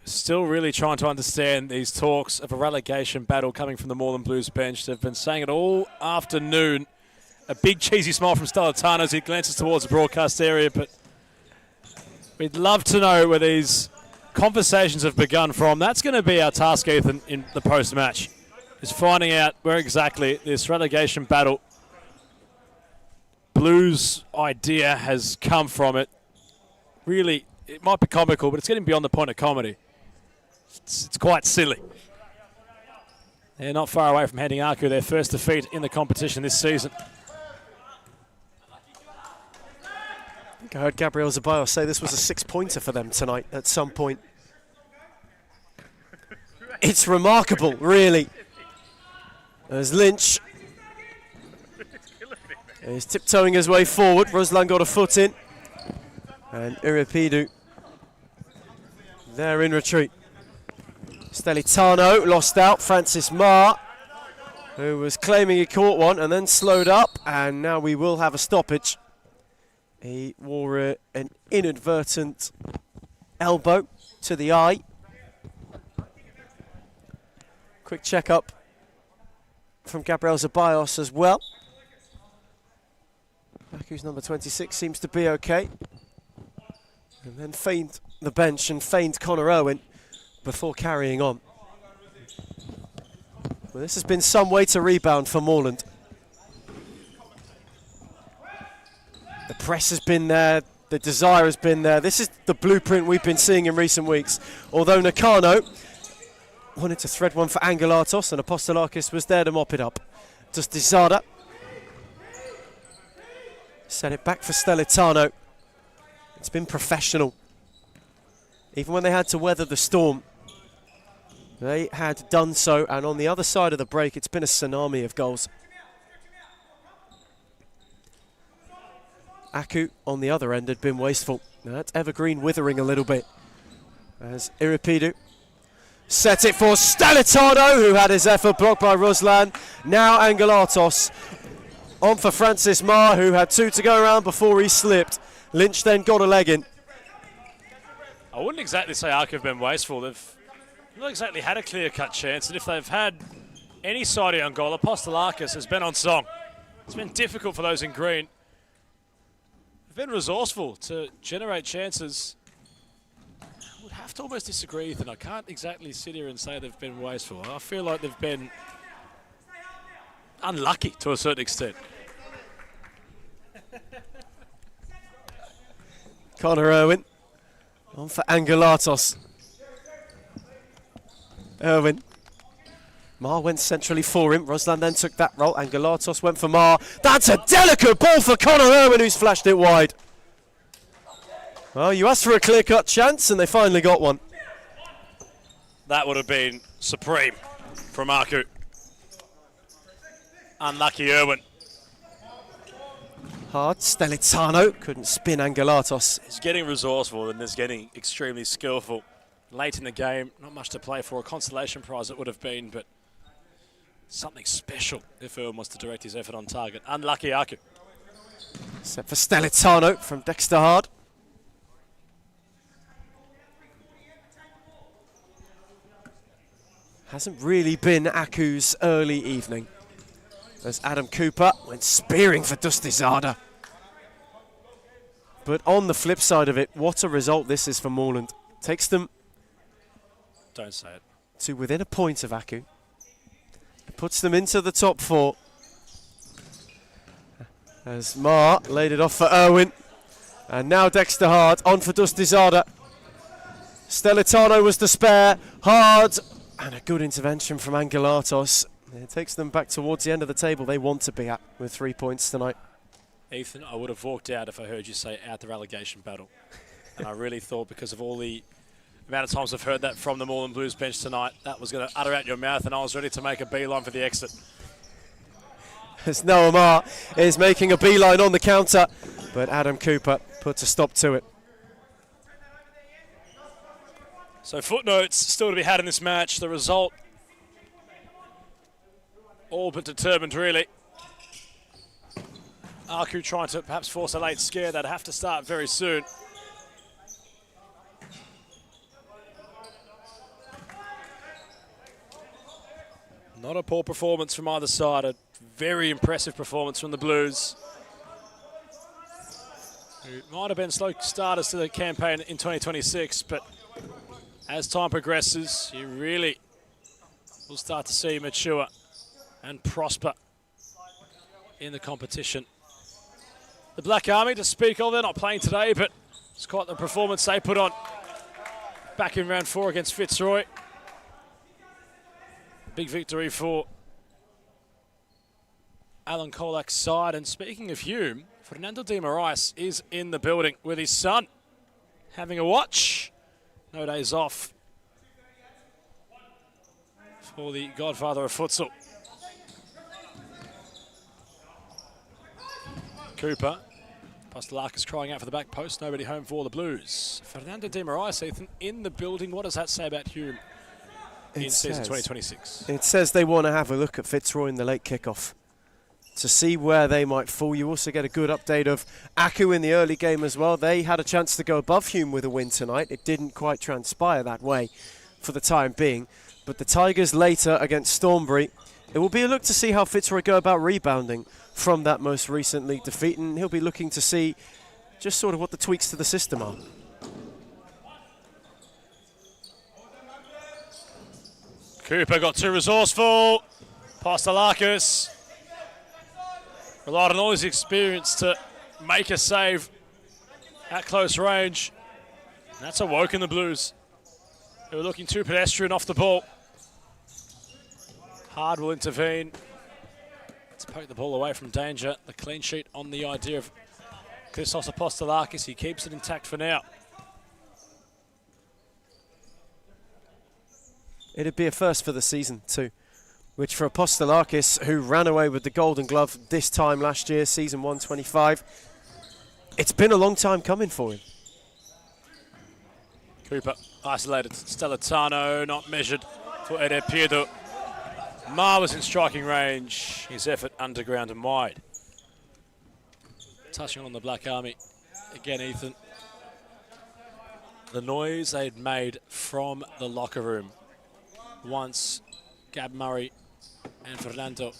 Still really trying to understand these talks of a relegation battle coming from the Moreland Blues bench. They've been saying it all afternoon. A big cheesy smile from Stellatano as he glances towards the broadcast area, but we'd love to know where these conversations have begun from. That's going to be our task, Ethan, in the post-match, is finding out where exactly this relegation battle Blues idea has come from. It really, it might be comical, but it's getting beyond the point of comedy. It's quite silly. They're not far away from handing Aku their first defeat in the competition this season. I think I heard Gabriel Zabayos say this was a 6-pointer for them tonight at some point. It's remarkable, really. As Lynch is tiptoeing his way forward. Ruslan got a foot in. And Iripidu there in retreat. Stelitano lost out. Francis Ma, who was claiming he caught one and then slowed up. And now we will have a stoppage. He wore an inadvertent elbow to the eye. Quick check-up from Gabriel Zabayos as well. Aku's number 26 seems to be okay. And then feigned the bench and feigned Connor Owen before carrying on. Well, this has been some way to rebound for Moreland. The press has been there, the desire has been there. This is the blueprint we've been seeing in recent weeks. Although Nakano wanted to thread one for Angelatos and Apostolakis was there to mop it up. Just Dizada Set it back for Stellitano. It's been professional. Even when they had to weather the storm, they had done so, and on the other side of the break, it's been a tsunami of goals. Aku on the other end had been wasteful. Now that's Evergreen withering a little bit. As Iripidu set it for Stellitano, who had his effort blocked by Ruslan. Now Angelatos on for Francis Marr, who had 2 to go around before he slipped. Lynch then got a leg in. I wouldn't exactly say Aku have been wasteful. They've not exactly had a clear-cut chance, and if they've had any side on goal, Apostolakis has been on song. It's been difficult for those in green. They've been resourceful to generate chances. I would have to almost disagree, Ethan. I can't exactly sit here and say they've been wasteful. I feel like they've been unlucky to a certain extent. Connor Irwin on for Angelatos. Irwin. Marr went centrally for him. Ruslan then took that role. Angelatos went for Marr. That's a delicate ball for Connor Irwin, who's flashed it wide. Well, you asked for a clear-cut chance, and they finally got one. That would have been supreme from Aku. Unlucky Irwin. Hard. Stellitano couldn't spin Angelatos. He's getting resourceful and is getting extremely skillful. Late in the game, not much to play for. A consolation prize it would have been, but something special if Irwin was to direct his effort on target. Unlucky Aku. Set for Stellitano from Dexter Hard. Hasn't really been Aku's early evening, as Adam Cooper went spearing for Dusty Zada. But on the flip side of it, what a result this is for Moreland. Takes them Don't say it. to within a point of Aku. It puts them into the top 4. As Marr laid it off for Irwin. And now Dexter Hard on for Dusty Zada. Stellitano was the spare. Hard. And a good intervention from Angelatos. It takes them back towards the end of the table they want to be at with 3 points tonight. Ethan, I would have walked out if I heard you say out the relegation battle. And I really thought, because of all the amount of times I've heard that from the Moreland Blues bench tonight, that was going to utter out your mouth, and I was ready to make a beeline for the exit. As Noah Marr is making a beeline on the counter, but Adam Cooper puts a stop to it. So footnotes still to be had in this match. The result all but determined, really. Aku trying to perhaps force a late scare. They'd have to start very soon. Not a poor performance from either side. A very impressive performance from the Blues, who might have been slow starters to the campaign in 2026, but as time progresses, you really will start to see mature and prosper in the competition. The Black Army, to speak of, they're not playing today, but it's quite the performance they put on back in round 4 against Fitzroy. Big victory for Alan Kolak's side. And speaking of Hume, Fernando de Moraes is in the building with his son, having a watch. No days off for the godfather of futsal. Cooper. Apostolakis crying out for the back post. Nobody home for the Blues. Fernando de Moraes, Ethan, in the building. What does that say about Hume in season 2026? It says they want to have a look at Fitzroy in the late kickoff to see where they might fall. You also get a good update of Aku in the early game as well. They had a chance to go above Hume with a win tonight. It didn't quite transpire that way for the time being. But the Tigers later against Thornbury, it will be a look to see how Fitzroy go about rebounding from that most recent league defeat, and he'll be looking to see just sort of what the tweaks to the system are. Cooper got too resourceful. Apostolakis relied on all his experience to make a save at close range. And that's awoken the Blues, who were looking too pedestrian off the ball. Hard will intervene. Let's poke the ball away from danger. The clean sheet on the idea of Christos Apostolakis, he keeps it intact for now. It'd be a first for the season too, which for Apostolakis, who ran away with the Golden Glove this time last year, season 125, it's been a long time coming for him. Cooper isolated. Stellatano not measured for Ede Piedo. Marvellous in striking range. His effort underground and wide. Touching on the Black Army again, Ethan. The noise they'd made from the locker room once Gab Murray and Fernando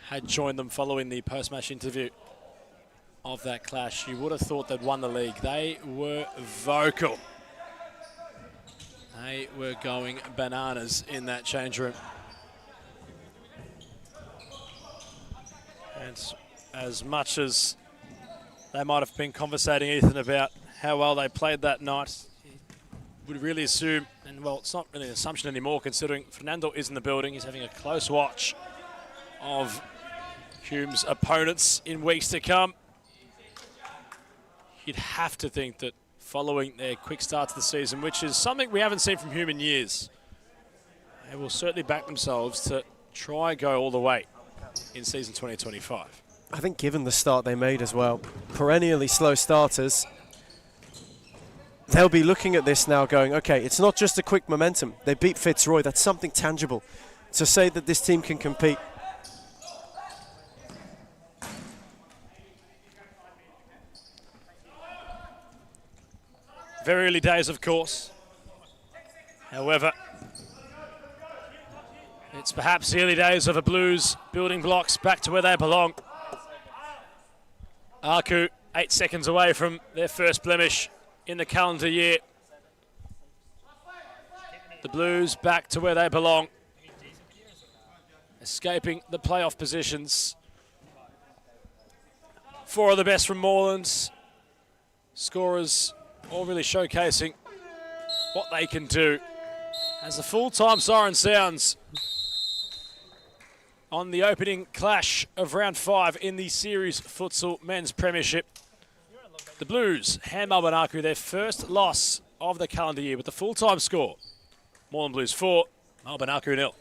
had joined them following the post-match interview of that clash. You would have thought they'd won the league. They were vocal. They were going bananas in that change room. And as much as they might have been conversating, Ethan, about how well they played that night, would really assume, and well, it's not really an assumption anymore considering Fernando is in the building. He's having a close watch of Hume's opponents in weeks to come. You'd have to think that following their quick start to the season, which is something we haven't seen from Hume in years, they will certainly back themselves to try and go all the way in season 2025. I think given the start they made as well, perennially slow starters, they'll be looking at this now going, okay, it's not just a quick momentum. They beat Fitzroy. That's something tangible to say that this team can compete. Very early days, of course. However, it's perhaps the early days of a Blues building blocks back to where they belong. Aku, 8 seconds away from their first blemish in the calendar year. The Blues back to where they belong. Escaping the playoff positions. 4 of the best from Moreland. Scorers all really showcasing what they can do. As the full-time siren sounds on the opening clash of round 5 in the Series Futsal Men's Premiership. The Blues hand Melbourne Aku their first loss of the calendar year with the full-time score. Moreland Blues 4, Melbourne Aku 0.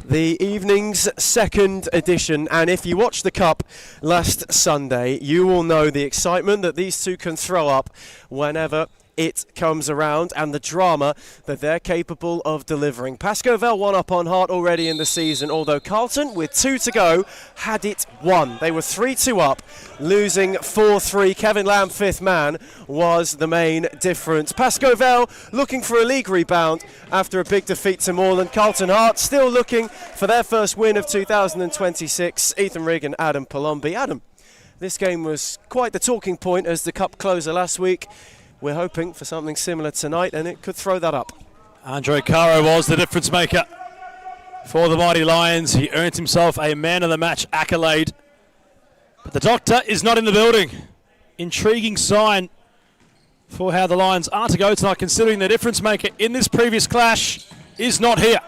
The evening's second edition, and if you watched the Cup last Sunday, you will know the excitement that these two can throw up whenever it comes around, and the drama that they're capable of delivering. Pasco Vale won up on Hart already in the season, although Carlton, with 2 to go, had it won. They were 3-2 up, losing 4-3. Kevin Lamb, fifth man, was the main difference. Pasco Vale looking for a league rebound after a big defeat to Moreland. Carlton Hart still looking for their first win of 2026. Ethan Rigg and Adam Palombi. Adam, this game was quite the talking point as the Cup closer last week. We're hoping for something similar tonight, and it could throw that up. Andre Caro was the difference maker for the Mighty Lions. He earned himself a man of the match accolade. But the doctor is not in the building. Intriguing sign for how the Lions are to go tonight, considering the difference maker in this previous clash is not here.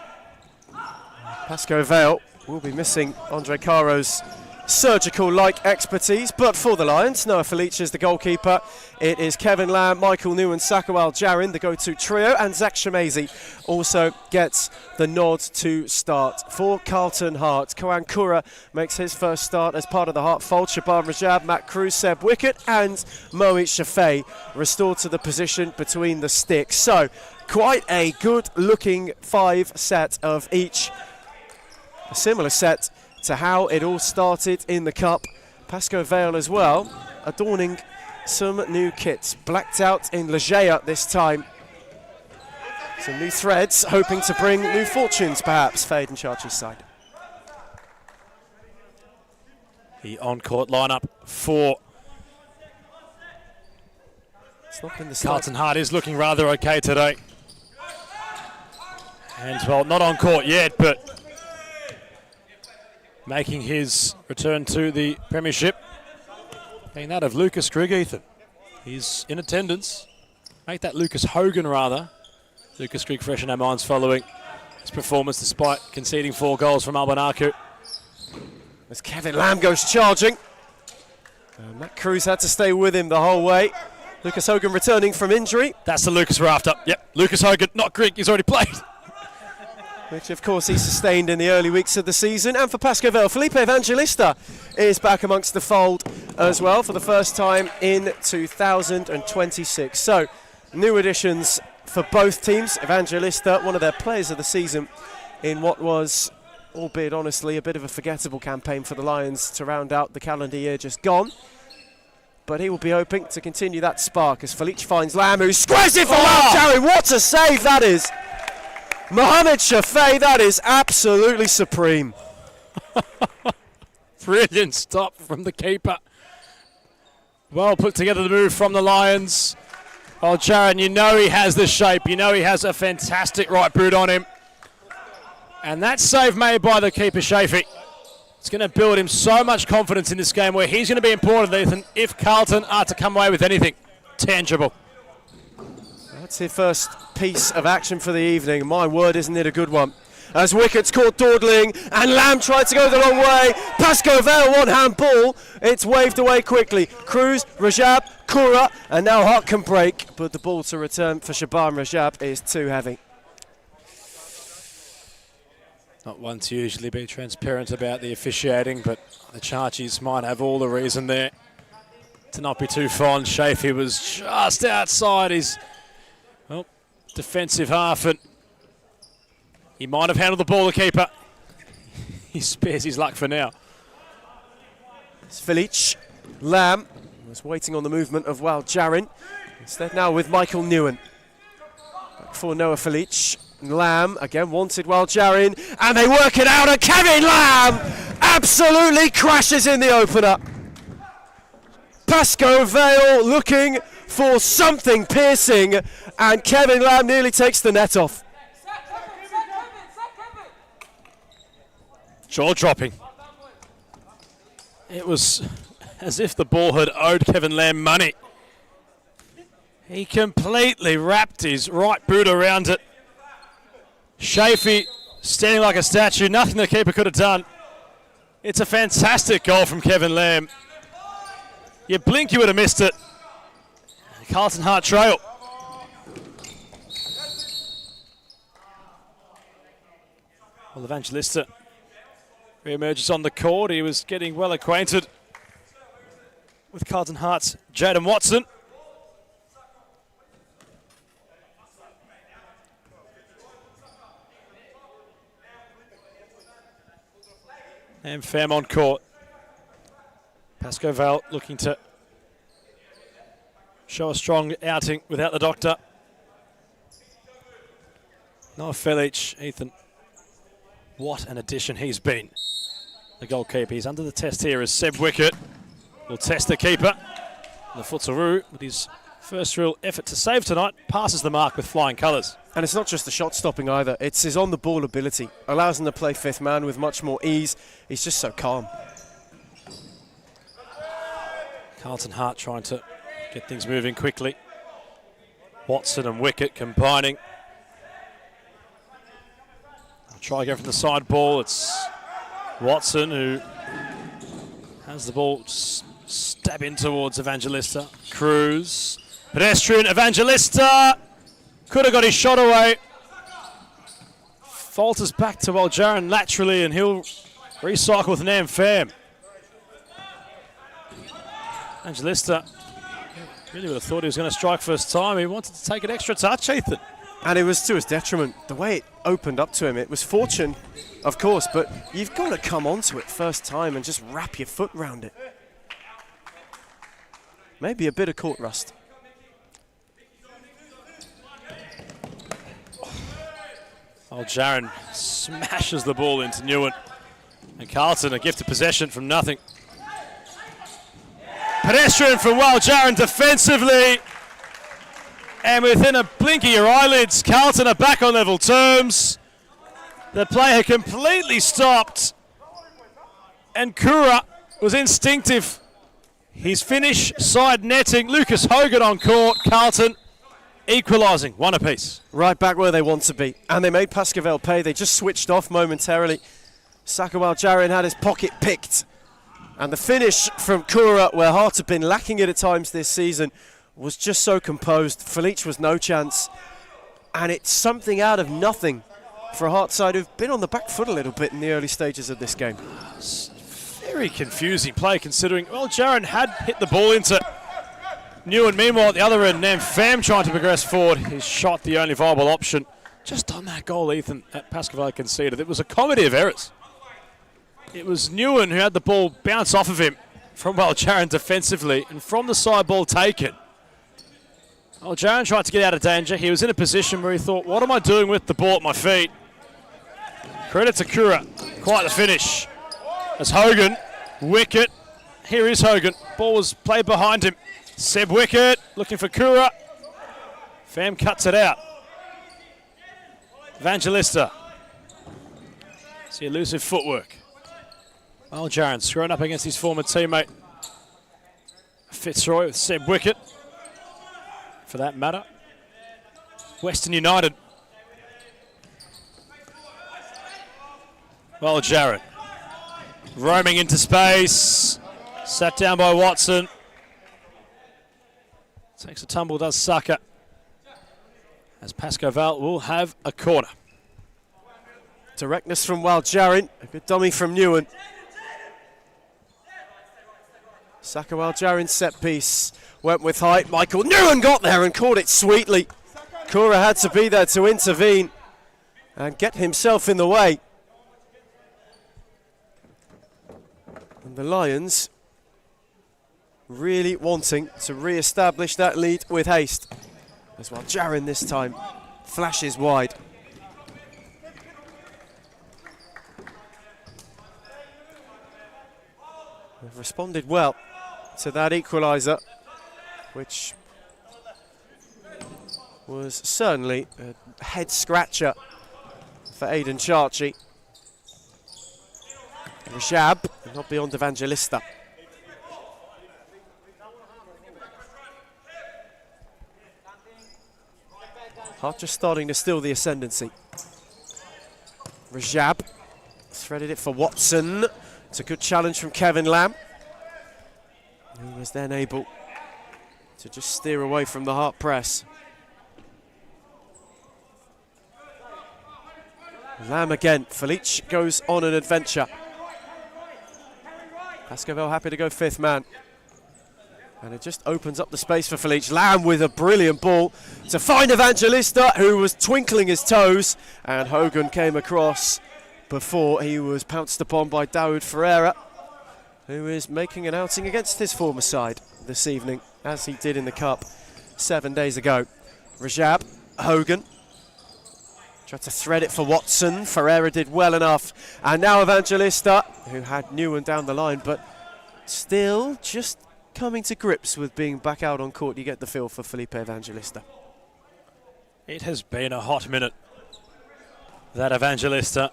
Pasco Vale will be missing Andre Caro's surgical-like expertise, but for the Lions, Noah Felice is the goalkeeper. It is Kevin Lamb, Michael New and Sakawal Jarin, the go-to trio, and Zach Shemazy also gets the nod to start. For Carlton Hart, Koan Kura makes his first start as part of the Hart fold. Shaban Rajab, Matt Cruz, Seb Wickett, and Moe Shafei restored to the position between the sticks. So, quite a good-looking 5 set of each. A similar set to how it all started in the Cup. Pasco Vale as well, adorning some new kits. Blacked out in Legea this time. Some new threads, hoping to bring new fortunes perhaps for Aidan Chartier's side. The on-court lineup for It's not been the Carlton Hart is looking rather okay today. And well, not on court yet, but making his return to the Premiership. Being that of Lucas Grigg, Ethan. He's in attendance. Make that Lucas Hogan, rather. Lucas Grigg fresh in our minds following his performance despite conceding 4 goals from Malaku. As Kevin Lamb goes charging. Matt Cruz had to stay with him the whole way. Lucas Hogan returning from injury. That's the Lucas we're after. Yep, Lucas Hogan, not Grigg, he's already played. Which of course he sustained in the early weeks of the season. And for Pasco Vale, Felipe Evangelista is back amongst the fold as well for the first time in 2026. So, new additions for both teams. Evangelista, one of their players of the season in what was, albeit honestly, a bit of a forgettable campaign for the Lions to round out the calendar year just gone. But he will be hoping to continue that spark as Felice finds Lamb, who squares it for Jarin. What a save that is! Mohamed Shafei, that is absolutely supreme. Brilliant stop from the keeper. Well put together the move from the Lions. Oh, Jaron, you know he has the shape. You know he has a fantastic right boot on him. And that save made by the keeper, Shafei, it's going to build him so much confidence in this game where he's going to be important, Ethan, if Carlton are to come away with anything tangible. That's his first piece of action for the evening. My word, isn't it a good one? As wickets caught dawdling, and Lamb tried to go the long way. Pasco Vale, one-hand ball. It's waved away quickly. Cruz, Rajab, Kura, and now Hart can break, but the ball to return for Shaban Rajab is too heavy. Not one to usually be transparent about the officiating, but the Charchies might have all the reason there to not be too fond. Shafei was just outside his defensive half, and he might have handled the ball, the keeper. He spares his luck for now. It's Felice. Lamb was waiting on the movement of Wal Jarin. Instead now with Michael Newen. Back for Noah Felice. Lamb again wanted Wal Jarin, and they work it out, and Kevin Lamb absolutely crashes in the opener. Pasco Vale looking for something piercing, and Kevin Lamb nearly takes the net off. Jaw dropping. It was as if the ball had owed Kevin Lamb money. He completely wrapped his right boot around it. Shafei standing like a statue, nothing the keeper could have done. It's a fantastic goal from Kevin Lamb. You blink, you would have missed it. Carlton Hart trail. Well, Evangelista re-emerges on the court. He was getting well acquainted with Carlton Hart's Jaden Watson. And Fam on court. Pasco Vale looking to show a strong outing without the doctor. Noah Felic, Ethan. What an addition he's been. The goalkeeper, he's under the test here as Seb Wickett will test the keeper. The Futsal, with his first real effort to save tonight, passes the mark with flying colours. And it's not just the shot stopping either, it's his on-the-ball ability. Allows him to play fifth man with much more ease. He's just so calm. Carlton Hart trying to get things moving quickly. Watson and Wickett combining. I'll try again from the side ball. It's Watson who has the ball stab in towards Evangelista. Cruz. Pedestrian Evangelista. Could have got his shot away. Falters back to Waljaran laterally and he'll recycle with Nam Pham. Evangelista really would have thought he was going to strike first time. He wanted to take an extra touch, Ethan. And it was to his detriment. The way it opened up to him, it was fortune, of course, but you've got to come onto it first time and just wrap your foot round it. Maybe a bit of court rust. Jaron smashes the ball into Newen. And Carlton, a gift of possession from nothing. Pedestrian from Jaron defensively. And within a blink of your eyelids, Carlton are back on level terms. The play had completely stopped. And Kura was instinctive. His finish, side netting. Lucas Hogan on court. Carlton equalising, one apiece. Right back where they want to be. And they made Pasco Vale pay. They just switched off momentarily. Sakawal Jarin had his pocket picked. And the finish from Kura, where Hart have been lacking it at times this season, was just so composed. Felic was no chance. And it's something out of nothing for a Hart side who've been on the back foot a little bit in the early stages of this game. Very confusing play considering, Jaron had hit the ball into Newen. Meanwhile, at the other end, Nam Pham trying to progress forward. His shot, the only viable option. Just on that goal, Ethan, that Pasco Vale conceded. It was a comedy of errors. It was Newen who had the ball bounce off of him from Jaron defensively, and from the side ball taken. Jaron tried to get out of danger. He was in a position where he thought, what am I doing with the ball at my feet? Credit to Kura. Quite the finish. As Hogan, Wickett. Here is Hogan. Ball was played behind him. Seb Wickett looking for Kura. Pham cuts it out. Evangelista. See elusive footwork. Jaron screwing up against his former teammate Fitzroy with Seb Wickett. For that matter. Western United. Jaron. Roaming into space. Sat down by Watson. Takes a tumble, does Saka. As Pasco Vale will have a corner. Directness from Jarin. A good dummy from Newen. Saka Jarin set piece. Went with height. Michael Newen got there and caught it sweetly. Kura had to be there to intervene and get himself in the way. And the Lions really wanting to re-establish that lead with haste. As Jarin this time flashes wide. They've responded well to that equaliser, which was certainly a head scratcher for Aidan Charchi. Rajab, not beyond Evangelista. Hart just starting to steal the ascendancy. Rajab threaded it for Watson. It's a good challenge from Kevin Lamb, who was then able to just steer away from the Hart press. Lamb again. Felice goes on an adventure. Pasco happy to go fifth man. And it just opens up the space for Felice. Lamb with a brilliant ball to find Evangelista, who was twinkling his toes. And Hogan came across before he was pounced upon by Dawood Ferreira, who is making an outing against his former side this evening, as he did in the Cup 7 days ago. Rajab, Hogan, tried to thread it for Watson. Ferreira did well enough. And now Evangelista, who had Newen down the line, but still just coming to grips with being back out on court. You get the feel for Felipe Evangelista. It has been a hot minute, that Evangelista.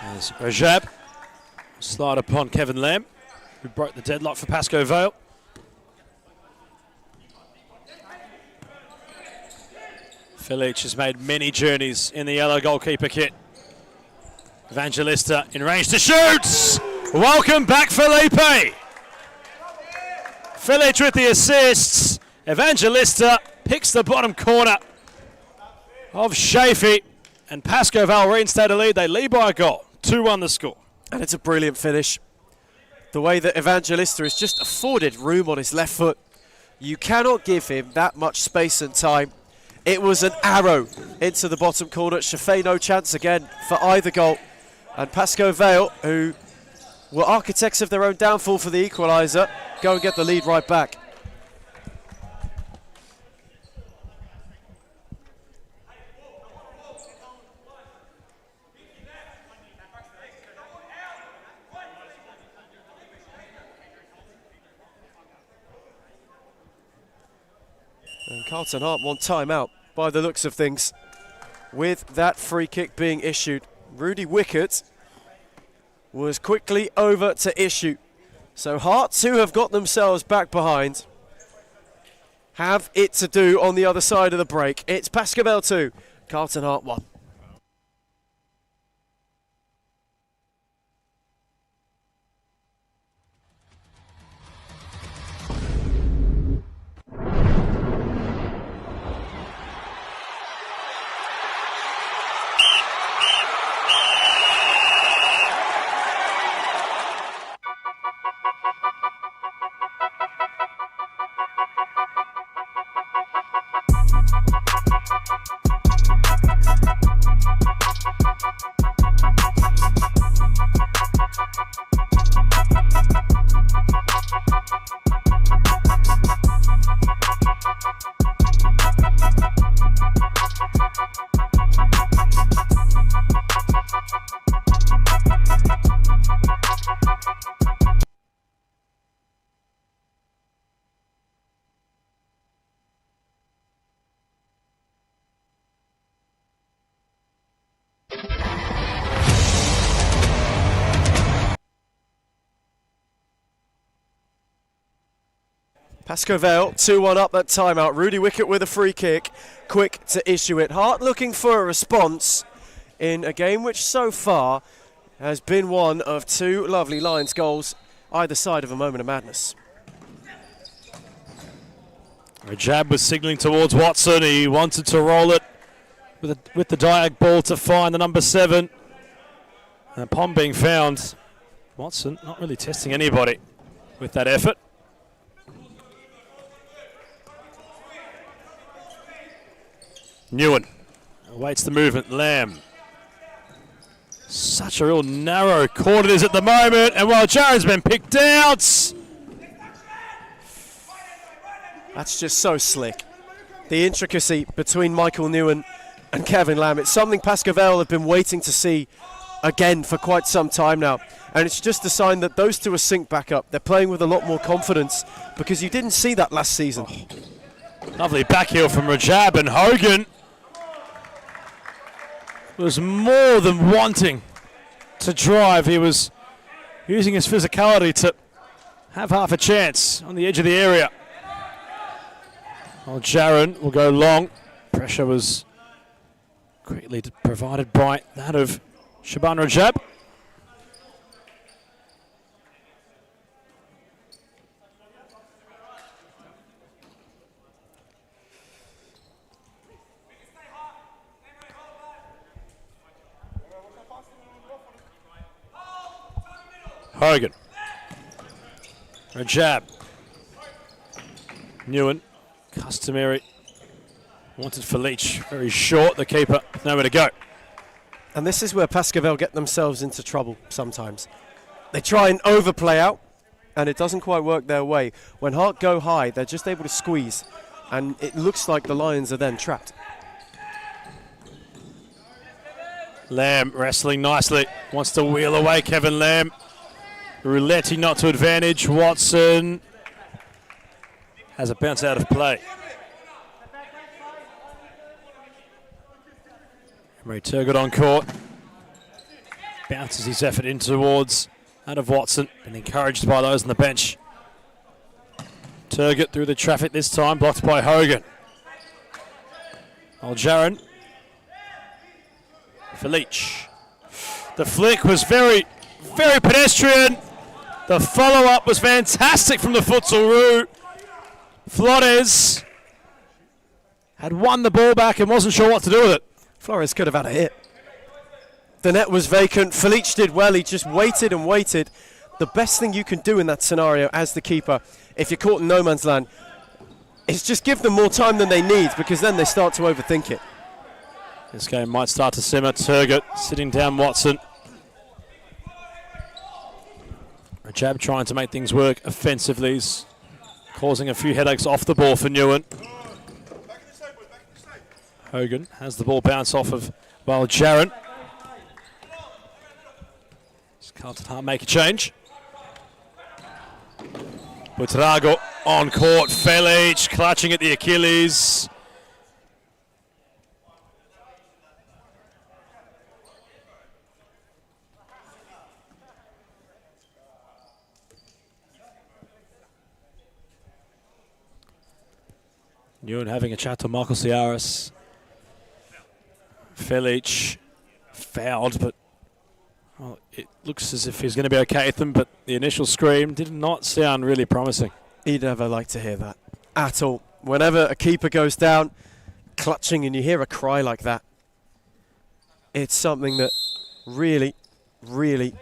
As Rajab slide upon Kevin Lamb, who broke the deadlock for Pasco Vale. Felice has made many journeys in the yellow goalkeeper kit. Evangelista in range to shoot! Welcome back, Felipe! Felice with the assists. Evangelista picks the bottom corner of Shafee, and Pasco Vale reinstate a lead. They lead by a goal. 2-1 the score. And it's a brilliant finish. The way that Evangelista has just afforded room on his left foot. You cannot give him that much space and time. It was an arrow into the bottom corner. Shafee no chance again for either goal. And Pasco Vale, who were architects of their own downfall for the equaliser, go and get the lead right back. And Carlton Hart want time out by the looks of things, with that free kick being issued. Rudy Wickett was quickly over to issue. So Hearts, who have got themselves back behind, have it to do on the other side of the break. It's Pasco Vale 2, Carlton Hart 1. Pasco Vale 2-1 up at timeout. Rudy Wickett with a free kick, quick to issue it. Hart looking for a response in a game which so far has been one of two lovely Lions goals either side of a moment of madness. Rajab was signalling towards Watson. He wanted to roll it with the diag ball to find the number 7. And upon being found, Watson not really testing anybody with that effort. Newen awaits the movement. Lamb. Such a real narrow court it is at the moment. And while Jaren's been picked out. That's just so slick. The intricacy between Michael Newen and Kevin Lamb. It's something Pasco Vale have been waiting to see again for quite some time now. And it's just a sign that those two are synced back up. They're playing with a lot more confidence because you didn't see that last season. Oh. Lovely back heel from Rajab, and Hogan was more than wanting to drive. He was using his physicality to have half a chance on the edge of the area. Well, Jaren will go long. Pressure was quickly provided by that of Shaban Rajab. Hogan. A jab. Newen. Customary. Wanted for Leach. Very short, the keeper. Nowhere to go. And this is where Pasco Vale get themselves into trouble sometimes. They try and overplay out, and it doesn't quite work their way. When Hart go high, they're just able to squeeze, and it looks like the Lions are then trapped. Lamb wrestling nicely. Wants to wheel away Kevin Lamb. Rouletti not to advantage. Watson has a bounce out of play. Emery Turgot on court. Bounces his effort in towards out of Watson. Been encouraged by those on the bench. Turgot through the traffic this time. Blocked by Hogan. Aljaran. For Leach. The flick was very, very pedestrian. The follow-up was fantastic from the futsal route. Flores had won the ball back and wasn't sure what to do with it. Flores could have had a hit. The net was vacant. Felice did well. He just waited and waited. The best thing you can do in that scenario as the keeper, if you're caught in no man's land, is just give them more time than they need, because then they start to overthink it. This game might start to simmer. Turgot sitting down Watson. Rajab trying to make things work offensively. He's causing a few headaches off the ball for Newen. Hogan has the ball bounce off of Jaron. Carlton Hart make a change. Butrago on court. Felic clutching at the Achilles. Newen having a chat to Michael Ciaris. Felic fouled, but well, it looks as if he's going to be okay with them, but the initial scream did not sound really promising. He'd never like to hear that at all. Whenever a keeper goes down, clutching, and you hear a cry like that, it's something that really, really,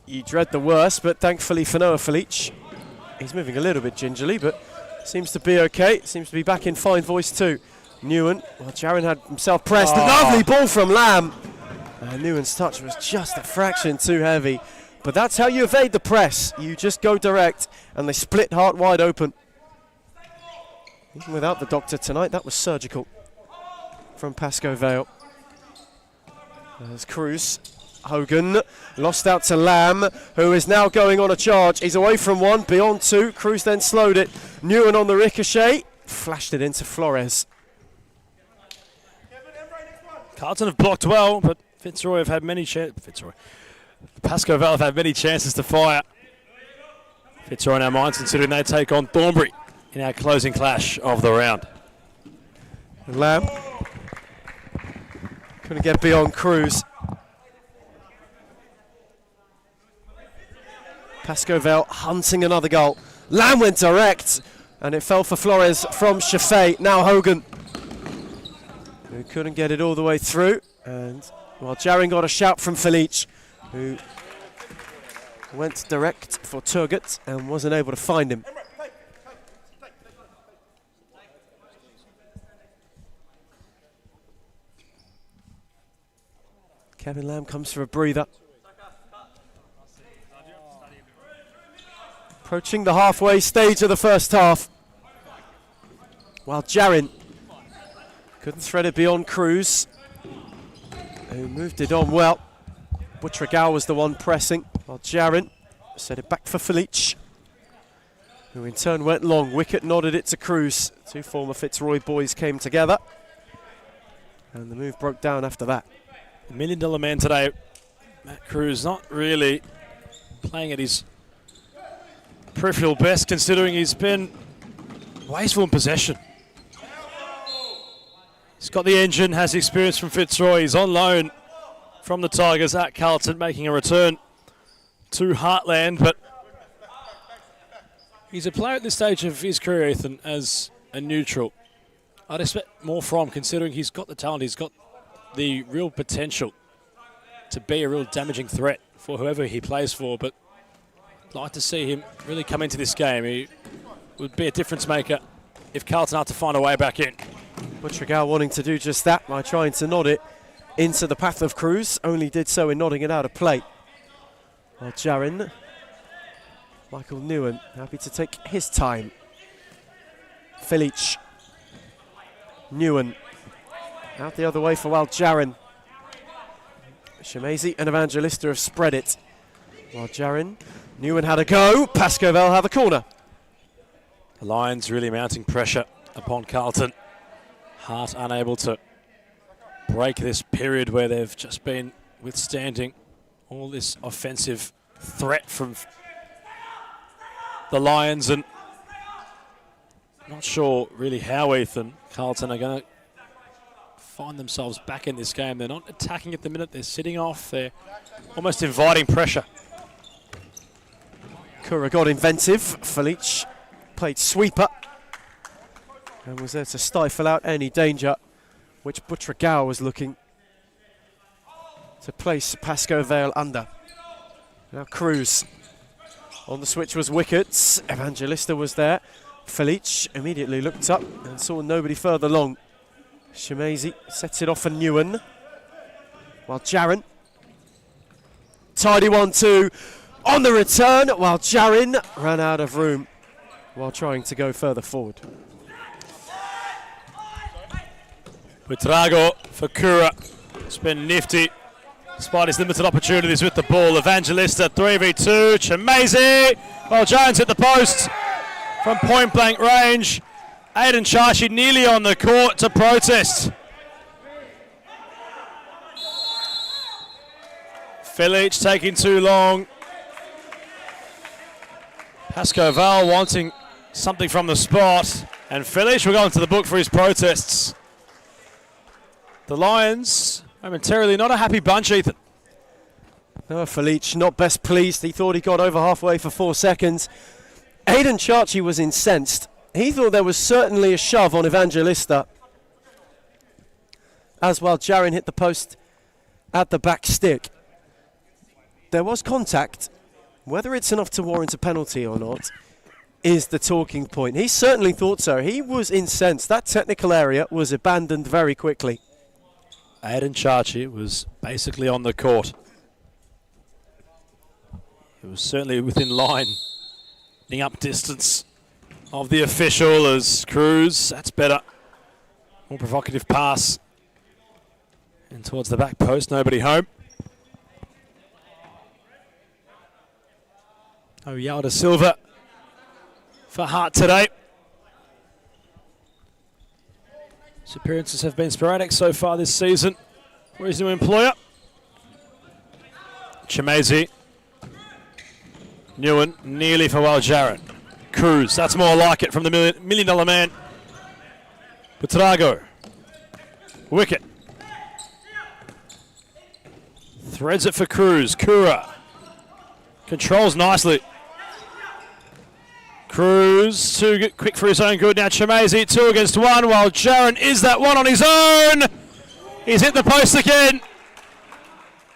you dread the worst. But thankfully for Noah Felic, he's moving a little bit gingerly, but seems to be okay. Seems to be back in fine voice too. Newen, well, Jaron had himself pressed. A lovely ball from Lamb. Newen's touch was just a fraction too heavy. But that's how you evade the press. You just go direct, and they split Hart wide open. Even without the doctor tonight, that was surgical from Pasco Vale. There's Cruz. Hogan lost out to Lamb, who is now going on a charge. He's away from one, beyond two. Cruz then slowed it. Newen on the ricochet, flashed it into Flores. Carlton have blocked well, but Fitzroy have had many Pasco Vale have had many chances to fire. Fitzroy in our minds, considering they take on Thornbury in our closing clash of the round. Lamb couldn't get beyond Cruz. Pasco Vale hunting another goal. Lamb went direct, and it fell for Flores from Chaffee. Now Hogan, who couldn't get it all the way through. And while Jaron got a shout from Felic, who went direct for Turgot and wasn't able to find him. Kevin Lamb comes for a breather. Approaching the halfway stage of the first half. While Jaron couldn't thread it beyond Cruz, who moved it on well. Butragal was the one pressing, while Jaron set it back for Felic, who in turn went long. Wicket nodded it to Cruz. Two former Fitzroy boys came together, and the move broke down after that. $1 million man today, Matt Cruz, not really playing at his peripheral best, considering he's been wasteful in possession. He's got the engine, has experience from Fitzroy. He's on loan from the Tigers at Carlton, making a return to Heartland. But he's a player at this stage of his career, Ethan, as a neutral. I'd expect more from, considering he's got the talent, he's got the real potential to be a real damaging threat for whoever he plays for, but I'd like to see him really come into this game. He would be a difference maker if Carlton had to find a way back in. Butcher wanting to do just that by trying to nod it into the path of Cruz, only did so in nodding it out of play. While Jarin, Michael Newen, happy to take his time. Filic, Newen, out the other way for Wild Jarin. Shemazy and Evangelista have spread it. While Jarin, Newen had a go, Pasco Vale had the corner. The Lions really mounting pressure upon Carlton. Hart unable to break this period where they've just been withstanding all this offensive threat from the Lions, and not sure really how Ethan Carlton are going to find themselves back in this game. They're not attacking at the minute, they're sitting off, they're almost inviting pressure. Kura got inventive, Filic played sweeper and was there to stifle out any danger, which Butcher was looking to place Pasco Vale under. Now Cruz on the switch was Wickets. Evangelista was there. Filic immediately looked up and saw nobody further along. Shemazy sets it off for Newen. While Jarin, tidy 1-2 on the return, while Jarin ran out of room while trying to go further forward. Buitrago for Kura. It's been nifty despite his limited opportunities with the ball. Evangelista 3v2. Shemazy. Well, Jones hit the post from point blank range. Aidan Chachi nearly on the court to protest. Filic taking too long. Pasco Vale wanting something from the spot. And Filic will go into the book for his protests. The Lions momentarily not a happy bunch, Ethan. No, Filic not best pleased. He thought he got over halfway for 4 seconds. Aidan Chachi was incensed. He thought there was certainly a shove on Evangelista. As well, Jarin hit the post at the back stick. There was contact. Whether it's enough to warrant a penalty or not is the talking point. He certainly thought so. He was incensed. That technical area was abandoned very quickly. Aidan Chachi was basically on the court. It was certainly within line, getting up distance of the official as Cruz, that's better. More provocative pass. And towards the back post, nobody home. Yao da Silva for Hart today. His appearances have been sporadic so far this season for his new employer. Shemazy. Newen nearly for Wild Jarin. Cruz, that's more like it from the million dollar man. Buitrago. Wicket. Threads it for Cruz. Kura. Controls nicely. Cruz, too quick for his own good. Now Shemazy, 2 against 1, while Jarin is that one on his own. He's hit the post again.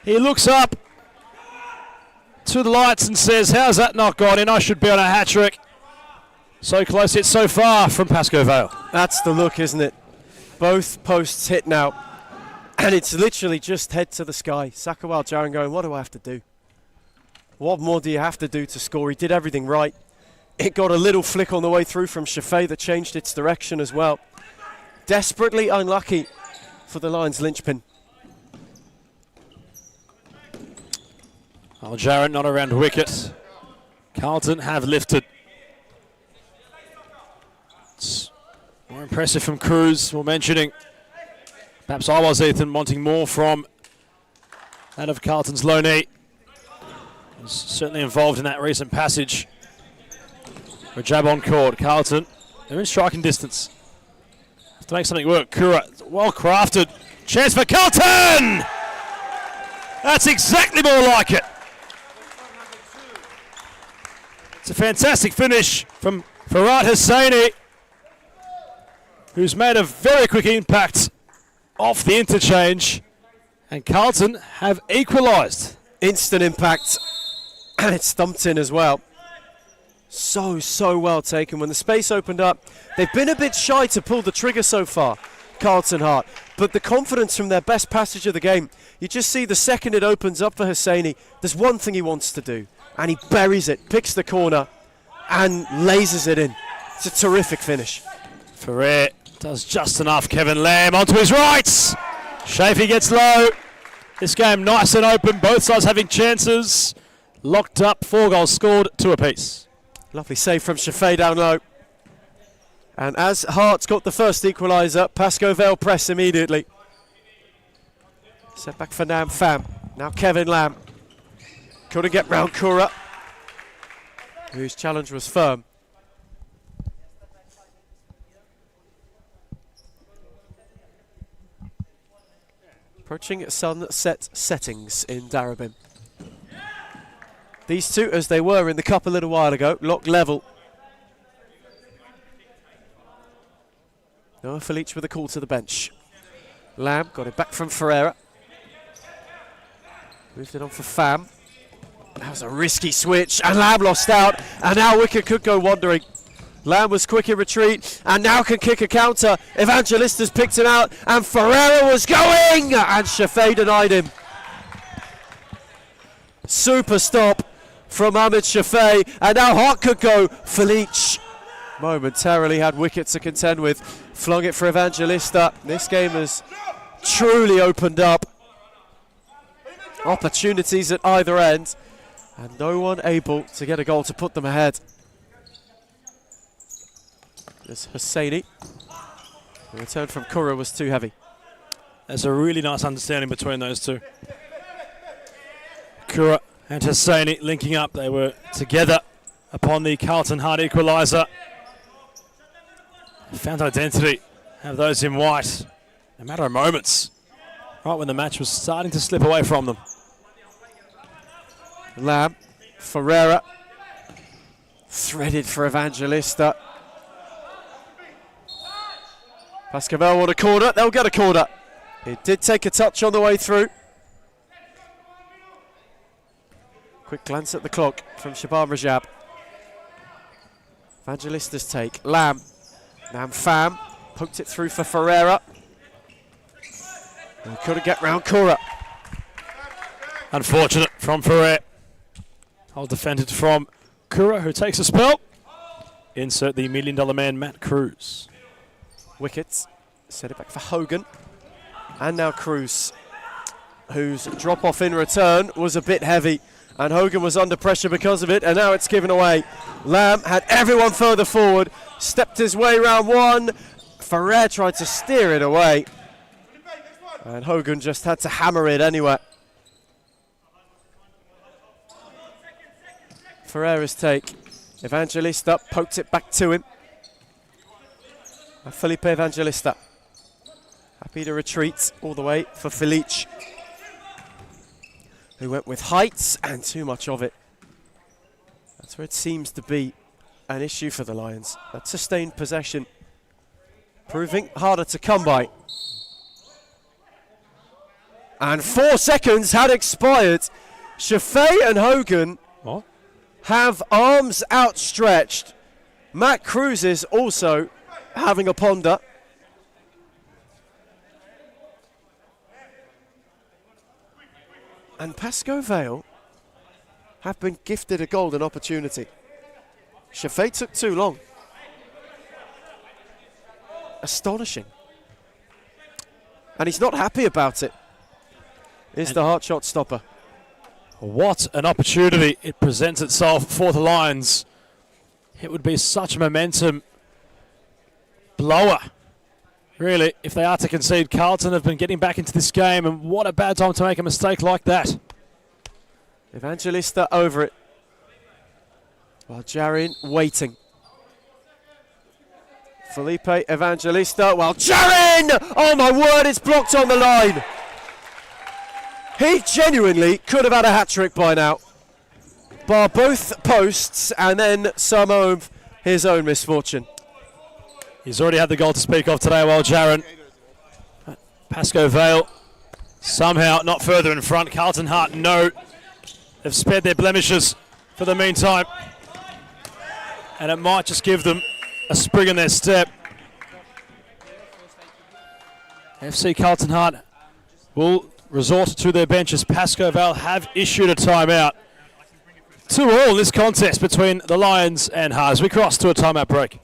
He looks up to the lights and says, how's that not gone in? I should be on a hat-trick. So close hit so far from Pasco Vale. That's the look, isn't it? Both posts hit now. And it's literally just head to the sky. Sakawal Jarin going, what do I have to do? What more do you have to do to score? He did everything right. It got a little flick on the way through from Shafay that changed its direction as well. Desperately unlucky for the Lions linchpin. Oh, Jarin not around wicket. Carlton have lifted. It's more impressive from Cruz. We're mentioning, perhaps I was, Ethan, wanting more from that of Carlton's low knee. Was certainly involved in that recent passage. A jab on court. Carlton, they're in striking distance. Have to make something work. Kura, well crafted. Chance for Carlton! That's exactly more like it. It's a fantastic finish from Farad Hosseini, who's made a very quick impact off the interchange. And Carlton have equalised. Instant impact, and it stumped in as well. So well taken. When the space opened up, they've been a bit shy to pull the trigger so far, Carlton Hart, but the confidence from their best passage of the game, you just see the second it opens up for Hosseini, there's one thing he wants to do, and he buries it, picks the corner, and lasers it in. It's a terrific finish. Ferrer does just enough. Kevin Lamb onto his right. Shafee gets low. This game nice and open, both sides having chances. Locked up, 4 goals scored, 2 apiece. Lovely save from Shafee down low. And as Hart's got the first equaliser, Pasco Vale press immediately. Set back for Nam Pham. Now Kevin Lamb. Couldn't get round Kura, whose challenge was firm. Approaching sunset settings in Darebin. These two, as they were in the cup a little while ago, locked level. Noah Felice with a call to the bench. Lamb got it back from Ferreira. Moved it on for Pham. That was a risky switch, and Lamb lost out, and now Wicket could go wandering. Lamb was quick in retreat, and now can kick a counter. Evangelista's picked him out, and Ferreira was going, and Shafee denied him. Super stop from Ahmed Shafee, and now Hart could go. Felice momentarily had Wicket to contend with. Flung it for Evangelista. This game has truly opened up. Opportunities at either end, and no one able to get a goal to put them ahead. There's Hosseini. The return from Kura was too heavy. There's a really nice understanding between those two. Kura and Hosseini linking up. They were together upon the Carlton Hart equaliser. Found identity. Have those in white. A matter of moments. Right when the match was starting to slip away from them. Lamb, Ferreira. Threaded for Evangelista. Pasco Vale want a corner. They'll get a corner. It did take a touch on the way through. Quick glance at the clock from Shaban Rajab. Evangelista's take. Lamb. Nam Pham poked it through for Ferreira. And couldn't get round Kura. Unfortunate from Ferrer. Well defended from Kura, who takes a spell. Insert the $1 million man, Matt Cruz. Wickets. Set it back for Hogan. And now Cruz, whose drop-off in return was a bit heavy. And Hogan was under pressure because of it, and now it's given away. Lamb had everyone further forward. Stepped his way round one. Ferrer tried to steer it away. And Hogan just had to hammer it anyway. Ferreira's take. Evangelista poked it back to him. Felipe Evangelista. Happy to retreat all the way for Felice, who went with heights and too much of it. That's where it seems to be an issue for the Lions. That sustained possession proving harder to come by. And 4 seconds had expired. Shafee and Hogan have arms outstretched. Matt Cruz is also having a ponder. And Pasco Vale have been gifted a golden opportunity. Shafee took too long. Astonishing. And he's not happy about it. Is the Hart shot stopper. What an opportunity it presents itself for the Lions. It would be such a momentum blower, really, if they are to concede. Carlton have been getting back into this game, and what a bad time to make a mistake like that. Evangelista over it, while Jarian waiting. Felipe Evangelista, while Jarian! Oh my word, it's blocked on the line. He genuinely could have had a hat-trick by now. Bar both posts and then some of his own misfortune. He's already had the goal to speak of today, while Jaren. Pasco Vale somehow not further in front. Carlton Hart, no. They've spared their blemishes for the meantime. And it might just give them a spring in their step. FC Carlton Hart will resort to their benches. Pasco, Vale have issued a timeout. 2-2 in this contest between the Lions and Hart as we cross to a timeout break.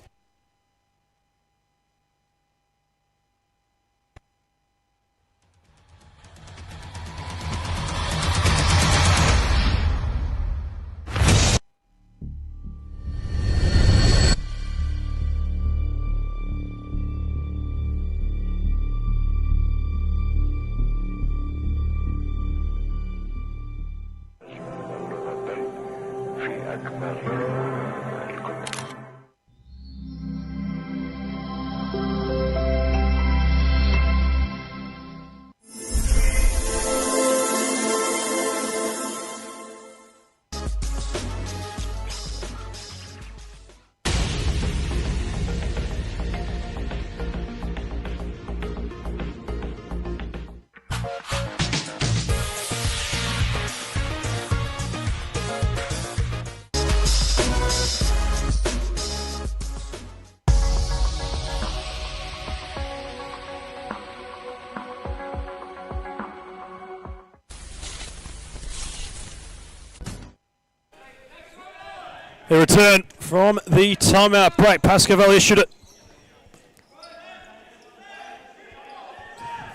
The return from the timeout break. Pasco Vale issued it.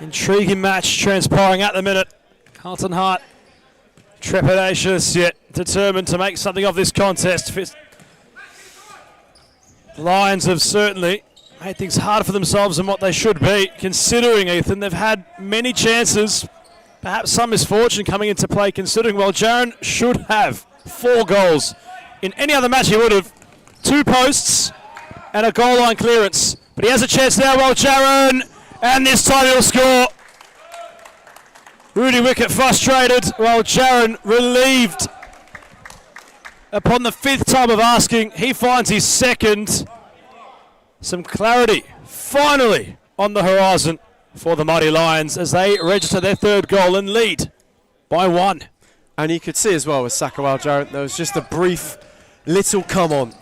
Intriguing match transpiring at the minute. Carlton Hart trepidatious yet determined to make something of this contest. The Lions have certainly made things harder for themselves than what they should be, considering, Ethan, they've had many chances, perhaps some misfortune coming into play, considering, well, Jaron should have 4 goals. In any other match he would have 2 posts and a goal line clearance. But he has a chance now, well, Jaron, and this time he'll score. Rudy Wickett frustrated, while Jaron relieved. Upon the 5th time of asking, he finds his second. Some clarity, finally, on the horizon for the Mighty Lions as they register their 3rd goal and lead by 1. And you could see as well with Sakawal Jarrett, there was just a brief little come on.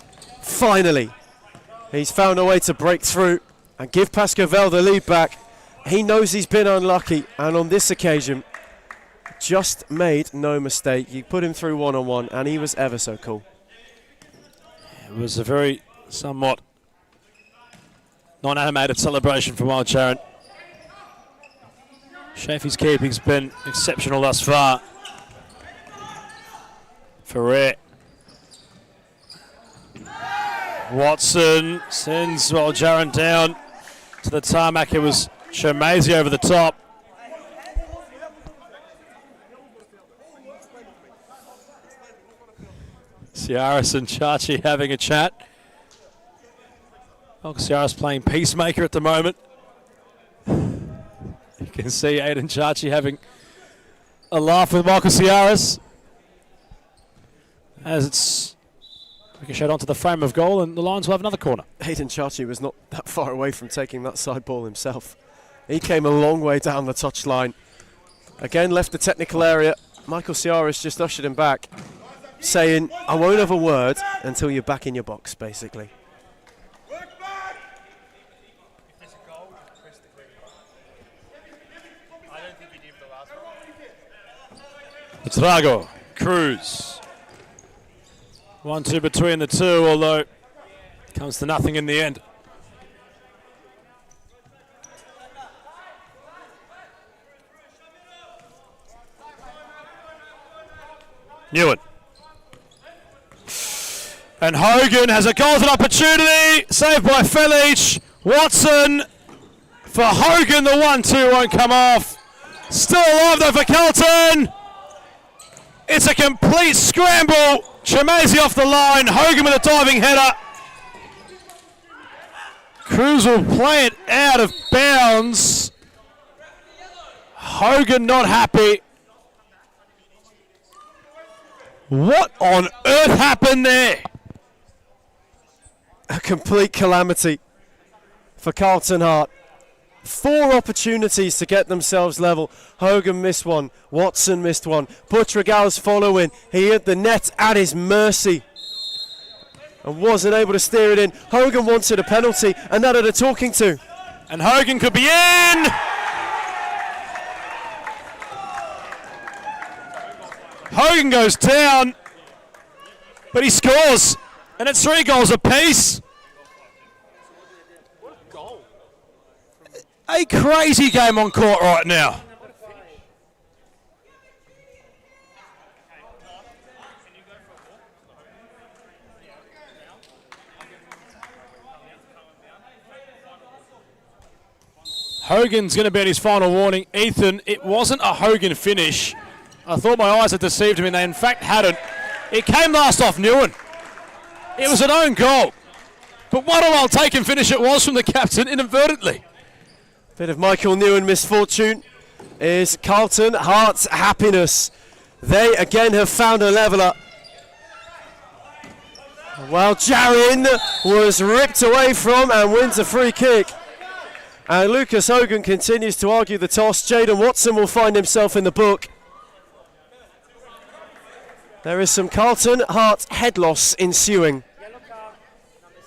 Finally, he's found a way to break through and give Pasco Vale the lead back. He knows he's been unlucky, and on this occasion, just made no mistake. You put him through one-on-one, and he was ever so cool. It was a very somewhat non-animated celebration from Wild Jaron. Shafie's keeping's been exceptional thus far. Ferrer. Watson sends Wild Jaron down to the tarmac. It was Shemazy over the top. Ciaris and Chachi having a chat. Well, Ciaris playing peacemaker at the moment. You can see Aiden Chachi having a laugh with Michael Ciaris as it's ricocheted onto the frame of goal, and the Lions will have another corner. Aiden Chachi was not that far away from taking that side ball himself. He came a long way down the touchline. Again, left the technical area. Michael Ciaris just ushered him back, saying, I won't have a word until you're back in your box, basically. Drago, Cruz. 1-2 between the two, although comes to nothing in the end. Newen. And Hogan has a golden opportunity. Saved by Felich. Watson for Hogan. The 1-2 won't come off. Still alive though for Carlton. It's a complete scramble. Chemazi off the line. Hogan with a diving header. Cruz will play it out of bounds. Hogan not happy. What on earth happened there? A complete calamity for Carlton Hart. 4 opportunities to get themselves level. Hogan missed one, Watson missed one, Butragal's following. He had the net at his mercy and wasn't able to steer it in. Hogan wanted a penalty, and that had a talking to. And Hogan could be in! Hogan goes down, but he scores, and it's 3 goals apiece. A crazy game on court right now. Hogan's going to be at his final warning. Ethan, it wasn't a Hogan finish. I thought my eyes had deceived me, and they in fact hadn't. It came last off Newen. It was an own goal. But what a well-taken finish it was from the captain inadvertently. Bit of Michael Newen misfortune is Carlton Hart's happiness. They again have found a leveller. While Jarin was ripped away from and wins a free kick. And Lucas Hogan continues to argue the toss. Jaden Watson will find himself in the book. There is some Carlton Hart head loss ensuing.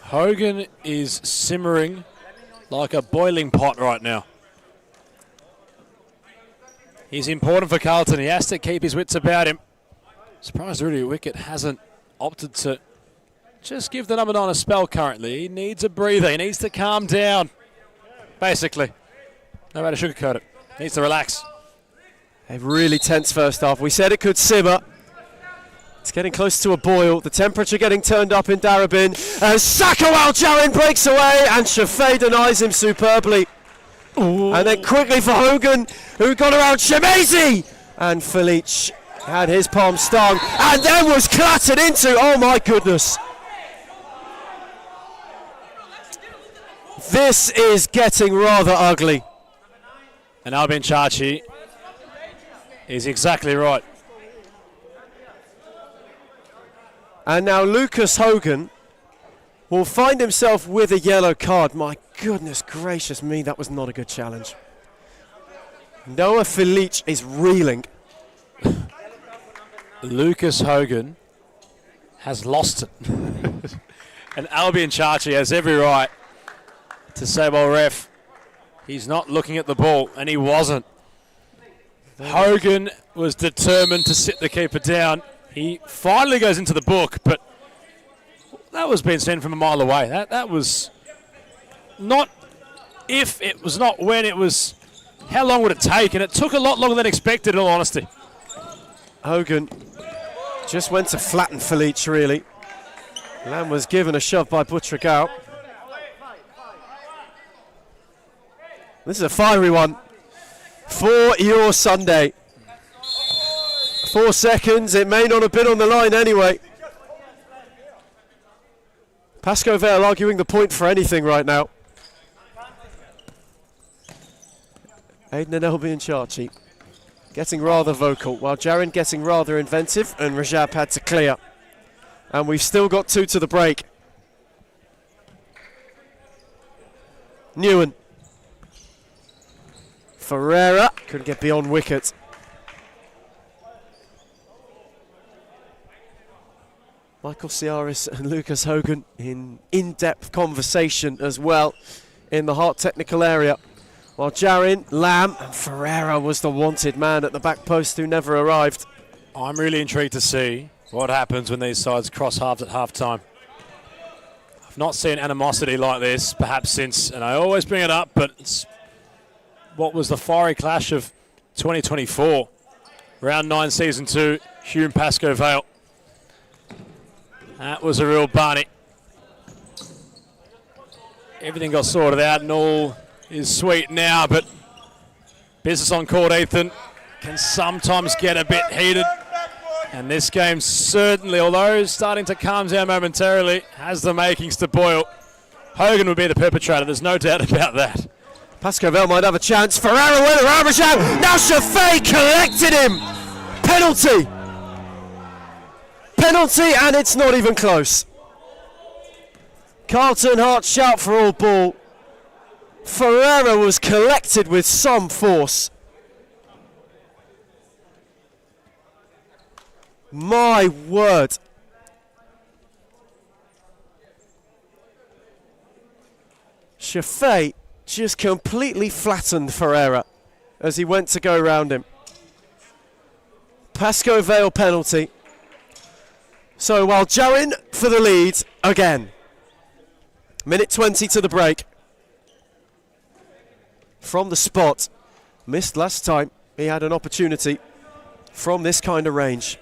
Hogan is simmering like a boiling pot right now. He's important for Carlton. He has to keep his wits about him. Surprised Rudy Wickett hasn't opted to just give the number 9 a spell currently. He needs a breather. He needs to calm down, basically. No way to sugarcoat it. He needs to relax. A really tense first half. We said it could simmer. It's getting close to a boil. The temperature getting turned up in Darebin. As Saka Jarin breaks away and Shafay denies him superbly. Ooh. And then quickly for Hogan, who got around Shemazy. And Felic had his palm stung and then was clattered into. Oh my goodness. This is getting rather ugly. And Albin Chachi is exactly right. And now Lucas Hogan will find himself with a yellow card. My goodness gracious me, that was not a good challenge. Noah Felic is reeling. Lucas Hogan has lost it. And Albion Chachi has every right to say, well, ref, he's not looking at the ball, and he wasn't. Hogan was determined to sit the keeper down. He finally goes into the book, but that was being seen from a mile away. That was not if, it was not when, it was how long would it take, and it took a lot longer than expected, in all honesty. Hogan just went to flatten Felic, really. Lamb was given a shove by Butragal. This is a fiery one for your Sunday. 4 seconds, it may not have been on the line anyway. Pasco Vale arguing the point for anything right now. Aiden and Albion Chachi getting rather vocal, while Jarin getting rather inventive, and Rajab had to clear. And we've still got 2 to the break. Newen. Ferreira couldn't get beyond wicket. Michael Ciaris and Lucas Hogan in-depth conversation as well in the Hart technical area. While Jarin, Lamb and Ferreira was the wanted man at the back post who never arrived. I'm really intrigued to see what happens when these sides cross halves at half-time. I've not seen animosity like this, perhaps since, and I always bring it up, but it's what was the fiery clash of 2024. Round 9, Season 2, Hume Pasco Vale. That was a real bunny. Everything got sorted out and all is sweet now, but business on court, Ethan, can sometimes get a bit heated. And this game certainly, although starting to calm down momentarily, has the makings to boil. Hogan would be the perpetrator, there's no doubt about that. Pasco Vale might have a chance. Ferreira went around Rajab. Now Shafay collected him. Penalty. Penalty, and it's not even close. Carlton Hart shout for all ball. Ferreira was collected with some force. My word. Shafei just completely flattened Ferreira as he went to go round him. Pasco Vale penalty. So while Jarin for the lead again. Minute 20 to the break. From the spot. Missed last time. He had an opportunity from this kind of range.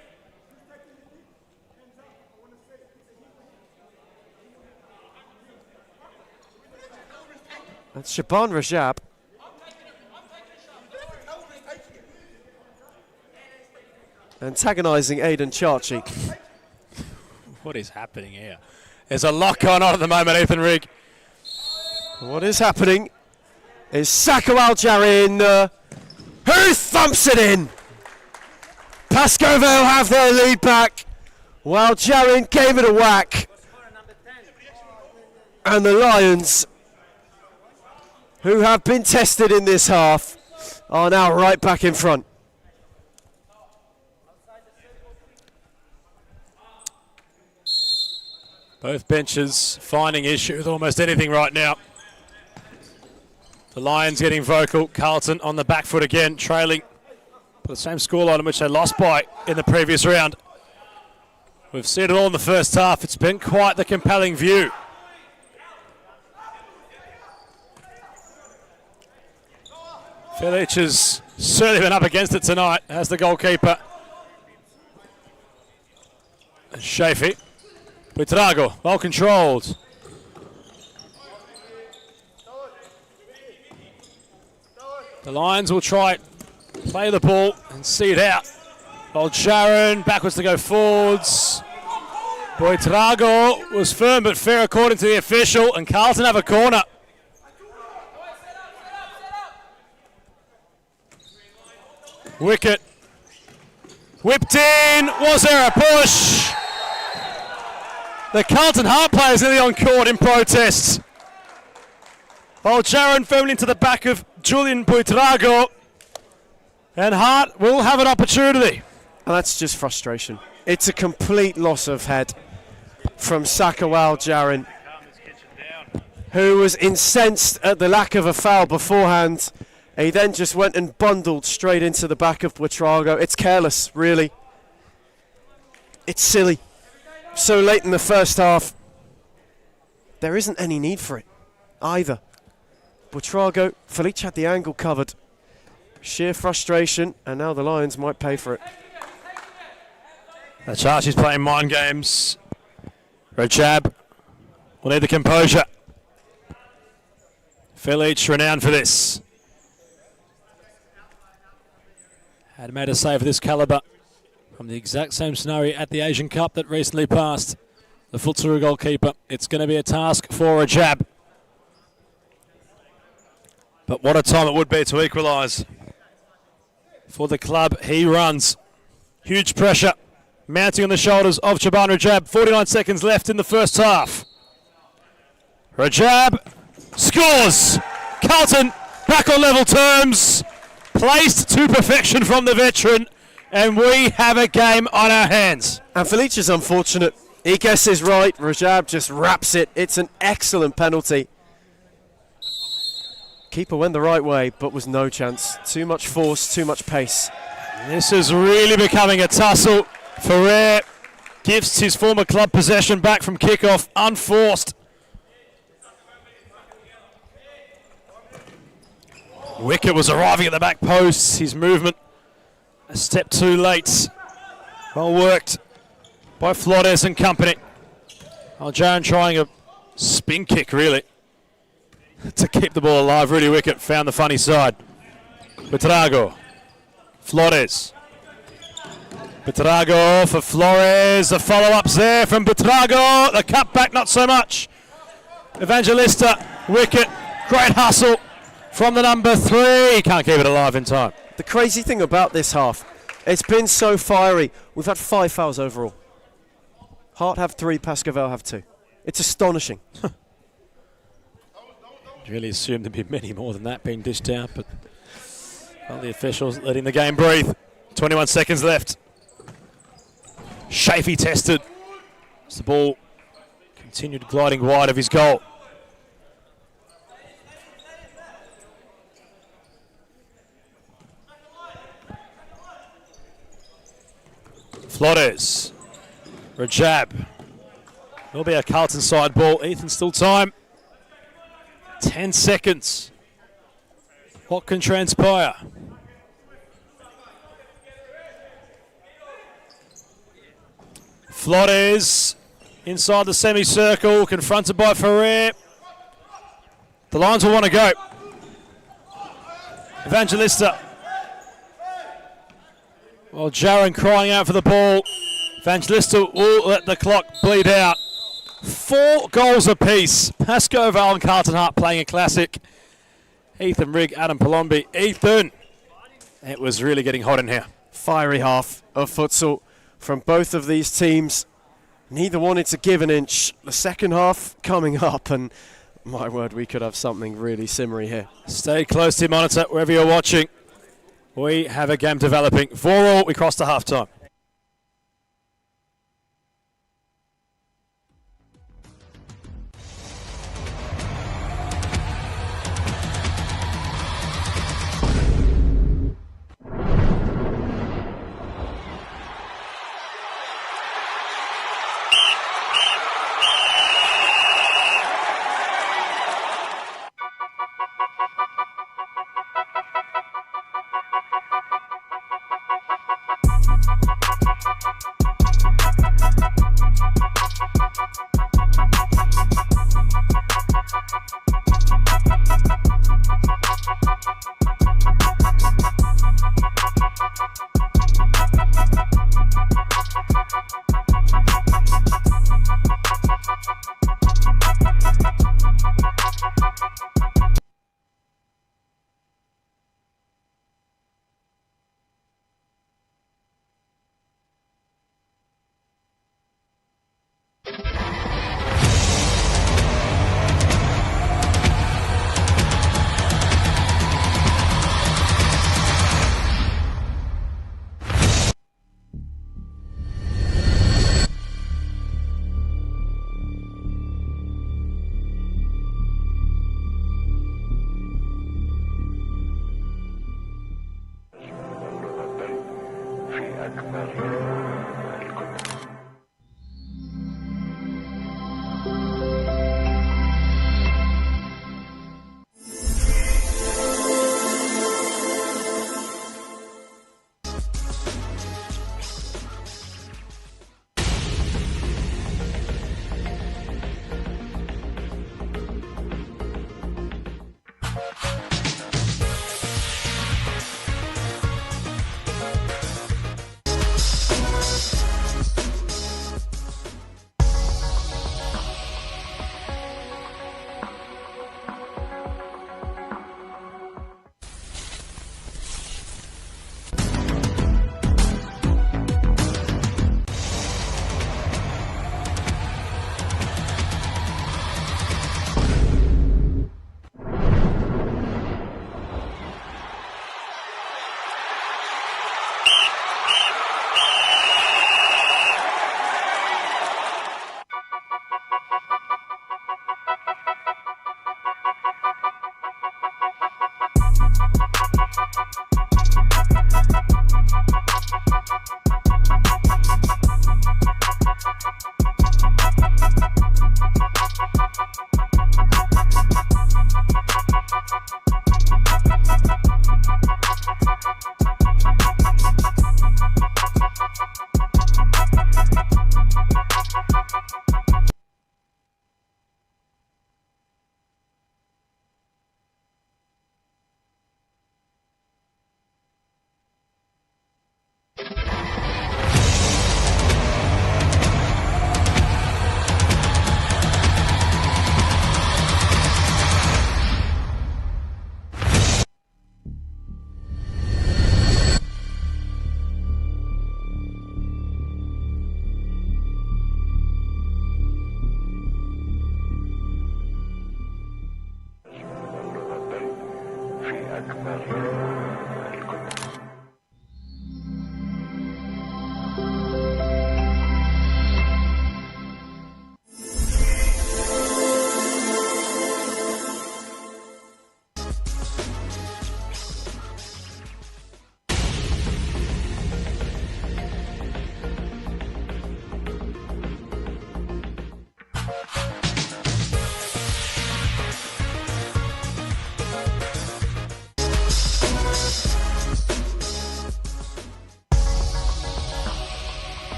That's Shaban Rajab. Antagonising Aidan Chachi. What is happening here? There's a lot going on at the moment, Ethan Rigg. What is happening is Sako Al-Jarin, who thumps it in. Pasco Vale have their lead back, while Jarin gave it a whack. And the Lions, who have been tested in this half, are now right back in front. Both benches finding issue with almost anything right now. The Lions getting vocal. Carlton on the back foot again, trailing for the same scoreline in which they lost by in the previous round. We've seen it all in the first half. It's been quite the compelling view. Filic has certainly been up against it tonight as the goalkeeper. Shafi. Buitrago, well controlled. The Lions will try play the ball and see it out. Old Sharon backwards to go forwards. Buitrago was firm but fair according to the official, and Carlton have a corner. Wicket whipped in. Was there a push? The Carlton Hart players nearly on court in protest. Old Jaron firmly into the back of Julian Buitrago. And Hart will have an opportunity. And that's just frustration. It's a complete loss of head from Sako Al-Jarin, who was incensed at the lack of a foul beforehand. He then just went and bundled straight into the back of Buitrago. It's careless, really. It's silly. So late in the first half, there isn't any need for it either. Buitrago, Felice had the angle covered. Sheer frustration, and now the Lions might pay for it. Chachi's playing mind games. Rajab will need the composure. Filic renowned for this. Had made a save of this calibre from the exact same scenario at the Asian Cup that recently passed. The Futsal goalkeeper. It's going to be a task for Rajab. But what a time it would be to equalise. For the club, he runs. Huge pressure mounting on the shoulders of Shaban Rajab. 49 seconds left in the first half. Rajab scores. Carlton back on level terms. Placed to perfection from the veteran. And we have a game on our hands. And Felice is unfortunate. He guesses right. Rajab just wraps it. It's an excellent penalty. Keeper went the right way, but was no chance. Too much force, too much pace. This is really becoming a tussle. Ferrer gives his former club possession back from kickoff, unforced. Wicket was arriving at the back post. His movement a step too late. Well worked by Flores and company. Aljaran trying a spin kick, really, to keep the ball alive. Rudy Wicket found the funny side. Buitrago. Flores. Buitrago for Flores. The follow-ups there from Buitrago. The cutback, not so much. Evangelista. Wicket. Great hustle from the number 3. Can't keep it alive in time. The crazy thing about this half, it's been so fiery. We've had 5 fouls overall. Hart have 3, Pasco Vale have 2. It's astonishing. Really assumed there'd be many more than that being dished out, but well, the officials letting the game breathe. 21 seconds left. Chafee tested as the ball continued gliding wide of his goal. Flores, Rajab. Will be a Carlton side ball. Ethan, still time. 10 seconds. What can transpire? Flores inside the semicircle, confronted by Ferrer. The Lions will want to go. Evangelista. Well, Jaron crying out for the ball. Evangelista will let the clock bleed out. 4 goals apiece. Pasco, Vale and Carlton Hart playing a classic. Ethan Rigg, Adam Palombi. Ethan, it was really getting hot in here. Fiery half of futsal from both of these teams. Neither wanted to give an inch. The second half coming up, and my word, we could have something really simmery here. Stay close to your monitor wherever you're watching. We have a game developing. 4-4, we cross to half-time.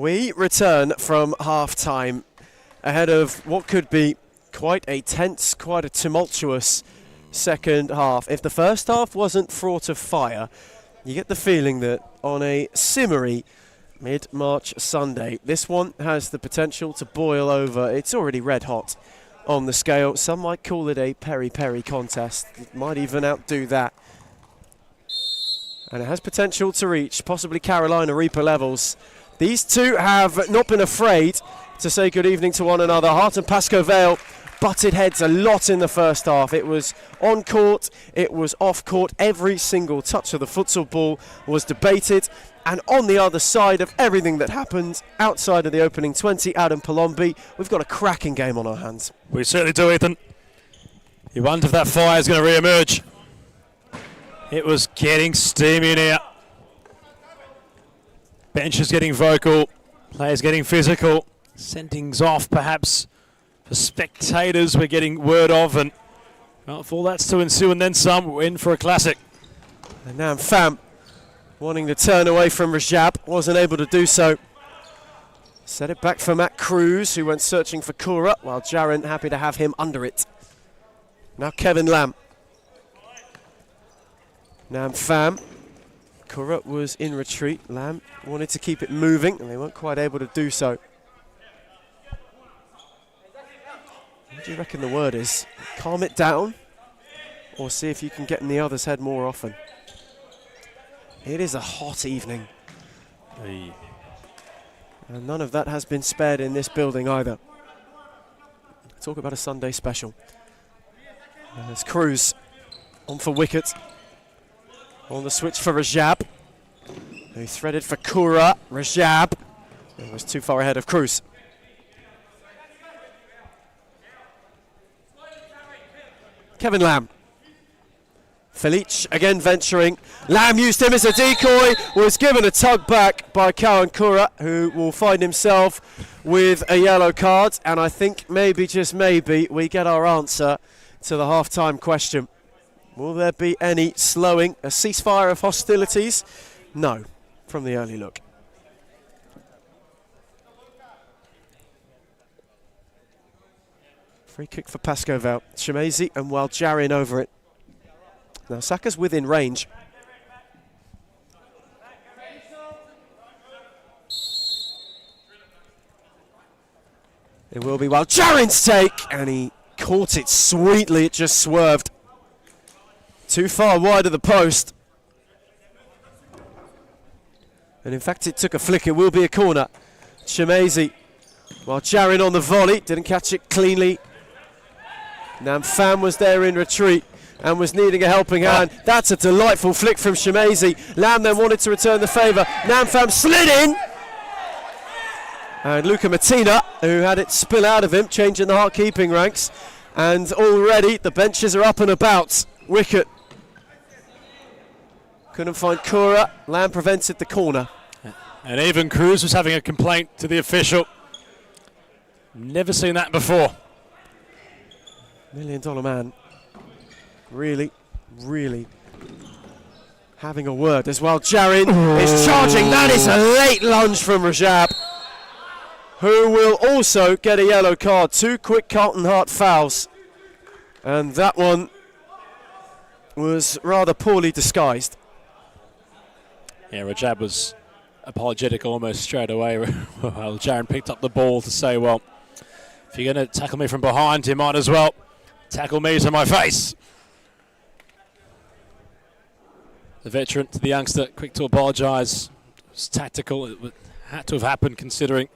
We return from half-time ahead of what could be quite a tense, quite a tumultuous second half. If the first half wasn't fraught of fire, you get the feeling that on a simmery mid-March Sunday, this one has the potential to boil over. It's already red hot on the scale. Some might call it a peri-peri contest. It might even outdo that. And it has potential to reach possibly Carolina Reaper levels. These two have not been afraid to say good evening to one another. Hart and Pasco Vale butted heads a lot in the first half. It was on court, it was off court. Every single touch of the futsal ball was debated. And on the other side of everything that happened outside of the opening 20, Adam Palombi, we've got a cracking game on our hands. We certainly do, Ethan. You wonder if that fire is going to re-emerge. It was getting steamy in here. Bench is getting vocal, players getting physical, sendings off perhaps for spectators we're getting word of, and well, if all that's to ensue and then some, we're in for a classic. And now Pham wanting to turn away from Rajab, wasn't able to do so. Set it back for Matt Cruz, who went searching for Kura, while Jaren happy to have him under it. Now Kevin Lamb. Nam Pham. Kura was in retreat. Lamb wanted to keep it moving, and they weren't quite able to do so. What do you reckon the word is? Calm it down, or see if you can get in the other's head more often? It is a hot evening. Hey. And none of that has been spared in this building either. Talk about a Sunday special. And there's Cruz on for wicket. On the switch for Rajab, who threaded for Kura. Rajab was too far ahead of Cruz. Kevin Lamb. Felice again venturing. Lamb used him as a decoy, was given a tug back by Cowan Kura, who will find himself with a yellow card. And I think maybe, just maybe, we get our answer to the half-time question. Will there be any slowing, a ceasefire of hostilities? No, from the early look. Free kick for Pasco Vale. Shemazy and Waljarin over it. Now Saka's within range. It will be Waljarin's take, and he caught it sweetly. It just swerved. Too far wide of the post. And in fact, it took a flick. It will be a corner. Shemazy, while Jarin on the volley, didn't catch it cleanly. Nam Pham was there in retreat and was needing a helping hand. That's a delightful flick from Shemazy. Lamb then wanted to return the favour. Nam Pham slid in. And Luca Martina, who had it spill out of him, changing the Hart keeping ranks. And already the benches are up and about. Wicket. Couldn't find Kura. Lamb prevented the corner. And even Cruz was having a complaint to the official. Never seen that before. $1 million man. Really, really having a word as well. Jarin is charging. That is a late lunge from Rajab, who will also get a yellow card. 2 quick Carlton Hart fouls. And that one was rather poorly disguised. Yeah, Rajab was apologetic almost straight away. Well, Jaron picked up the ball to say, well, if you're going to tackle me from behind, you might as well tackle me to my face. The veteran to the youngster, quick to apologise. It was tactical. It had to have happened considering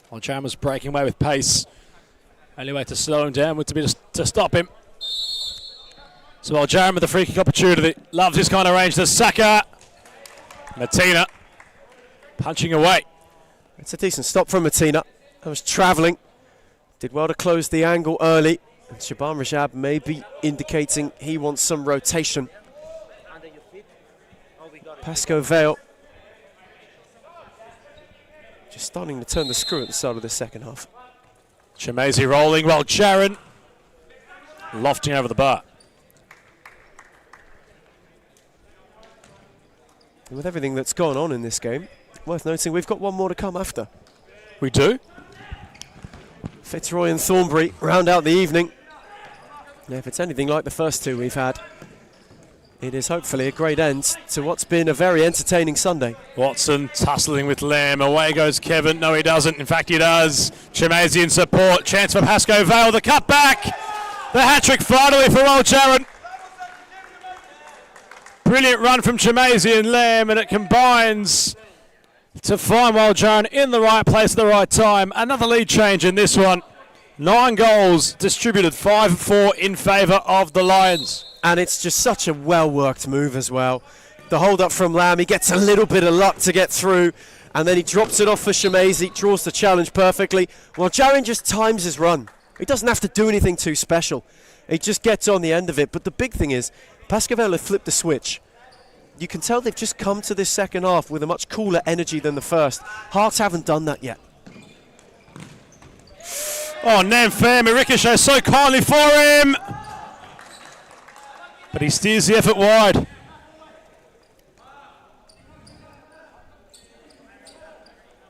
while Jaron was breaking away with pace. Only way to slow him down would be to stop him. So while Jaron with the free kick opportunity, loves this kind of range to Saka. Martina punching away. It's a decent stop from Martina. I was travelling. Did well to close the angle early. And Shaban Rajab may be indicating he wants some rotation. Pasco Vale just starting to turn the screw at the start of the second half. Shemazy rolling while Jaron lofting over the bar. And with everything that's gone on in this game, worth noting we've got one more to come after. We do. Fitzroy and Thornbury round out the evening. Yeah, if it's anything like the first two we've had, it is hopefully a great end to what's been a very entertaining Sunday. Watson tussling with Lamb. Away goes Kevin. No, he doesn't. In fact, he does. Chemazi in support. Chance for Pasco Vale. The cut back. The hat-trick finally for Old Jaron. Brilliant run from Chemazi and Lamb, and it combines to find Wild Jaron in the right place at the right time. Another lead change in this one. 9 goals distributed, 5-4 in favour of the Lions. And it's just such a well-worked move as well. The hold-up from Lamb, he gets a little bit of luck to get through, and then he drops it off for Chemazi, draws the challenge perfectly, while Jaron just times his run. He doesn't have to do anything too special. He just gets on the end of it. But the big thing is, Pasco Vale have flipped the switch. You can tell they've just come to this second half with a much cooler energy than the first. Hart haven't done that yet. Oh, Nam Fami ricochets so kindly for him. But he steers the effort wide.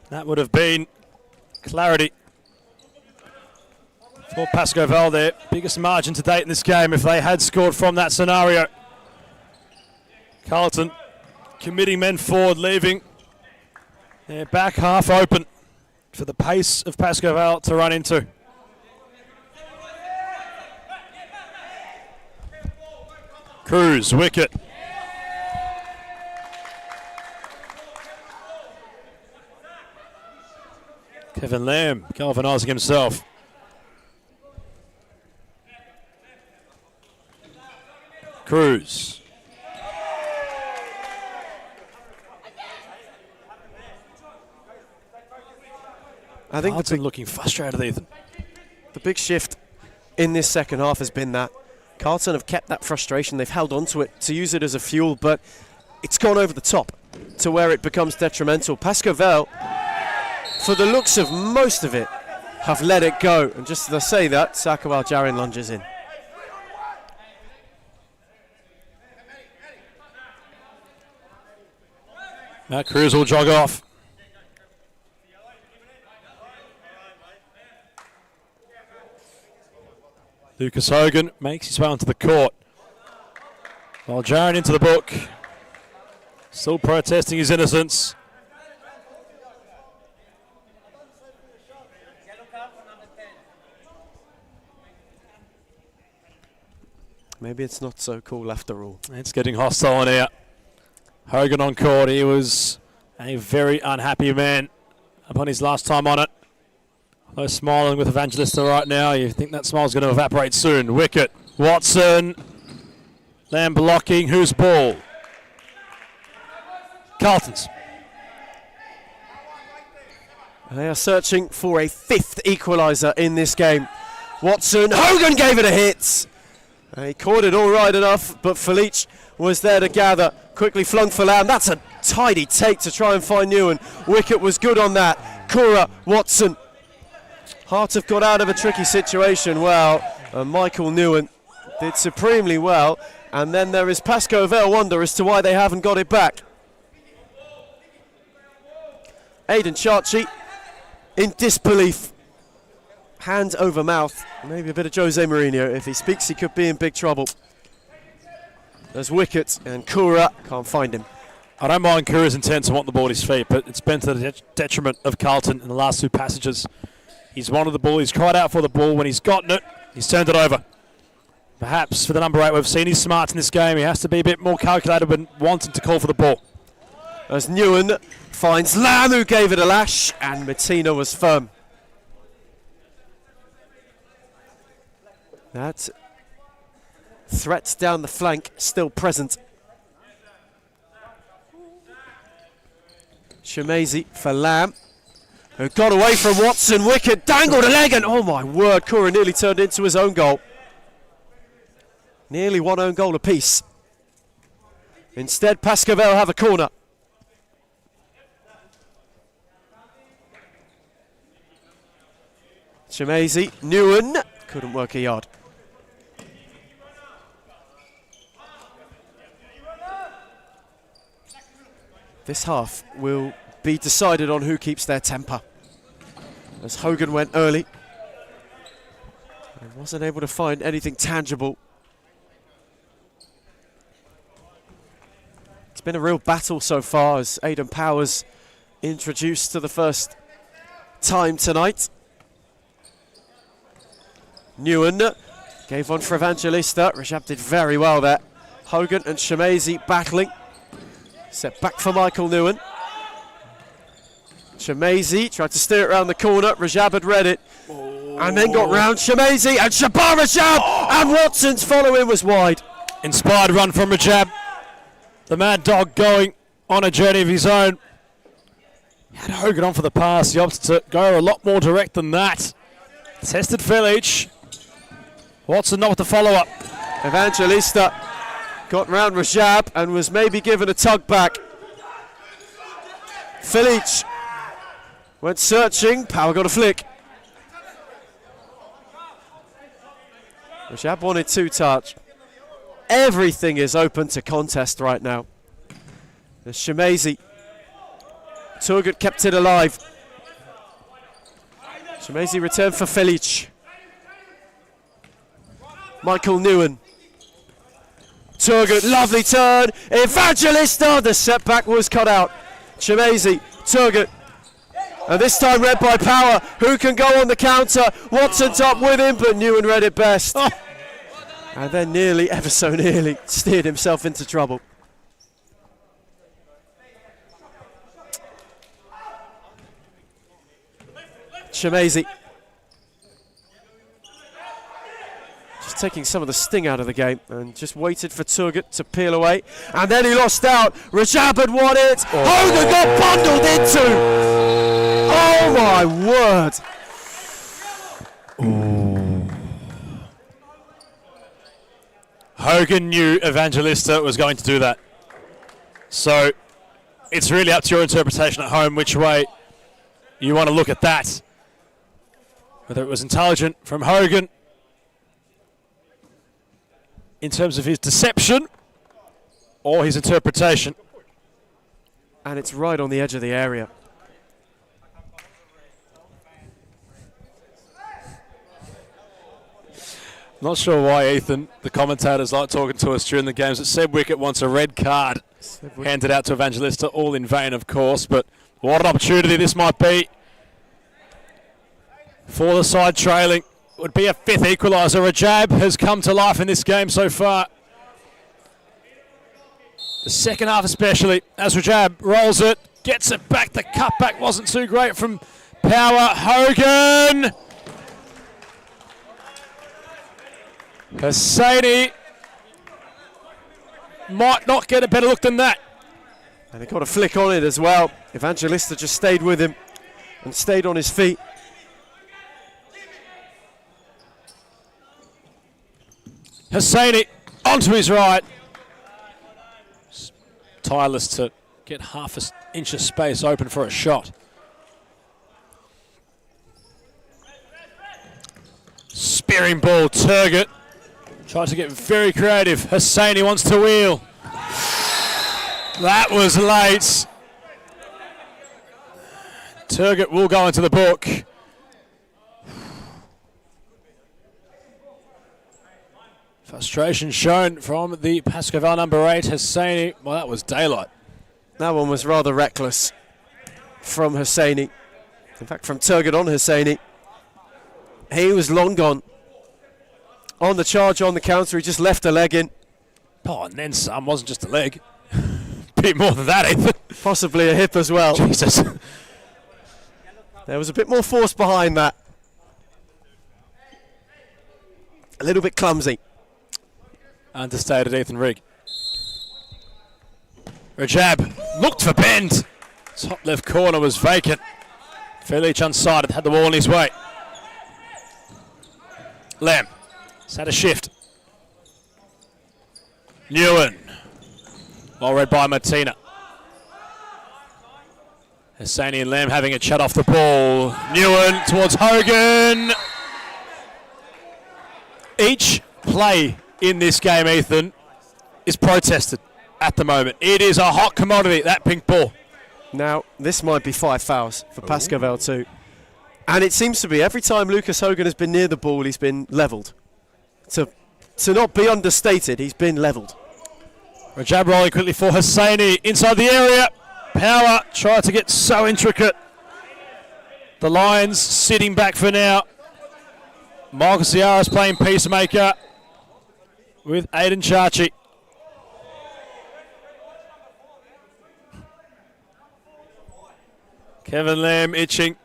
That would have been clarity for Pasco Vale there. Biggest margin to date in this game if they had scored from that scenario. Carlton committing men forward, leaving their back half open for the pace of Pasco Vale to run into. Cruz, wicket. Kevin Lamb galvanising himself. Cruz. I think Carlton looking frustrated, Ethan. the big shift in this second half has been that Carlton have kept that frustration. They've held on to it to use it as a fuel, but it's gone over the top to where it becomes detrimental. Pasco Vale, for the looks of most of it, have let it go. And just as I say that, Sakawal Jarin lunges in. Matt Cruz will jog off. Lucas Hogan makes his way onto the court. While Jaron into the book. Still protesting his innocence. Maybe it's not so cool after all. It's getting hostile in here. Hogan on court. He was a very unhappy man upon his last time on it. Although smiling with Evangelista right now, you think that smile's going to evaporate soon. Wicket. Watson. Lamb blocking. Whose ball? Carlton's. They are searching for a 5th equaliser in this game. Watson. Hogan gave it a hit. He caught it all right enough, but Felice was there to gather. Quickly flung for Lamb. That's a tidy take to try and find Newen. Wicket was good on that. Cora, Watson. Hart have got out of a tricky situation well. Michael Newen did supremely well. And then there is Pasco Vale wonder as to why they haven't got it back. Aidan Chachi in disbelief. Hand over mouth. Maybe a bit of Jose Mourinho. If he speaks, he could be in big trouble. There's wicket, and Kura can't find him. I don't mind Kura's intent to want the ball at his feet, but it's been to the detriment of Carlton in the last 2 passages. He's wanted the ball, he's cried out for the ball. When he's gotten it, he's turned it over. Perhaps for the number 8, we've seen his smarts in this game. He has to be a bit more calculated when wanting to call for the ball. As Newen finds Lamb, who gave it a lash, and Matina was firm. That threat down the flank still present. Chemazi for Lamb, who got away from Watson. Wicket dangled a leg, and oh my word, Kura nearly turned into his own goal. Nearly one own goal apiece. Instead, Pasco Vale have a corner. Chemazi, Newen couldn't work a yard. This half will be decided on who keeps their temper. as Hogan went early. And wasn't able to find anything tangible. It's been a real battle so far as Aidan Powers introduced to the first time tonight. Newen gave one for Evangelista. Rajab did very well there. Hogan and Shemazy battling. Set back for Michael Newen. Shemazy tried to steer it around the corner. Rajab had read it. And then got round Shemazy and Shabar Rajab. And Watson's follow-in was wide. Inspired run from Rajab. The Mad Dog going on a journey of his own. Had Hogan on for the pass. He opted to go a lot more direct than that. Tested Village. Watson not with the follow-up. Evangelista got round Rajab and was maybe given a tug back. Filic went searching. Power got a flick. Rajab wanted two touch. Everything is open to contest right now. There's Shemazy. Turgut kept it alive. Shemazy returned for Filic. Michael Newen. Turgut, lovely turn. Evangelista, the setback was cut out. Shemazy, Turgut. And this time read by Power. Who can go on the counter? Watson's up with him, but Newen read it best. Oh. And then nearly, ever so nearly, steered himself into trouble. Shemazy. Just taking some of the sting out of the game and just waited for Turgut to peel away. And then he lost out. Rajab had won it. Hogan got bundled into. Oh my word. Ooh. Hogan knew Evangelista was going to do that. So it's really up to your interpretation at home which way you want to look at that. Whether it was intelligent from Hogan in terms of his deception or his interpretation. And it's right on the edge of the area. Not sure why, Ethan, the commentators like talking to us during the games. That Seb Wickett wants a red card handed out to Evangelista, all in vain, of course. But what an opportunity this might be for the side trailing. Would be a fifth equaliser. Rajab has come to life in this game so far. The second half especially, as Rajab rolls it, gets it back. The cutback wasn't too great from Power. Hogan. Hosseini might not get a better look than that. And he got a flick on it as well. Evangelista just stayed with him and stayed on his feet. Hosseini onto his right. Tireless to get half an inch of space open for a shot. Spearing ball, Turgut. Tried to get very creative. Hosseini wants to wheel. That was late. Turgut will go into the book. Frustration shown from the Pasco Vale number 8, Hosseini. Well, that was daylight. That one was rather reckless from Hosseini. In fact, from Turgut on Hosseini. He was long gone. On the charge, on the counter, he just left a leg in. Oh, and then some. Wasn't just a leg. Bit more than that, Ethan. Possibly a hip as well. Jesus. There was a bit more force behind that. A little bit clumsy. Understated, Ethan Rigg. Rajab looked for bend. Top left corner was vacant. Filic unsighted, had the ball in his way. Lamb has had a shift. Newen. Well read by Martina. Hosseini and Lamb having a chat off the ball. Newen towards Hogan. Each play in this game, Ethan, is protested at the moment. It is a hot commodity, that pink ball. Now, this might be 5 fouls for Pasco Vale too. And it seems to be every time Lucas Hogan has been near the ball, he's been levelled. To not be understated, he's been levelled. A jab rolling quickly for Hosseini inside the area. Power tried to get so intricate. The Lions sitting back for now. Marcus Ciara's playing peacemaker with Aidan Chachi. Kevin Lamb itching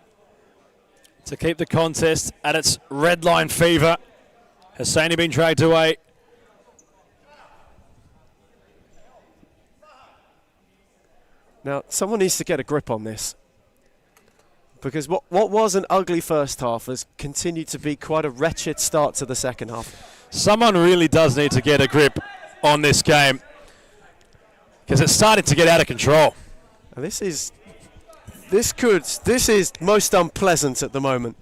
to keep the contest at its red line fever. Hosseini being dragged away. Now, someone needs to get a grip on this, because what was an ugly first half has continued to be quite a wretched start to the second half. Someone really does need to get a grip on this game, because it's starting to get out of control. And this is most unpleasant at the moment.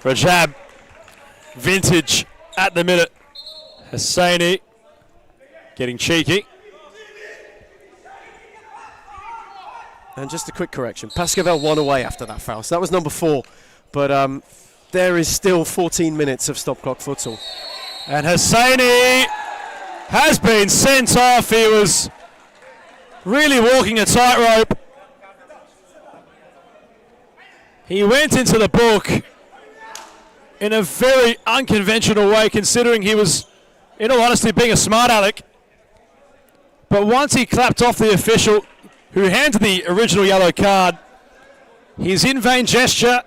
Rajab, vintage at the minute. Hosseini getting cheeky. And just a quick correction. Pasco Vale won away after that foul. So that was number 4. But there is still 14 minutes of stop clock futsal. And Hosseini has been sent off. He was really walking a tightrope. He went into the book in a very unconventional way, considering he was, in all honesty, being a smart aleck. But once he clapped off the official who handed the original yellow card, his in-vain gesture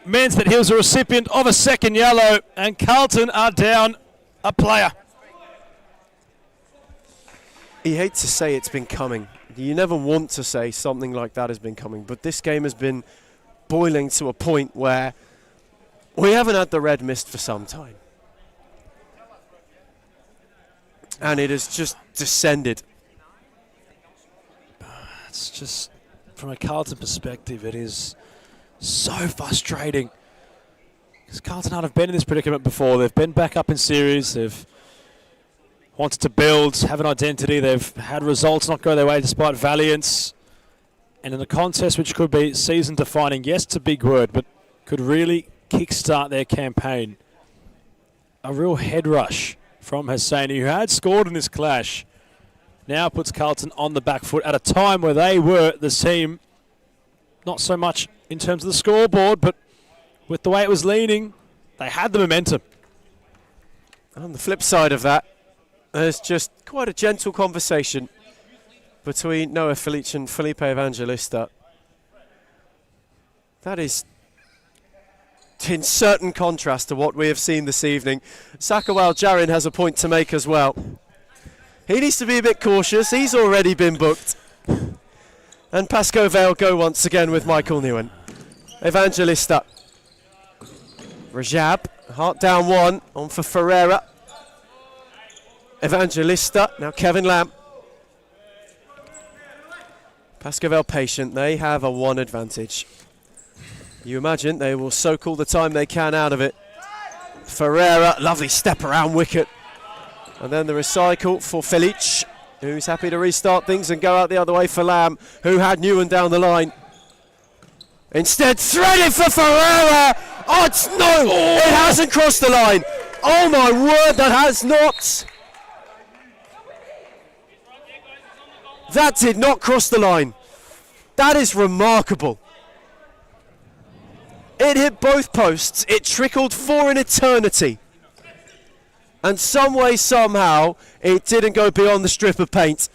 meant that he was a recipient of a second yellow, and Carlton are down a player. You hate to say it's been coming. You never want to say something like that has been coming, but this game has been boiling to a point where we haven't had the red mist for some time. And it has just descended. It's just, from a Carlton perspective, it is so frustrating. Because Carlton have been in this predicament before. They've been back up in series. They've wanted to build, have an identity. They've had results not go their way despite valiance. And in a contest which could be season-defining, yes, it's a big word, but could really kickstart their campaign. A real head rush from Hosseini, who had scored in this clash, now puts Carlton on the back foot at a time where they were the team, not so much in terms of the scoreboard, but with the way it was leaning, they had the momentum. On the flip side of that, there's just quite a gentle conversation between Noah Felic and Felipe Evangelista. That is in certain contrast to what we have seen this evening. Sakawal Jarin has a point to make as well. He needs to be a bit cautious. He's already been booked. And Pasco Vale go once again with Michael Newen. Evangelista. Rajab. Hart down 1. On for Ferreira. Evangelista. Now Kevin Lamb. Pasco Vale patient. They have a 1 advantage. You imagine they will soak all the time they can out of it. Ferreira. Lovely step around wicket. And then the recycle for Felic, who's happy to restart things and go out the other way for Lamb, who had Newen down the line. Instead, threaded for Ferreira. Oh, it's no, it hasn't crossed the line. Oh my word, that has not. That did not cross the line. That is remarkable. It hit both posts. It trickled for an eternity. And some way, somehow, it didn't go beyond the strip of paint.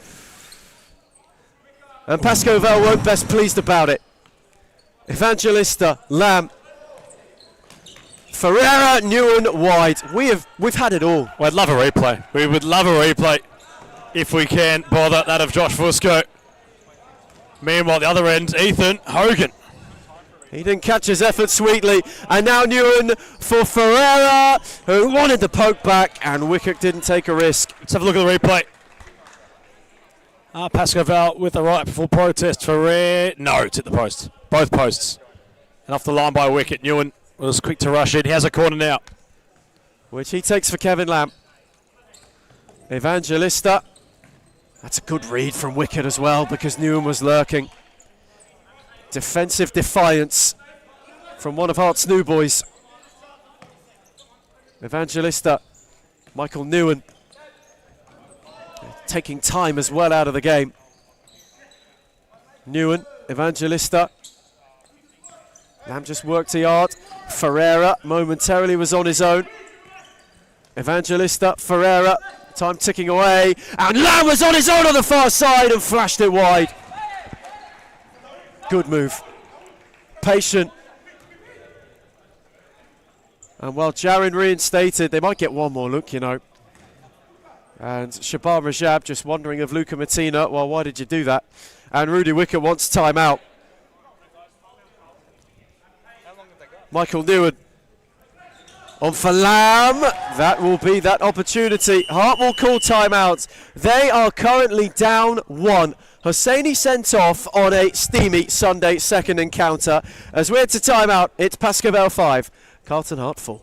And Pasco Vale weren't best pleased about it. Evangelista, Lamb, Ferreira, Newen, wide. We've had it all. Well, I'd love a replay. We would love a replay if we can bother that of Josh Footscray. Meanwhile, the other end, Ethan Hogan. He didn't catch his effort sweetly. And now Newen for Ferreira, who wanted the poke back, and Wicket didn't take a risk. Let's have a look at the replay. Pasco Vale with the right before protest. Ferreira, no, it's hit the post. Both posts. And off the line by Wicket. Newen was quick to rush in. He has a corner now. Which he takes for Kevin Lamb. Evangelista. That's a good read from Wicket as well, because Newen was lurking. Defensive defiance from one of Hart's new boys. Evangelista, Michael Newen, taking time as well out of the game. Newen, Evangelista. Lamb just worked the yard. Ferreira momentarily was on his own. Evangelista, Ferreira, time ticking away. And Lamb was on his own on the far side and flashed it wide. Good move. Patient. And while Jarin reinstated, they might get one more look, you know. And Shabar Rajab just wondering of Luca Martina, well, why did you do that? And Rudy Wicket wants time out. Michael Newen on for Lamb. That will be that opportunity. Hart will call timeouts. They are currently down 1. Hosseini sent off on a steamy Sunday second encounter. As we're to timeout, it's Pasco Vale 5, Carlton Hart 4.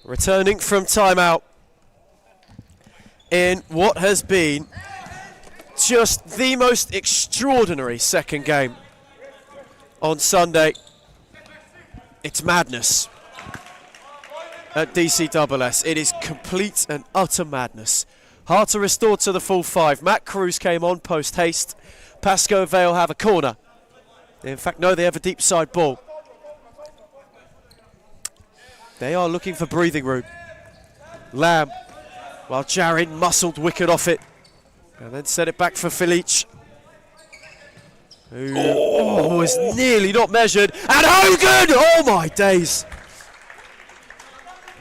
Returning from timeout in what has been just the most extraordinary second game on Sunday. It's madness at DCSS. It is complete and utter madness. Hart are restored to the full 5. Matt Cruz came on post haste. Pasco Vale have a corner. In fact, no, they have a deep side ball. They are looking for breathing room. Lamb, while Jarin muscled Wicket off it. And then set it back for Filic. Who was nearly not measured. And Hogan! Oh my days!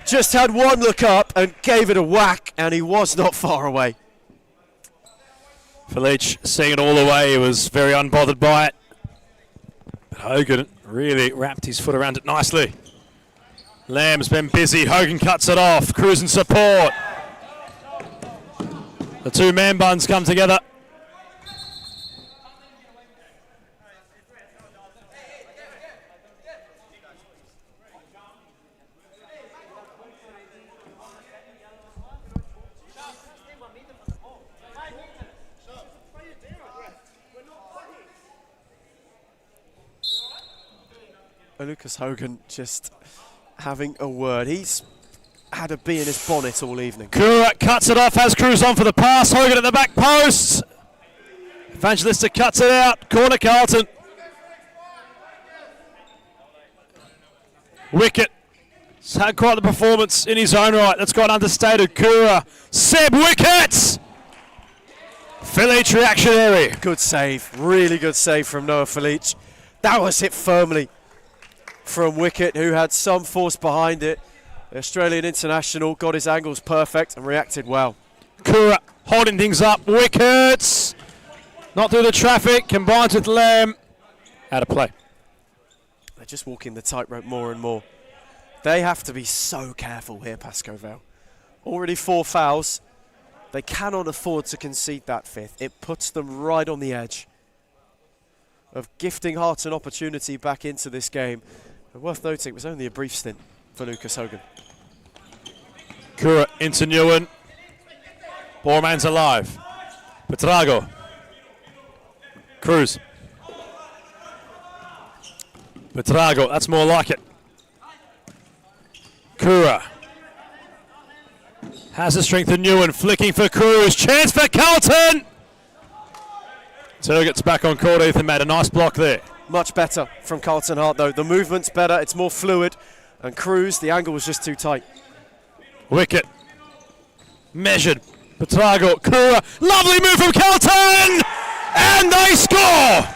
Just had one look up and gave it a whack, and he was not far away. Filic seeing it all the way, he was very unbothered by it. But Hogan really wrapped his foot around it nicely. Lamb's been busy, Hogan cuts it off, Cruz in support. The two man buns come together. Lucas Hogan just having a word. He's had a bee in his bonnet all evening. Kura cuts it off, has Cruz on for the pass. Hogan at the back post. Evangelista cuts it out. Corner Carlton. Wicket. He's had quite the performance in his own right. That's gone understated. Kura. Seb Wicket! Filic reactionary. Good save. Really good save from Noah Filic. That was hit firmly from Wicket, who had some force behind it. The Australian international got his angles perfect and reacted well. Kura holding things up. Wickets! Not through the traffic. Combines with Lamb. Out of play. They're just walking the tightrope more and more. They have to be so careful here, Pasco Vale. Already 4 fouls. They cannot afford to concede that 5th. It puts them right on the edge of gifting Hart an opportunity back into this game. And worth noting, it was only a brief stint for Lucas Hogan. Kura into Newen. Borman's alive. Petrago. Cruz. Petrago, that's more like it. Kura has the strength of Newen, flicking for Cruz. Chance for Carlton. Turget's back on court, Ethan Matt. A nice block there. Much better from Carlton Hart, though. The movement's better, it's more fluid. And Cruz, the angle was just too tight. Wicket. Measured. Petrago. Kura. Lovely move from Carlton! And they score!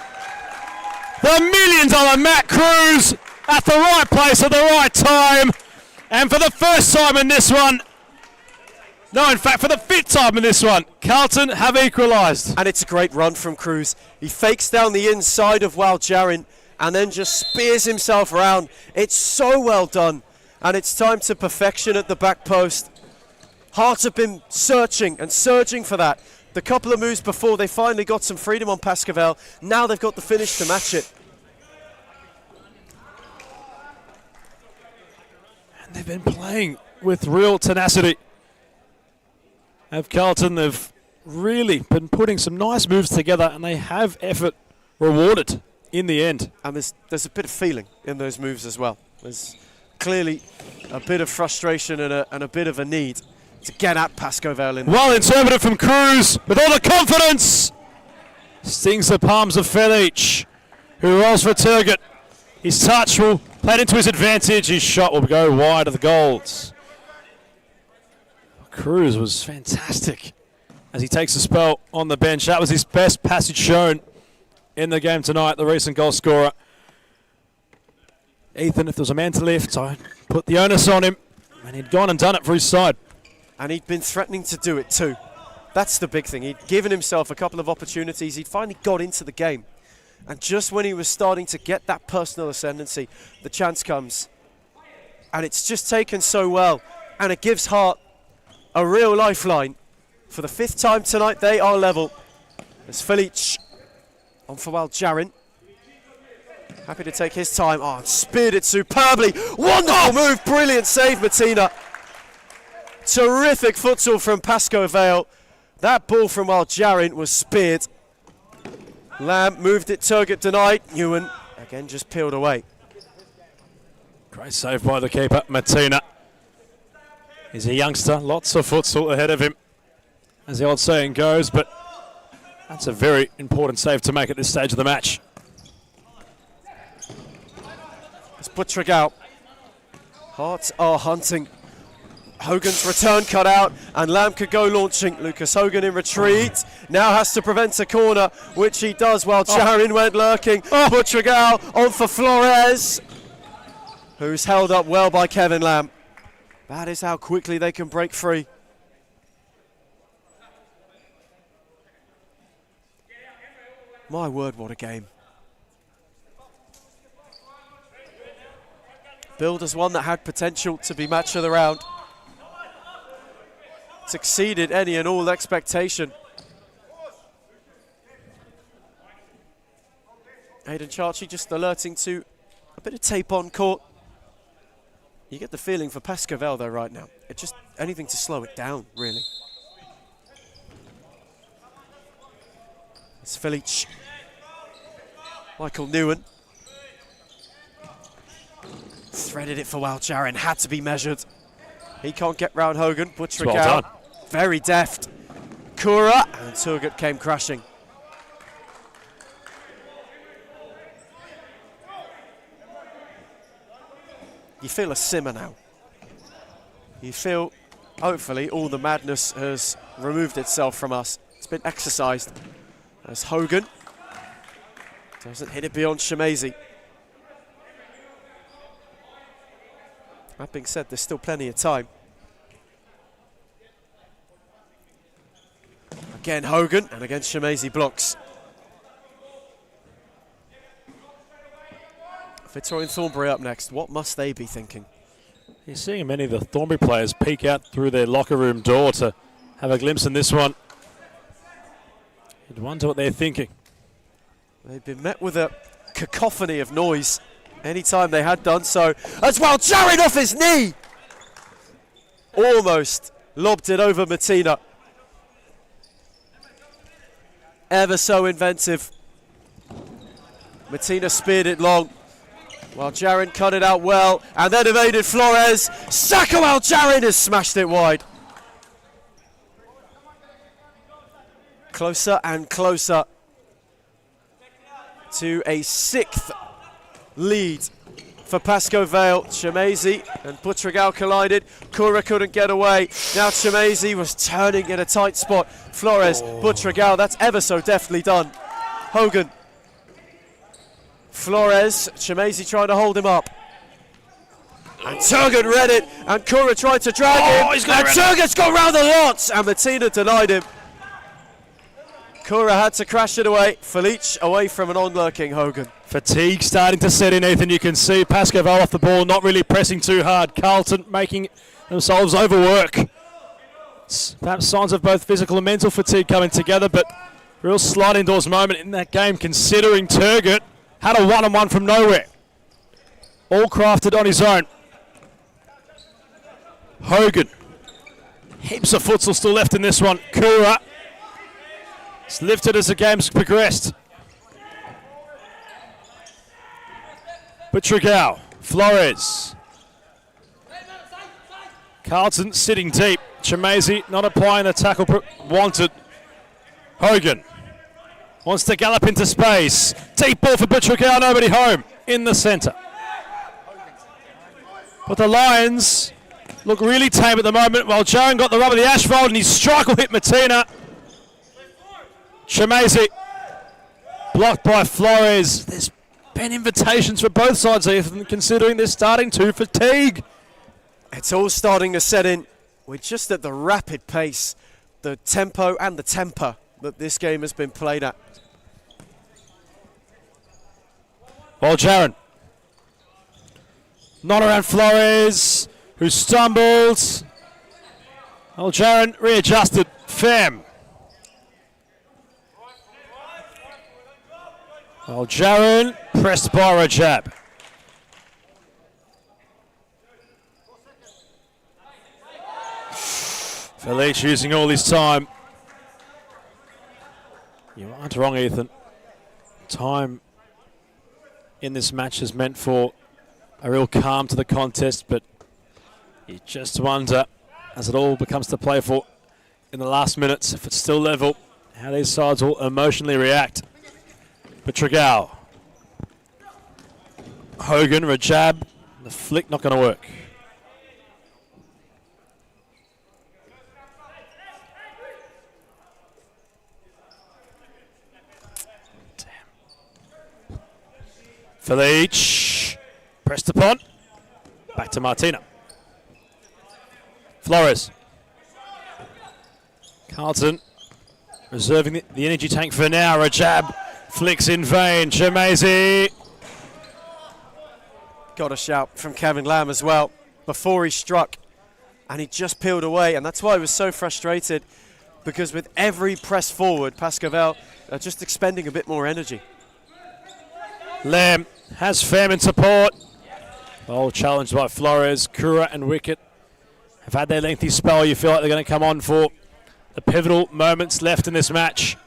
The $1 million Matt Cruz at the right place at the right time. And for the first time in this one, no, in fact, for the 5th time in this one, Carlton have equalised. And it's a great run from Cruz. He fakes down the inside of Waljarin and then just spears himself around. It's so well done. And it's time to perfection at the back post. Hart have been searching and surging for that. The couple of moves before, they finally got some freedom on Pasco. Now they've got the finish to match it. And they've been playing with real tenacity. Of Carlton, they've really been putting some nice moves together, and they have effort rewarded in the end. And there's a bit of feeling in those moves as well. There's clearly a bit of frustration and a bit of a need to get at Pasco Vale. Well interpreted from Cruz with all the confidence. Stings the palms of Felic, who rolls for Turget. His touch will play it into his advantage. His shot will go wide of the goals. Cruz was fantastic as he takes a spell on the bench. That was his best passage shown in the game tonight, the recent goal scorer. Ethan, if there was a man to lift, I put the onus on him, and he'd gone and done it for his side. And he'd been threatening to do it too. That's the big thing. He'd given himself a couple of opportunities. He'd finally got into the game. And just when he was starting to get that personal ascendancy, the chance comes. And it's just taken so well. And it gives Hart a real lifeline. For the 5th time tonight, they are level. As Felic on for Waljarin. Happy to take his time. Oh, and speared it superbly. Wonderful move. Brilliant save, Martina. Terrific futsal from Pasco Vale. That ball from Waljarin was speared. Lamb moved it, Turget denied. Newen again just peeled away. Great save by the keeper, Martina. He's a youngster, lots of futsal ahead of him, as the old saying goes, but that's a very important save to make at this stage of the match. It's Buttrick. Hearts are hunting. Hogan's return cut out, and Lamb could go launching. Lucas Hogan in retreat. Now has to prevent a corner, which he does while Charin went lurking. Buttrick on for Flores, who's held up well by Kevin Lamb. That is how quickly they can break free. My word, what a game. Billed as one that had potential to be match of the round. It's exceeded any and all expectation. Aidan Charchi just alerting to a bit of tape on court. You get the feeling for Pasco Vale though right now. It's just anything to slow it down, really. It's Felic. Michael Newen. Threaded it for Waljarin, had to be measured. He can't get round Hogan. Buttrick well out. Very deft. Kura, and Turgut came crashing. You feel a simmer now. You feel, hopefully, all the madness has removed itself from us. It's been exercised. As Hogan doesn't hit it beyond Shemazy. That being said, there's still plenty of time. Again Hogan, and again Shemazy blocks. Fitzroy and Thornbury up next. What must they be thinking? You're seeing many of the Thornbury players peek out through their locker room door to have a glimpse in this one. You'd wonder what they're thinking. They've been met with a cacophony of noise anytime they had done so. As well, Jared off his knee! Almost lobbed it over Martina. Ever so inventive. Martina speared it long. Well, Jaron cut it out well, and then evaded Flores. Sakawal Jaron has smashed it wide. Closer and closer to a 6th lead for Pasco Vale. Chemezi and Butragal collided. Kura couldn't get away. Now Chemezi was turning in a tight spot. Flores, Butragal, that's ever so deftly done. Hogan. Flores, Chemezi trying to hold him up. And Turgut read it, and Kura tried to drag him. And Turgut's got round the lots, and Martina denied him. Kura had to crash it away. Felice away from an on-lurking Hogan. Fatigue starting to set in, Ethan. You can see Pasco Vale off the ball, not really pressing too hard. Carlton making themselves overwork. It's perhaps signs of both physical and mental fatigue coming together, but real slide indoors moment in that game, considering Turgut had a one-on-one from nowhere. All crafted on his own. Hogan. Heaps of futsal still left in this one. Kura. It's lifted as the game's progressed. Butragal, Flores. Carlton sitting deep. Chemezi not applying the tackle wanted. Hogan wants to gallop into space. Deep ball for Butragal, nobody home in the centre. But the Lions look really tame at the moment, while Jaron got the rub of the asphalt and his strike will hit Martina. Chemezi blocked by Flores. There's been invitations for both sides, Ethan, considering they're starting to fatigue. It's all starting to set in. We're just at the rapid pace, the tempo and the temper that this game has been played at. Well, Jaron. Not around Flores, who stumbled. Well, Jaron readjusted. Fam. Well, Jaron pressed by Rajab. Felice using all his time. You aren't wrong, Ethan. Time in this match is meant for a real calm to the contest, but you just wonder, as it all becomes to play for in the last minutes, if it's still level, how these sides will emotionally react. Butragal. Hogan, Rajab, the flick not going to work. Damn. Felice, pressed upon. Back to Martina. Flores. Carlton reserving the energy tank for now. Rajab flicks in vain. Chemezi. Got a shout from Kevin Lamb as well before he struck, and he just peeled away, and that's why I was so frustrated, because with every press forward, Pasco Vale are just expending a bit more energy. Lamb has Fam in support. Oh, challenged by Flores. Kura and Wicket have had their lengthy spell. You feel like they're going to come on for the pivotal moments left in this match.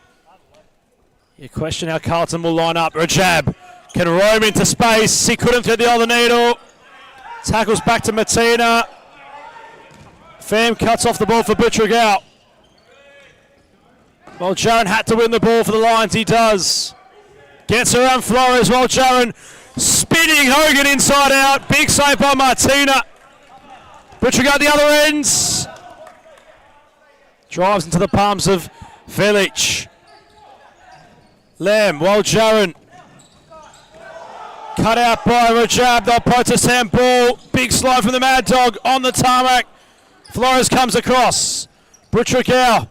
You question how Carlton will line up. Rajab can roam into space. He couldn't thread the other needle. Tackles back to Martina. Fam cuts off the ball for Butragal. Well, Jaron had to win the ball for the Lions. He does. Gets around Flores while Jaron spinning Hogan inside out. Big save by Martina. Butragal the other ends. Drives into the palms of Felice. Lamb, while Jaron cut out by Rajab. They'll protest handball. Big slide from the Mad Dog on the tarmac. Flores comes across. Butragal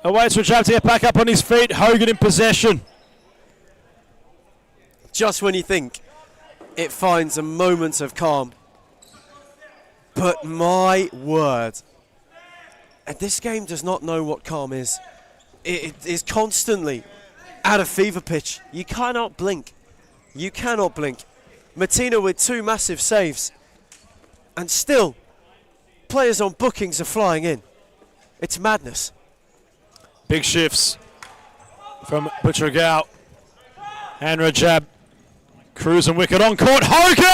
awaits Rajab to get back up on his feet. Hogan in possession. Just when you think it finds a moment of calm. But my word, this game does not know what calm is. It is constantly at a fever pitch. You cannot blink. You cannot blink. Martina with 2 massive saves. And still, players on bookings are flying in. It's madness. Big shifts from Butragal and Rajab. Cruz and Wicket on court. Hogan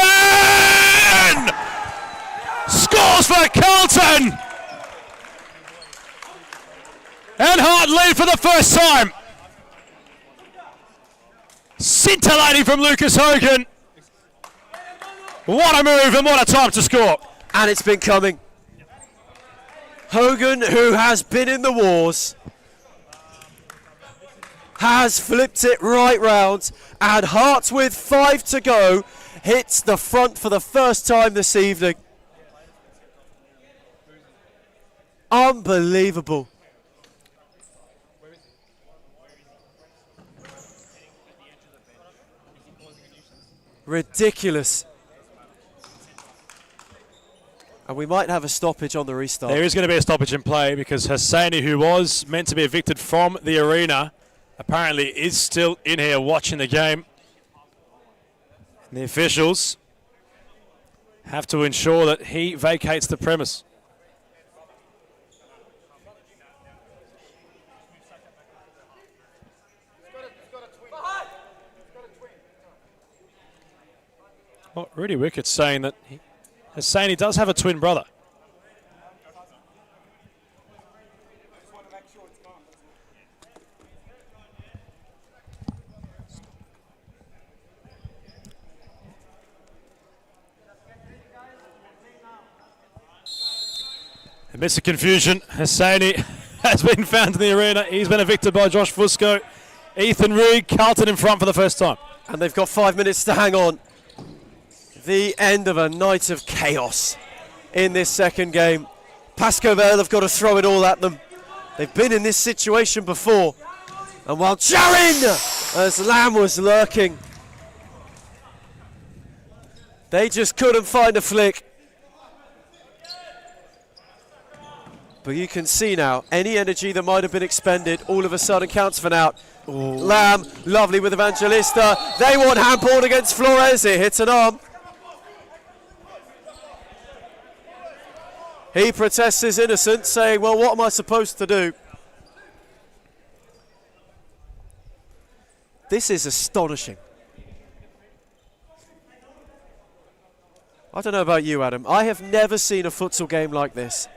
scores for Carlton. And Hart lead for the first time. Scintillating from Lucas Hogan. What a move and what a time to score. And it's been coming. Hogan, who has been in the wars, has flipped it right round, and Hart, with 5 to go, hits the front for the first time this evening. Unbelievable. Ridiculous. And we might have a stoppage on the restart. There is going to be a stoppage in play because Hosseini, who was meant to be evicted from the arena, apparently is still in here watching the game. And the officials have to ensure that he vacates the premise. Well, Rudy Wickett's saying that Hosseini does have a twin brother. Amidst the confusion, Hosseini has been found in the arena. He's been evicted by Josh Fusco. Ethan Reid, Carlton in front for the first time. And they've got 5 minutes to hang on. The end of a night of chaos in this second game. Pasco Vale have got to throw it all at them. They've been in this situation before. And while Jarin, as Lamb was lurking, they just couldn't find a flick. But you can see now, any energy that might have been expended all of a sudden counts for now. Lamb, lovely with Evangelista. They want handball against Flores. It hits an arm. He protests his innocence, saying, well, what am I supposed to do? This is astonishing. I don't know about you, Adam. I have never seen a futsal game like this.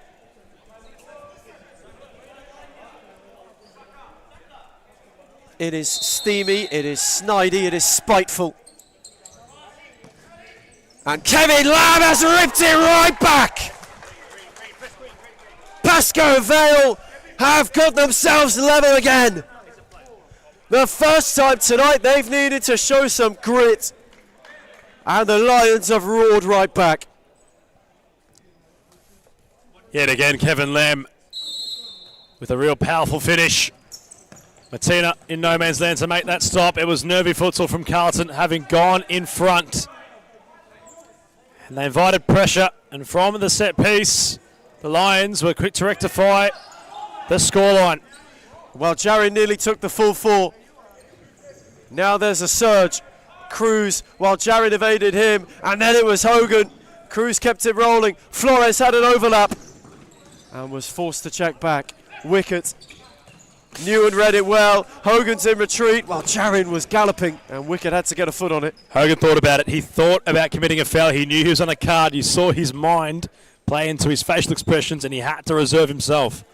It is steamy, it is snidey, it is spiteful. And Kevin Lamb has ripped it right back. Pasco Vale have got themselves level again. The first time tonight they've needed to show some grit. And the Lions have roared right back. Yet again, Kevin Lamb with a real powerful finish. Martina in no man's land to make that stop. It was nervy futsal from Carlton, having gone in front. And they invited pressure, and from the set piece, the Lions were quick to rectify the scoreline. Well, Jarin nearly took the full 4. Now there's a surge. Cruz, while Jarin evaded him, and then it was Hogan. Cruz kept it rolling. Flores had an overlap and was forced to check back. Wicket. Knew and read it well. Hogan's in retreat while Jarin was galloping, and Wicket had to get a foot on it. Hogan thought about it. He thought about committing a foul. He knew he was on a card. You saw his mind play into his facial expressions, and he had to reserve himself.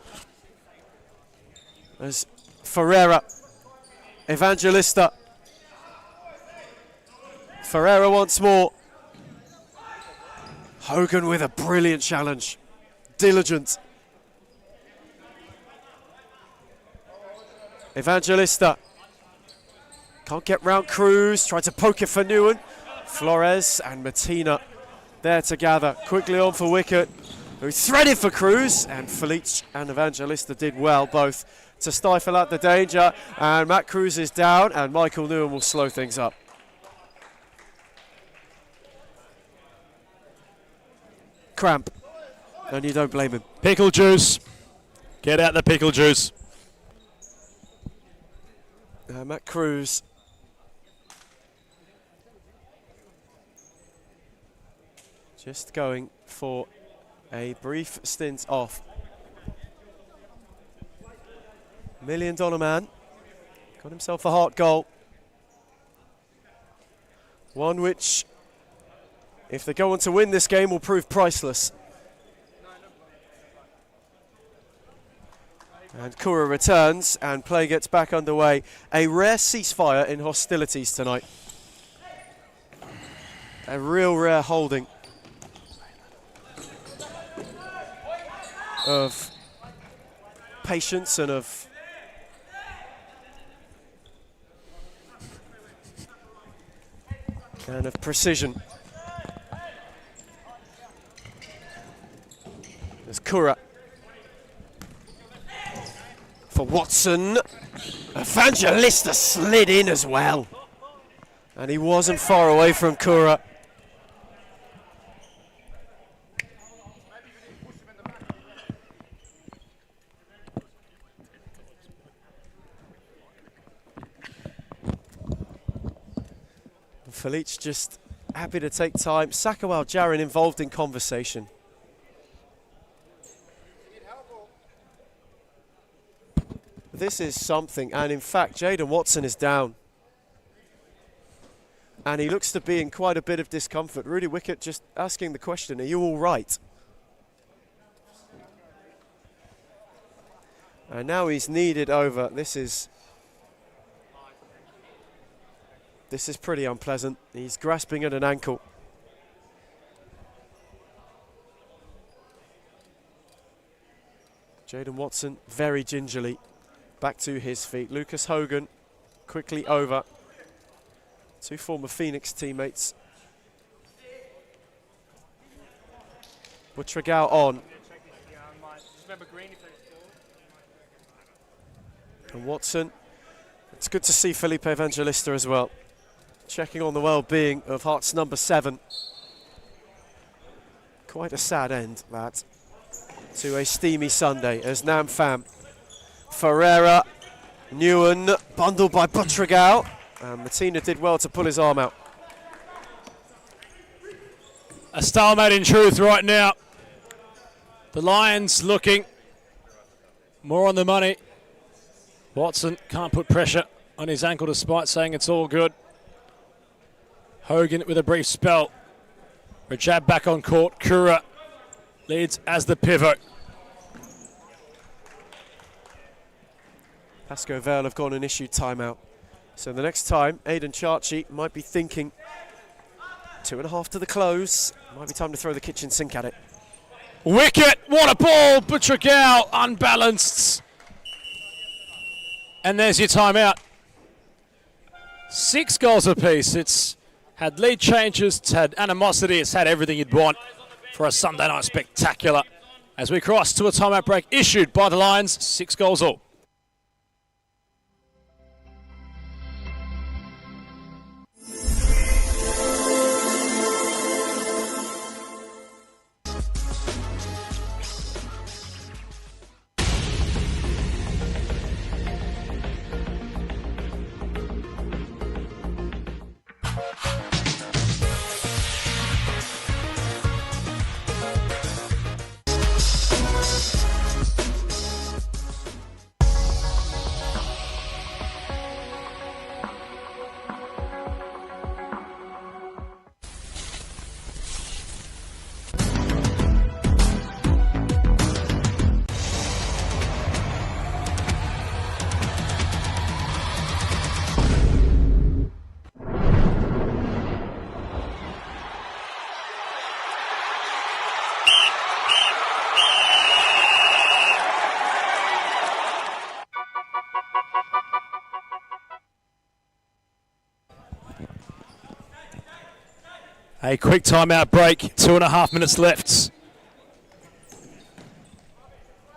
There's Ferreira, Evangelista. Ferreira once more. Hogan with a brilliant challenge. Diligent. Evangelista. Can't get round Cruz. Tried to poke it for Newen. Flores and Martina there to gather. Quickly on for Wicket, who threaded for Cruz. And Felice and Evangelista did well, both to stifle out the danger. And Matt Cruz is down, and Michael Newen will slow things up. Cramp. And you don't blame him. Pickle juice. Get out the pickle juice. Matt Cruz. Just going for a brief stint off. $1 Million Man. Got himself a Hart goal. One which, if they go on to win this game, will prove priceless. And Kura returns and play gets back underway. A rare ceasefire in hostilities tonight. A real rare holding of patience and of precision. There's Kura for Watson. Evangelista slid in as well. And he wasn't far away from Kura. Felice just happy to take time. Sakawal Jarin involved in conversation. This is something, and in fact, Jaden Watson is down. And he looks to be in quite a bit of discomfort. Rudy Wickett just asking the question, are you all right? And now he's kneaded over. This is pretty unpleasant. He's grasping at an ankle. Jaden Watson very gingerly back to his feet. Lucas Hogan quickly over. Two former Phoenix teammates. Butragao on. And Watson. It's good to see Felipe Evangelista as well. Checking on the well-being of Hart's number 7. Quite a sad end, that, to a steamy Sunday as Nam Pham, Ferreira, Nguyen, bundled by Butragao, and Martina did well to pull his arm out. A stalemate in truth right now. The Lions looking more on the money. Watson can't put pressure on his ankle despite saying it's all good. Hogan with a brief spell. Rajab back on court. Kura leads as the pivot. Pasco Vale have gone and issued timeout. So the next time, Aidan Chachi might be thinking 2.5 to the close. Might be time to throw the kitchen sink at it. Wicket, what a ball! Butragao unbalanced. And there's your timeout. 6 goals apiece. It's had lead changes, it's had animosity, it's had everything you'd want for a Sunday night spectacular. As we cross to a timeout break issued by the Lions, 6 goals all. A quick timeout break, 2.5 minutes left.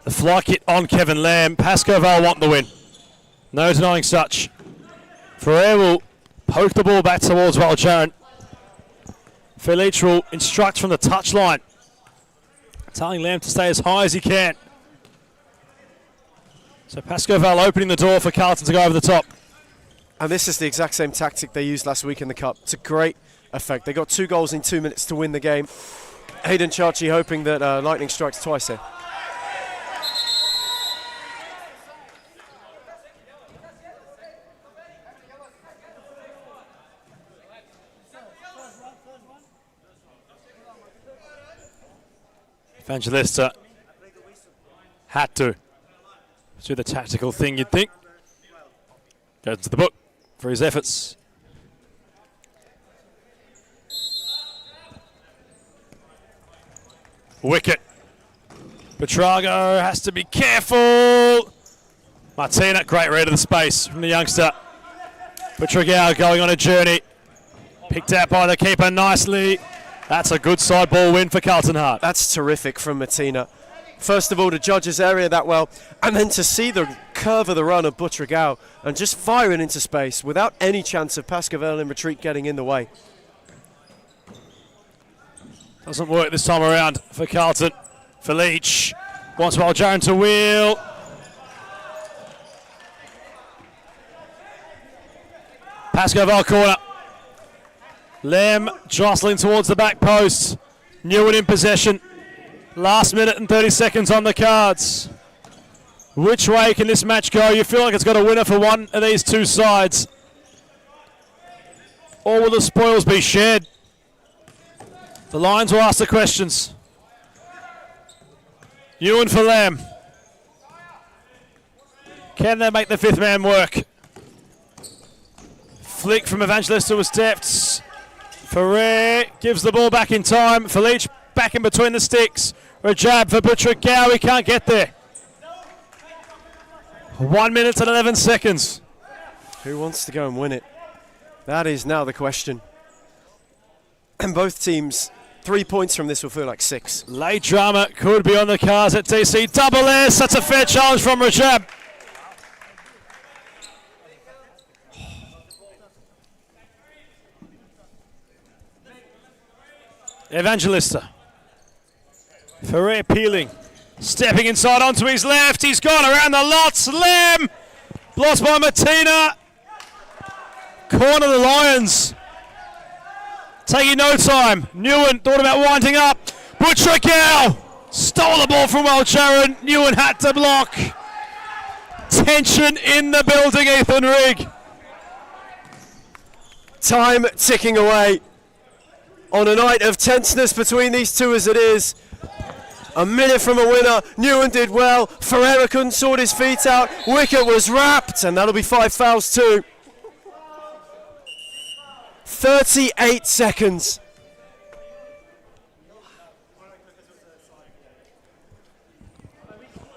The fly kit on Kevin Lamb. Pasco Vale want the win. No denying such. Ferrer will poke the ball back towards Valjaran. Felice will instruct from the touchline, telling Lamb to stay as high as he can. So Pasco Vale opening the door for Carlton to go over the top. And this is the exact same tactic they used last week in the Cup. It's a great effect. They got 2 goals in 2 minutes to win the game. Aidan Chachi hoping that lightning strikes twice here. Evangelista had to do the tactical thing, you'd think. Goes to the book for his efforts. Wicket. Petrago has to be careful. Martina, great read of the space from the youngster. Petragao going on a journey. Picked out by the keeper nicely. That's a good side ball win for Carlton Hart. That's terrific from Martina. First of all, to judge his area that well, and then to see the curve of the run of Butragao and just firing into space without any chance of Pasco Vale in retreat getting in the way. Doesn't work this time around for Carlton. For Leach. Wants Jaron to wheel. Pasco Vale corner. Lem jostling towards the back post. Newen in possession. Last minute and 30 seconds on the cards. Which way can this match go? You feel like it's got a winner for one of these two sides. Or will the spoils be shared? The Lions will ask the questions. Ewan for Lamb. Can they make the fifth man work? Flick from Evangelista was depths. Ferrer gives the ball back in time. For Leach back in between the sticks. A jab for Butragao. He can't get there. 1 minute and 11 seconds. Who wants to go and win it? That is now the question. And both teams, 3 points from this will feel like 6. Late drama could be on the cards at TC. Double S. That's a fair challenge from Rajab. Evangelista. Ferrer peeling. Stepping inside onto his left. He's gone around the lots. Lem. Blocked by Martina. Corner the Lions. Taking no time. Newen thought about winding up. Butragao stole the ball from Jaron. Newen had to block. Tension in the building, Ethan Rigg. Time ticking away on a night of tenseness between these two as it is. A minute from a winner. Newen did well. Ferreira couldn't sort his feet out. Wicket was wrapped, and that'll be 5 fouls too. 38 seconds.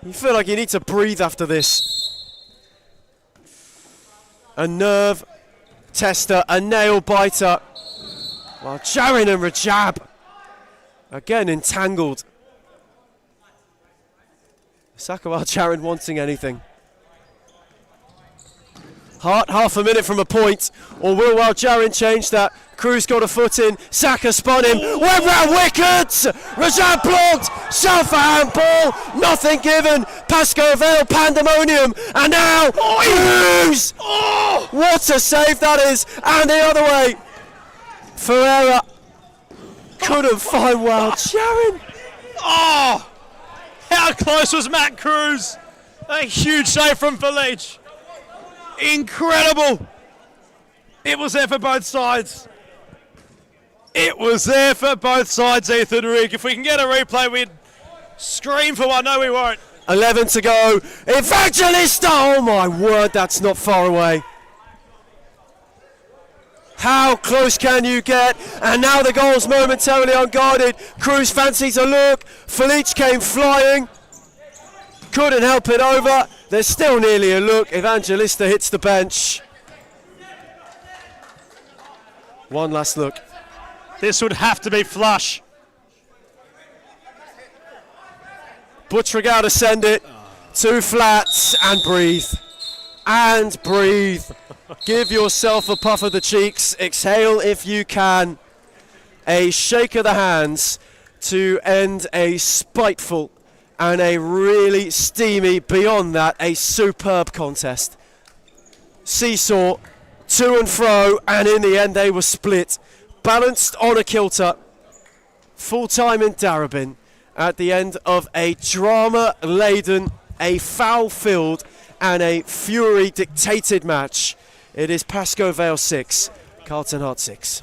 You feel like you need to breathe after this. A nerve tester, a nail biter. While Jaron and Rajab again entangled. Sakawal Jaron wanting anything. Hart half a minute from a point, or will Jaron change that? Cruz got a foot in, Saka spun him, went round wickets! Rajab blocked, South handball, nothing given, Pasco Vale pandemonium, and now Cruz! What a save that is, and the other way. Ferreira couldn't find Jaron. Oh! How close was Matt Cruz? A huge save from Felice. Incredible. It was there for both sides. It was there for both sides, Ethan Rigg. If we can get a replay, we'd scream for one. No, we won't. 11 to go. Evangelista! Oh my word, that's not far away. How close can you get? And now the goal's momentarily unguarded. Cruz fancies a look. Felice came flying. Couldn't help it over. There's still nearly a look. Evangelista hits the bench. One last look. This would have to be flush. Butragao to send it. 2 flats and breathe. And breathe. Give yourself a puff of the cheeks. Exhale if you can. A shake of the hands to end a spiteful and a really steamy, beyond that, a superb contest. Seesaw, to and fro, and in the end they were split. Balanced on a kilter. Full time in Darebin at the end of a drama-laden, a foul-filled, and a fury-dictated match. It is Pasco Vale 6, Carlton Hart 6.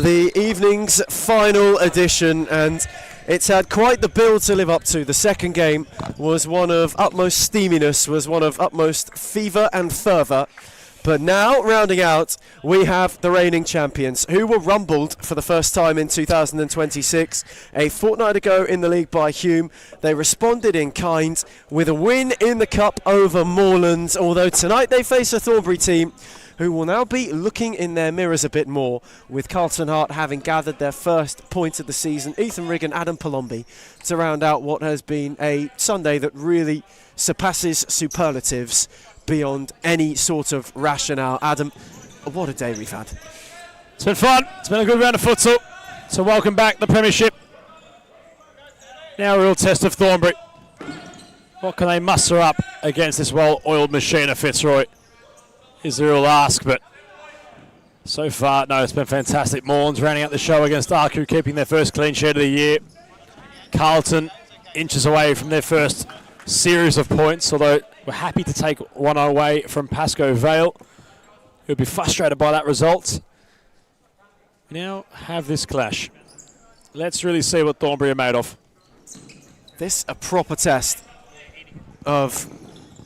The evening's final edition, and it's had quite the build to live up to. The second game was one of utmost steaminess, was one of utmost fever and fervour. But now, rounding out, we have the reigning champions, who were rumbled for the first time in 2026. A fortnight ago in the league by Hume, they responded in kind with a win in the cup over Moreland, although tonight they face a Thornbury team who will now be looking in their mirrors a bit more, with Carlton Hart having gathered their first point of the season. Ethan Rigg and Adam Palombi to round out what has been a Sunday that really surpasses superlatives beyond any sort of rationale. Adam, what a day we've had. It's been fun. It's been a good round of futsal. So welcome back the Premiership. Now a real test of Thornbury. What can they muster up against this well-oiled machine of Fitzroy? is the real ask, but so far, no, it's been fantastic. Moreland's rounding out the show against Aku, keeping their first clean sheet of the year. Carlton inches away from their first series of points, although we're happy to take one away from Pasco Vale, who'll be frustrated by that result. We now have this clash. Let's really see what Thornbury are made of. This a proper test of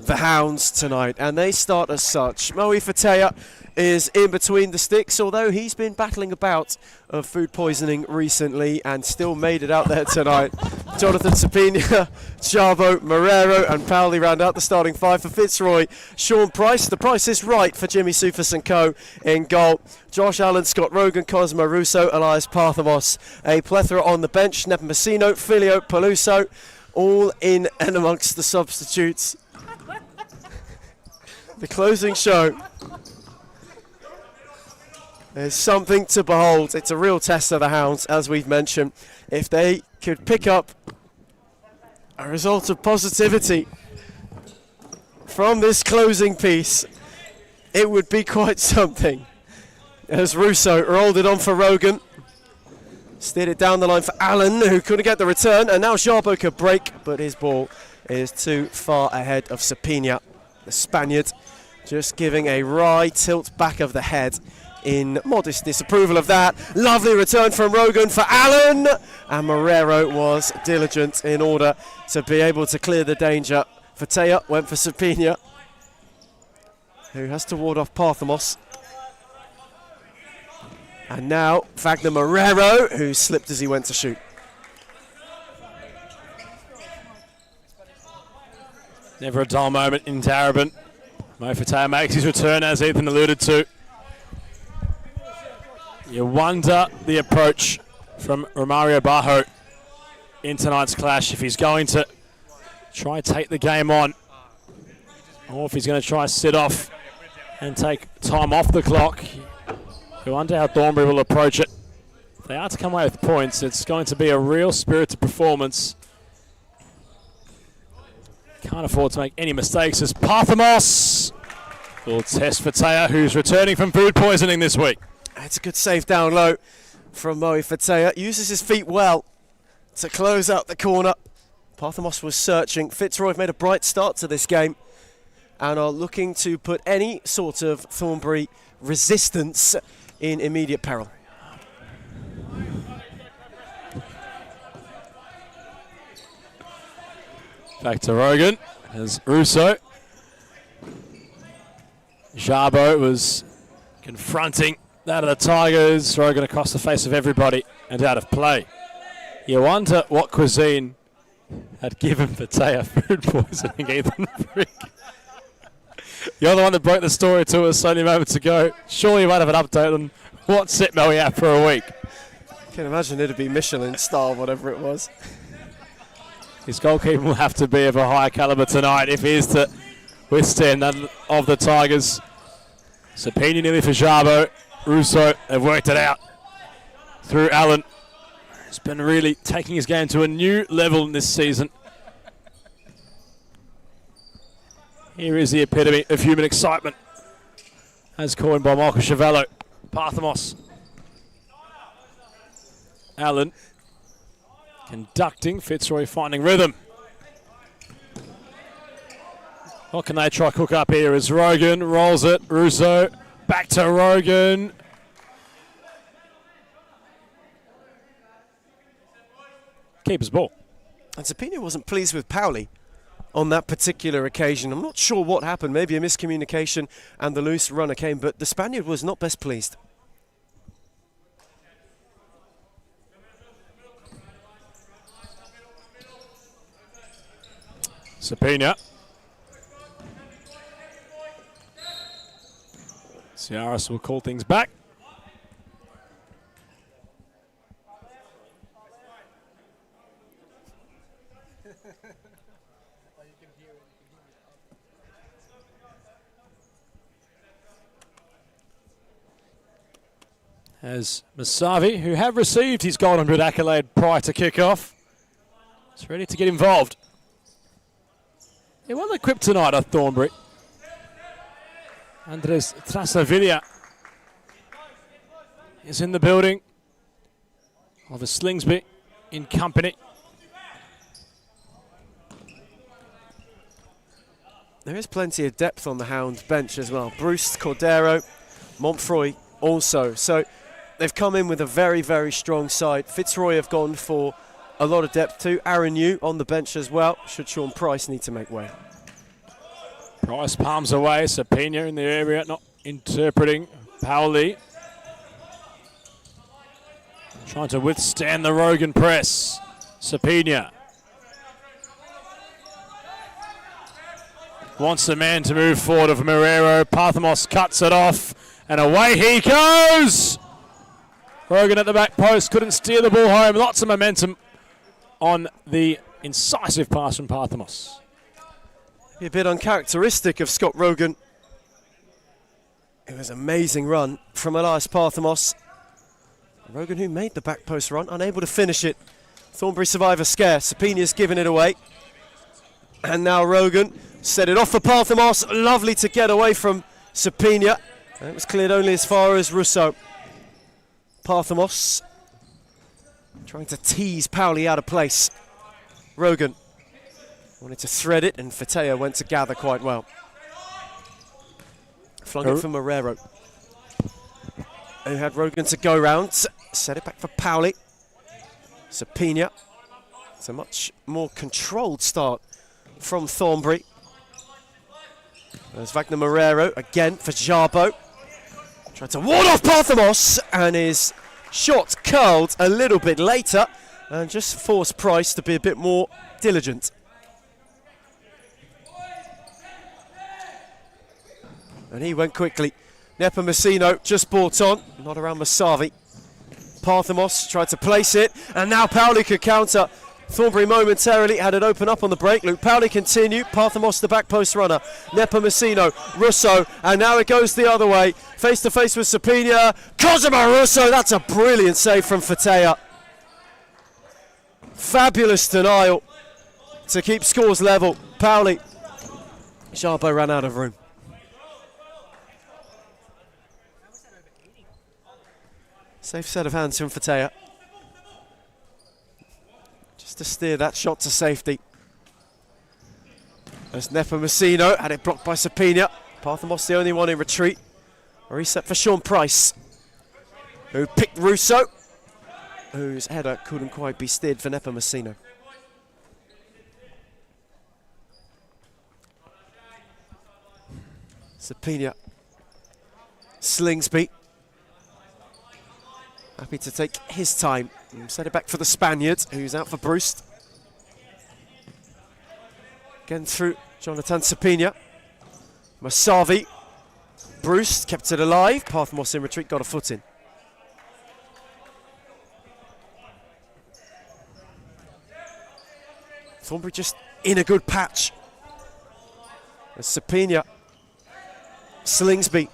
the Hounds tonight, and they start as such. Moe Fatea is in between the sticks, although he's been battling a bout of food poisoning recently and still made it out there tonight. Jonathan Sapina, Chavo, Marrero and Powley round out the starting five for Fitzroy. Sean Price, the price is right for Jimmy Sufis and co in goal. Josh Allen, Scott Rogan, Cosmo Russo, Elias Parthamos. A plethora on the bench, Nepomuceno, Filio, Peluso, all in and amongst the substitutes. The closing show is something to behold. It's a real test of the Hounds, as we've mentioned. If they could pick up a result of positivity from this closing piece, it would be quite something. As Russo rolled it on for Rogan, steered it down the line for Allen, who couldn't get the return, and now Jarbo could break, but his ball is too far ahead of Sapina, the Spaniard, just giving a wry tilt back of the head in modest disapproval of that. Lovely return from Rogan for Allen, and Marrero was diligent in order to be able to clear the danger. Fatea went for Sapina, who has to ward off Parthamos. And now Wagner Marrero, who slipped as he went to shoot. Never a dull moment in Darebin. Moe Fatea makes his return, as Ethan alluded to. You wonder the approach from Romario Bajo in tonight's clash, if he's going to try take the game on, or if he's going to try sit off and take time off the clock. You wonder how Thornbury will approach it. If they are to come away with points, it's going to be a real spirited performance. Can't afford to make any mistakes as Parthamos will test Fatea, who's returning from food poisoning this week. It's a good save down low from Moe Fatea. Uses his feet well to close out the corner. Parthamos was searching. Fitzroy have made a bright start to this game and are looking to put any sort of Thornbury resistance in immediate peril. Back to Rogan as Russo. Jarbo was confronting that of the Tigers. Rogan across the face of everybody and out of play. You wonder what cuisine had given Fatea food poisoning, Ethan Frick. You're the one that broke the story to us only moments ago. Surely you might have an update on what set Moe out for a week. I can imagine it'd be Michelin star, whatever it was. His goalkeeper will have to be of a higher calibre tonight if he is to withstand that of the Tigers. Sapini nearly for Jarbo. Russo, they've worked it out through Allen. He's been really taking his game to a new level in this season. Here is the epitome of human excitement, as coined by Michael Chavallo. Parthamos. Allen conducting, Fitzroy finding rhythm. What can they try cook up here as Rogan rolls it, Russo, back to Rogan. Keeper's ball. And Sapina wasn't pleased with Powley on that particular occasion. I'm not sure what happened, maybe a miscommunication and the loose runner came, but the Spaniard was not best pleased. Sapina. Ciaris will call things back. As Masavi, who have received his Golden Boot accolade prior to kick-off, is ready to get involved. Yeah, well equipped tonight at Thornbury. Andres Trasavilla is in the building. Oliver Slingsby in company. There is plenty of depth on the Hound bench as well. Bruce, Cordero, Montfroy also. So they've come in with a very, very strong side. Fitzroy have gone for a lot of depth too. Aaron Yu on the bench as well. Should Sean Price need to make way? Price palms away. Sapina in the area, not interpreting. Powley trying to withstand the Rogan press. Sapina wants the man to move forward of Marrero. Parthamos cuts it off, and away he goes! Rogan at the back post, couldn't steer the ball home. Lots of momentum on the incisive pass from Parthamos. A bit uncharacteristic of Scott Rogan. It was an amazing run from Elias Parthamos. Rogan, who made the back post run, unable to finish it. Thornbury survivor scare. Sapinia's given it away. And now Rogan set it off for Parthamos. Lovely to get away from Sapinia. And it was cleared only as far as Russo. Parthamos trying to tease Powley out of place. Rogan wanted to thread it, and Fateo went to gather quite well. Flung it for Marrero, who had Rogan to go round. Set it back for Powley. Sapina. It's a much more controlled start from Thornbury. There's Wagner Marrero again for Jarbo. Tried to ward off Parthamos, and his shot curled a little bit later and just forced Price to be a bit more diligent. And he went quickly. Nepomuceno just brought on, not around Masavi. Parthamos tried to place it, and now Powley could counter. Thornbury momentarily had it open up on the break loop. Powley continued. Parthamos the back post runner. Nepomuceno, Russo, and now it goes the other way. Face to face with Sapina. Cosimo Russo, that's a brilliant save from Fatea. Fabulous denial to keep scores level. Powley. Jarbo ran out of room. Safe set of hands from Fatea. Just to steer that shot to safety. As Nepomuceno had it blocked by Sapina. Parthamos the only one in retreat. A reset for Sean Price, who picked Russo, whose header couldn't quite be steered for Nepomuceno. Sapina. Slingsby. Happy to take his time and set it back for the Spaniard, who's out for Bruce. Again through Jonathan Sapina. Masavi. Bruce kept it alive. Parthamos in retreat, got a foot in. Thornbury just in a good patch. As Sapina. Slingsby.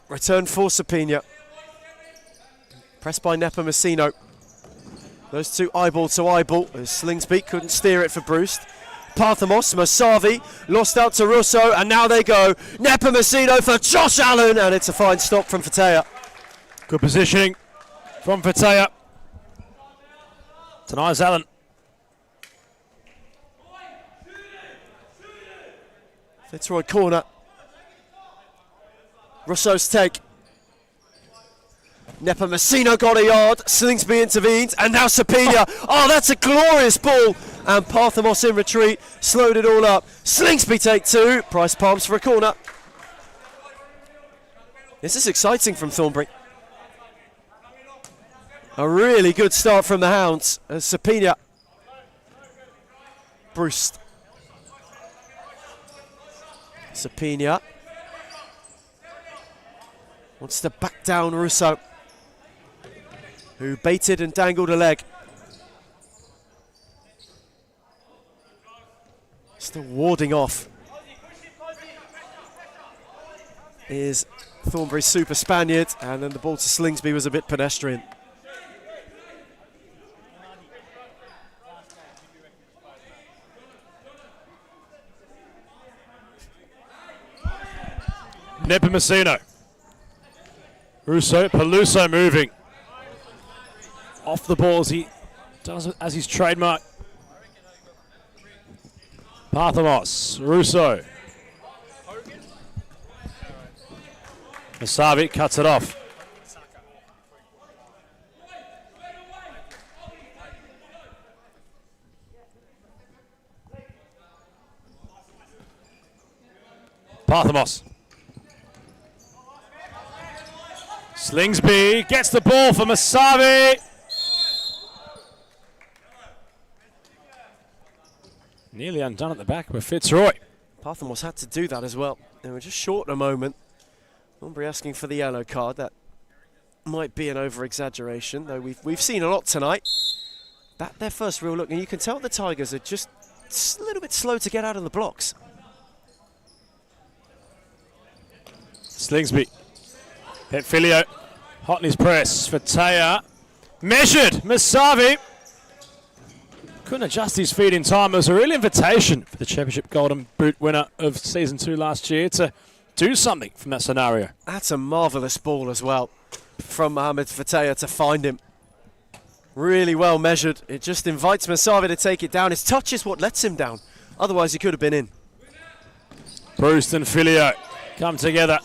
Return for Sapina. Pressed by Nepomuceno. Those two eyeball to eyeball as Slingsby couldn't steer it for Bruce. Parthamos, Masavi, lost out to Russo, and now they go. Nepomuceno for Josh Allen, and it's a fine stop from Fatea. Good positioning from Fatea. Denies Allen. Fitzroy corner. Russo's take. Nepomuceno got a yard, Slingsby intervened, and now Sapina. Oh, that's a glorious ball. And Parthamos in retreat, slowed it all up. Slingsby take two, Price palms for a corner. This is exciting from Thornbury. A really good start from the Hounds. As Sapina. Bruce. Sapina. Wants to back down Russo, who baited and dangled a leg. Still warding off is Thornbury's super Spaniard, and then the ball to Slingsby was a bit pedestrian. Nepomuceno. Russo, Peluso moving. Off the balls, he does it as his trademark. Parthamos, Russo. Masavi cuts it off. Parthamos. Slingsby gets the ball for Masavi. Nearly undone at the back with Fitzroy. Parthamos had to do that as well. They were just short a moment. Thornbury asking for the yellow card. That might be an over-exaggeration, though we've seen a lot tonight. That their first real look, and you can tell the Tigers are just a little bit slow to get out of the blocks. Slingsby. Petfilio. Hot in his press. Fataya. Measured. Masavi. Couldn't adjust his feet in time. It was a real invitation for the Championship Golden Boot winner of Season 2 last year to do something from that scenario. That's a marvellous ball as well from Mohamed Fataya to find him. Really well measured. It just invites Masavi to take it down. His touch is what lets him down. Otherwise, he could have been in. Bruce and Filio come together.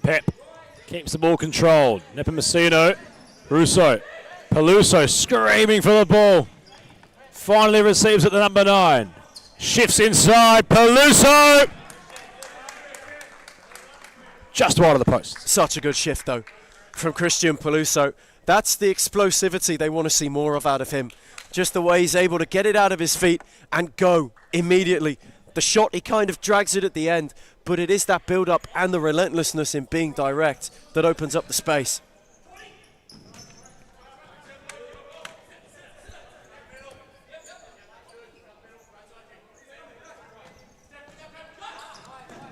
Pep keeps the ball controlled. Nepomuceno, Russo, Peluso screaming for the ball. Finally receives at the number 9. Shifts inside, Peluso! Just wide of the post. Such a good shift, though, from Christian Peluso. That's the explosivity they want to see more of out of him. Just the way he's able to get it out of his feet and go immediately. The shot, he kind of drags it at the end, but it is that build-up and the relentlessness in being direct that opens up the space.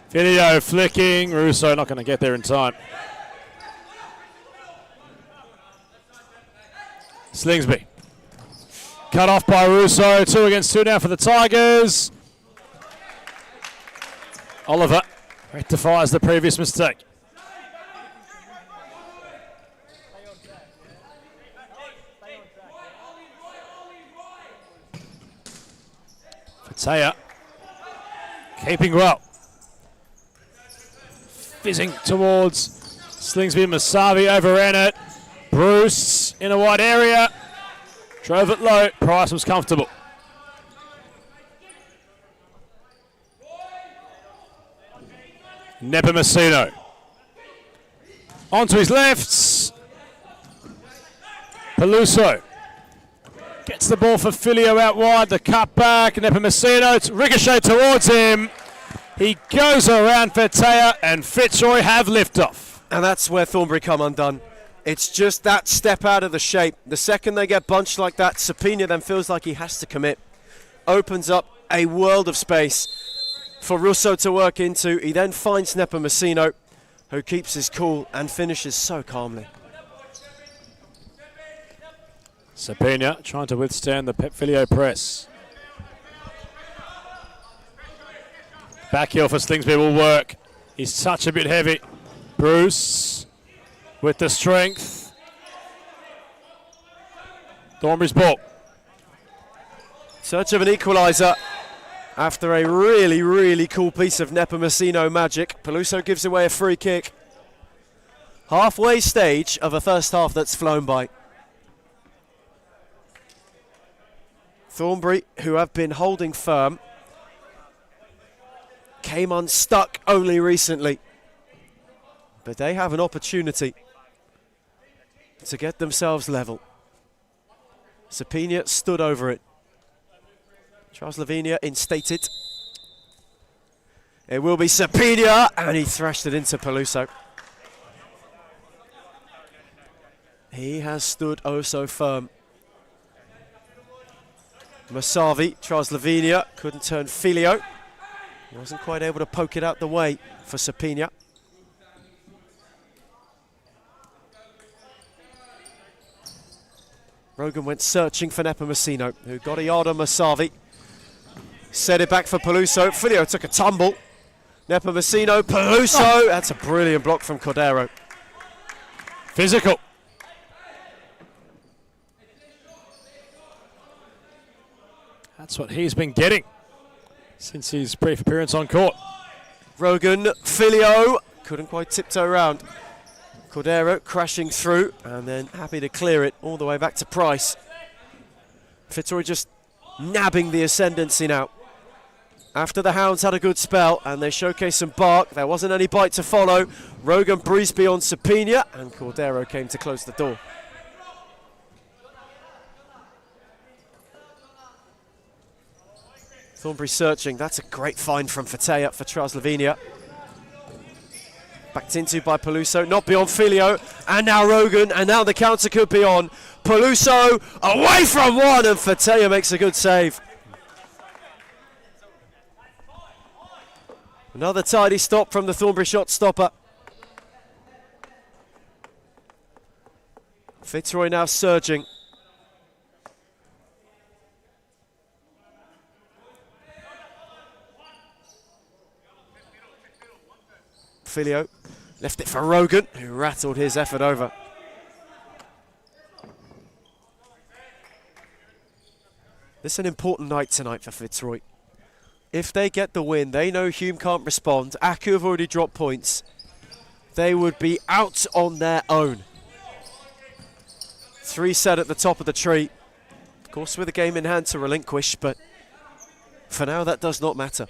Filio flicking, Russo not going to get there in time. Slingsby. Cut off by Russo, 2 against 2 now for the Tigers. Oliver rectifies the previous mistake. Fataya keeping well. Fizzing towards Slingsby. Masavi overran it. Bruce in a wide area. Drove it low. Price was comfortable. Nepomuceno. Onto his left. Peluso. Gets the ball for Filio out wide. The cut back. Nepomuceno. Ricochet towards him. He goes around Fataya and Fitzroy have liftoff. And that's where Thornbury come undone. It's just that step out of the shape. The second they get bunched like that, Sapina then feels like he has to commit. Opens up a world of space for Russo to work into. He then finds Nepomuceno, who keeps his cool and finishes so calmly. Sapina trying to withstand the Petfilio press. Back heel for Slingsby will work. He's such a bit heavy. Bruce with the strength. Thornbury's ball. Search of an equaliser after a really, really cool piece of Nepomuceno magic. Peluso gives away a free kick. Halfway stage of a first half that's flown by. Thornbury, who have been holding firm, came unstuck only recently. But they have an opportunity to get themselves level. Sapina stood over it. Charles Lavinia instated. It will be Sapina, and he thrashed it into Peluso. He has stood oh so firm. Masavi, Charles Lavinia, couldn't turn Filio. Wasn't quite able to poke it out the way for Sapina. Rogan went searching for Nepomuceno, who got a yard on Masavi. Set it back for Peluso. Filio took a tumble. Nepomuceno, Peluso. That's a brilliant block from Cordero. Physical. That's what he's been getting since his brief appearance on court. Rogan, Filio, couldn't quite tiptoe around. Cordero crashing through and then happy to clear it all the way back to Price. Fitzroy just nabbing the ascendancy now. After the Hounds had a good spell and they showcased some bark, there wasn't any bite to follow. Rogan breezed beyond Sapina and Cordero came to close the door. Thornbury searching, that's a great find from Fatea for Slovenia. Backed into by Peluso, not beyond Filio, and now Rogan, and now the counter could be on. Peluso away from one, and Fatea makes a good save. Another tidy stop from the Thornbury shot stopper. Fitzroy now surging. Filio left it for Rogan, who rattled his effort over. This is an important night tonight for Fitzroy. If they get the win, they know Hume can't respond. Aku have already dropped points. They would be out on their own. 3 set at the top of the tree. Of course, with a game in hand to relinquish, but for now that does not matter.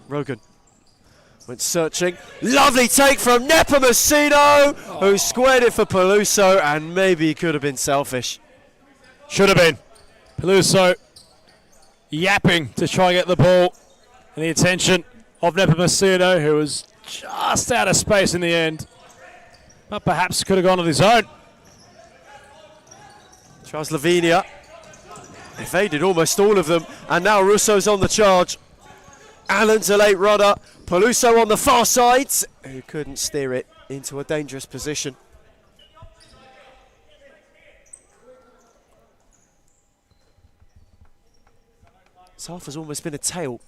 Rogan went searching. Lovely take from Nepomuceno, who squared it for Peluso, and maybe he could have been selfish. Should have been. Peluso yapping to try and get the ball and the attention of Nepomuceno, who was just out of space in the end, but perhaps could have gone on his own. Slovenia evaded almost all of them, and now Russo's on the charge. Allen's a late rudder. Peluso on the far sides, who couldn't steer it into a dangerous position. This half has almost been a tale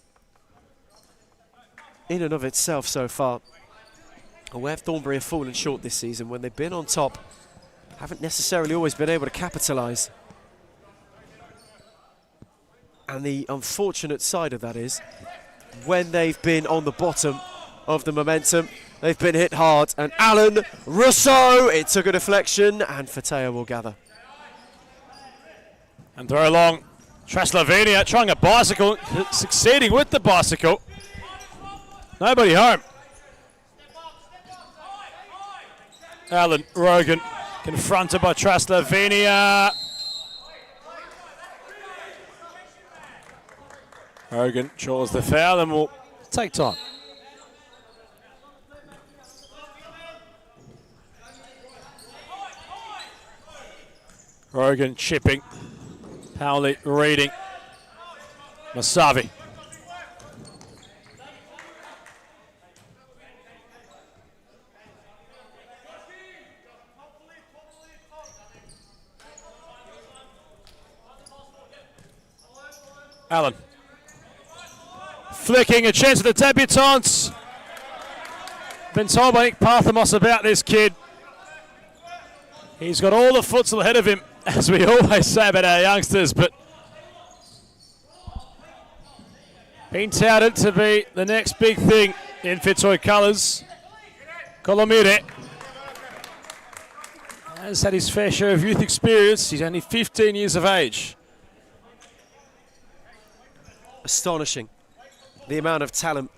in and of itself so far. And where Thornbury have fallen short this season, when they've been on top, haven't necessarily always been able to capitalise. And the unfortunate side of that is, when they've been on the bottom of the momentum, they've been hit hard. And Allen, Russo, it took a deflection, and Fatea will gather. And throw along. Slovenia trying a bicycle, succeeding with the bicycle. Nobody home. Allen, Rogan, confronted by Slovenia. Rogan draws the foul and will take time. Rogan chipping. Powley reading. Masavi. Allen. Flicking a chance at the debutants. Been told by Nick Parthamos about this kid. He's got all the futsal ahead of him, as we always say about our youngsters, but being touted to be the next big thing in Fitzroy colours. Colomire has had his fair share of youth experience. He's only 15 years of age. Astonishing, the amount of talent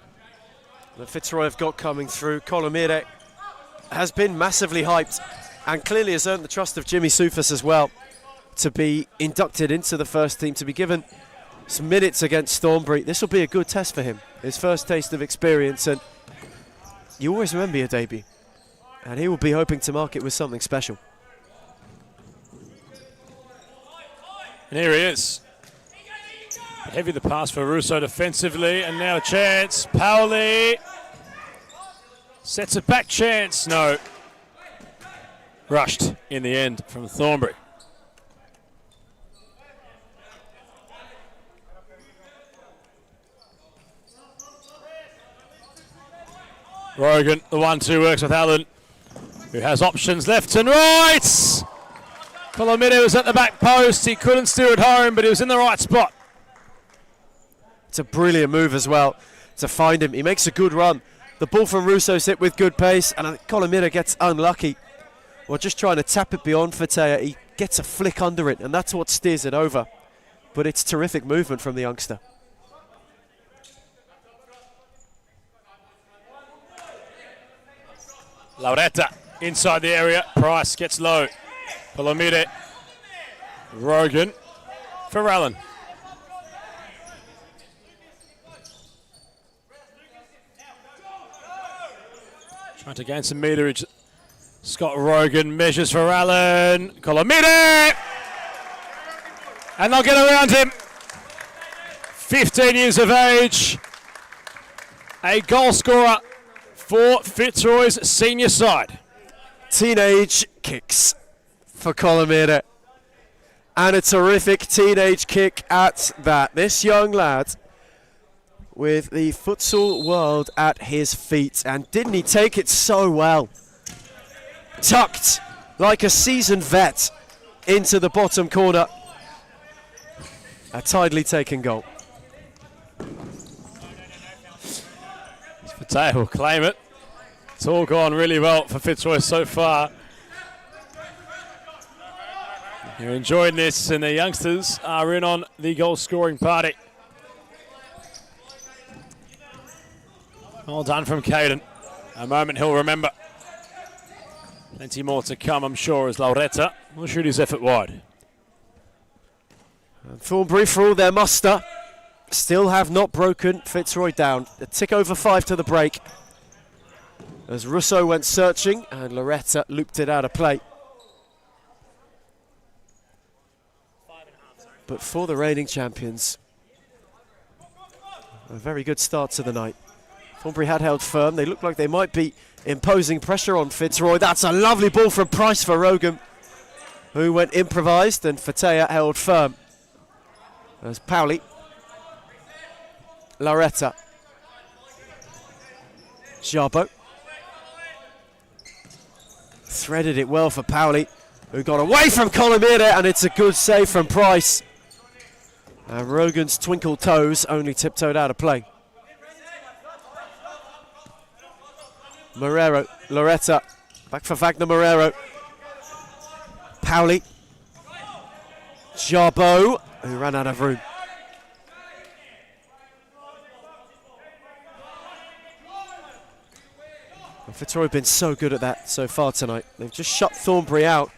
that Fitzroy have got coming through. Colomire has been massively hyped and clearly has earned the trust of Jimmy Soufas as well to be inducted into the first team, to be given some minutes against Thornbury. This will be a good test for him, his first taste of experience, and you always remember your debut, and he will be hoping to mark it with something special. And here he is. Heavy the pass for Russo defensively, and now a chance. Powley sets a back chance. No. Rushed in the end from Thornbury. Rogan, the 1-2 works with Allen, who has options left and right. Colomito was at the back post. He couldn't steer it home, but he was in the right spot. It's a brilliant move as well to find him. He makes a good run. The ball from Russo's hit with good pace, and I think Colomito gets unlucky. Well, just trying to tap it beyond Fatea. He gets a flick under it, and that's what steers it over. But it's terrific movement from the youngster. Lauretta inside the area. Price gets low. Palomide. Rogan for Allen. Trying to gain some meterage. Scott Rogan measures for Allen. Colomide! And they'll get around him. 15 years of age. A goal scorer for Fitzroy's senior side. Teenage kicks for Colomide. And a terrific teenage kick at that. This young lad with the futsal world at his feet. And didn't he take it so well? Tucked like a seasoned vet into the bottom corner. A tidily taken goal. Fatea will claim it. It's all gone really well for Fitzroy so far. You're enjoying this, and the youngsters are in on the goal-scoring party. Well done from Caden. A moment he'll remember. Plenty more to come, I'm sure, as Lauretta will shoot his effort wide. And Thornbury, for all their muster, still have not broken Fitzroy down. A tick over 5 to the break. As Russo went searching and Lauretta looped it out of play. But for the reigning champions, a very good start to the night. Thornbury had held firm. They looked like they might be imposing pressure on Fitzroy. That's a lovely ball from Price for Rogan, who went improvised, and Fatea held firm. There's Pauli. Lauretta. Jabo. Threaded it well for Pauli, who got away from Colomide, and it's a good save from Price. And Rogan's twinkle toes only tiptoed out of play. Marrero, Lauretta, back for Wagner Marrero. Pauli. Jabo, who ran out of room. And Fitzroy have been so good at that so far tonight. They've just shut Thornbury out.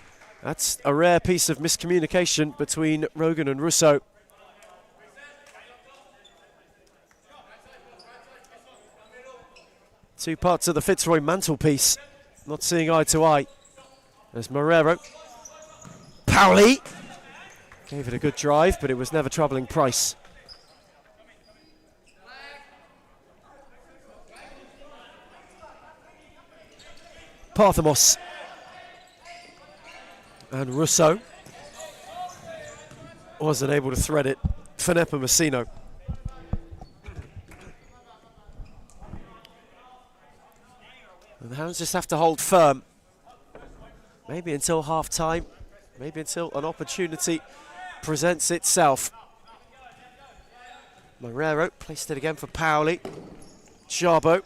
That's a rare piece of miscommunication between Rogan and Russo. Two parts of the Fitzroy mantelpiece not seeing eye to eye. There's Marrero. Pauli gave it a good drive, but it was never troubling Price. Parthamos and Russo wasn't able to thread it for Nepomuceno. And the Hounds just have to hold firm. Maybe until half time, maybe until an opportunity presents itself. Marrero placed it again for Pauli. Jabo,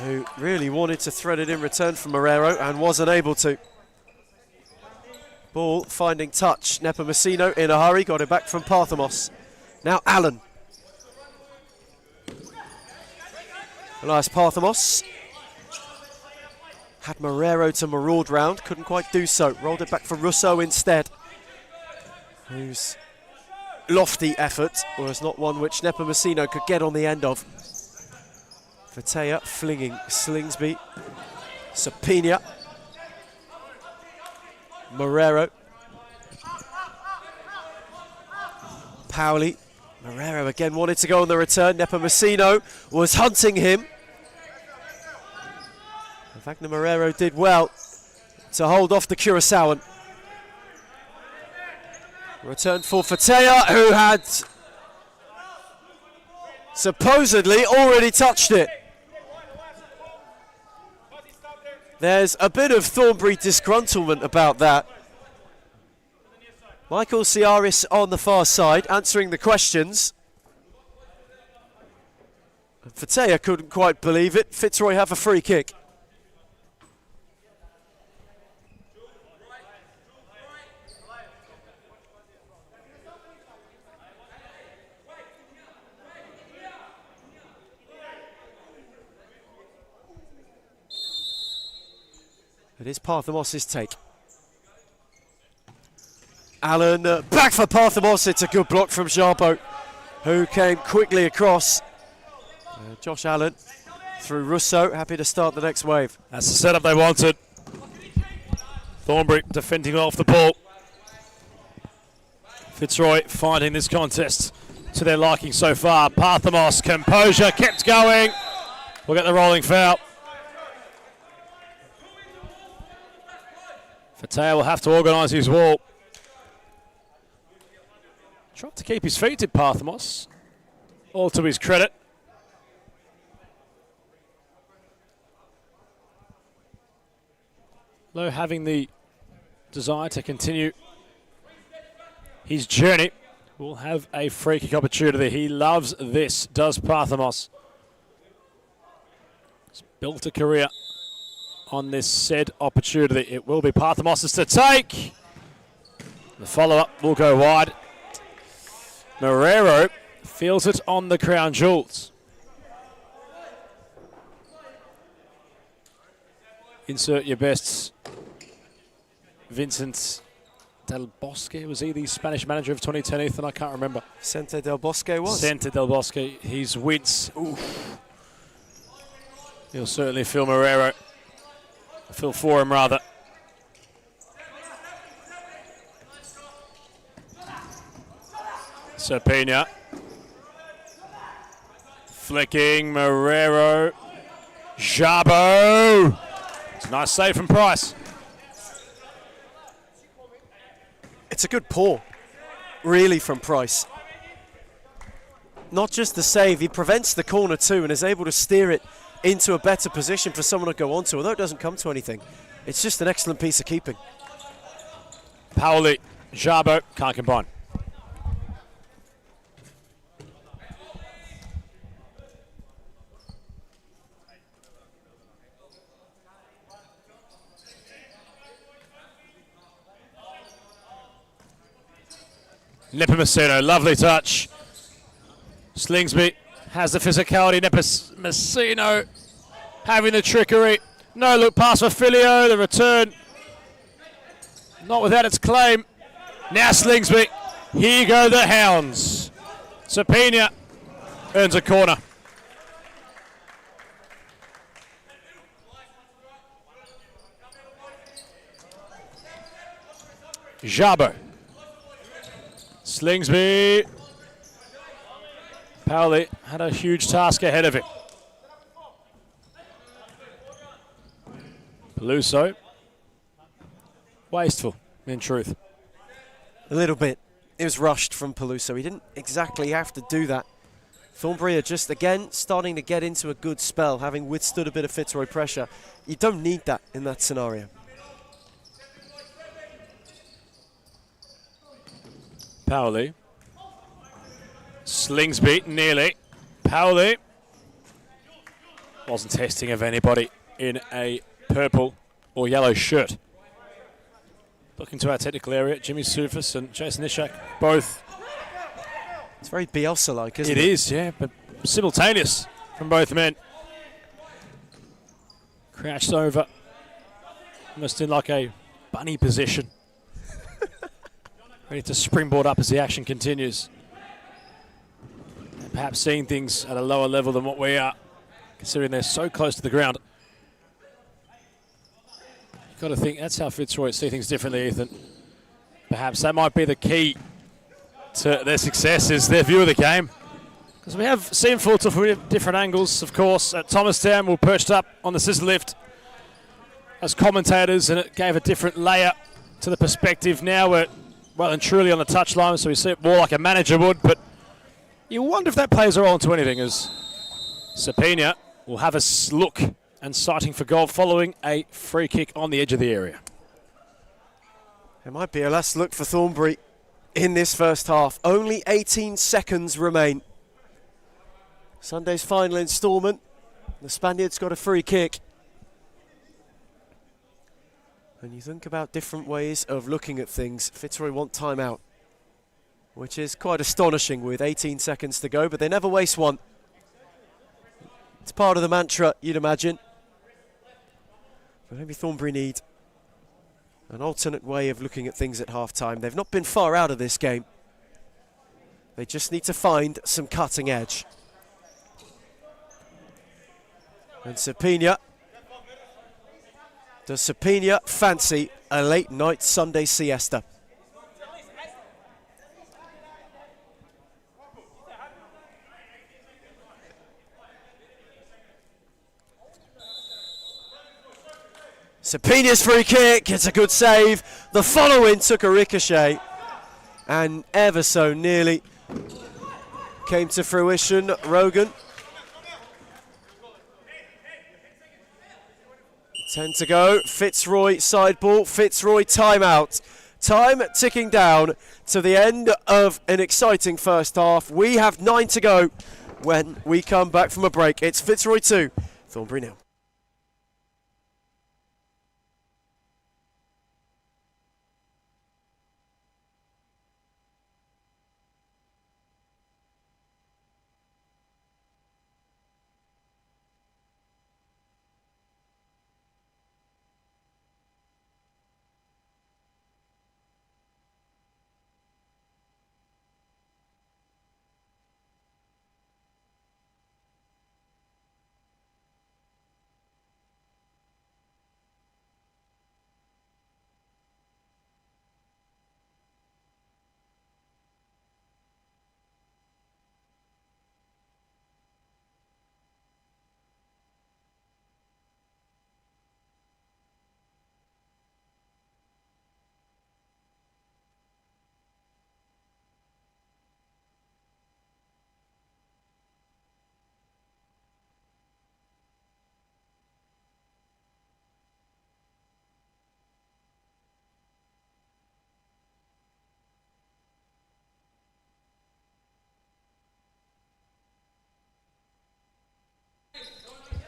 who really wanted to thread it in return from Marrero and wasn't able to. Ball finding touch. Nepomuceno in a hurry, got it back from Parthamos. Now Allen. Elias Parthamos had Marrero to maraud round, couldn't quite do so. Rolled it back for Russo instead, whose lofty effort was not one which Nepomuceno could get on the end of. Fatea flinging Slingsby. Sapina. Marrero. Pauli. Marrero again wanted to go on the return. Nepomuceno was hunting him. Wagner Marrero did well to hold off the Curaçaoan. Return for Fatea, who had supposedly already touched it. There's a bit of Thornbury disgruntlement about that. Michael Ciaris on the far side answering the questions. Fatea couldn't quite believe it. Fitzroy have a free kick. It is Parthamos' take. Allen back for Parthamos. It's a good block from Jarbo, who came quickly across. Josh Allen through Russo, happy to start the next wave. That's the setup they wanted. Thornbury defending off the ball. Fitzroy finding this contest to their liking so far. Parthamos, composure, kept going. We'll get the rolling foul. Fatea will have to organise his wall. Tried to keep his feet, did Parthamos. All to his credit. Lowe having the desire to continue his journey. Will have a free kick opportunity. He loves this, does Parthamos. He's built a career on this said opportunity. It will be Parthamos' to take. The follow-up will go wide. Marrero feels it on the crown jewels. Insert your bests. Vincent Del Bosque, was he the Spanish manager of 2010, Ethan? I can't remember. Vicente Del Bosque was. Vicente Del Bosque, his wince. Oof. He'll certainly feel Marrero. Feel for him, rather. Serpina. Flicking Marrero. Jarbo. It's a nice save from Price. It's a good paw, really, from Price. Not just the save, he prevents the corner too and is able to steer it into a better position for someone to go onto, although it doesn't come to anything. It's just an excellent piece of keeping. Paoli, Jarbo, can't combine. Nepomuceno, lovely touch. Slingsby has the physicality. Nepomuceno having the trickery. No look pass for Filio. The return not without its claim. Now Slingsby. Here go the Hounds. Serpina earns a corner. Jarbo. Slingsby. Paoli had a huge task ahead of him. Peluso. Wasteful, in truth. A little bit. It was rushed from Peluso. He didn't exactly have to do that. Thornbury are just, again, starting to get into a good spell, having withstood a bit of Fitzroy pressure. You don't need that in that scenario. Paoli. Slingsby, nearly. Paoli. Wasn't testing of anybody in a purple or yellow shirt. Looking to our technical area, Jimmy Soufis and Jason Ishak, both. It's very Bielsa-like, isn't it? It is, yeah, but simultaneous from both men. Crouched over, almost in like a bunny position. Ready to springboard up as the action continues. And perhaps seeing things at a lower level than what we are, considering they're so close to the ground. You've got to think that's how Fitzroy see things differently, Ethan. Perhaps that might be the key to their success, is their view of the game. Because we have seen Futsal from different angles, of course. At Thomastown, we're perched up on the scissor lift as commentators, and it gave a different layer to the perspective. Now we're well and truly on the touchline, so we see it more like a manager would. But You wonder if that plays a role into anything, as Sapina will have a look and sighting for goal following a free kick on the edge of the area. It might be a last look for Thornbury in this first half. Only 18 seconds remain. Sunday's final instalment. The Spaniards got a free kick. And you think about different ways of looking at things. Fitzroy want timeout, which is quite astonishing with 18 seconds to go, but they never waste one. It's part of the mantra, you'd imagine. But maybe Thornbury need an alternate way of looking at things at half-time. They've not been far out of this game. They just need to find some cutting edge. And Sapina. Does Sapina fancy a late night Sunday siesta? Sapina's free kick, it's a good save. The follow-in took a ricochet and ever so nearly came to fruition. Rogan. 10 to go, Fitzroy side ball, Fitzroy timeout. Time ticking down to the end of an exciting first half. We have 9 to go when we come back from a break. It's Fitzroy 2, Thornbury 0.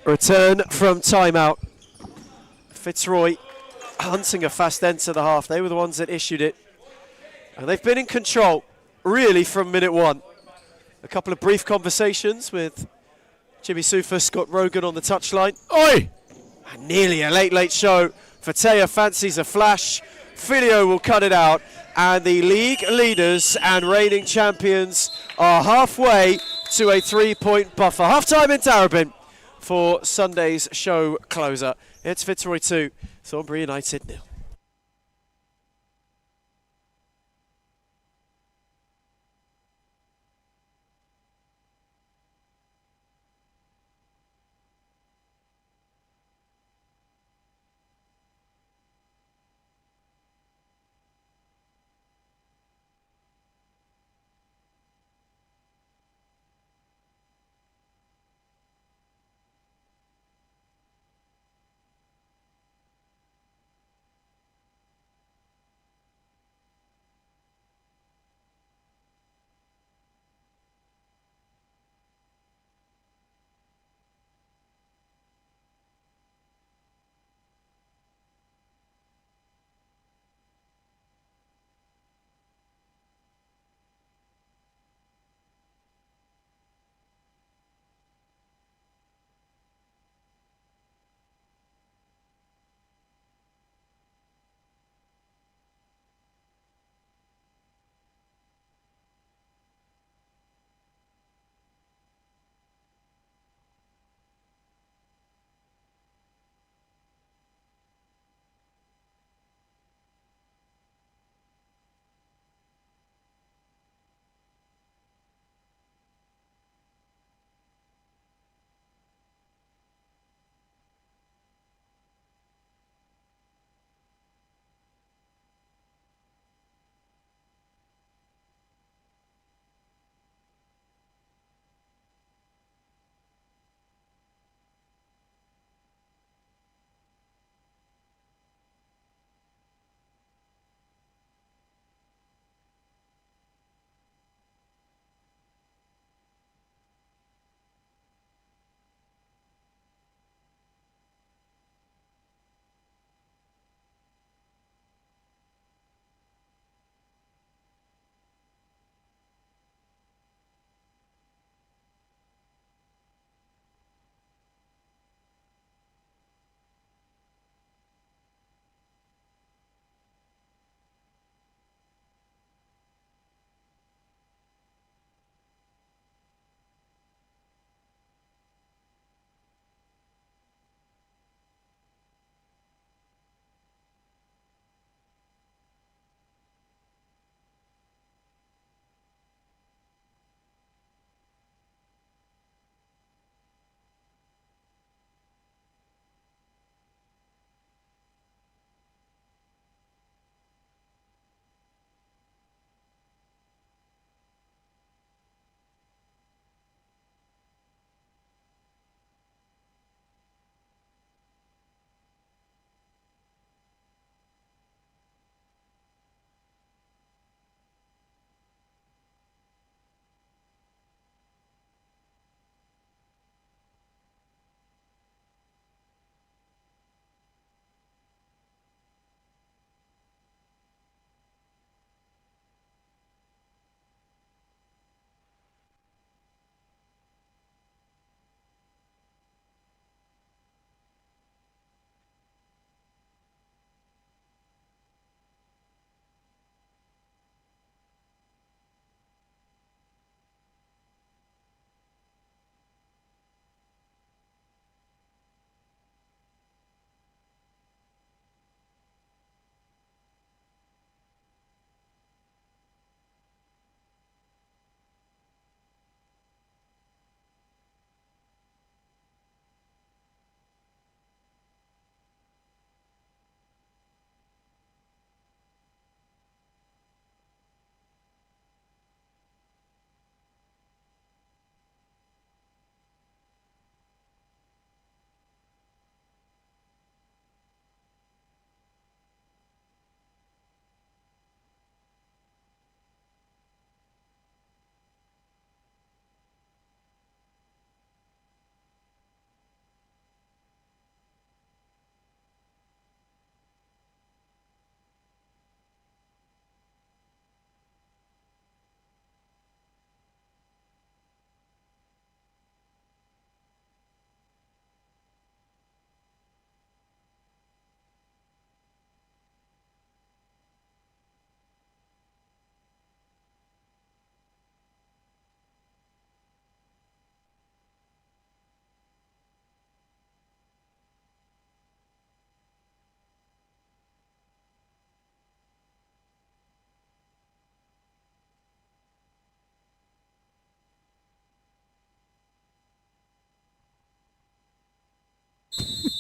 Return from timeout. Fitzroy hunting a fast end to the half. They were the ones that issued it. And they've been in control, really, from minute one. A couple of brief conversations with Jimmy Sufa, Scott Rogan on the touchline. Oi! And nearly a late show. Fatea fancies a flash. Filio will cut it out. And the league leaders and reigning champions are halfway to a 3-point buffer. Half-time in Darabin for Sunday's show closer. It's Fitzroy 2, Thornbury United 0.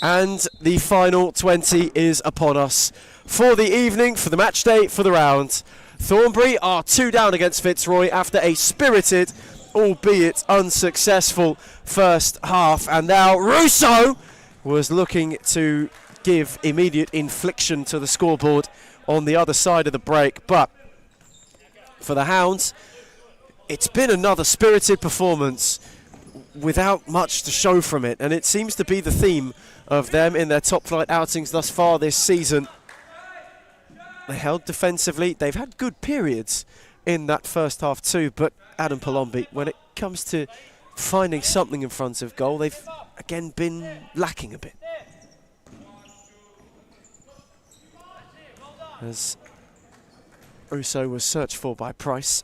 And the final 20 is upon us for the evening, for the match day, for the round. Thornbury are 2 down against Fitzroy after a spirited, albeit unsuccessful, first half. And now Russo was looking to give immediate infliction to the scoreboard on the other side of the break. But for the Hounds, it's been another spirited performance without much to show from it. And it seems to be the theme of them in their top flight outings thus far this season. They held defensively. They've had good periods in that first half too, but Adam Palombi, when it comes to finding something in front of goal, they've again been lacking a bit. As Russo was searched for by Price,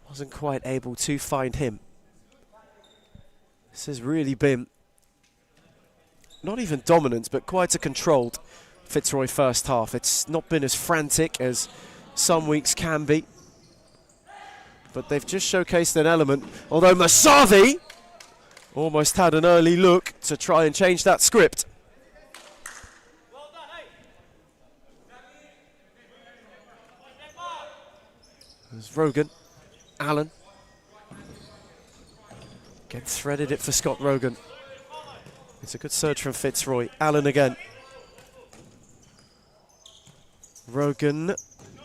wasn't quite able to find him. This has really been not even dominant, but quite a controlled Fitzroy first half. It's not been as frantic as some weeks can be, but they've just showcased an element, although Masavi almost had an early look to try and change that script. There's Rogan, Allen. Again, threaded it for Scott Rogan. It's a good surge from Fitzroy. Allen again. Rogan,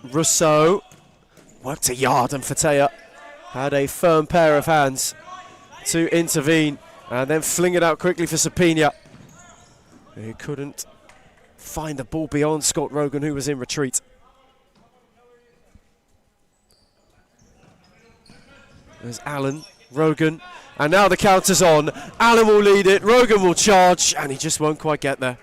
Rousseau, worked a yard, and Fatea had a firm pair of hands to intervene and then fling it out quickly for Sapina. He couldn't find the ball beyond Scott Rogan, who was in retreat. There's Allen, Rogan, and now the counter's on. Allen will lead it, Rogan will charge, and he just won't quite get there.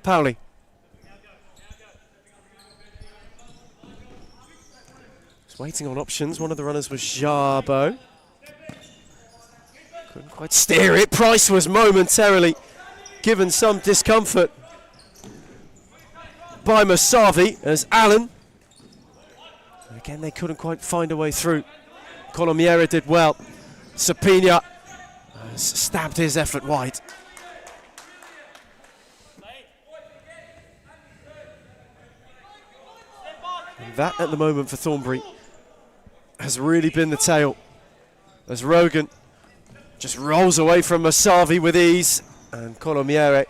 Powley. Just waiting on options. One of the runners was Jarbo. Couldn't quite steer it. Price was momentarily given some discomfort by Masavi as Allen. Again, they couldn't quite find a way through. Colomiera did well. Sapina stabbed his effort wide. And that at the moment for Thornbury has really been the tale, as Rogan just rolls away from Masavi with ease, and Colomiere,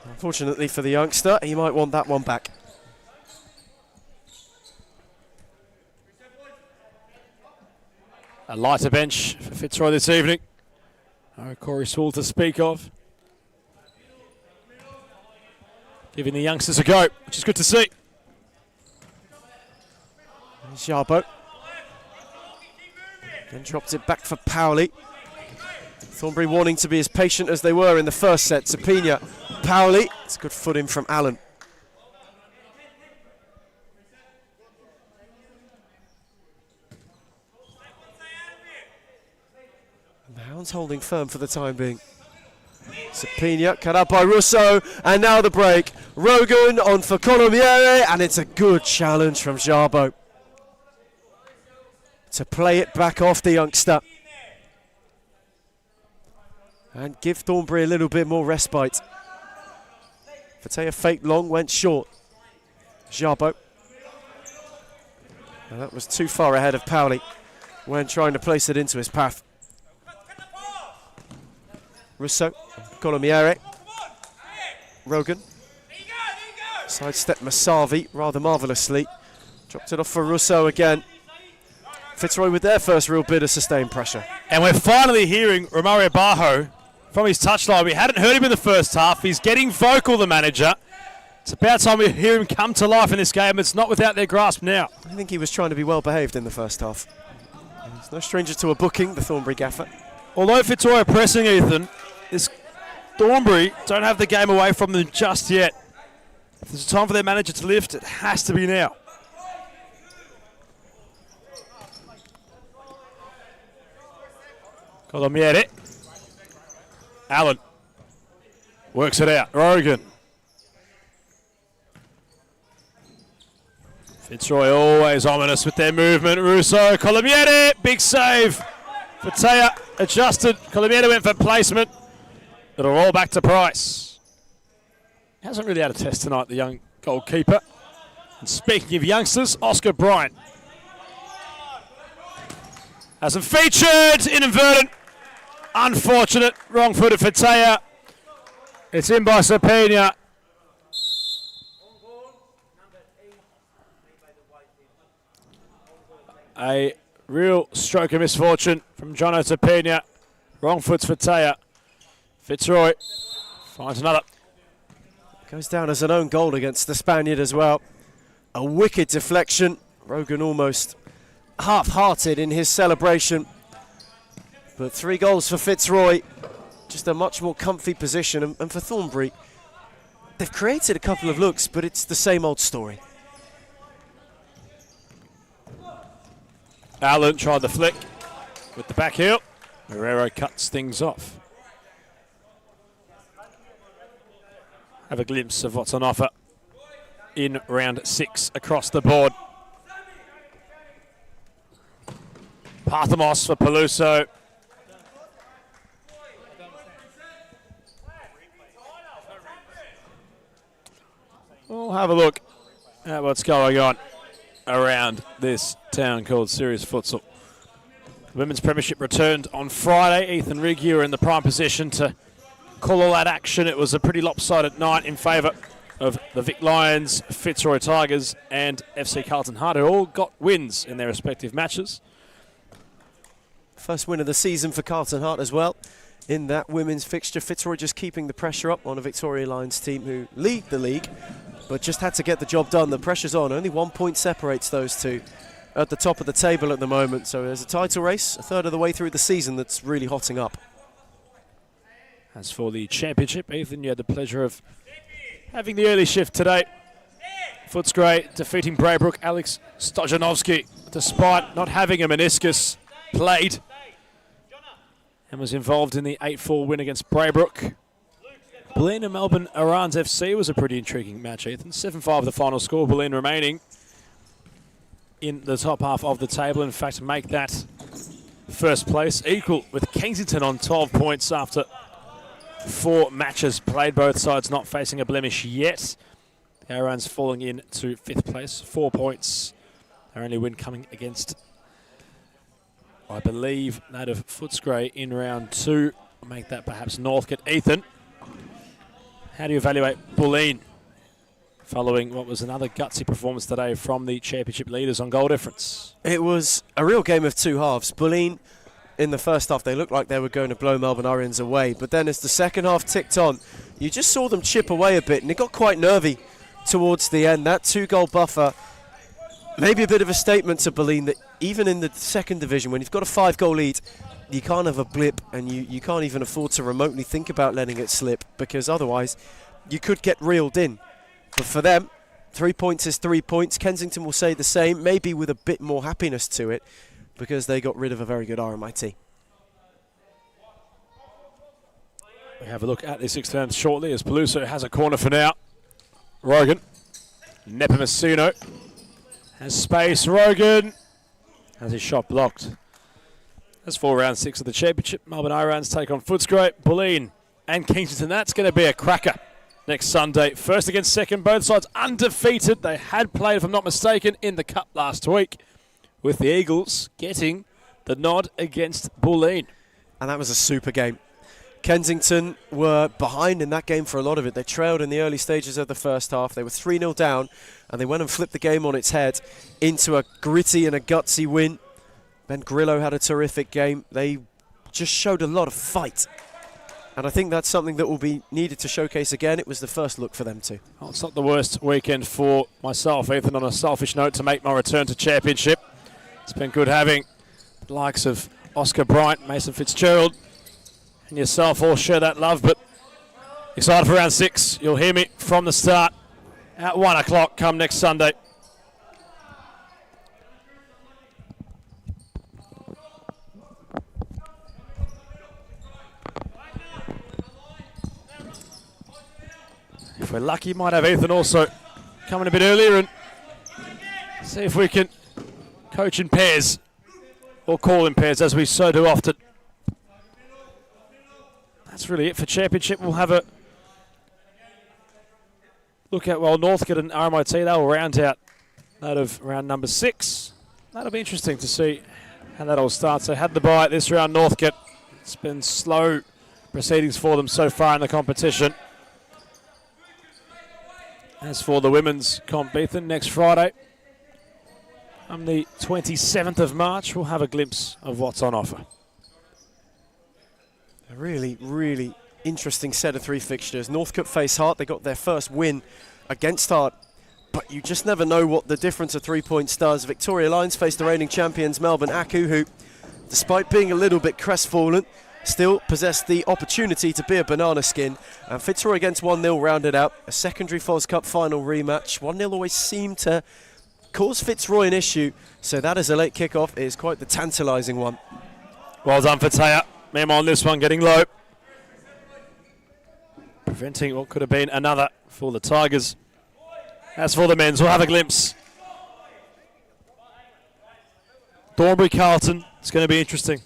unfortunately for the youngster, he might want that one back. A lighter bench for Fitzroy this evening. No Corey Sewell to speak of. Giving the youngsters a go, which is good to see. Jarbo. Then dropped it back for Powley. Thornbury wanting to be as patient as they were in the first set. Sapina, Powley. It's a good foot in from Allen. And the Hounds holding firm for the time being. Sapina cut out by Russo, and now the break. Rogan on for Colomiere, and it's a good challenge from Jarbo to play it back off the youngster and give Thornbury a little bit more respite. Fatea faked long, went short. Jarbo. And that was too far ahead of Powley when trying to place it into his path. Russo, Colomiere, Rogan. Sidestep Masavi rather marvellously. Dropped it off for Russo again. Fitzroy with their first real bit of sustained pressure. And we're finally hearing Romario Bajo from his touchline. We hadn't heard him in the first half. He's getting vocal, the manager. It's about time we hear him come to life in this game. It's not without their grasp now. I think he was trying to be well behaved in the first half. He's no stranger to a booking, the Thornbury gaffer. Although Fitzroy are pressing, Ethan, this Thornbury don't have the game away from them just yet. If there's a time for their manager to lift, it has to be now. Colomiere. Allen works it out. Rogan Fitzroy always ominous with their movement. Russo, Colomieri, big save. Fatea adjusted. Colomieri went for placement. It'll roll back to Price. Hasn't really had a test tonight, the young goalkeeper. And speaking of youngsters, Oscar Bryant hasn't featured. Inadvertent. Unfortunate. Wrong-footed Fatea. It's in by Sapina. A real stroke of misfortune from John Otapina. Wrong foot's for Taya. Fitzroy finds another. Goes down as an own goal against the Spaniard as well. A wicked deflection. Rogan almost half-hearted in his celebration. But 3 goals for Fitzroy. Just a much more comfy position. And for Thornbury, they've created a couple of looks, but it's the same old story. Allen tried the flick with the back heel. Herrero cuts things off. Have a glimpse of what's on offer in round 6 across the board. Parthamos for Peluso. We'll have a look at what's going on around this town called Serious Futsal. The Women's Premiership returned on Friday. Ethan Rigg, you were in the prime position to call all that action. It was a pretty lopsided night in favour of the Vic Lions, Fitzroy Tigers and FC Carlton Hart, who all got wins in their respective matches. First win of the season for Carlton Hart as well in that women's fixture. Fitzroy just keeping the pressure up on a Victoria Lions team who lead the league, but just had to get the job done. The pressure's on. Only 1 point separates those two at the top of the table at the moment. So there's a title race, a third of the way through the season, that's really hotting up. As for the championship, Ethan, you had the pleasure of having the early shift today. Footscray defeating Braybrook. Alex Stojanovski, despite not having a meniscus, played and was involved in the 8-4 win against Braybrook. Bolin and Melbourne Arians FC was a pretty intriguing match, Ethan. 7-5 the final score. Bolin remaining in the top half of the table. In fact, make that first place equal with Kensington on 12 points after 4 matches played. Both sides not facing a blemish yet. The Arians falling in to 5th place, 4 points. Their only win coming against, I believe, that of Footscray in round 2. Make that perhaps Northcote. Ethan, how do you evaluate Bolin following what was another gutsy performance today from the championship leaders on goal difference? It was a real game of two halves. Bolin, in the first half, they looked like they were going to blow Melbourne Arians away. But then as the second half ticked on, you just saw them chip away a bit, and it got quite nervy towards the end. That 2-goal buffer, maybe a bit of a statement to Bolin that even in the second division, when you've got a 5-goal lead, you can't have a blip, and you can't even afford to remotely think about letting it slip, because otherwise you could get reeled in. But for them, 3 points is 3 points. Kensington will say the same, maybe with a bit more happiness to it, because they got rid of a very good RMIT. We have a look at this extend shortly as Peluso has a corner for now. Rogan, Nepomuceno has space. Rogan has his shot blocked. That's for round 6 of the championship. Melbourne Arians take on Footscray, Bolin and Kensington. That's going to be a cracker next Sunday. First against second, both sides undefeated. They had played, if I'm not mistaken, in the Cup last week, with the Eagles getting the nod against Bolin. And that was a super game. Kensington were behind in that game for a lot of it. They trailed in the early stages of the first half. They were 3-0 down, and they went and flipped the game on its head into a gritty and a gutsy win. Ben Grillo had a terrific game. They just showed a lot of fight. And I think that's something that will be needed to showcase again. It was the first look for them too. Well, it's not the worst weekend for myself, Ethan, on a selfish note, to make my return to championship. It's been good having the likes of Oscar Bryant, Mason Fitzgerald, and yourself all share that love. But excited for round 6. You'll hear me from the start at 1 o'clock come next Sunday. If we're lucky, might have Ethan also coming a bit earlier and See if we can coach in pairs, or call in pairs, as we so do often. That's really it for Championship. We'll have a look at, well, Northcote and RMIT, they'll round out that of round number 6. That'll be interesting to see how that all starts. They had the bye this round, Northcote. It's been slow proceedings for them so far in the competition. As for the women's comp, Ethan, next Friday, on the 27th of March, we'll have a glimpse of what's on offer. A really, really interesting set of 3 fixtures. Northcote face Hart. They got their first win against Hart, but you just never know what the difference of 3 points does. Victoria Lions face the reigning champions Melbourne Aku, who, despite being a little bit crestfallen, still possessed the opportunity to be a banana skin. And Fitzroy against 1-0 rounded out. A secondary Fos Cup final rematch. 1-0 always seemed to cause Fitzroy an issue, so that is a late kickoff. It is quite the tantalising one. Well done for Taya. Mem on this one, getting low, preventing what could have been another for the Tigers. As for the men's, we'll have a glimpse. Thornbury Carlton, it's going to be interesting.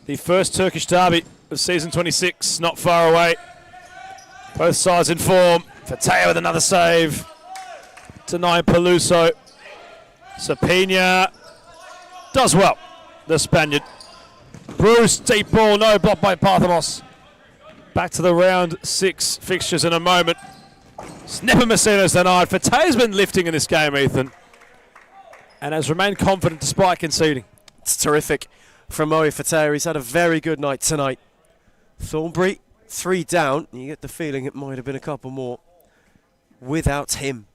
The first Turkish derby of season 26, not far away. Both sides in form. Fataya with another save. Denying Peluso. Sapina does well, the Spaniard. Bruce, deep ball, no block by Parthamos. Back to the round 6 fixtures in a moment. Snapper Messina's denied. Fataya's been lifting in this game, Ethan, and has remained confident despite conceding. It's terrific from Moe Fataya. He's had a very good night tonight. Thornbury, 3 down. You get the feeling it might have been a couple more without him.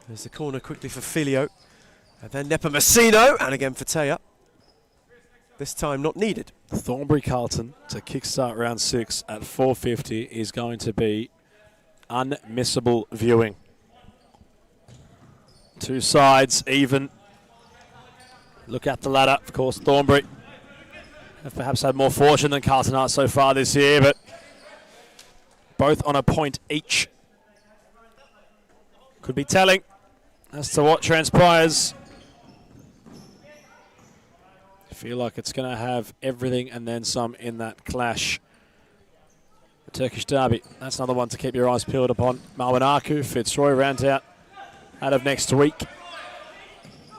There's the corner quickly for Filio. And then Nepomuceno, and again Fataya. This time not needed. Thornbury Carlton to kickstart round 6 at 4:50 is going to be unmissable viewing. 2 sides even. Look at the ladder. Of course, Thornbury have perhaps had more fortune than Carlton are so far this year, but both on a point each. Could be telling as to what transpires. Feel like it's going to have everything and then some in that clash. The Turkish derby, that's another one to keep your eyes peeled upon. Malaku, Fitzroy round out of next week.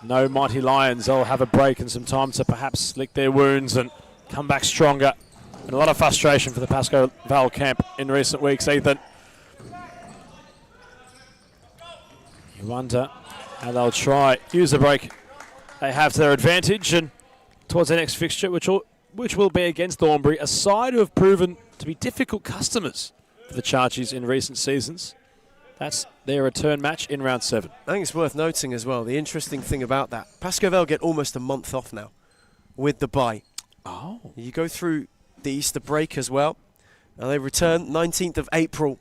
No mighty Lions. They'll have a break and some time to perhaps lick their wounds and come back stronger. And a lot of frustration for the Pasco Vale camp in recent weeks, Ethan. You wonder how they'll try use the break they have to their advantage and towards the next fixture, which will be against Thornbury, a side who have proven to be difficult customers for the Chargies in recent seasons. That's their return match in round 7. I think it's worth noting as well, the interesting thing about that, Pasco Vale get almost a month off now with the bye. Oh. You go through the Easter break as well, and they return 19th of April.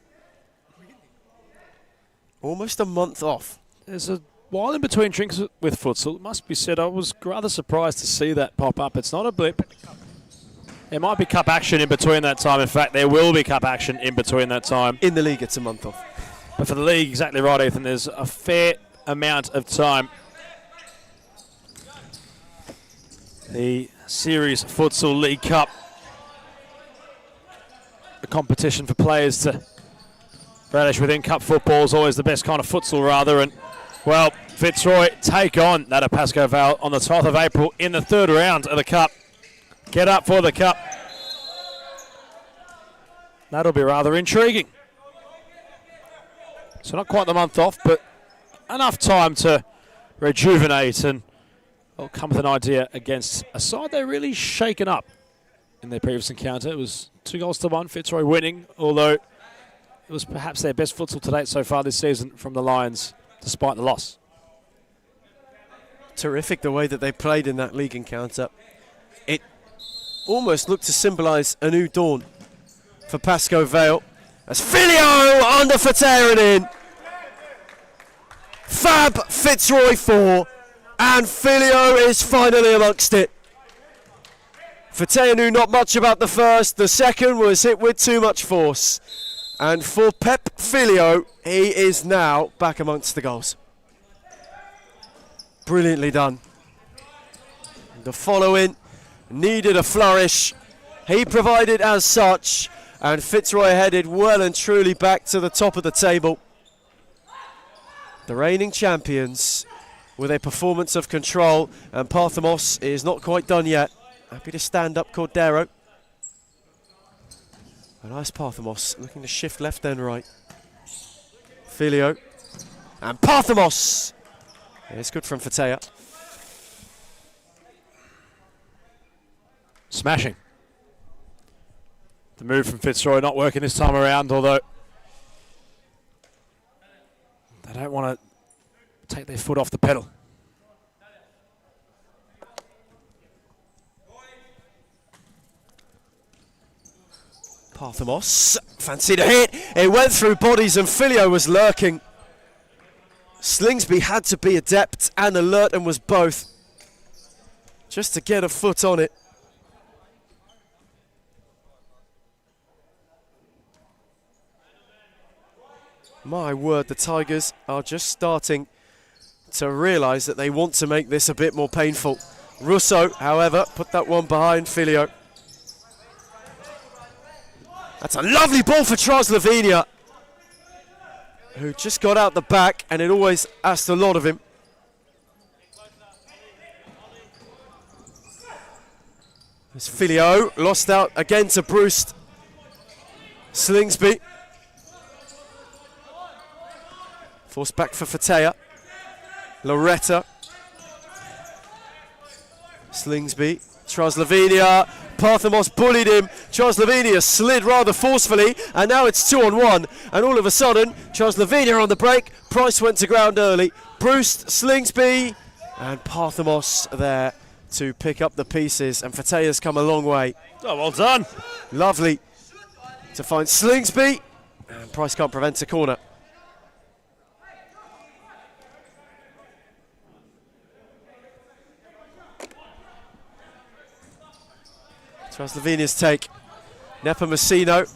Almost a month off. There's a while in between drinks with futsal. It must be said, I was rather surprised to see that pop up. It's not a blip. There might be cup action in between that time. In fact, there will be cup action in between that time. In the league, it's a month off. But for the league, exactly right, Ethan, there's a fair amount of time. The Series Futsal League Cup, a competition for players to relish within cup football, is always the best kind of futsal, rather. And, well, Fitzroy take on that of Pasco Vale on the 12th of April in the 3rd round of the cup. Get up for the cup. That'll be rather intriguing. So not quite the month off, but enough time to rejuvenate and come with an idea against a side they're really shaken up in their previous encounter. It was 2-1, Fitzroy winning, although it was perhaps their best futsal to date so far this season from the Lions, despite the loss. Terrific the way that they played in that league encounter. It almost looked to symbolise a new dawn for Pasco Vale. As Filio under Fataya in. Fab Fitzroy 4. And Filio is finally amongst it. Fataya knew not much about the first. The second was hit with too much force. And for Pep Filio, he is now back amongst the goals. Brilliantly done. The following needed a flourish. He provided as such, and Fitzroy headed well and truly back to the top of the table. The reigning champions with a performance of control, and Parthamos is not quite done yet. Happy to stand up Cordero. A nice Parthamos looking to shift left then right. Filio and Parthamos. It's good from Fatea. Smashing. The move from Fitzroy not working this time around, although they don't want to take their foot off the pedal. Parthamos fancied a hit. It went through bodies and Filio was lurking. Slingsby had to be adept and alert and was both, just to get a foot on it. My word, the Tigers are just starting to realise that they want to make this a bit more painful. Russo, however, put that one behind Filio. That's a lovely ball for Lavinia, who just got out the back, and it always asked a lot of him. There's Filio, lost out again to Bruce. Slingsby. Forced back for Fatea. Loretta. Slingsby. Lavinia. Parthamos bullied him. Lavinia slid rather forcefully, and now it's 2-on-1. And all of a sudden, Lavinia on the break. Price went to ground early. Bruce, Slingsby, and Parthamos there to pick up the pieces. And Fatea's come a long way. Oh, well done. Lovely to find Slingsby. And Price can't prevent a corner. Lavinia's take. Nepomuceno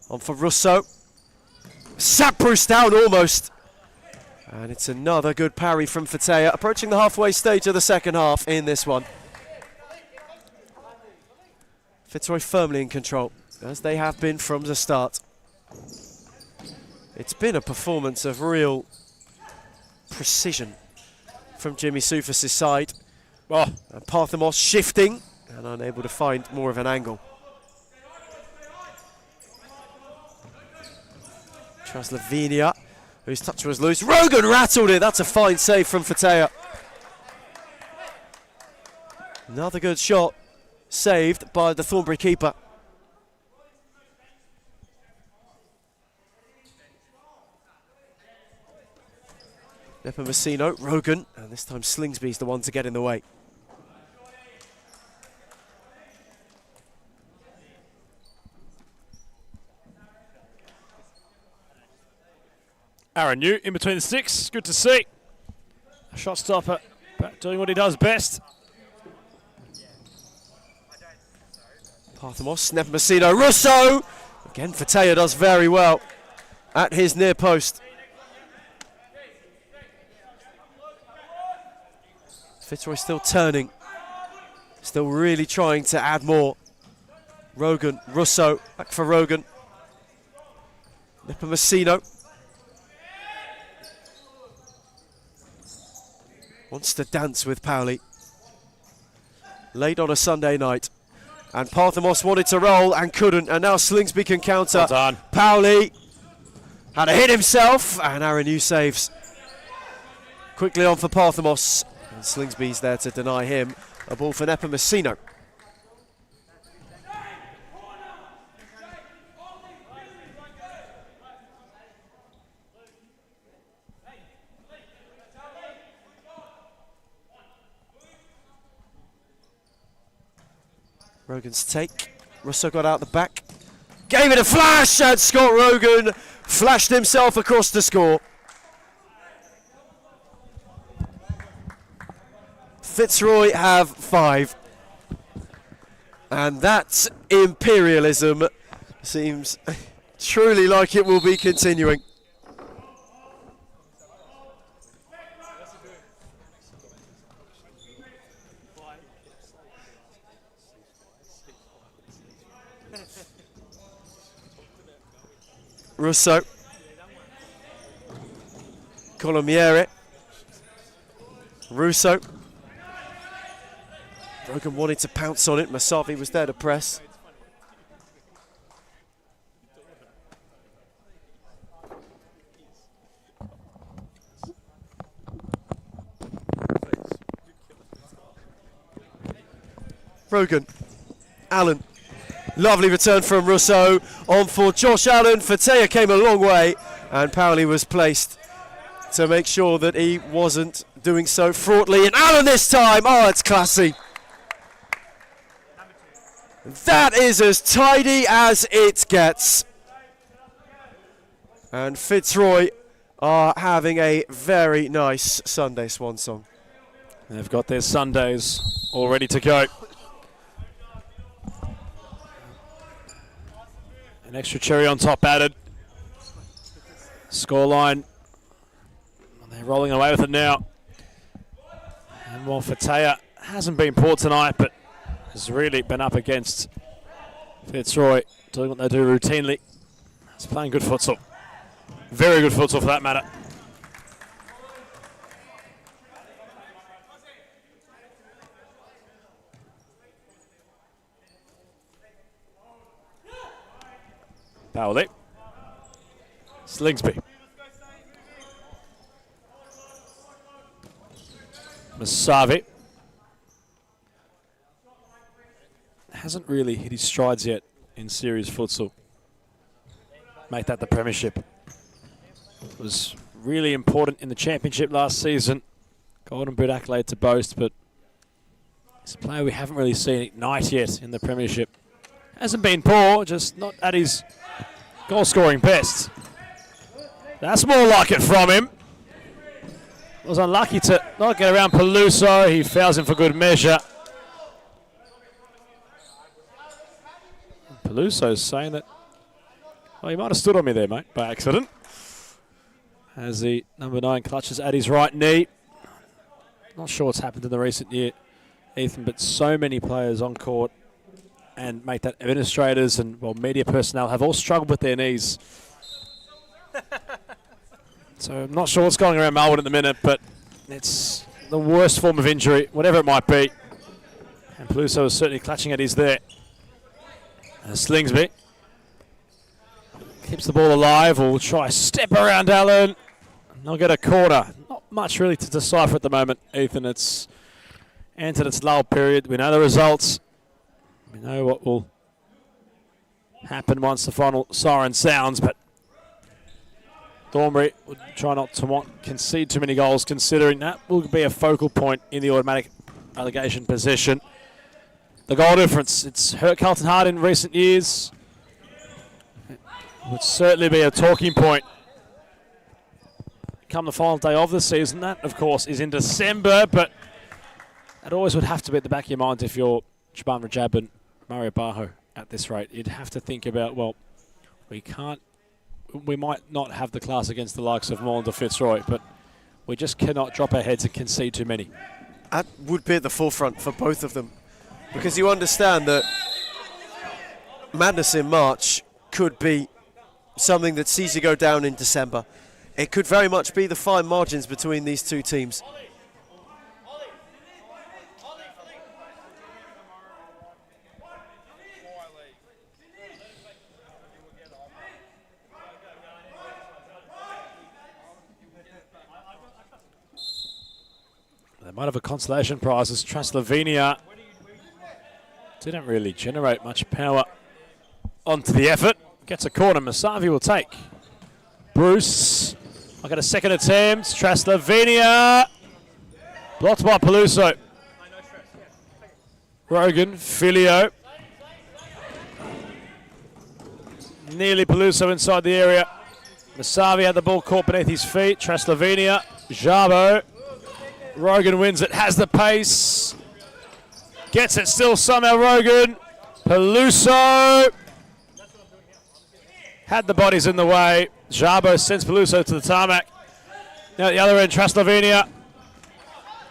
on for Russo. Sat Bruce down almost. And it's another good parry from Fatea, approaching the halfway stage of the second half in this one. Fitzroy firmly in control, as they have been from the start. It's been a performance of real precision from Jimmy Soufis' side. And Parthamos shifting and unable to find more of an angle. Lavinia, whose touch was loose. Rogan rattled it. That's a fine save from Fatea. Another good shot, saved by the Thornbury keeper. Nepomuceno, Rogan, and this time Slingsby's the one to get in the way. Aaron New in between the sticks, good to see. A shot stopper, doing what he does best. Parthamos, Nepomuceno, Russo! Again, Fatea does very well at his near post. Fitzroy still turning, still really trying to add more. Rogan, Russo, back for Rogan. Nepomuceno. Wants to dance with Pauli. Late on a Sunday night. And Parthamos wanted to roll and couldn't. And now Slingsby can counter. Well done. Pauli had to hit himself. And Aaron New saves. Quickly on for Parthamos. And Slingsby's there to deny him. A ball for Nepomuceno. Rogan's take. Russo got out the back. Gave it a flash, and Scott Rogan flashed himself across the score. Fitzroy have 5. And that imperialism seems truly like it will be continuing. Russo. Colomieri. Russo. Rogan wanted to pounce on it. Masavi was there to press. Rogan. Allen. Lovely return from Russo. On for Josh Allen. Fatea came a long way, and Powley was placed to make sure that he wasn't doing so fraughtly. And Allen this time. Oh, it's classy. That is as tidy as it gets. And Fitzroy are having a very nice Sunday swan song. They've got their Sundays all ready to go. An extra cherry on top added. Scoreline. They're rolling away with it now. And while Fatea hasn't been poor tonight, but has really been up against Fitzroy, doing what they do routinely. He's playing good futsal. Very good futsal for that matter. Powley. Slingsby. Masavi. Hasn't really hit his strides yet in series futsal. Make that the premiership. It was really important in the championship last season. Golden Boot accolade to boast, but it's a player we haven't really seen ignite yet in the premiership. Hasn't been poor, just not at his goal-scoring best. That's more like it from him. Was unlucky to not get around Peluso. He fouls him for good measure. Peluso's saying that, well, you might have stood on me there, mate, by accident. As the number 9 clutches at his right knee. Not sure what's happened in the recent year, Ethan, but so many players on court and make that administrators and, well, media personnel have all struggled with their knees. So I'm not sure what's going around Melbourne at the minute, but it's the worst form of injury, whatever it might be. And Peluso is certainly clutching at his there. Slingsby keeps the ball alive, will try step around Allen. And they'll get a quarter. Not much really to decipher at the moment, Ethan. It's entered its lull period. We know the results. We know what will happen once the final siren sounds, but Thornbury would try not to concede too many goals, considering that will be a focal point in the automatic relegation position. The goal difference, it's hurt Carlton hard in recent years. It would certainly be a talking point come the final day of the season. That, of course, is in December, but that always would have to be at the back of your mind if you're Shaban Rajab and Mario Bajo at this rate. You'd have to think about, well, we might not have the class against the likes of Moreland or Fitzroy, but we just cannot drop our heads and concede too many. That would be at the forefront for both of them, because you understand that madness in March could be something that sees you go down in December. It could very much be the fine margins between these two teams. They might have a consolation prize as Transylvania didn't really generate much power onto the effort. Gets a corner, Masavi will take. Bruce, I got a second attempt. Transylvania, blocked by Peluso. Rogan, Filio. Nearly Peluso inside the area. Masavi had the ball caught beneath his feet. Transylvania, Jabo. Rogan wins it, has the pace. Gets it still somehow, Rogan. Peluso. Had the bodies in the way. Jabo sends Peluso to the tarmac. Now at the other end, Transylvania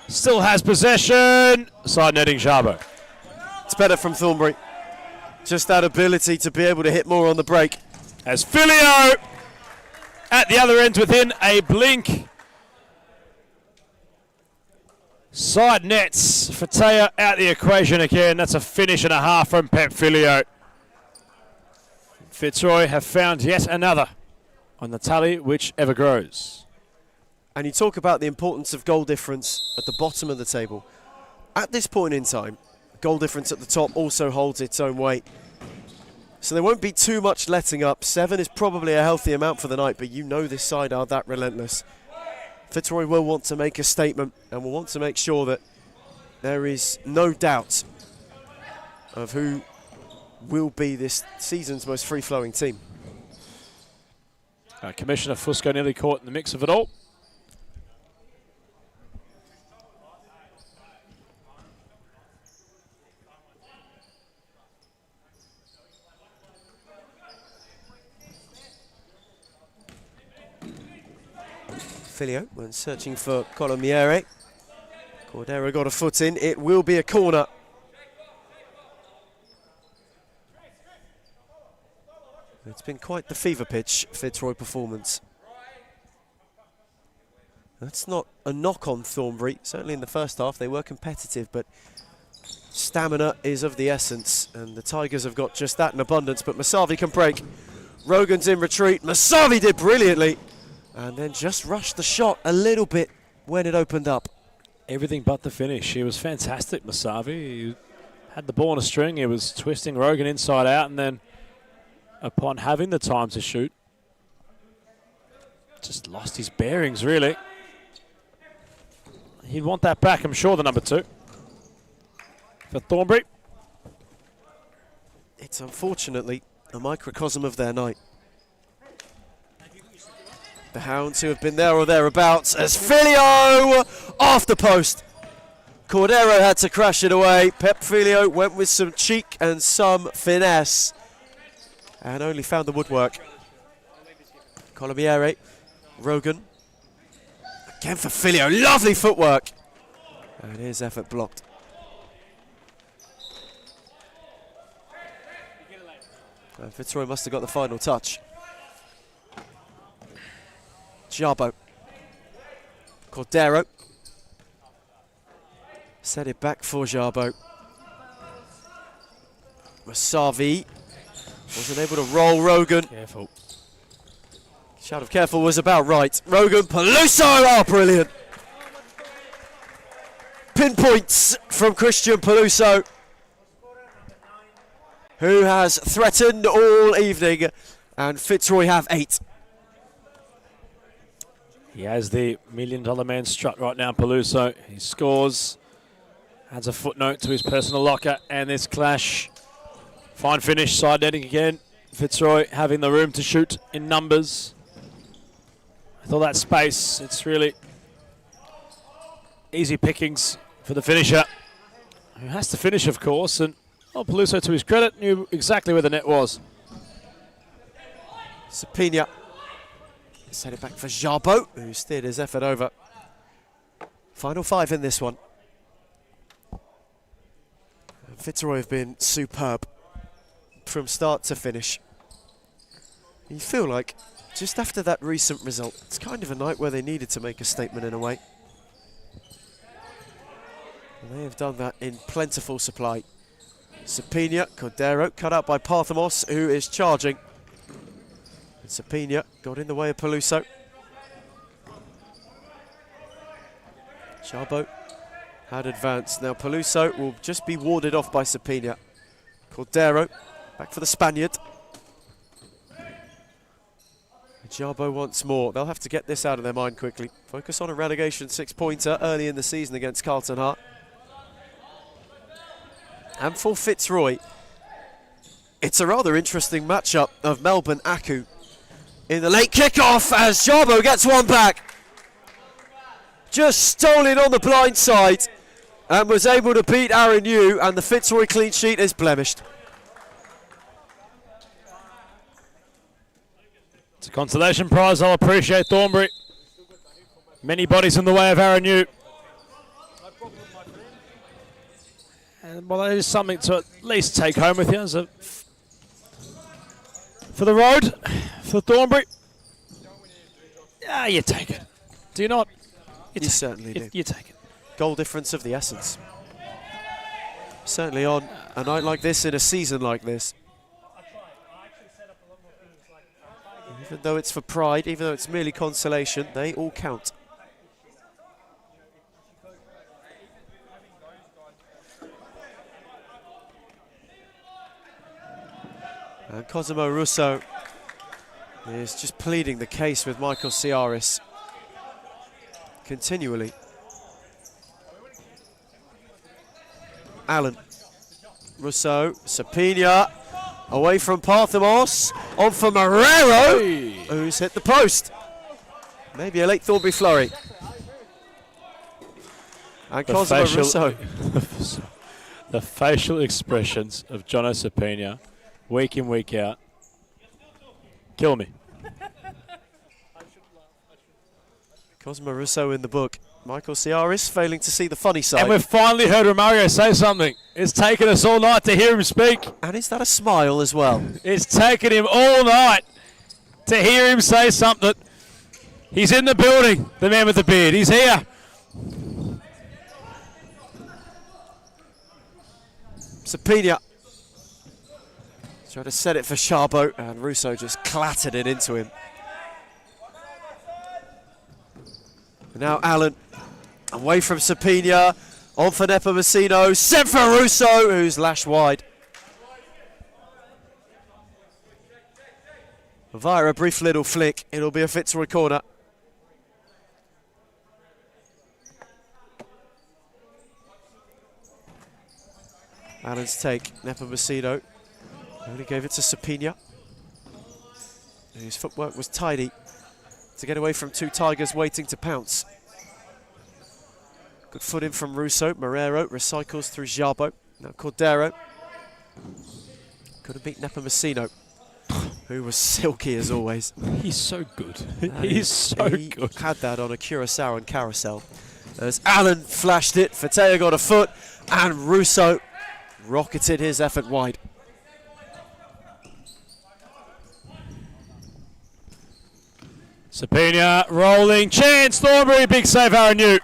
still has possession. Side netting Jabo. It's better from Thornbury. Just that ability to be able to hit more on the break. As Filio at the other end within a blink. Side nets for Taya out the equation again. That's a finish and a half from Pep Filio. Fitzroy have found yet another on the tally, which ever grows. And you talk about the importance of goal difference at the bottom of the table. At this point in time, goal difference at the top also holds its own weight. So there won't be too much letting up. 7 is probably a healthy amount for the night, but you know this side are that relentless. Fitzroy will want to make a statement and will want to make sure that there is no doubt of who will be this season's most free-flowing team. Commissioner Footscray nearly caught in the mix of it all. Filio when searching for Colomiere. Cordero got a foot in. It will be a corner. It's been quite the fever pitch Fitzroy performance. That's not a knock on Thornbury. Certainly in the first half they were competitive, but stamina is of the essence, and the Tigers have got just that in abundance. But Masavi can break. Rogan's in retreat. Masavi did brilliantly, and then just rushed the shot a little bit when it opened up. Everything but the finish. He was fantastic, Masavi. He had the ball on a string. He was twisting Rogan inside out, and then upon having the time to shoot, just lost his bearings, really. He'd want that back, I'm sure, the number 2. For Thornbury. It's unfortunately a microcosm of their night. The Hounds, who have been there or thereabouts, as Filio off the post. Cordero had to crash it away. Pep Filio went with some cheek and some finesse and only found the woodwork. Colomiere, Rogan. Again for Filio, lovely footwork. And his effort blocked. And Fitzroy must have got the final touch. Jabo. Cordero. Set it back for Jabo. Masavi wasn't able to roll Rogan. Careful. Shout of careful was about right. Rogan, Peluso, oh brilliant. Pinpoints from Christian Peluso, who has threatened all evening, and Fitzroy have 8. He has the $1 million man strut right now, Peluso. He scores, adds a footnote to his personal locker, and this clash. Fine finish, side netting again. Fitzroy having the room to shoot in numbers. With all that space, it's really easy pickings for the finisher, who has to finish, of course, and Peluso, to his credit, knew exactly where the net was. Sapina set it back for Jabo, who steered his effort over. Final 5 in this one. And Fitzroy have been superb from start to finish. You feel like just after that recent result, it's kind of a night where they needed to make a statement in a way. And they have done that in plentiful supply. Sapina, Cordero, cut out by Parthamos, who is charging. And Sapina got in the way of Peluso. Jabo had advanced. Now Peluso will just be warded off by Sapina. Cordero back for the Spaniard. Jabo once more. They'll have to get this out of their mind quickly. Focus on a relegation 6-pointer early in the season against Carlton Hart. And for Fitzroy, it's a rather interesting matchup of Melbourne Aku in the late kickoff as Jabo gets one back. Just stolen on the blind side and was able to beat Arians, and the Fitzroy clean sheet is blemished. It's a consolation prize. I'll appreciate Thornbury. Many bodies in the way of Arians. And well, that is something to at least take home with you as for the road for Thornbury. You take it. Do you not? You certainly do. You take it. Goal difference of the essence. Certainly on a night like this, in a season like this. Even though it's for pride, even though it's merely consolation, they all count. And Cosimo Russo is just pleading the case with Michael Ciaris continually. Allen, Russo, Sapina, away from Parthamos, on for Marrero, who's hit the post. Maybe a late Thornbury flurry. And Cosimo Russo. The facial expressions of Jono Sapina, week in, week out, kill me. Cosimo Russo in the book. Michael Ciaris failing to see the funny side. And we've finally heard Romario say something. It's taken us all night to hear him speak. And is that a smile as well? It's taken him all night to hear him say something. He's in the building, the man with the beard. He's here. Sapina tried to set it for Charbot, and Russo just clattered it into him. And now Allen, away from Sapina, on for Nepomuceno, sent for Russo, who's lashed wide. Via a brief little flick, it'll be a Fitzroy corner. Allen's take, Nepomuceno only gave it to Sapina, whose footwork was tidy to get away from two Tigers waiting to pounce. Good foot in from Russo. Marrero recycles through Jabo. Now Cordero couldn't beat Nepomuceno, who was silky as always. He's so good. He's so he good. Had that on a Curacao and carousel. As Allen flashed it, Fateo got a foot, and Russo rocketed his effort wide. Sapina rolling, chance, Thornbury, big save, Aaron New.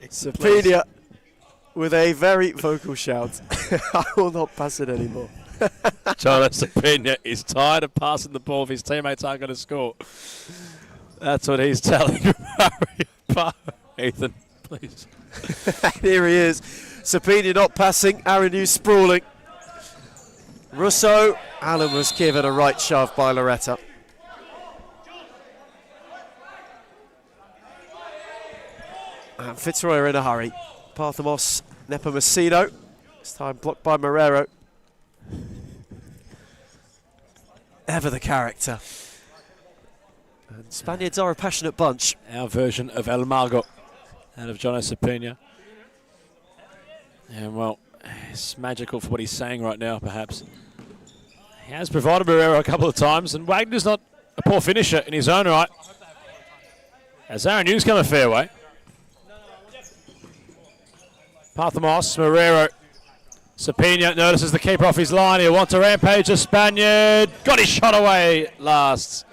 Sapina with a very vocal shout. I will not pass it anymore. Jono Sapina is tired of passing the ball if his teammates aren't going to score. That's what he's telling Ethan, please. Here he is. Sapina not passing, Aaron Hughes sprawling. Russo, Allen was given a right shove by Loretta. And Fitzroy are in a hurry. Parthamos, Nepomuceno. This time blocked by Marrero. Ever the character. And Spaniards are a passionate bunch. Our version of El Mago out of Jono Sapina. And well, it's magical for what he's saying right now, perhaps. He has provided Marrero a couple of times, and Wagner's not a poor finisher in his own right. As Aaron Hughes come a fair way. Parthamos, Marrero. Sapina notices the keeper off his line. He'll want to rampage the Spaniard. Got his shot away at last.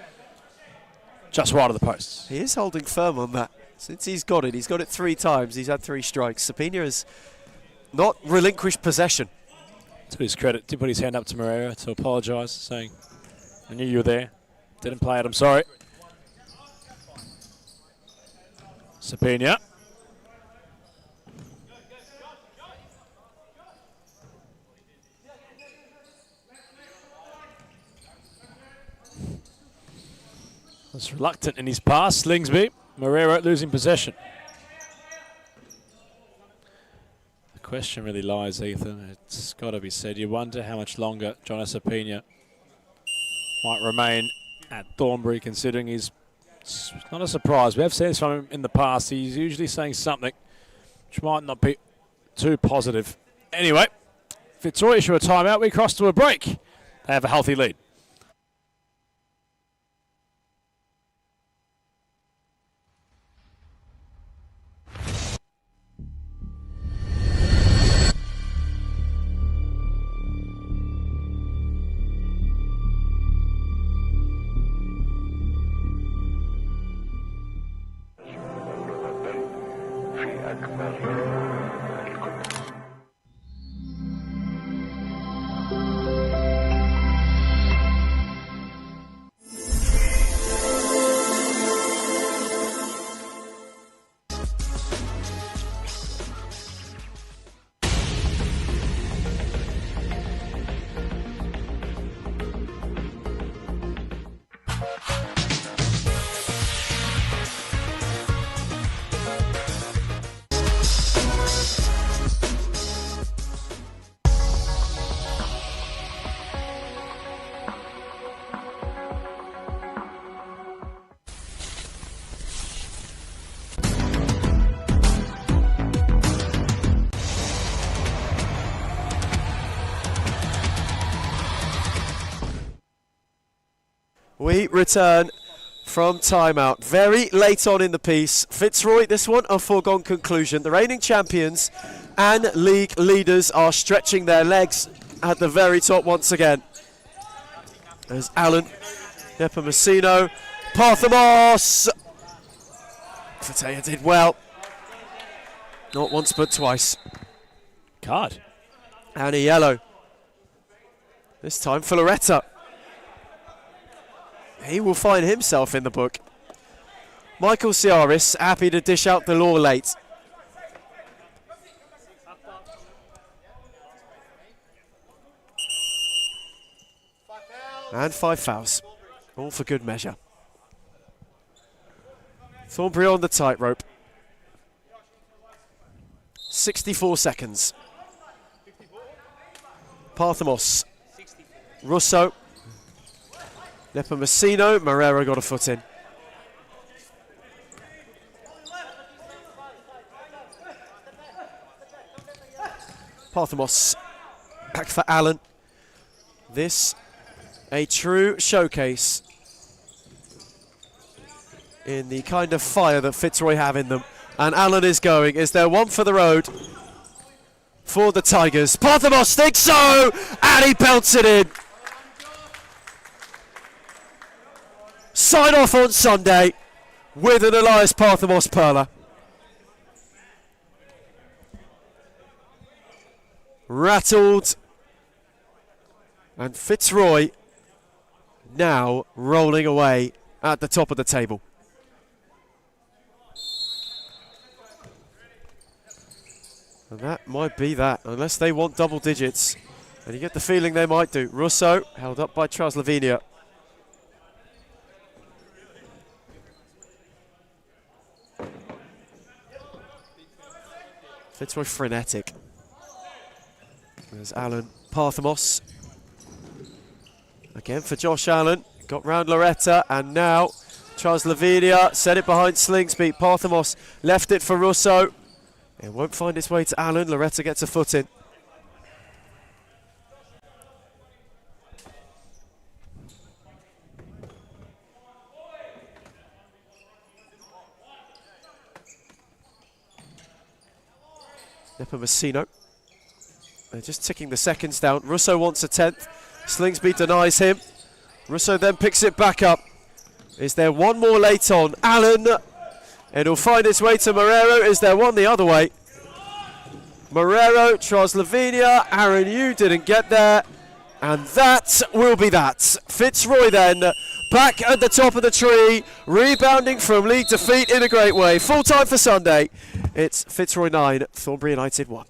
Just wide of the posts. He is holding firm on that. Since he's got it 3 times. He's had 3 strikes. Sapina has not relinquished possession. To his credit, did put his hand up to Marrero to apologise, saying, I knew you were there. Didn't play it, I'm sorry. Sapina. Was reluctant in his pass, Slingsby. Marrero losing possession. The question really lies, Ethan. It's got to be said. You wonder how much longer Jono Sapina might remain at Thornbury, considering he's not a surprise. We have seen this from him in the past. He's usually saying something which might not be too positive. Anyway, Fitzroy issue a timeout. We cross to a break. They have a healthy lead. We return from timeout. Very late on in the piece. Fitzroy, this one a foregone conclusion. The reigning champions and league leaders are stretching their legs at the very top once again. There's Allen, Nepomuceno, Parthamos. Fataya did well. Not once but twice. Card. And a yellow. This time for Loretta. He will find himself in the book. Michael Ciaris happy to dish out the law late. And 5 fouls. All for good measure. Thornbury on the tightrope. 64 seconds. Parthamos. Russo. Nepomuceno. Moreira got a foot in. Parthamos. Back for Allen. This a true showcase in the kind of fire that Fitzroy have in them. And Allen is going. Is there one for the road for the Tigers? Parthamos thinks so! And he belts it in. Sign off on Sunday with an Elias Parthamos perler. Rattled. And Fitzroy now rolling away at the top of the table. And that might be that, unless they want double digits. And you get the feeling they might do. Russo, held up by Charles Lavinia. Fitzroy frenetic. There's Allen. Parthamos. Again for Josh Allen. Got round Loretta, and now Charles Lavinia set it behind Slingsby. Parthamos left it for Russo. It won't find its way to Allen. Loretta gets a foot in. Nepomuceno. They're just ticking the seconds down. Russo wants a 10th. Slingsby denies him. Russo then picks it back up. Is there one more late on? Allen. It'll find its way to Marrero. Is there one the other way? Marrero, Charles Lavinia, Aaron Yu didn't get there. And that will be that. Fitzroy then back at the top of the tree, rebounding from league defeat in a great way. Full time for Sunday. It's Fitzroy 9, Thornbury United 1.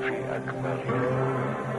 في أكبر